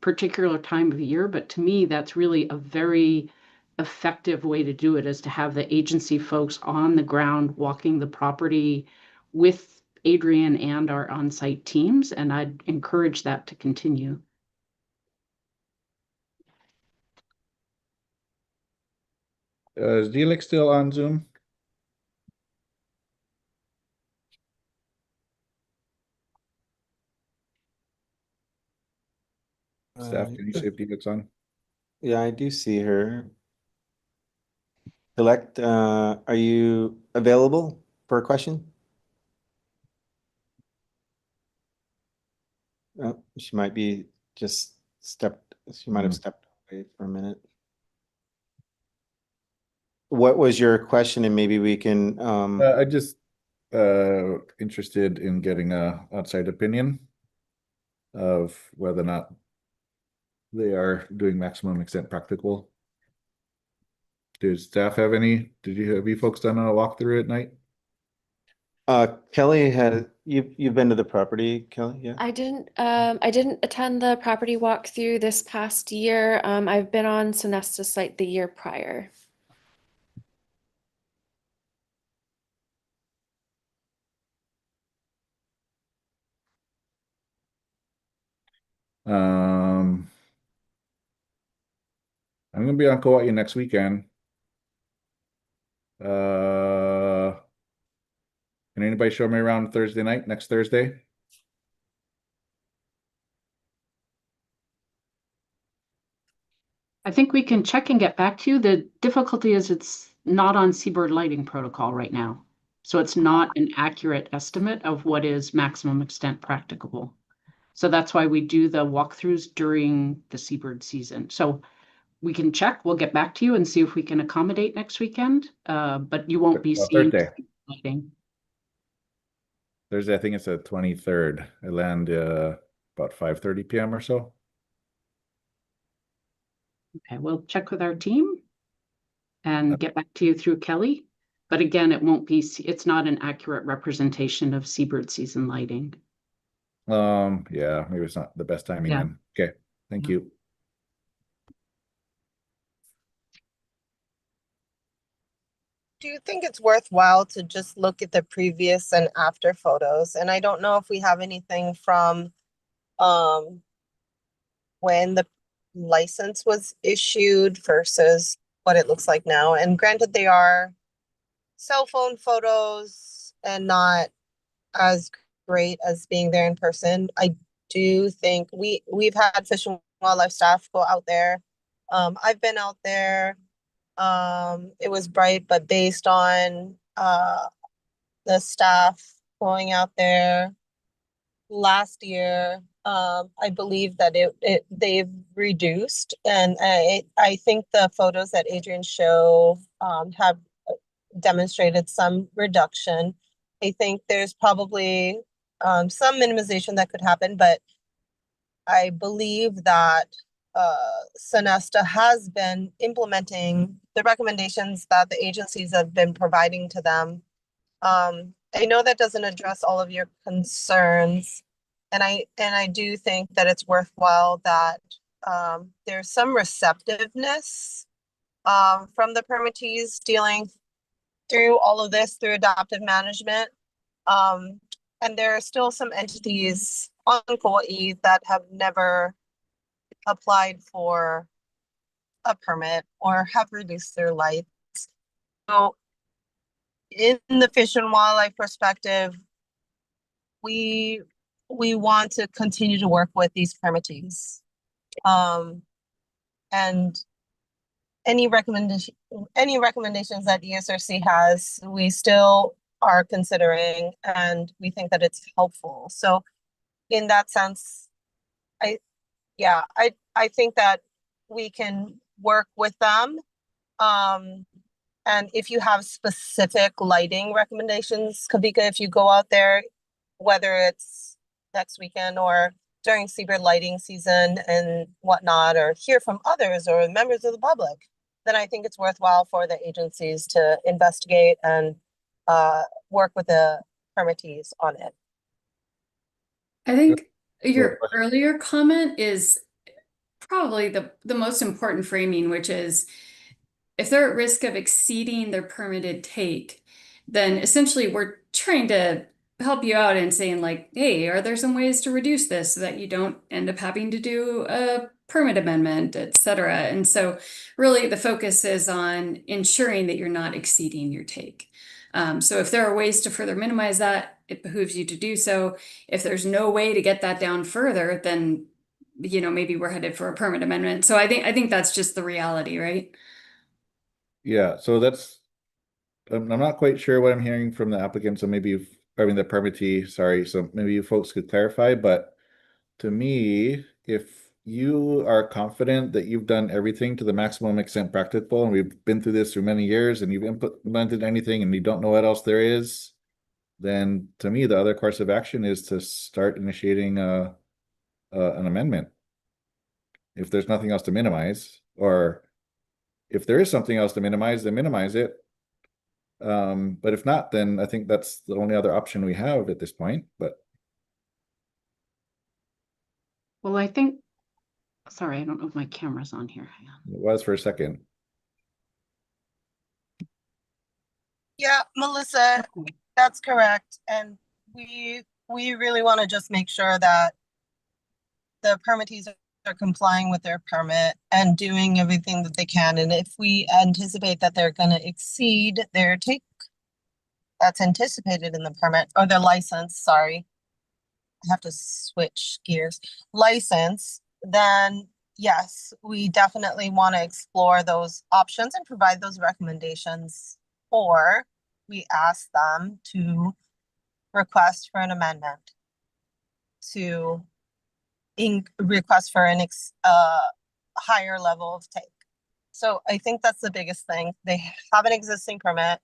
particular time of year, but to me, that's really a very effective way to do it, is to have the agency folks on the ground walking the property with Adrienne and our on-site teams, and I'd encourage that to continue. Is Dilek still on Zoom? Staff, can you see if Dilek's on? Yeah, I do see her. Elect, are you available for a question? Oh, she might be just she might have stepped away for a minute. What was your question? And maybe we can, I just interested in getting a outside opinion of whether or not they are doing maximum extent practical. Did staff have any? Have you folks done a walkthrough at night? Kelly, you've been to the property, Kelly? Yeah. I didn't attend the property walkthrough this past year. I've been on Sonesta's site the year prior. I'm gonna be on Kauai next weekend. Can anybody show me around Thursday night, next Thursday? I think we can check and get back to you. The difficulty is it's not on seabird lighting protocol right now. So it's not an accurate estimate of what is maximum extent practicable. So that's why we do the walkthroughs during the seabird season. So we can check, we'll get back to you and see if we can accommodate next weekend. But you won't be seeing Thursday. lighting. Thursday, I think it's the 23rd. I land about 5:30 p.m. or so. Okay, we'll check with our team and get back to you through Kelly. But again, it's not an accurate representation of seabird season lighting. Yeah, maybe it's not the best timing Yeah. then. Okay, thank you. Do you think it's worthwhile to just look at the previous and after photos? And I don't know if we have anything from when the license was issued versus what it looks like now. And granted, they are cell phone photos and not as great as being there in person. I do think we've had Fish and Wildlife staff go out there. I've been out there. It was bright, but based on the staff going out there last year, I believe that they've reduced, and I think the photos that Adrian showed have demonstrated some reduction. I think there's probably some minimization that could happen, but I believe that Sonesta has been implementing the recommendations that the agencies have been providing to them. I know that doesn't address all of your concerns, and I do think that it's worthwhile that there's some receptiveness from the permittees dealing through all of this through adaptive management. And there are still some entities on Kauai that have never applied for a permit or have reduced their lights. So in the Fish and Wildlife perspective, we want to continue to work with these permittees. And any recommendations that ESRC has, we still are considering, and we think that it's helpful. So in that sense, I think that we can work with them. And if you have specific lighting recommendations, Kavika, if you go out there, whether it's next weekend or during seabird lighting season and whatnot, or hear from others or members of the public, then I think it's worthwhile for the agencies to investigate and work with the permittees on it. I think your earlier comment is probably the most important framing, which is if they're at risk of exceeding their permitted take, then essentially we're trying to help you out and saying like, hey, are there some ways to reduce this so that you don't end up having to do a permit amendment, et cetera. And so really the focus is on ensuring that you're not exceeding your take. So if there are ways to further minimize that, it behooves you to do so. If there's no way to get that down further, then maybe we're headed for a permit amendment. So I think that's just the reality, right? Yeah, so I'm not quite sure what I'm hearing from the applicant, so maybe the permittee, sorry, so maybe you folks could clarify, but to me, if you are confident that you've done everything to the maximum extent practicable, and we've been through this for many years, and you've implemented anything and you don't know what else there is, then to me, the other course of action is to start initiating an amendment. If there's nothing else to minimize, or if there is something else to minimize, then minimize it. But if not, then I think that's the only other option we have at this point. But Well, I think, sorry, I don't know if my camera's on here. Hang on. it was for a second. Yeah, Melissa, that's correct. And we really want to just make sure that the permittees are complying with their permit and doing everything that they can. And if we anticipate that they're going to exceed their take that's anticipated in the permit or their license, sorry, I have to switch gears, license, then yes, we definitely want to explore those options and provide those recommendations, or we ask them to request for an amendment to request for an higher level of take. So I think that's the biggest thing. They have an existing permit.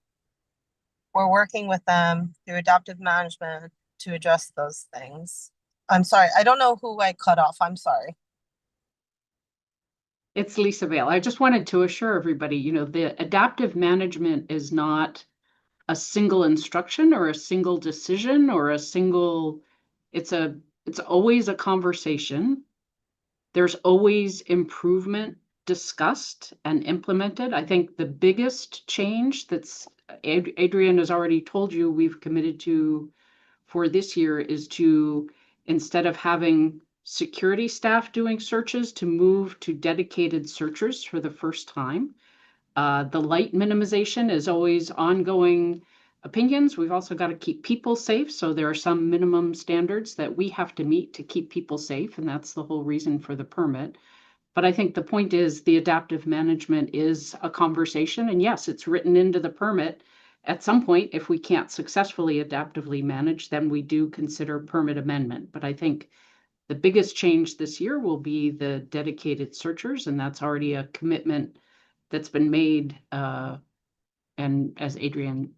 We're working with them through adaptive management to address those things. I'm sorry, I don't know who I cut off. I'm sorry. It's Lisa Vale. I just wanted to assure everybody, you know, the adaptive management is not a single instruction or a single decision or a single, it's always a conversation. There's always improvement discussed and implemented. I think the biggest change that's Adrian has already told you we've committed to for this year is to, instead of having security staff doing searches, to move to dedicated searchers for the first time. The light minimization is always ongoing opinions. We've also got to keep people safe. So there are some minimum standards that we have to meet to keep people safe. And that's the whole reason for the permit. But I think the point is the adaptive management is a conversation. And yes, it's written into the permit. At some point, if we can't successfully adaptively manage, then we do consider permit amendment. But I think the biggest change this year will be the dedicated searchers, and that's already a commitment that's been made, and as Adrian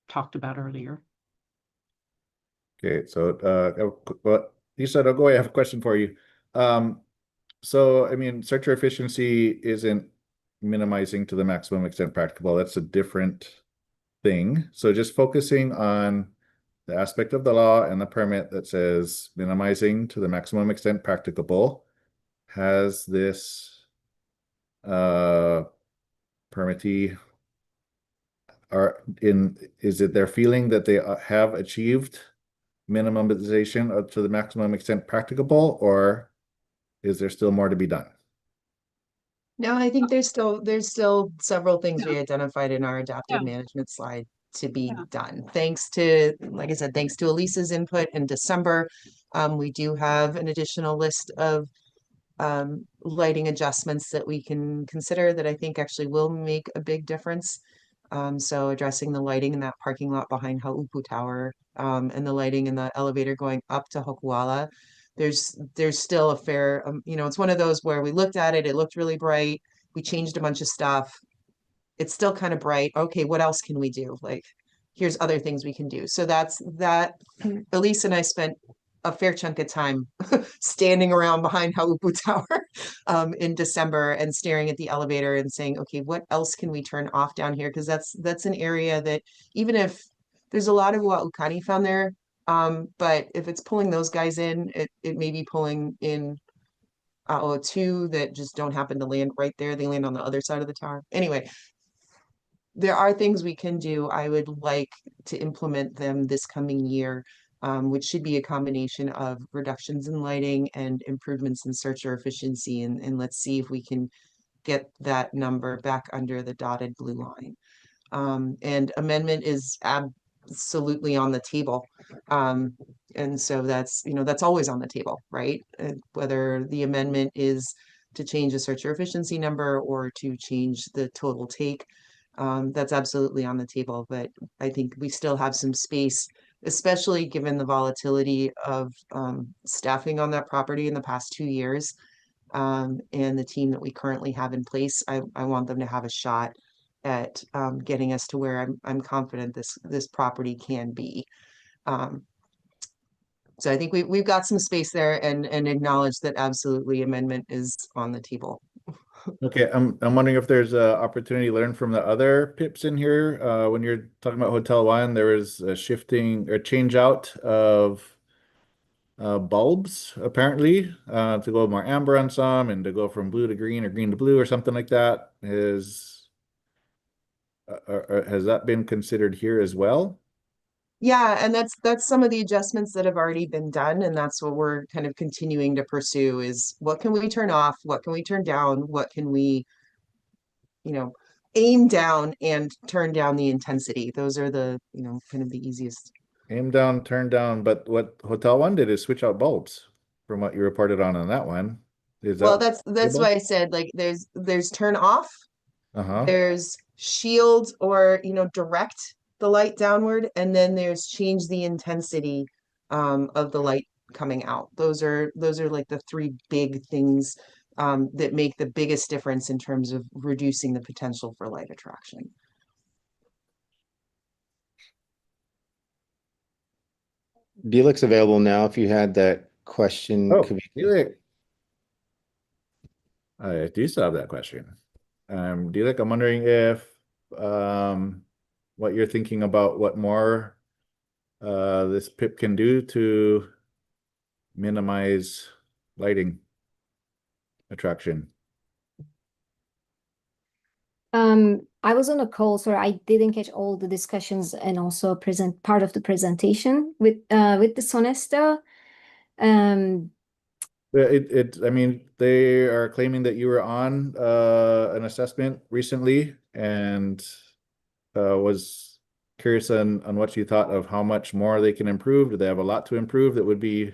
talked about earlier. Okay, so well, Lisa, don't go away. I have a question for you. So I mean, searcher efficiency isn't minimizing to the maximum extent practicable. That's a different thing. So just focusing on the aspect of the law and the permit that says minimizing to the maximum extent practicable, has this permittee is it their feeling that they have achieved minimization to the maximum extent practicable, or is there still more to be done? No, I think there's still several things we Yeah. identified in our adaptive Yeah. management slide to be Yeah. done. Thanks to, like I said, thanks to Elisa's input in December, we do have an additional list of lighting adjustments that we can consider that I think actually will make a big difference. So addressing the lighting in that parking lot behind Haupu Tower, and the lighting in the elevator going up to Hokuala. There's still a fair, you know, it's one of those where we looked at it, it looked really bright. We changed a bunch of stuff. It's still kind of bright. Okay, what else can we do? Like, here's other things we can do. So that's that. Elise and I spent a fair chunk of time standing around behind Haupu Tower in December and staring at the elevator and saying, okay, what else can we turn off down here? Because that's an area that, even if there's a lot of Wa'ukani found there, but if it's pulling those guys in, it may be pulling in two that just don't happen to land right there. They land on the other side of the tower. Anyway, there are things we can do. I would like to implement them this coming year, which should be a combination of reductions in lighting and improvements in searcher efficiency. And let's see if we can get that number back under the dotted blue line. And amendment is absolutely on the table. And so that's, you know, that's always on the table, right? Whether the amendment is to change the searcher efficiency number or to change the total take, that's absolutely on the table. But I think we still have some space, especially given the volatility of staffing on that property in the past 2 years. And the team that we currently have in place, I want them to have a shot at getting us to where I'm confident this property can be. So I think we've got some space there, and acknowledge that absolutely amendment is on the table. Okay, I'm wondering if there's a opportunity to learn from the other PIPs in here. When you're talking about Hotel One, there was a shifting or change out of bulbs apparently, to go more amber on some and to go from blue to green or green to blue or something like that. Has that been considered here as well? Yeah, and that's some of the adjustments that have already been done, and that's what we're kind of continuing to pursue is what can we turn off, what can we turn down, what can we, you know, aim down and turn down the intensity. Those are the, you know, kind of the easiest. Aim down, turn down, but what Hotel One did is switch out bulbs from what you reported on that one. Is Well, that that's why I said, like, there's turn off, uh-huh. there's shield or, you know, direct the light downward, and then there's change the intensity of the light coming out. Those are like the three big things that make the biggest difference in terms of reducing the potential for light attraction. Delik's available now if you had that question. Oh, Kavika. Delik. I do still have that question. Delik, I'm wondering if what you're thinking about what more this PIP can do to minimize lighting attraction. I was on a call, so I didn't catch all the discussions and also part of the presentation with the Sonesta. I mean, they are claiming that you were on an assessment recently and was curious on what you thought of how much more they can improve. Do they have a lot to improve that would be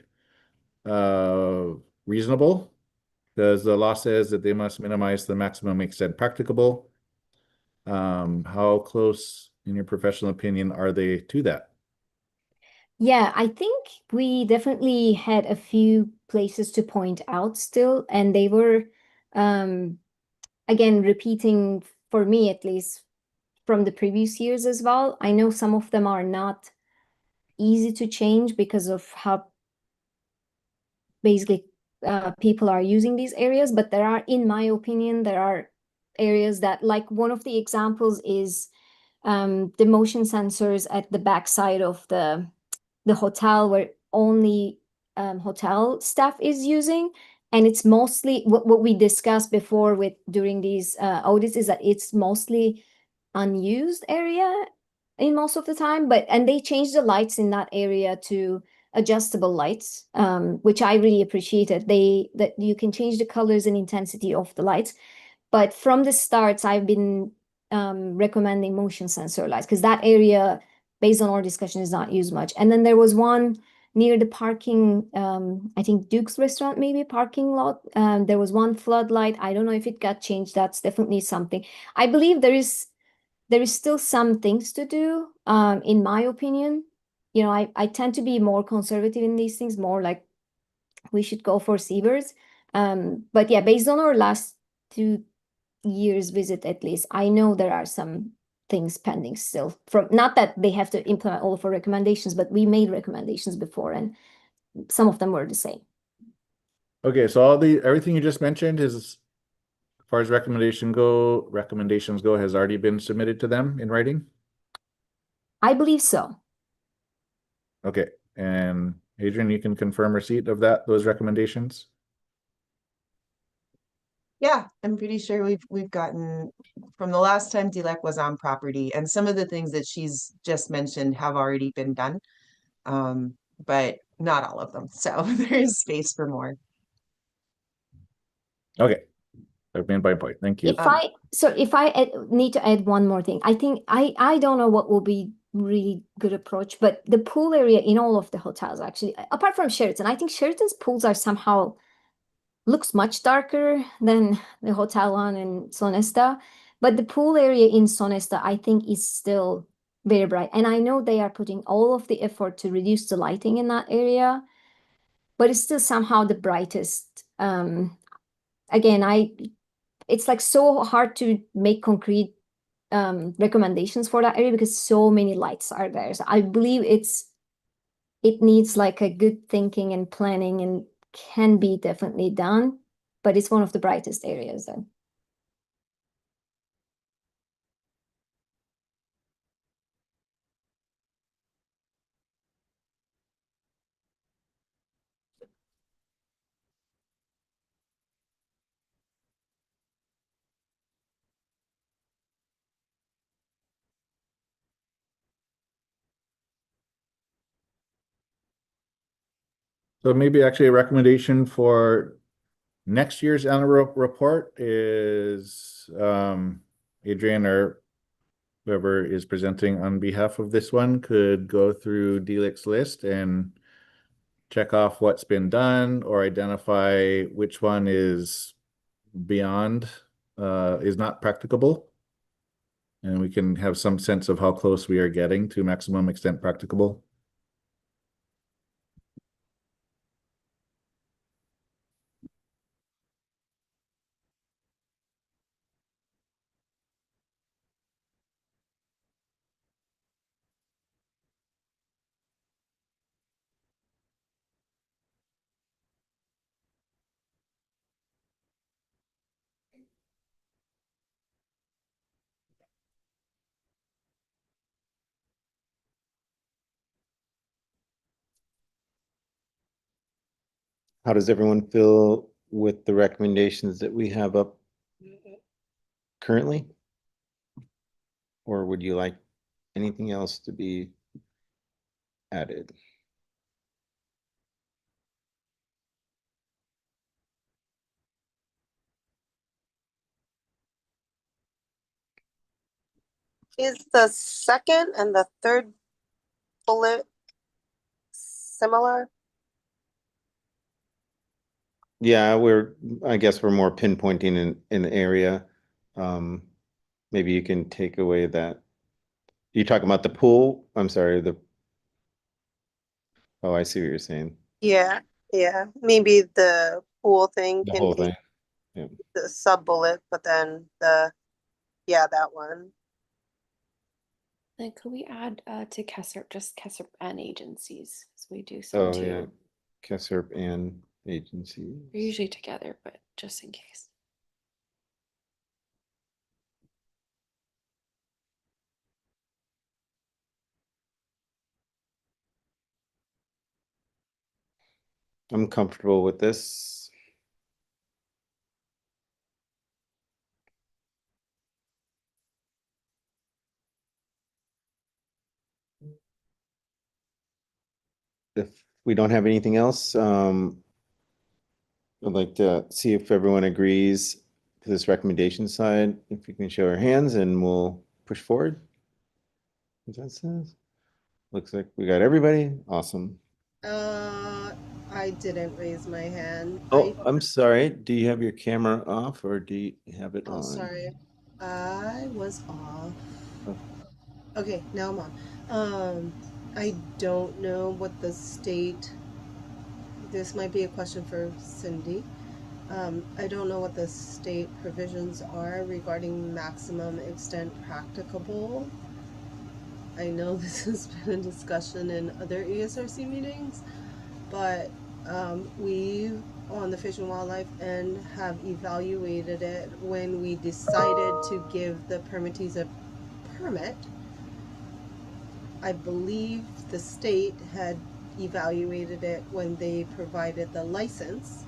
reasonable? Because the law says that they must minimize the maximum extent practicable. How close, in your professional opinion, are they to that? Yeah, I think we definitely had a few places to point out still, and they were, again, repeating for me at least from the previous years as well. I know some of them are not easy to change because of how basically people are using these areas, but there are, in my opinion, there are areas that, like one of the examples is the motion sensors at the backside of the hotel where only hotel staff is using. And it's mostly what we discussed before with during these audits is that it's mostly unused area in most of the time. And they changed the lights in that area to adjustable lights, which I really appreciated. That you can change the colors and intensity of the lights. But from the starts, I've been recommending motion sensor lights because that area, based on our discussion, is not used much. And then there was one near the parking, I think Duke's restaurant, maybe parking lot. There was one floodlight. I don't know if it got changed. That's definitely something. I believe there is still some things to do, in my opinion. You know, I tend to be more conservative in these things, more like we should go for Sievers. But yeah, based on our last 2 years visit at least, I know there are some things pending still, from not that they have to implement all of our recommendations, but we made recommendations before and some of them were the same. Okay, so everything you just mentioned is, as far as recommendations go, has already been submitted to them in writing? I believe so. Okay, and Adrian, you can confirm receipt of those recommendations? Yeah, I'm pretty sure we've gotten from the last time DLEC was on property, and some of the things that she's just mentioned have already been done, but not all of them. So there's space for more. Okay, I've made my point. Thank you. If I need to add one more thing, I think I don't know what will be really good approach, but the pool area in all of the hotels, actually, apart from Sheraton, I think Sheraton's pools are somehow looks much darker than the hotel one in Sonesta, but the pool area in Sonesta, I think, is still very bright. And I know they are putting all of the effort to reduce the lighting in that area, but it's still somehow the brightest. Again, it's like so hard to make concrete recommendations for that area because so many lights are there. So I believe it needs like a good thinking and planning and can be definitely done, but it's one of the brightest areas there. So maybe actually a recommendation for next year's annual report is Adrian or whoever is presenting on behalf of this one could go through DLIC's list and check off what's been done or identify which one is beyond, is not practicable. And we can have some sense of how close we are getting to maximum extent practicable. How does everyone feel with the recommendations that we have up currently? Or would you like anything else to be added? Is the second and the third bullet similar? Yeah, I guess we're more pinpointing an area. Maybe you can take away that. You talking about the pool? I'm sorry, oh, I see what you're saying. Yeah, yeah. Maybe the pool thing The can whole be thing. Yeah. the sub bullet, but then yeah, that one. Then could we add to KSRP, just KSRP and agencies, as we do some Oh, too. yeah. KSRP and agencies. They're usually together, but just in case. I'm comfortable with this. If we don't have anything else, I'd like to see if everyone agrees to this recommendation side. If you can show our hands and we'll push forward. What that says? Looks like we got everybody. Awesome. I didn't raise my hand. Oh, I'm sorry. Do you have your camera off or do you have it Oh, on? sorry. I was off. Oh. Okay, now I'm on. I don't know what the state, this might be a question for Cindy. I don't know what the state provisions are regarding maximum extent practicable. I know this has been a discussion in other ESRC meetings, but we on the Fish and Wildlife end have evaluated it when we decided to give the permittees a permit. I believe the state had evaluated it when they provided the license.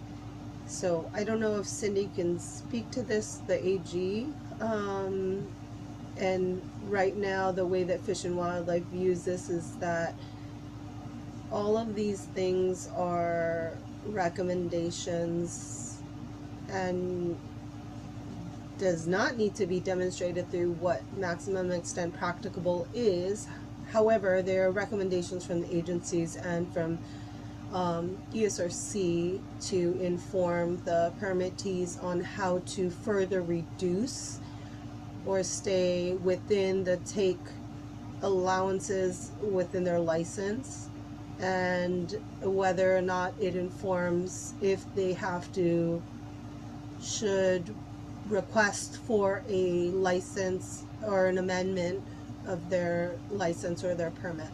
So I don't know if Cindy can speak to this, the AG. And right now, the way that Fish and Wildlife views this is that all of these things are recommendations and does not need to be demonstrated through what maximum extent practicable is. However, there are recommendations from the agencies and from ESRC to inform the permittees on how to further reduce or stay within the take allowances within their license, and whether or not it informs if they should request for a license or an amendment of their license or their permit.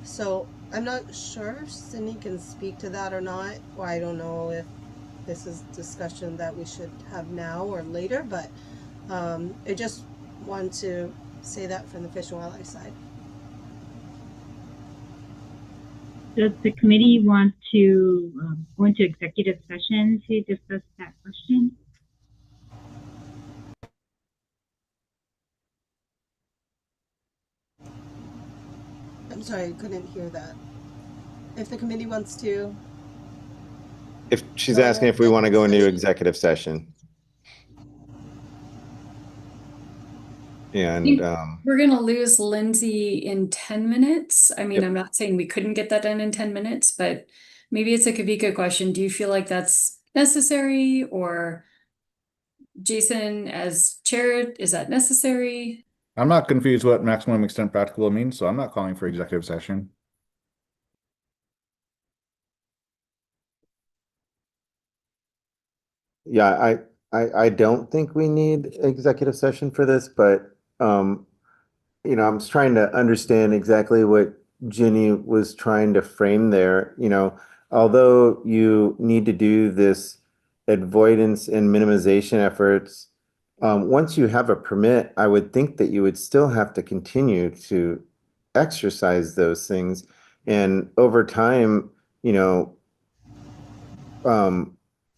So I'm not sure if Cindy can speak to that or not, or I don't know if this is discussion that we should have now or later, but I just want to say that from the Fish and Wildlife side. Does the committee want to go into executive session to discuss that question? I'm sorry, I couldn't hear that. If the committee wants to. If she's asking if we want to go into executive session. And We're going to lose Lindsay in 10 minutes. I mean, I'm not saying we couldn't get that done in 10 minutes, but maybe it's a Kavika question. Do you feel like that's necessary, or Jason as chair, is that necessary? I'm not confused what maximum extent practical means, so I'm not calling for executive session. yeah, I don't think we need executive session for this, but you know, I'm just trying to understand exactly what Jenny was trying to frame there. You know, although you need to do this avoidance and minimization efforts, once you have a permit, I would think that you would still have to continue to exercise those things. And over time, you know,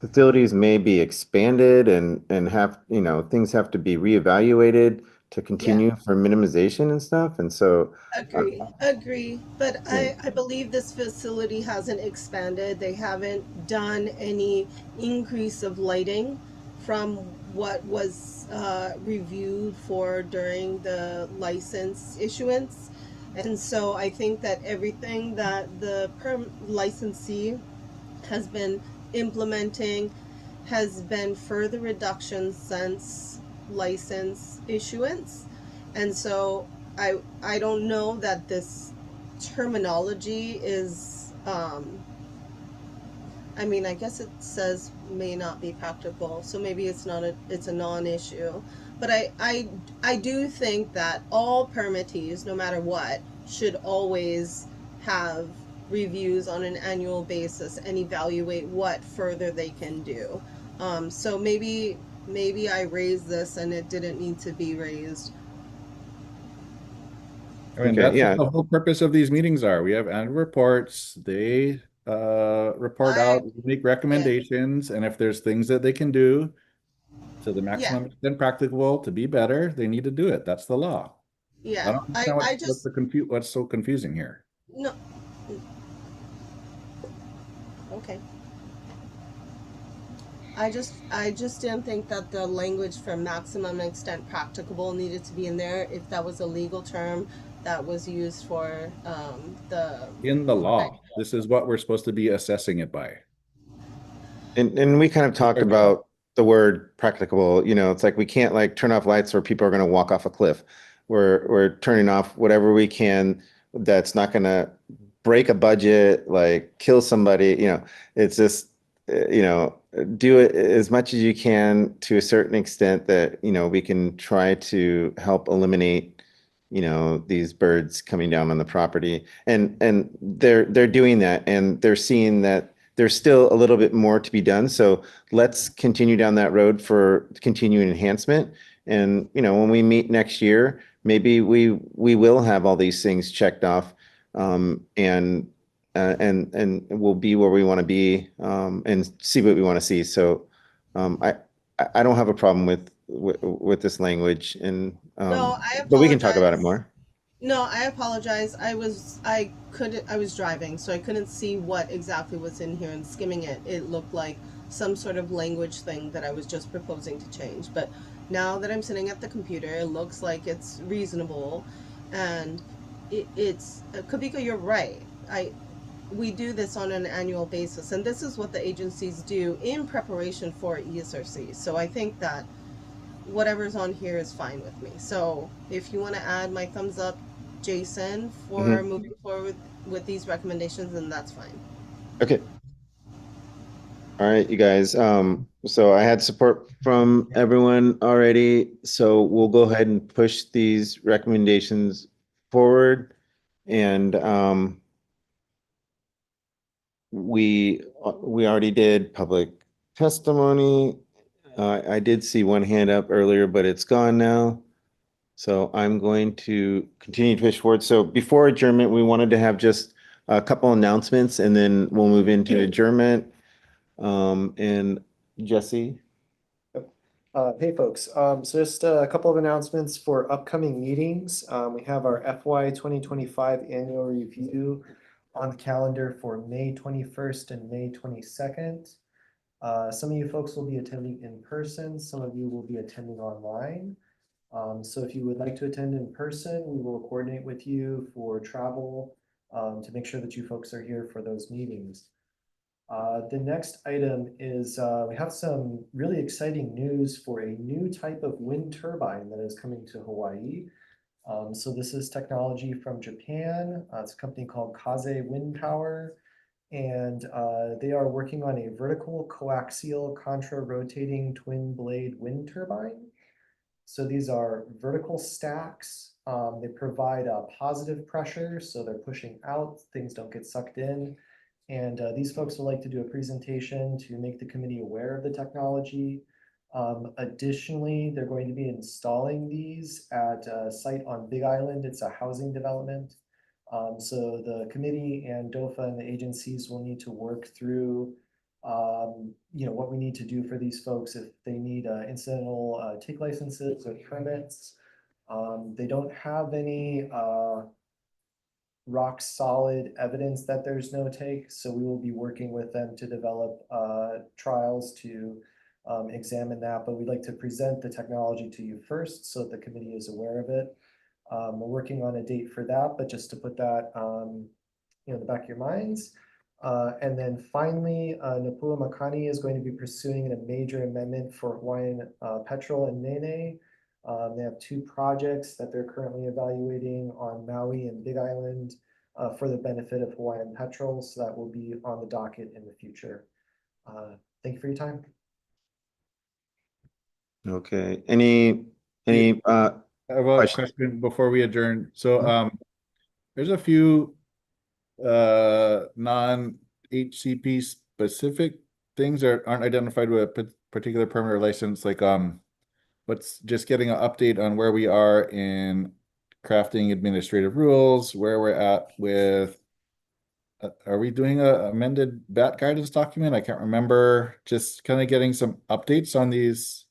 facilities may be expanded and have, you know, things have to be reevaluated to continue for minimization and stuff. And so Agree. But Yeah. I believe this facility hasn't expanded. They haven't done any increase of lighting from what was reviewed for during the license issuance. And so I think that everything that the licensee has been implementing has been further reductions since license issuance. And so I don't know that this terminology is I mean, I guess it says may not be practical, so maybe it's not it's a non-issue. But I do think that all permittees, no matter what, should always have reviews on an annual basis and evaluate what further they can do. So maybe I raised this and it didn't need to be raised. I mean, Okay, that's yeah. what the whole purpose of these meetings are. We have annual reports. They report out, make recommendations, and if there's things that they can do to the maximum extent practicable to be better, they need to do it. That's the law. I Yeah, don't understand I just what's so confusing here. no. Okay. I just didn't think that the language for maximum extent practicable needed to be in there if that was a legal term that was used for the In the law, this is what we're supposed to be assessing it by. And we kind of talked about the word practicable, you know, it's like we can't like turn off lights or people are going to walk off a cliff. We're turning off whatever we can that's not going to break a budget, like kill somebody, you know. It's just you know, do it as much as you can to a certain extent that, you know, we can try to help eliminate, you know, these birds coming down on the property. And they're doing that, and they're seeing that there's still a little bit more to be done. So let's continue down that road for continuing enhancement. And, you know, when we meet next year, maybe we will have all these things checked off, and we'll be where we want to be, and see what we want to see. So I don't have a problem with this language, and No, I but we can talk about it apologize. more. No, I apologize. I was driving, so I couldn't see what exactly was in here, and skimming it, it looked like some sort of language thing that I was just proposing to change. But now that I'm sitting at the computer, it looks like it's reasonable, and it's Kavika, you're right. We do this on an annual basis, and this is what the agencies do in preparation for ESRC. So I think that whatever's on here is fine with me. So if you want to add my thumbs up, Jason, for moving forward with these recommendations, then that's fine. Okay. All right, you guys. So I had support from everyone already. So we'll go ahead and push these recommendations forward. And we already did public testimony. I did see one hand up earlier, but it's gone now. So I'm going to continue to push forward. So before adjournment, we wanted to have just a couple announcements, and then we'll move into adjournment. And Jesse. Hey folks, so just a couple of announcements for upcoming meetings. We have our FY 2025 annual review on the calendar for May 21st and May 22nd. Some of you folks will be attending in person, some of you will be attending online. So if you would like to attend in person, we will coordinate with you for travel to make sure that you folks are here for those meetings. The next item is we have some really exciting news for a new type of wind turbine that is coming to Hawaii. So this is technology from Japan. It's a company called Kaze Wind Power, and they are working on a vertical coaxial contra-rotating twin blade wind turbine. So these are vertical stacks. They provide a positive pressure, so they're pushing out, things don't get sucked in. And these folks would like to do a presentation to make the committee aware of the technology. Additionally, they're going to be installing these at a site on Big Island. It's a housing development. So the committee and DOFA and the agencies will need to work through what we need to do for these folks if they need incidental take licenses or permits. They don't have any rock solid evidence that there's no take, so we will be working with them to develop trials to examine that, but we'd like to present the technology to you first so that the committee is aware of it. We're working on a date for that, but just to put that in the back of your minds. And then finally, Napula Makani is going to be pursuing a major amendment for Hawaiian Petrol and Nene. They have 2 projects that they're currently evaluating on Maui and Big Island for the benefit of Hawaiian Petrol. So that will be on the docket in the future. Thank you for your time. Okay. Any I have a question before we adjourn. So there's a few non-HCP specific things that aren't identified with a particular permit or license, like let's just getting an update on where we are in crafting administrative rules, where we're at with are we doing a amended bat guidance document? I can't remember. Just kind of getting some updates on these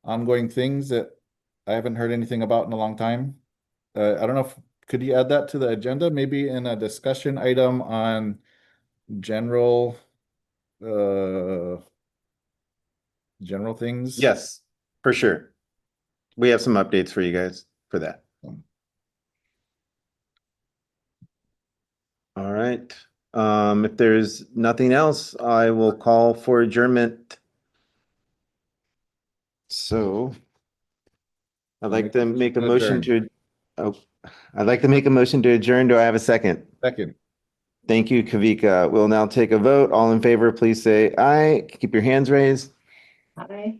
ongoing things that I haven't heard anything about in a long time. I don't know if could you add that to the agenda, maybe in a discussion item on general things? Yes, for sure. We have some updates for you guys for that. All right. If there's nothing else, I will call for adjournment. So I'd like to make a motion to I'd like to make a motion to adjourn. Do I have a second? Second. Thank you, Kavika. We'll now take a vote. All in favor, please say aye. Keep your hands raised. Aye.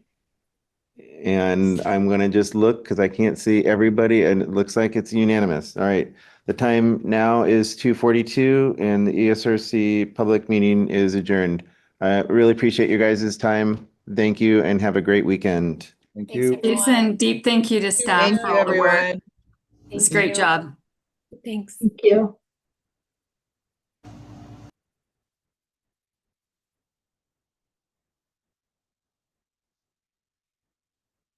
And I'm going to just look because I can't see everybody, and it looks like it's unanimous. All right. The time now is 2:42 and the ESRC public meeting is adjourned. I really appreciate you guys' time. Thank you and have a great weekend. Thank you. Jason, deep thank you to staff Thank for you, all the work. everyone. It's a great job. Thanks. Thank you.